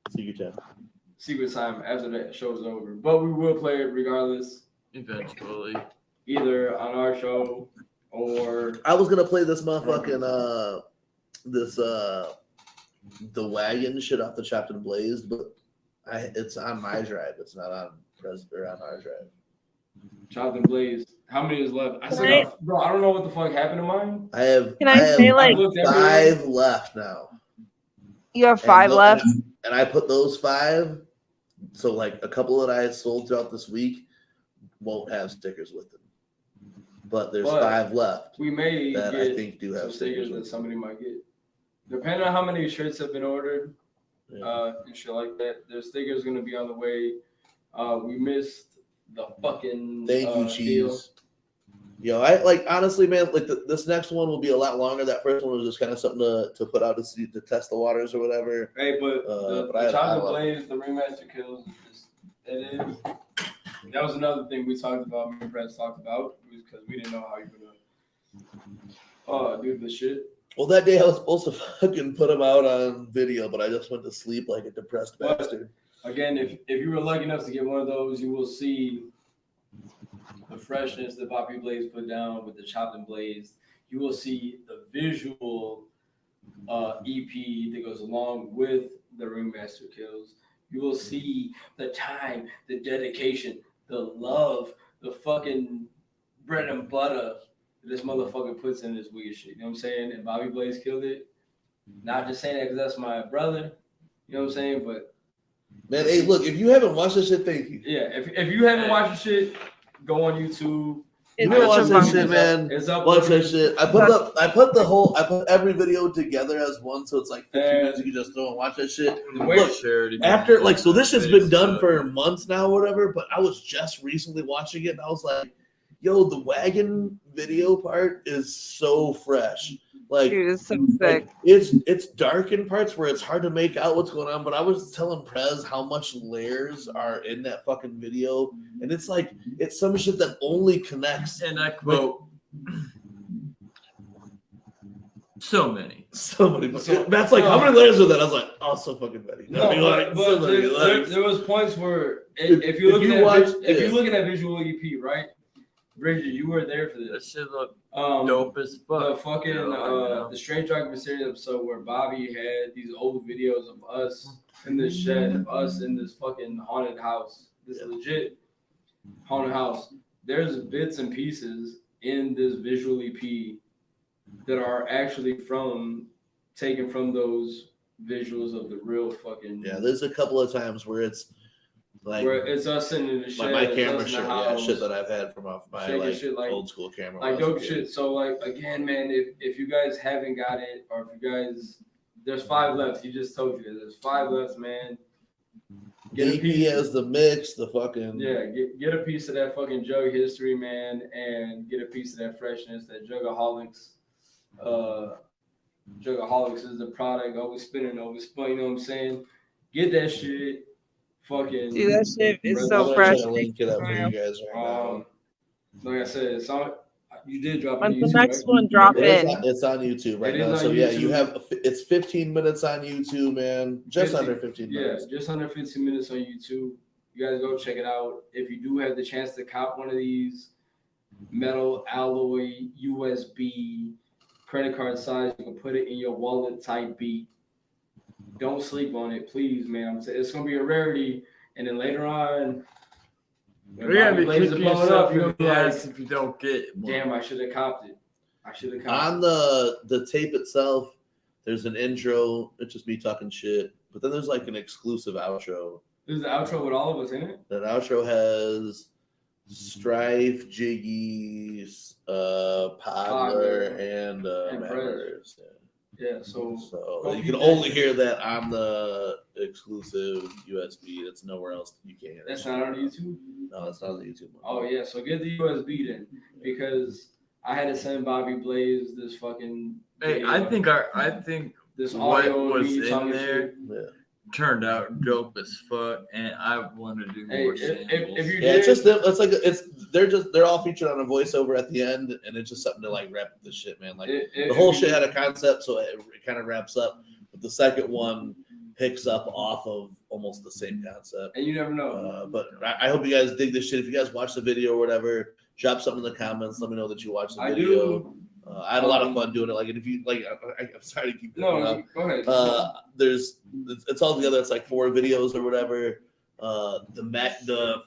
Secret time after that show's over. But we will play it regardless. Eventually. Either on our show or I was gonna play this motherfucking the wagon shit off the Chopped and Blazed, but it's on my drive. It's not on on our drive. Chopped and Blazed. How many is left? I said, bro, I don't know what the fuck happened to mine. I have. Can I say, like, 5 left now? You have 5 left. And I put those 5. So like a couple that I sold throughout this week won't have stickers with them. But there's 5 left. We may that get I think do have stickers that somebody might get. Depending on how many shirts have been ordered, and shit like that, their stickers gonna be on the way. We missed the fucking thank you, deal. Cheese. Yo, I like honestly, man. Like this next one will be a lot longer. That first one was just kind of something to put out to test the waters or whatever. Hey, but the Chocolate Blaze, the Ringmaster Kills, it is. That was another thing we talked about. Me and Brett talked about because we didn't know how you gonna do the shit. Well, that day I was supposed to fucking put them out on video, but I just went to sleep like a depressed bastard. Again, if you were lucky enough to get one of those, you will see the freshness that Bobby Blaze put down with the Chopped and Blazed. You will see the visual EP that goes along with the Ringmaster Kills. You will see the time, the dedication, the love, the fucking bread and butter that this motherfucker puts in this weird shit. You know what I'm saying? And Bobby Blaze killed it. Not just saying that because that's my brother. You know what I'm saying? But man, hey, look, if you haven't watched this shit, thank you. Yeah, if you haven't watched this shit, go on YouTube. You know watch that shit, man. It's up. Watch that shit. I put every video together as one, so it's like 15 minutes. You can just throw and watch that shit. Look, after so this shit's been done for months now, or whatever. But I was just recently watching it, and I was like, "Yo, the wagon video part is so fresh." Like, dude, it's so sick. It's dark in parts where it's hard to make out what's going on. But I was telling Prez how much layers are in that fucking video, and it's like it's some shit that only connects. And I quote, so many. Matt's like, how many layers are that? I was like, oh, so fucking many. No, but there was points where if you're looking at visual EP, right? Bridget, you were there for this. That shit looked dope as fuck. The fucking the Strange Drug Series episode where Bobby had these old videos of us in this shed, of us in this fucking haunted house, this legit haunted house. There's bits and pieces in this visual EP that are actually taken from those visuals of the real fucking. Yeah, there's a couple of times where it's like where it's us sitting in the shed, my camera shit that I've had from off my old school camera, like dope shit. So like again, man, if you guys haven't got it, or if you guys, there's 5 left. He just told you there's 5 left, man. Get a piece as the mix, the fucking get a piece of that fucking Jug history, man, and get a piece of that freshness, that Jugaholics. Jugaholics is the product, always spinning, always spun. You know what I'm saying? Get that shit. Fucking dude, that shit is so fresh. Link it up for you guys right now. Like I said, you did drop it. When the next one drop in. It's on YouTube right now. So yeah, you have it's 15 minutes on YouTube, man. Just under 15 minutes. Yeah, just under 15 minutes on YouTube. You guys go check it out. If you do have the chance to cop one of these metal alloy USB credit card size, you can put it in your wallet type beat. don't sleep on it, please, man. I'm saying it's gonna be a rarity, and then later on, when You're gonna Bobby be Blaze is kicking blowing yourself up, you're gonna in be the like, ass if you don't get it. damn, I should have copped it. I should have copped On the tape itself, there's an intro. It's just me talking shit. But then there's like an exclusive outro. This is the outro with all of us in it. That outro has Strife, Jiggy, Podler, and Mavericks. Yeah, so You can only hear that on the exclusive USB. That's nowhere else you can hear. That's not on YouTube? No, that's not on the YouTube one. Oh yeah, so get the USB then, because I had to send Bobby Blaze this fucking. Hey, I think this what audio was and me in talking there shit. turned out dope as fuck, and I want to do more samples. If you Yeah, it's just them. It's like they're all featured on a voiceover at the end, and it's just something to like wrap up the shit, man. Like the whole shit had a concept, so it kind of wraps up. But the second one picks up off of almost the same concept. And you never know. But I hope you guys dig this shit. If you guys watch the video or whatever, drop something in the comments. Let me know that you watched the video. I had a lot of fun doing it. Like, and if you like, I'm sorry to keep going up. Go ahead. It's all together. It's like 4 videos or whatever. The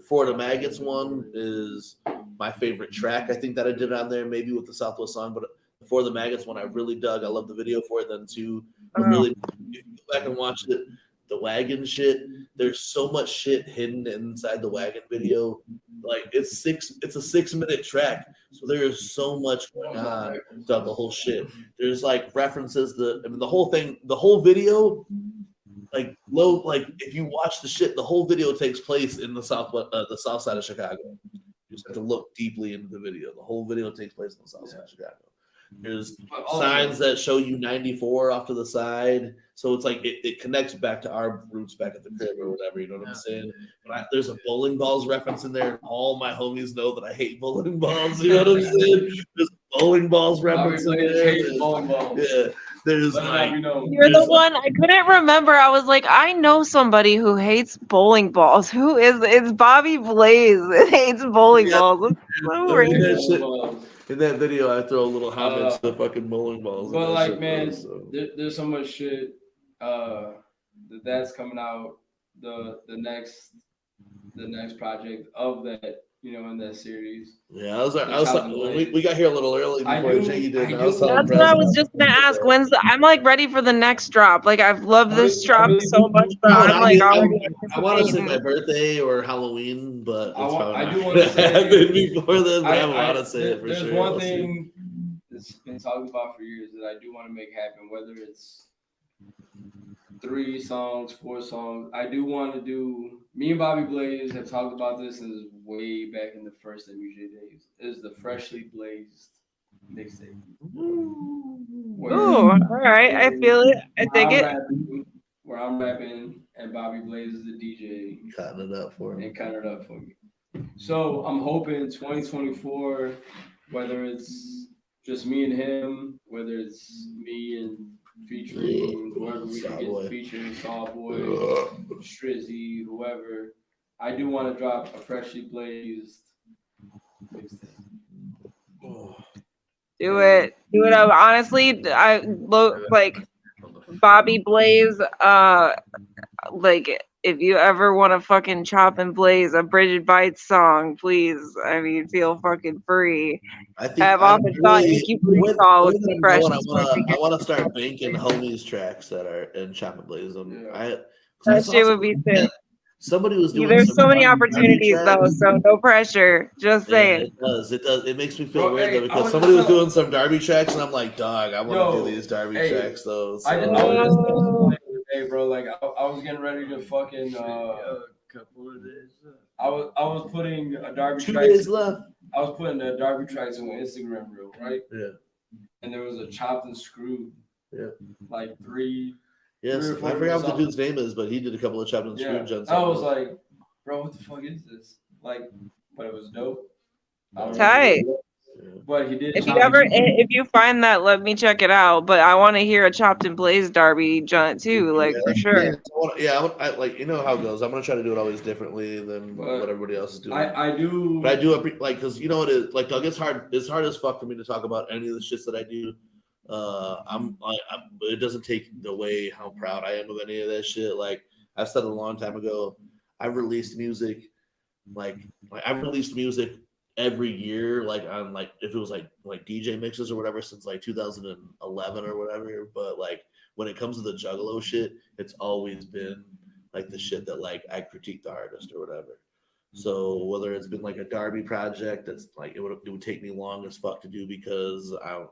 For the Maggots one is my favorite track. I think that I did on there, maybe with the Southwest song, but For the Maggots one I really dug. I love the video for it then too. But really, if you go back and watch it, the wagon shit, there's so much shit hidden inside the wagon video. Like it's a 6-minute track, so there is so much going on throughout the whole shit. There's like references the whole thing, the whole video. Like if you watch the shit, the whole video takes place in the south side of Chicago. You just have to look deeply into the video. The whole video takes place in the south side of Chicago. There's signs that show you 94 off to the side, so it's like it connects back to our roots back at the crib or whatever. You know what I'm saying? But there's a bowling balls reference in there, and all my homies know that I hate bowling balls. You know what I'm saying? There's bowling balls reference in there. Bowling balls. Yeah. There's like You're the one I couldn't remember. I was like, I know somebody who hates bowling balls. Who is it's Bobby Blaze that hates bowling balls. That's so random. In that video, I throw a little homage to fucking bowling balls. But like, man, there's so much shit that's coming out. The next project of that, in that series. Yeah, I was we got here a little early before Shaggy did. That's what I was just gonna ask. I'm like ready for the next drop. Like I've loved this drop so much, but I want to say my birthday or Halloween, but I do want to say happen before then. But I want to say it for sure. There's one thing that's been talked about for years that I do want to make happen, whether it's 3 songs, 4 songs. I do want to do. Me and Bobby Blaze have talked about this since way back in the first TeamMUJ days. Is the freshly blazed mixtape. Oh, all right. I feel it. I dig it. Where I'm rapping and Bobby Blaze is the DJ. Cutting it up for me. So I'm hoping 2024, whether it's just me and him, whether it's me and featuring whoever we can get featuring, Sawboy, Strizzy, whoever. I do want to drop a freshly blazed mixtape. Do it. Honestly, I like Bobby Blaze. Like if you ever want to fucking chop and blaze a Bridget Bites song, please. I mean, feel fucking free. I have often thought you keep I want to start banking homies tracks that are in chop and blaze them. That shit would be sick. Somebody was doing. There's so many opportunities though, so no pressure. Just saying. It does. It makes me feel weird though, because somebody was doing some Darby tracks, and I'm like, dog, I want to do these Darby tracks though. So. Hey, bro, like I was getting ready to fucking couple of days. I was putting a Darby 2 track. days left. I was putting a Darby tracks on my Instagram reel, right? Yeah. And there was a chopped and screwed. Yeah. Like 3. Yes, I forgot what the dude's name is, but he did a couple of chopped and screwed jumps. I was like, bro, what the fuck is this? Like, but it was dope. Tight. But he did. If you find that, let me check it out. But I want to hear a chopped and blazed Darby joint too, like for sure. I like how it goes. I'm gonna try to do it always differently than what everybody else is doing. I do, but I do like because you know what it is like. Doug, it's hard. It's hard as fuck for me to talk about any of the shits that I do It doesn't take away how proud I am of any of that shit. Like I said a long time ago, I've released music like I've released music every year, like on like if it was like DJ mixes or whatever since like 2011 or whatever. But like when it comes to the Juggalo shit, it's always been like the shit that like I critique the artist or whatever. So whether it's been like a Darby project that's like it would take me long as fuck to do because I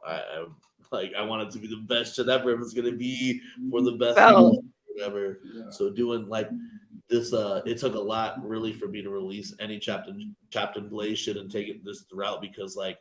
like I want it to be the best shit ever. If it's gonna be for the best people or whatever. Yeah. So doing like this, it took a lot really for me to release any chopped and blaze shit and take it this route because like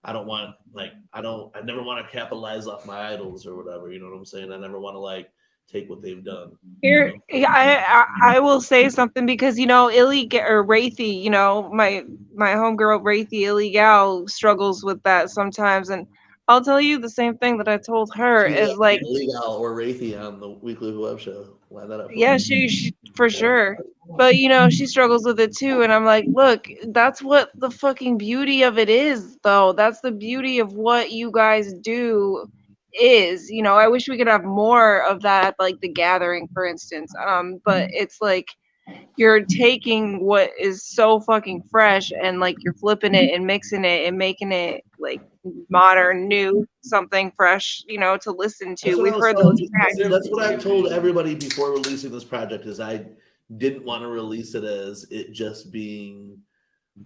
I don't want like I never want to capitalize off my idols or whatever. You know what I'm saying? I never want to like take what they've done. Here, yeah, I will say something because Illy or Wraithy, my homegirl Wraithy Illegal struggles with that sometimes, and I'll tell you the same thing that I told her is like, Illegal or Wraithy on the weekly web show. Line that up. yeah, she for sure, but she struggles with it too, and I'm like, look, that's what the fucking beauty of it is, though. That's the beauty of what you guys do. Is I wish we could have more of that, like the gathering, for instance. But it's like you're taking what is so fucking fresh and like you're flipping it and mixing it and making it like modern, new, something fresh, to listen to. We've heard those tracks. That's what I've told everybody before releasing this project is I didn't want to release it as it just being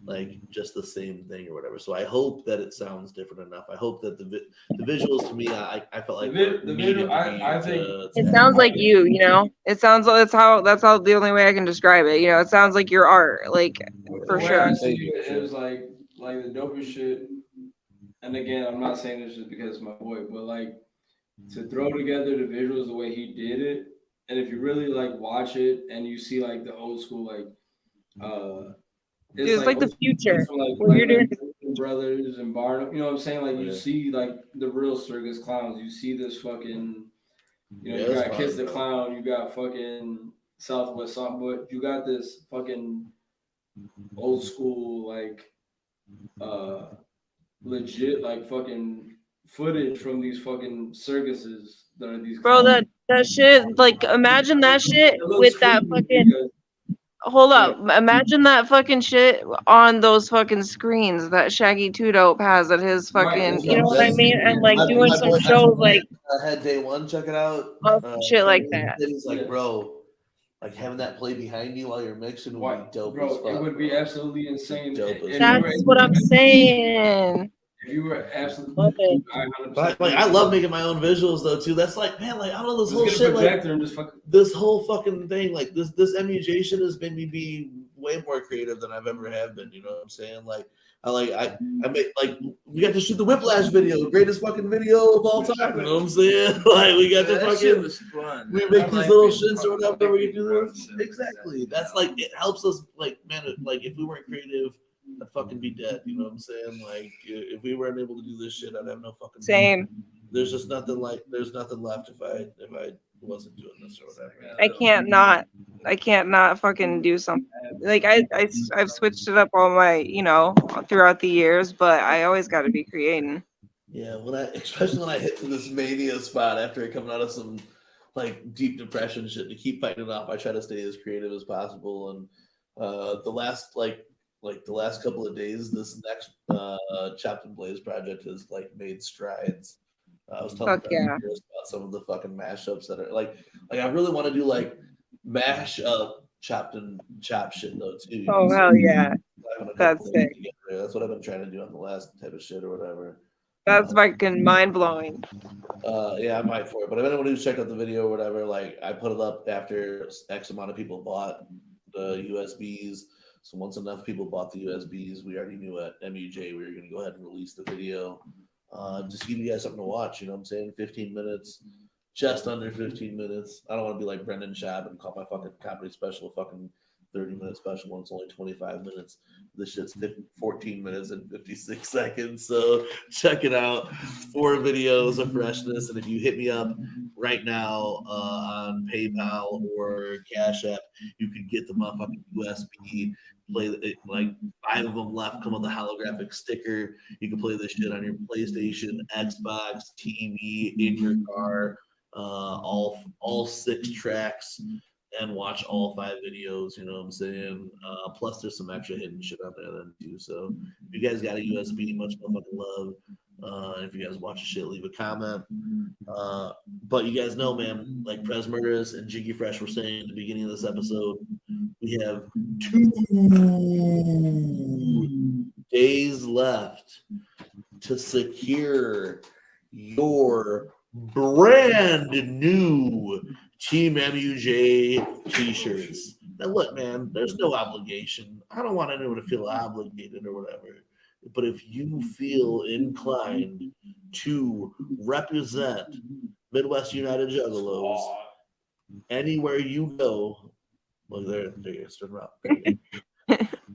like just the same thing or whatever. So I hope that it sounds different enough. I hope that the visuals to me, I felt like the video. I think it sounds like you. It sounds like that's how the only way I can describe it. It sounds like your art, like for sure. I see it was like the dopest shit. And again, I'm not saying this just because it's my boy, but like to throw together the visuals the way he did it, and if you really like watch it and you see like the old school it's like the future. You're doing Brothers and Barnum, you know what I'm saying? Like you see like the real circus clowns. You see this fucking, you got Kiss the Clown, you got fucking Southwest Song, but you got this fucking old school like legit like fucking footage from these fucking circuses that are these bro. clowns. That shit, like imagine that shit with that fucking. Hold up. Imagine that fucking shit on those fucking screens that Shaggy 2 Dope has at his fucking, you know what I mean? And like doing some shows like Head Day One, check it out. Shit like that. He's like, bro, like having that play behind you while you're mixing would be dope. Bro, as fuck, it would be absolutely insane. That's what I'm saying. If you were absolutely, I love making my own visuals though too. That's like, man, like I don't know this whole shit, like this whole fucking thing, like this MUJ shit has made me be way more creative than I've ever have been. You know what I'm saying? Like I made like we got to shoot the Whiplash video, greatest fucking video of all time. You know what I'm saying? Like we got to fucking fun. We make these little shits or whatever. We can do this exactly. That's like it helps us. Like man, like if we weren't creative, I'd fucking be dead. You know what I'm saying? Like if we weren't able to do this shit, I'd have no fucking same. There's just nothing left if I wasn't doing this or whatever. I can't not fucking do something. Like I've switched it up all my throughout the years, but I always got to be creating. Yeah, especially when I hit to this mania spot after coming out of some like deep depression shit, to keep fighting it off, I try to stay as creative as possible. And the last couple of days, this next Chopped and Blaze project has like made strides. I was telling about some of the fucking mashups that are like I really want to do like mash up chopped and chop shit though too. Oh hell yeah, that's sick. That's what I've been trying to do on the last type of shit or whatever. That's fucking mind blowing. Yeah, I might for it, but if anyone who's checked out the video or whatever, like I put it up after X amount of people bought the USBs. So once enough people bought the USBs, we already knew at MUJ we were going to go ahead and release the video. Just give you guys something to watch, you know what I'm saying? 15 minutes, just under 15 minutes. I don't want to be like Brendan Schaub and call my fucking comedy special a fucking 30-minute special when it's only 25 minutes. This shit's 14 minutes and 56 seconds. So check it out. 4 videos of freshness. And if you hit me up right now on PayPal or Cash App, you could get the motherfucking USB. Play it, like 5 of them left come with a holographic sticker. You can play this shit on your PlayStation, Xbox, TV, in your car, all 6 tracks, and watch all 5 videos. You know what I'm saying? Plus, there's some extra hidden shit out there then too. So, if you guys got a USB, much motherfucking love. If you guys watch the shit, leave a comment. But you guys know, man, like Prez Murders and Jiggy Fresh were saying at the beginning of this episode, we have 2 days left to secure your brand new Team MUJ t-shirts. Now, look, man, there's no obligation. I don't want anyone to feel obligated or whatever. But if you feel inclined to represent Midwest United Juggalos anywhere you go, well, there you go.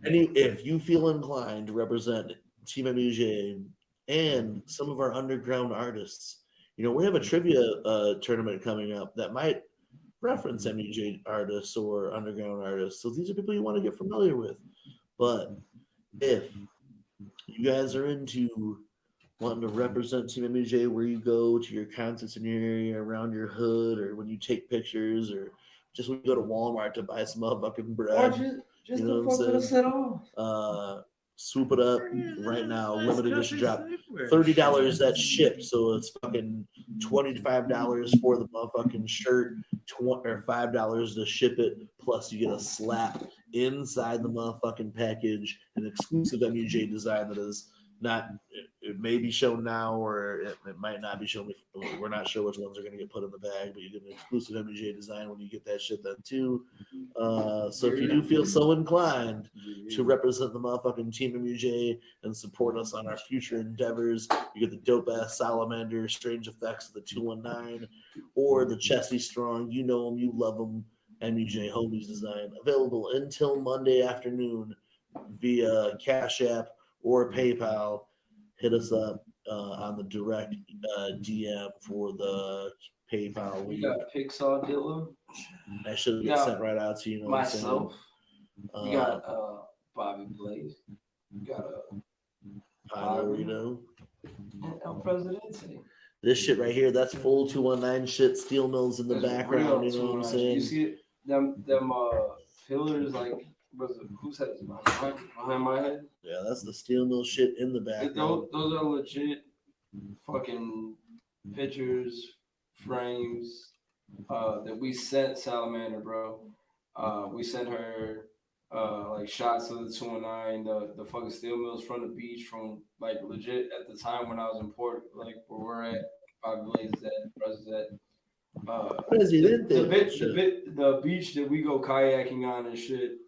If you feel inclined to represent Team MUJ and some of our underground artists, you know, we have a trivia tournament coming up that might reference MUJ artists or underground artists. So these are people you want to get familiar with. But if you guys are into wanting to represent Team MUJ where you go to your concerts in your area, around your hood, or when you take pictures, or just when you go to Walmart to buy some motherfucking bread. Just you know the fuck with a set off. Swoop it up right now. Limited edition drop. $30 that shipped, so it's fucking $25 for the motherfucking shirt, or $5 to ship it. Plus, you get a slap inside the motherfucking package, an exclusive MUJ design that is not. It may be shown now, or it might not be shown. We're not sure which ones are going to get put in the bag, but you get an exclusive MUJ design when you get that shit then too. So if you do feel so inclined to represent the motherfucking Team MUJ and support us on our future endeavors, you get the dope ass Salamander, Strange Effects of the 219, or the Chesty Strong. You know them, you love them. MUJ Homies design available until Monday afternoon via Cash App or PayPal. Hit us up on the direct DM for the PayPal. We got Pixar Dilla. That should get sent right out to you. Know myself. We got Bobby Blaze. We got Rito. And El Presidente. This shit right here, that's full 219 shit. Steel mills in the background. You know what I'm saying? You see it? Them pillars, like, whose head is behind my head? Yeah, that's the steel mill shit in the background. Those are legit fucking pictures, frames that we sent Salamander, bro. We sent her like shots of the 219, the fucking steel mills from the beach, from like legit at the time when I was in Port, like where we're at, Bobby Blaze is at, Russ is at. The beach that we go kayaking on and shit,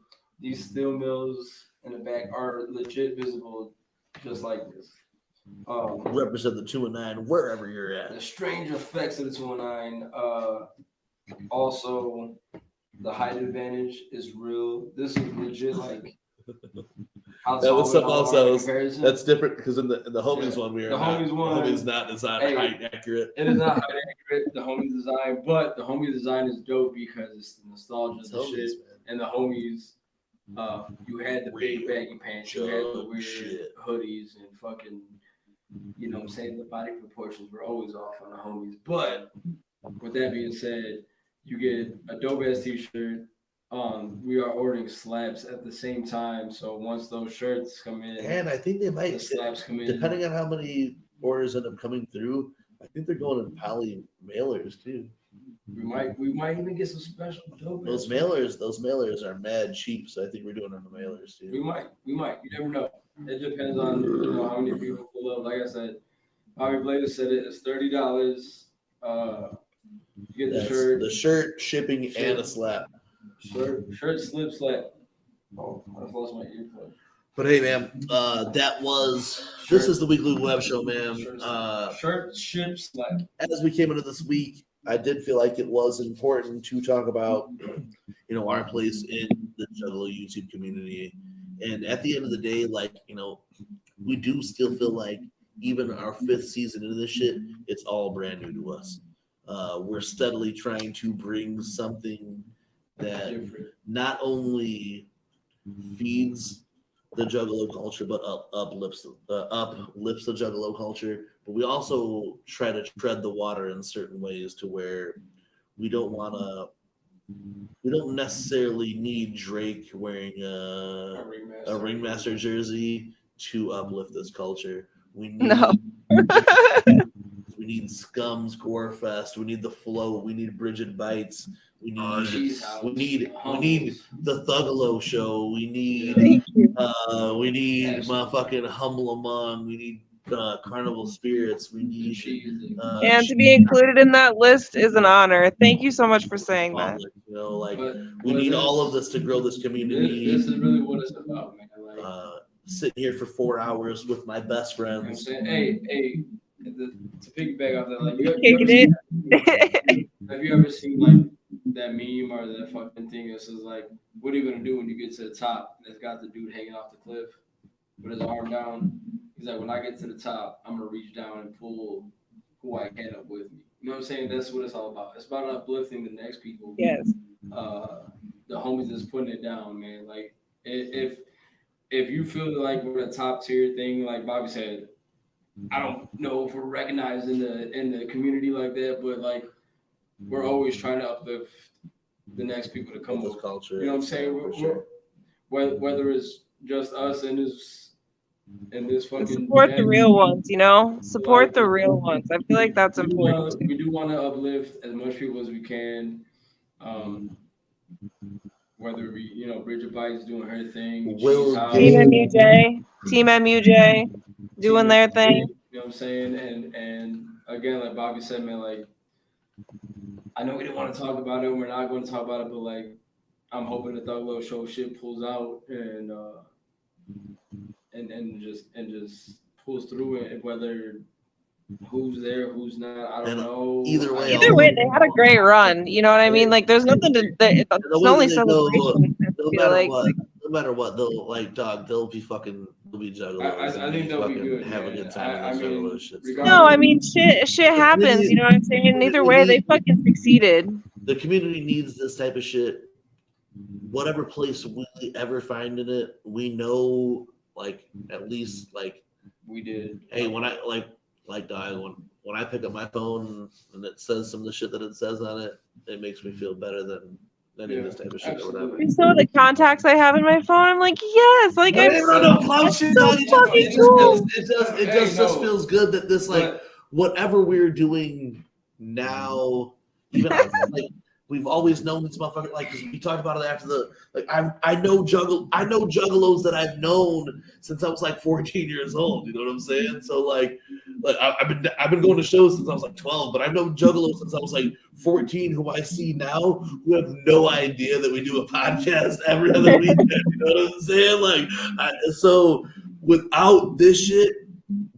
these steel mills in the back are legit visible, just like this. Represent the 219 wherever you're at. The Strange Effects of the 219. Also, the height advantage is real. This is legit, like. That was something else. That's different because in the homies one we are. The homies one. The homies not design height accurate. It is not height accurate. The homies design, but the homies design is dope because it's the nostalgia of the shit. Man. And the homies, you had the big baggy pants, you had the weird hoodies and fucking, you know what I'm saying, the body proportions were always off on the homies. But with that being said, you get a dope ass t-shirt. We are ordering slabs at the same time, so once those shirts come in, and I think they might, the slabs come in. Depending on how many orders end up coming through, I think they're going in poly mailers too. We might even get some special dope. Those mailers are mad cheap, so I think we're doing them the mailers too. We might. You never know. It depends on how many people pull up. Like I said, Bobby Blader said it's $30. You get the shirt, shipping, and a slap. Shirt, slip, slap. Oh, I lost my earplug. But hey, man, this is the weekly web show, man. Shirt, ship, slap. As we came into this week, I did feel like it was important to talk about, our place in the Juggalo YouTube community. And at the end of the day, we do still feel like even our 5th season into this shit, it's all brand new to us. we're steadily trying to bring something that not only feeds the Juggalo culture, but uplifts the Juggalo culture. But we also try to tread the water in certain ways to where we don't necessarily need Drake wearing a Ringmaster jersey to uplift this culture. We need we need Scum's Gorefest. We need the Float. We need Bridget Bites. We need the Thugalo show. We need motherfucking Humble Among. We need Carnival Spirits. We need and to be included in that list is an honor. Thank you so much for saying that. You know, like we need all of this to grow this community. This is really what it's about, man. Like sitting here for 4 hours with my best friends. You know what I'm saying? Hey, to piggyback off that, like have you ever seen like that meme or that fucking thing that says like, what are you gonna do when you get to the top? And it's got the dude hanging off the cliff with his arm down. He's like, when I get to the top, I'm gonna reach down and pull who I can up with me. You know what I'm saying? That's what it's all about. It's about uplifting the next people. Yes. The homies that's putting it down, man. Like if you feel like we're a top tier thing, like Bobby said, I don't know if we're recognized in the community like that, but like we're always trying to uplift the next people to come with culture. You know what I'm saying? Whether it's just us and this fucking support the real ones, you know? Support the real ones. I feel like that's important. We do want to uplift as much people as we can. Whether we, you know, Bridget Bites doing her thing, Team MUJ doing their thing. You know what I'm saying? And again, like Bobby said, man, like I know we didn't want to talk about it. We're not going to talk about it, but like I'm hoping the Thug Little Show shit pulls out and just pulls through it. Whether who's there, who's not, I don't know. Either way, they had a great run. You know what I mean? Like, there's nothing to. It's only celebration. No matter what, they'll like they'll be juggalos. I think they'll be good. Have a good time. I mean, no, I mean shit happens. You know what I'm saying? Either way, they fucking succeeded. The community needs this type of shit. Whatever place we ever find in it, we know, like at least like we did. Hey, when I when I pick up my phone and it says some of the shit that it says on it, it makes me feel better than any of this type of shit or whatever. Some of the contacts I have in my phone, I'm like, yes, like it just feels good that this like whatever we're doing now, even like we've always known this motherfucker, like, because we talked about it after the, like, I know juggalos that I've known since I was like 14 years old. You know what I'm saying? So like I've been going to shows since I was like 12, but I've known juggalos since I was like 14, who I see now who have no idea that we do a podcast every other weekend. You know what I'm saying? Like, so without this shit,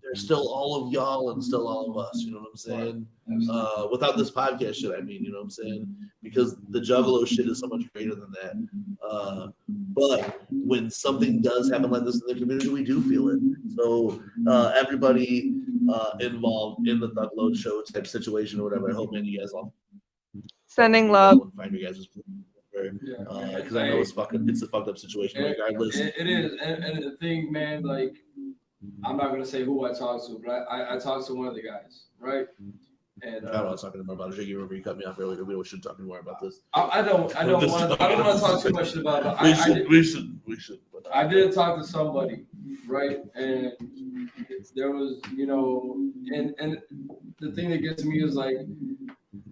there's still all of y'all and still all of us. You know what I'm saying? Without this podcast shit, I mean, you know what I'm saying? Because the Juggalo shit is so much greater than that. But when something does happen like this in the community, we do feel it. So everybody involved in the Thug Load show type situation or whatever, I hope, man, you guys all sending love. Find you guys because I know it's a fucked up situation regardless. It is, and the thing, man, like, I'm not gonna say who I talked to, but I talked to one of the guys, right? And I was talking more about it. Shaggy, remember you cut me off earlier. We should talk more about this. I don't want to talk too much about it. We should. I did talk to somebody, right? And there was, you know, and the thing that gets me is like,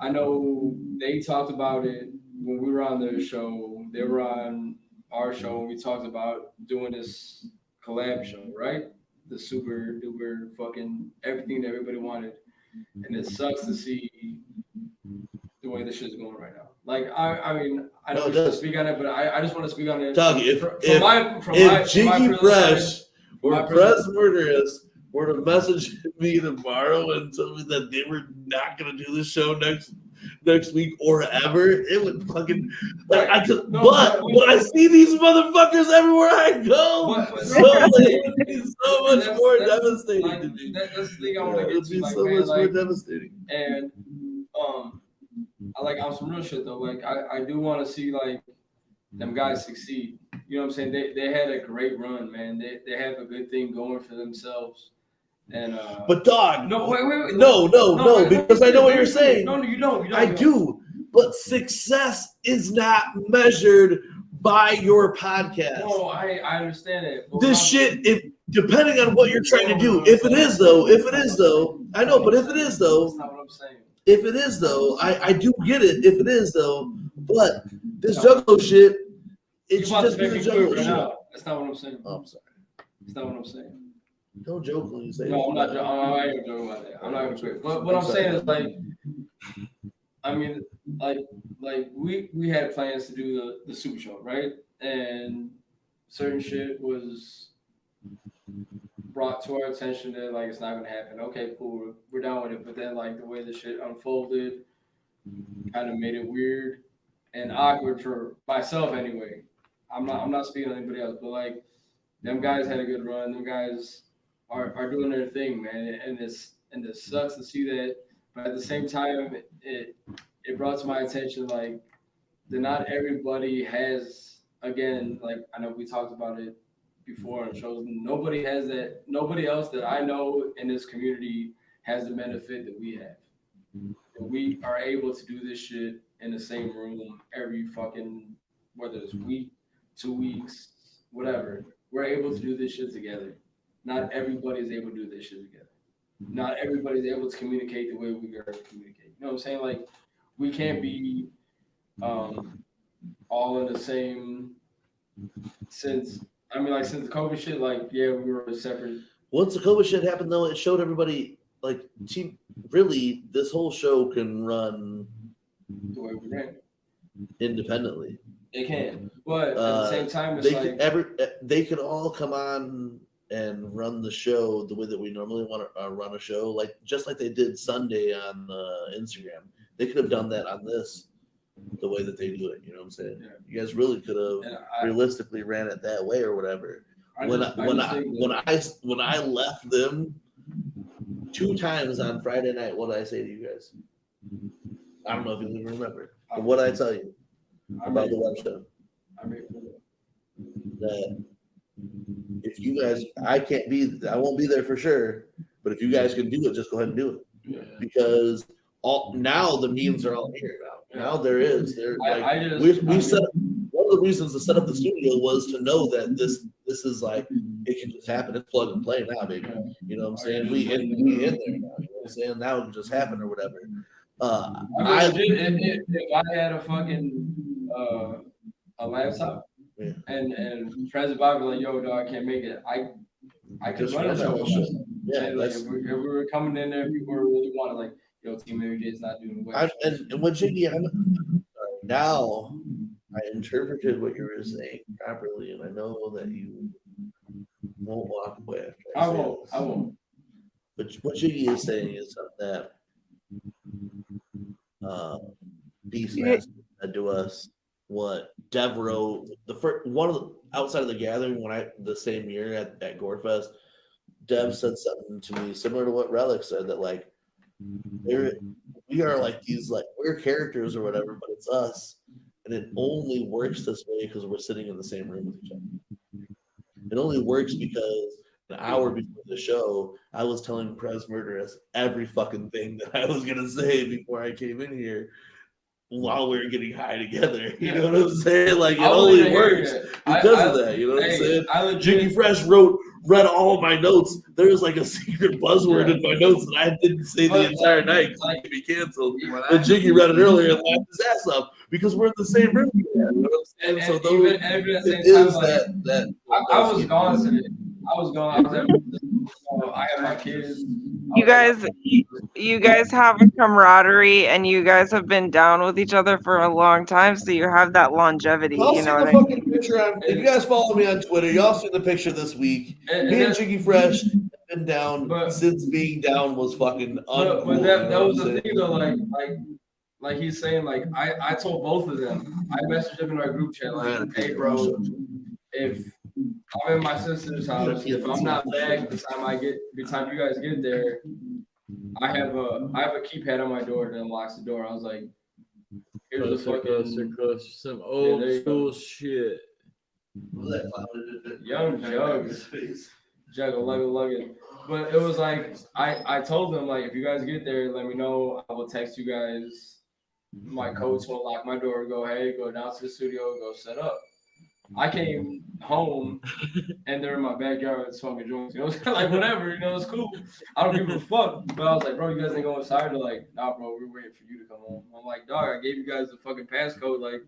I know they talked about it when we were on their show. They were on our show and we talked about doing this collab show, right? The super duper fucking everything that everybody wanted. And it sucks to see the way this shit's going right now. Like, I mean, I don't want to speak on it, but I just want to speak on it. Doug, if Jiggy Fresh or Press Murderous were to message me tomorrow and tell me that they were not going to do the show next week or ever, it would fucking like but when I see these motherfuckers everywhere I go, it's so much more devastating to me. That's the thing I want to get to. It'd be so much more devastating. And I like on some real shit though. Like I do want to see like them guys succeed. You know what I'm saying? They had a great run, man. They have a good thing going for themselves. And But dog, no, wait. no, because I know what you're saying. No, you don't. I do, but success is not measured by your podcast. No, I understand it. This shit, if depending on what you're trying to do, if it is though, I know, but if it is though, that's not what I'm saying. If it is though, I do get it. If it is though, but this Juggalo shit, it should just be the Juggalo shit. That's not what I'm saying. Oh, I'm sorry. That's not what I'm saying. Don't joke when you say. No, I'm not joking. I'm not even joking about that. I'm not gonna quit. But what I'm saying is like, I mean, like we had plans to do the Super Show, right? And certain shit was brought to our attention that like it's not gonna happen. Okay, cool, we're done with it. But then like the way the shit unfolded kind of made it weird and awkward for myself anyway. I'm not speaking on anybody else, but like them guys had a good run. Them guys are doing their thing, man, and it sucks to see that. But at the same time, it brought to my attention like that not everybody has, again, like I know we talked about it before on shows. Nobody has that. Nobody else that I know in this community has the benefit that we have. And we are able to do this shit in the same room every fucking, whether it's week, 2 weeks, whatever. We're able to do this shit together. Not everybody is able to do this shit together. Not everybody is able to communicate the way we are to communicate. You know what I'm saying? Like we can't be all in the same since the COVID shit, like, yeah, we were separate. Once the COVID shit happened, though, it showed everybody, like, really, this whole show can run the way we ran independently. It can, but at the same time, it's they could all come on and run the show the way that we normally want to run a show, like just like they did Sunday on Instagram. They could have done that on this, the way that they do it. You know what I'm saying? Yeah. You guys really could have realistically ran it that way or whatever. When I left them 2 times on Friday night, what did I say to you guys? I don't know if you even remember. But what did I tell you about the Webshow? That if you guys, I won't be there for sure. But if you guys can do it, just go ahead and do it. Yeah. Because now the memes are all here now. Now we set up, one of the reasons to set up the studio was to know that this is like it can just happen. It's plug and play now, baby. You know what I'm saying? We in there now. You know what I'm saying? Now it can just happen or whatever. If I had a fucking a laptop and President Bobby like, yo, dog, I can't make it. I could run a show. Yeah, like if we were coming in there, people really wanted like, yo, TeamMUJ's not doing well. And when Shaggy, now I interpreted what you were saying properly, and I know that you won't walk away after I won't. But what Shaggy is saying is that Beast said to us what Dev wrote the first one of the outside of the gathering the same year at Gorefest. Dev said something to me similar to what Relic said, that like we are like these, like we're characters or whatever, but it's us, and it only works this way because we're sitting in the same room with each other. It only works because an hour before the show, I was telling Prez Murderous every fucking thing that I was gonna say before I came in here, while we were getting high together. You know what I'm saying? Like, it only works because of that. You know what I'm saying? Jiggy Fresh read all of my notes. There was like a secret buzzword in my notes that I didn't say the entire night because it could be canceled. But Jiggy read it earlier and laughed his ass off because we're in the same room. You know what I'm saying? So those, it is that I was gone today. I was gone. I had my kids. You guys have a camaraderie, and you guys have been down with each other for a long time, so you have that longevity. I'll you know see the fucking picture on. If you guys follow me on Twitter, y'all see the picture this week. Me and Jiggy Fresh have been down since being down was fucking uncool. But that was the thing though, like he's saying, like I told both of them. I messaged them in our group chat, like, hey bro, if I'm in my sister's house, if I'm not back by the time you guys get there, I have a keypad on my door that unlocks the door. I was like, here's the fucking some yeah, old there you school go. shit. Young Jugs. Juggle, luggle. But it was like I told them like if you guys get there, let me know. I will text you guys my codes will lock my door. Go go down to the studio, go set up. I came home and they're in my backyard smoking joints. You know, like whatever. You know, it's cool. I don't give a fuck. But I was like, bro, you guys ain't going inside. They're like, nah, bro, we're waiting for you to come home. I'm like, dog, I gave you guys the fucking passcode. Like,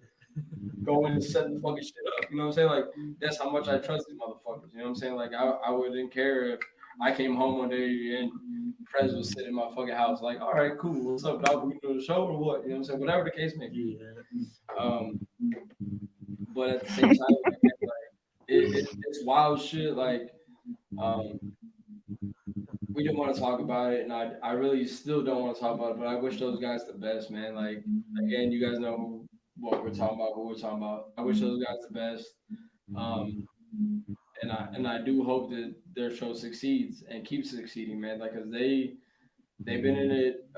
go in and set the fucking shit up. You know what I'm saying? Like, that's how much I trust these motherfuckers. You know what I'm saying? Like, I wouldn't care if I came home one day and Prez was sitting in my fucking house. Like, all right, cool. What's up, dog? We doing the show or what? You know what I'm saying? Whatever the case may be. But at the same time, like, it's wild shit. Like, we didn't want to talk about it, and I really still don't want to talk about it. But I wish those guys the best, man. Like, again, you guys know what we're talking about, who we're talking about. I wish those guys the best. And I do hope that their show succeeds and keeps succeeding, man. Like, cause they've been in it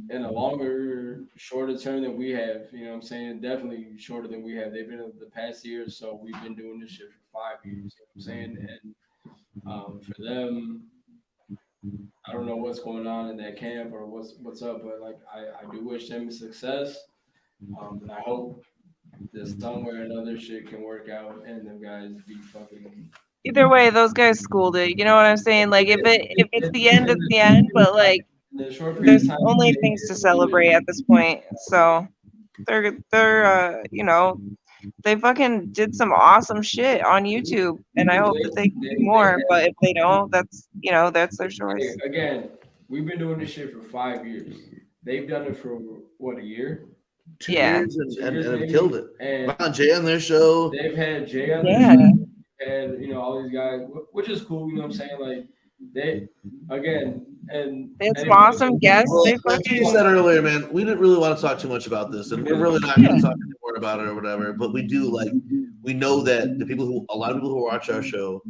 in a longer, shorter term than we have. You know what I'm saying? Definitely shorter than we have. They've been in the past years, so we've been doing this shit for 5 years. You know what I'm saying? And for them, I don't know what's going on in that camp or what's up, but like I do wish them success. And I hope that somewhere or another shit can work out and them guys be fucking. Either way, those guys schooled it. You know what I'm saying? Like if it's the end, it's the end. But like In the short period there's of time, only things to celebrate at this point. So they're you know, they fucking did some awesome shit on YouTube, and I hope that they can do more. But if they don't, that's that's their choice. Again, we've been doing this shit for 5 years. They've done it for what, a year? 2 years and have maybe. killed it. And Ron Jay on their show. they've had Jay on Yeah. their show, and all these guys, which is cool. You know what I'm saying? Like they again, and They had some awesome guests. Well, They like you fucking said earlier, man, we didn't really want to talk too much about this, and we're really not going to talk anymore about it or whatever. But we do we know that a lot of people who watch our show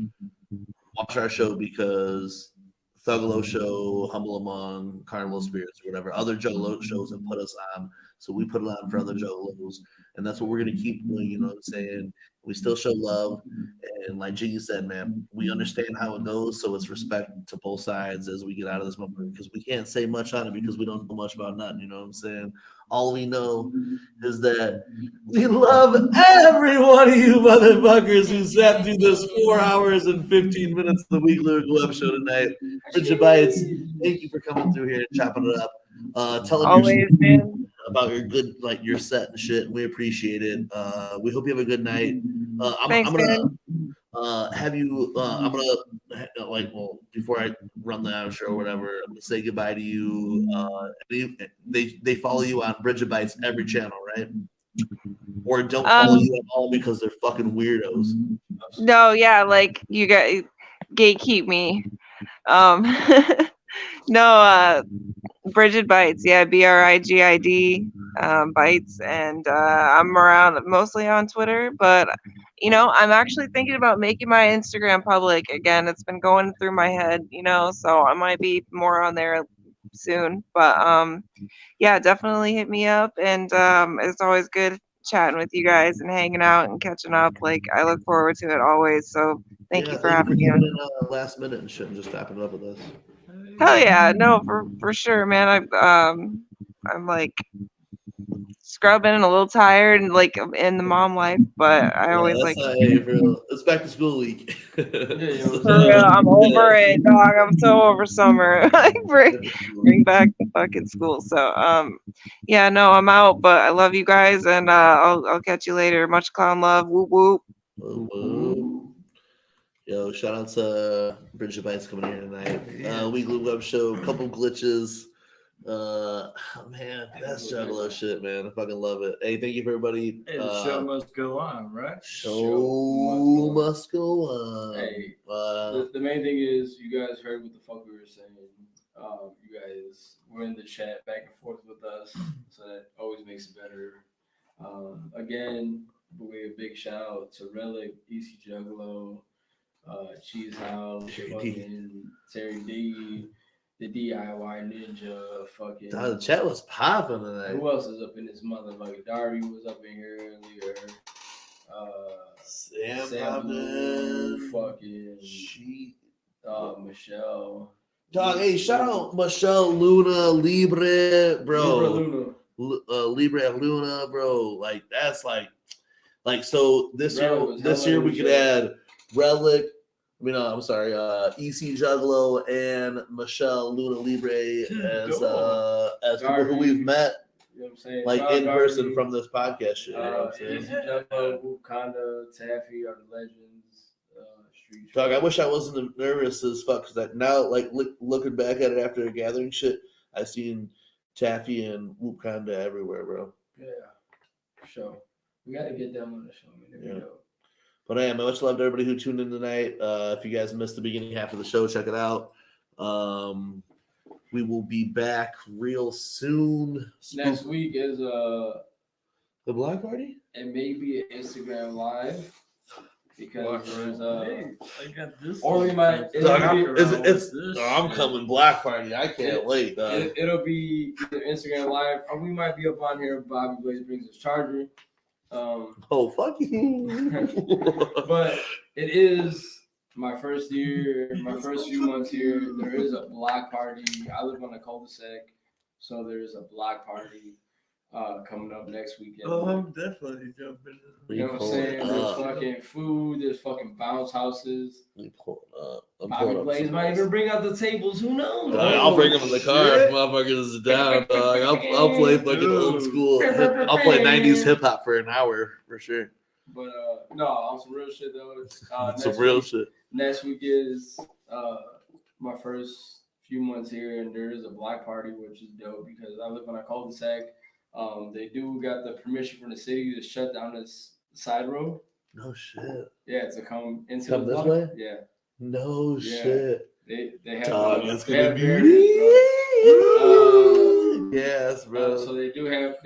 because Thuggalo Show, Humble Among, Carnival Spirits, or whatever other Juggalo shows have put us on. So we put it on for other Juggalos, and that's what we're going to keep doing. You know what I'm saying? We still show love, and like Jiggy said, man, we understand how it goes, so it's respect to both sides as we get out of this moment, because we can't say much on it because we don't know much about nothing. You know what I'm saying? All we know is that we love every one of you motherfuckers who sat through this 4 hours and 15 minutes of the Weekly Web Show tonight. Bridget Bites, thank you for coming through here and chopping it up. Telling always, man. about your good, like your set and shit. We appreciate it. We hope you have a good night. Thanks, I'm gonna man. have you. I'm gonna before I run the outro or whatever, I'm gonna say goodbye to you. They follow you on Bridget Bites every channel, right? Or don't follow you at all because they're fucking weirdos. No, yeah, like you guys gatekeep me. No, Bridget Bites, yeah, BRIGID Bites, and I'm around mostly on Twitter, but I'm actually thinking about making my Instagram public again. It's been going through my head, so I might be more on there soon. But yeah, definitely hit me up, and it's always good chatting with you guys and hanging out and catching up. Like I look forward to it always. So thank you for having me on. Last minute and shit and just wrapping it up with us. Hell yeah, no, for sure, man. I'm like scrubbing and a little tired and like in the mom life, but I always like. It's back to school week. For real, I'm over it, dog. I'm so over summer. Like bring back the fucking school. So yeah, no, I'm out, but I love you guys, and I'll catch you later. Much clown love. Whoop whoop. Whoop, whoop. Yo, shout out to Bridget Bites coming here tonight. Weekly Web Show, couple glitches. Man, that's Juggalo shit, man. I fucking love it. Hey, thank you for everybody. Hey, the show must go on, right? Show must go on. Hey, the main thing is you guys heard what the fuck we were saying. You guys were in the chat back and forth with us, so that always makes it better. Again, we a big shout out to Relic, EC Juggalo, Cheese House, fucking Terry D. the DIY Ninja, fucking. The chat was popping tonight. Who else is up in this motherfucker? Dari was up in here earlier. Sam Blue, fucking She. Michelle. Dog, hey, shout out Michelle, Luna, Libre, bro. Libre and Luna, bro. Like that's like so this year we could add Relic. I'm sorry, EC Juggalo and Michelle Luna Libre as people who we've met. You know what I'm saying? Like in person from this podcast shit. You know what I'm saying? Juggalo, Wakanda, Taffy are the legends. Street. Dog, I wish I wasn't nervous as fuck because now, like looking back at it after the gathering shit, I seen Taffy and Wakanda everywhere, bro. Yeah, for sure. We got to get them on the show, man. There we go. But hey, much love to everybody who tuned in tonight. If you guys missed the beginning half of the show, check it out. We will be back real soon. Next week is the block party? And maybe an Instagram live. Because there's I got this. Or we might. I'm coming block party. I can't wait. It'll be either Instagram live, or we might be up on here. Bobby Blaze brings his charger. Fuck you. But it is my first year, my first few months here. There is a block party. I live on a cul-de-sac, so there's a block party coming up next weekend. Oh, I'm definitely jumping. You know what I'm saying? There's fucking food. There's fucking bounce houses. Bobby Blaze might even bring out the tables. Who knows? I'll bring them in the car if motherfuckers is down, dog. I'll play fucking old school. I'll play 90s hip hop for an hour for sure. But no, on some real shit though. Some real shit. Next week is my first few months here, and there is a block party, which is dope because I live on a cul-de-sac. They do got the permission from the city to shut down this side road. No shit. Yeah, to come into the block. This way? Yeah. No shit. They have. Dog, it's gonna be. Yes, bro. So they have.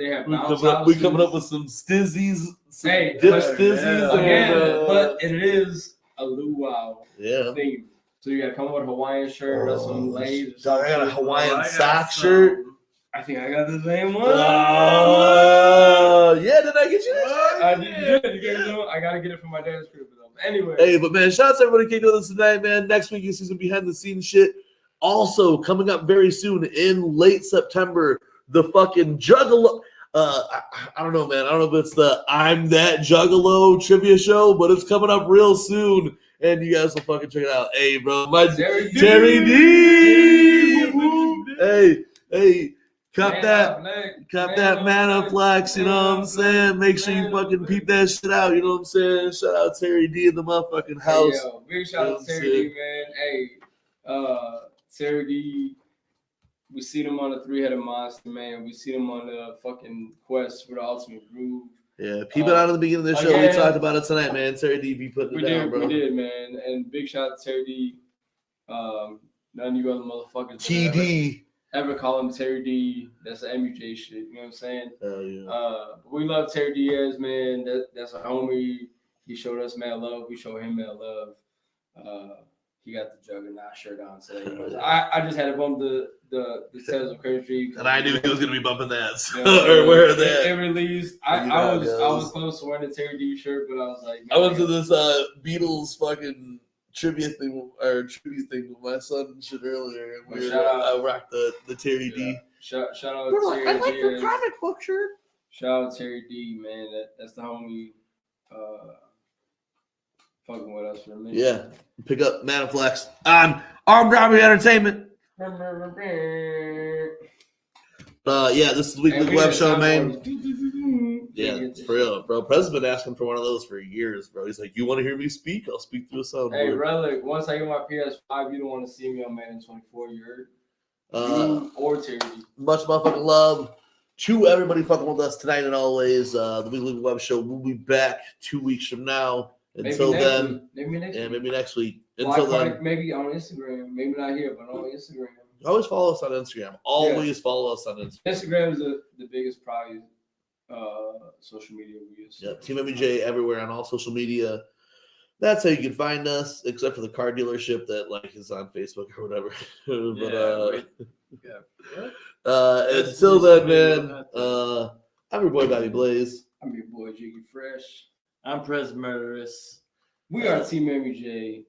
We coming up with some stizzies, some dip stizzies, but it is a luau theme. So you got to come with a Hawaiian shirt or some lace. Dog, I got a Hawaiian sock shirt. I think I got the same one. Yeah, did I get you that? I did. I gotta get it from my dad's crib though. Anyway. Hey, but man, shout out to everybody kicking with us tonight, man. Next week you see some behind the scenes shit. Also coming up very soon in late September, the fucking Juggalo. I don't know, man. I don't know if it's the I'm That Juggalo trivia show, but it's coming up real soon, and you guys will fucking check it out. Hey, bro, my Terry D. Hey. Cut that mana flex, you know what I'm saying? Make sure you fucking peep that shit out, you know what I'm saying? Shout out Terry D in the motherfucking house. Hey, yo, big shout out to Terry D, man. Hey, Terry D, we see them on the 3-headed monster, man. We see them on the fucking quest for the ultimate groove. Yeah, peep it out at the beginning of the show. We talked about it tonight, man. Terry D be putting it down, bro. We did, man. And big shout out to Terry D. None of you other motherfuckers. TD. Ever call him Terry D. That's the MUJ shit. You know what I'm saying? Hell yeah. We love Terry Diaz, man. That's a homie. He showed us mad love. We show him mad love. He got the Juggernaut shirt on today. I just had to bump the Tales of Crazy. And I knew he was gonna be bumping that. Or wear that. It released. I was close to wearing the Terry D shirt, but I was like, I went to this Beatles fucking tribute thing with my son and shit earlier. And I rocked the Terry D. Shout out to Terry D. I like your comic book shirt. Shout out to Terry D, man. That's the homie fucking with us for a minute. Yeah. Pick up Manaflex on Armed Robbery Entertainment. Yeah, this is the weekly web show, man. Yeah, for real, bro. Prez's been asking for one of those for years, bro. He's like, you want to hear me speak? I'll speak through a soundboard. Hey, Relic, once I get my PS5, you don't want to see me on Madden 24, you heard? You or Terry. Much motherfucking love to everybody fucking with us tonight and always. The weekly web show will be back 2 weeks from now. Until then, maybe next week. Until then, maybe on Instagram. Maybe not here, but on Instagram. Always follow us on Instagram. Always follow us on Instagram. Instagram is the biggest probably social media we use. Yeah, TeamMUJ everywhere on all social media. that's how you can find us, except for the car dealership that like is on Facebook or whatever. Until then, man, I'm your boy Bobby Blaze. I'm your boy Jiggy Fresh. I'm Prez Murderous. We are Team MUJ.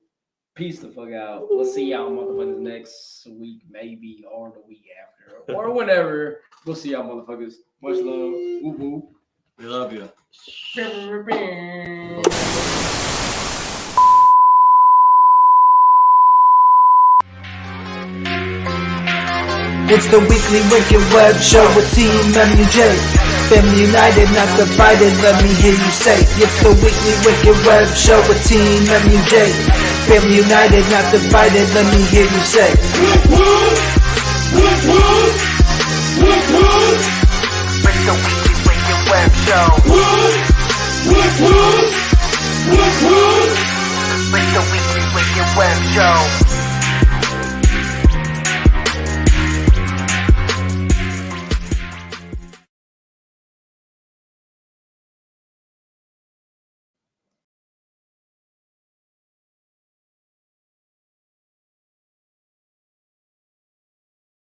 Peace the fuck out. We'll see y'all motherfuckers next week, maybe, or the week after, or whatever. We'll see y'all motherfuckers. Much love. Woo woo. We love you. It's the weekly Wicked Web Show with Team MUJ. Family united, not divided, let me hear you say. It's the weekly Wicked Web Show with Team MUJ. Family united, not divided, let me hear you say.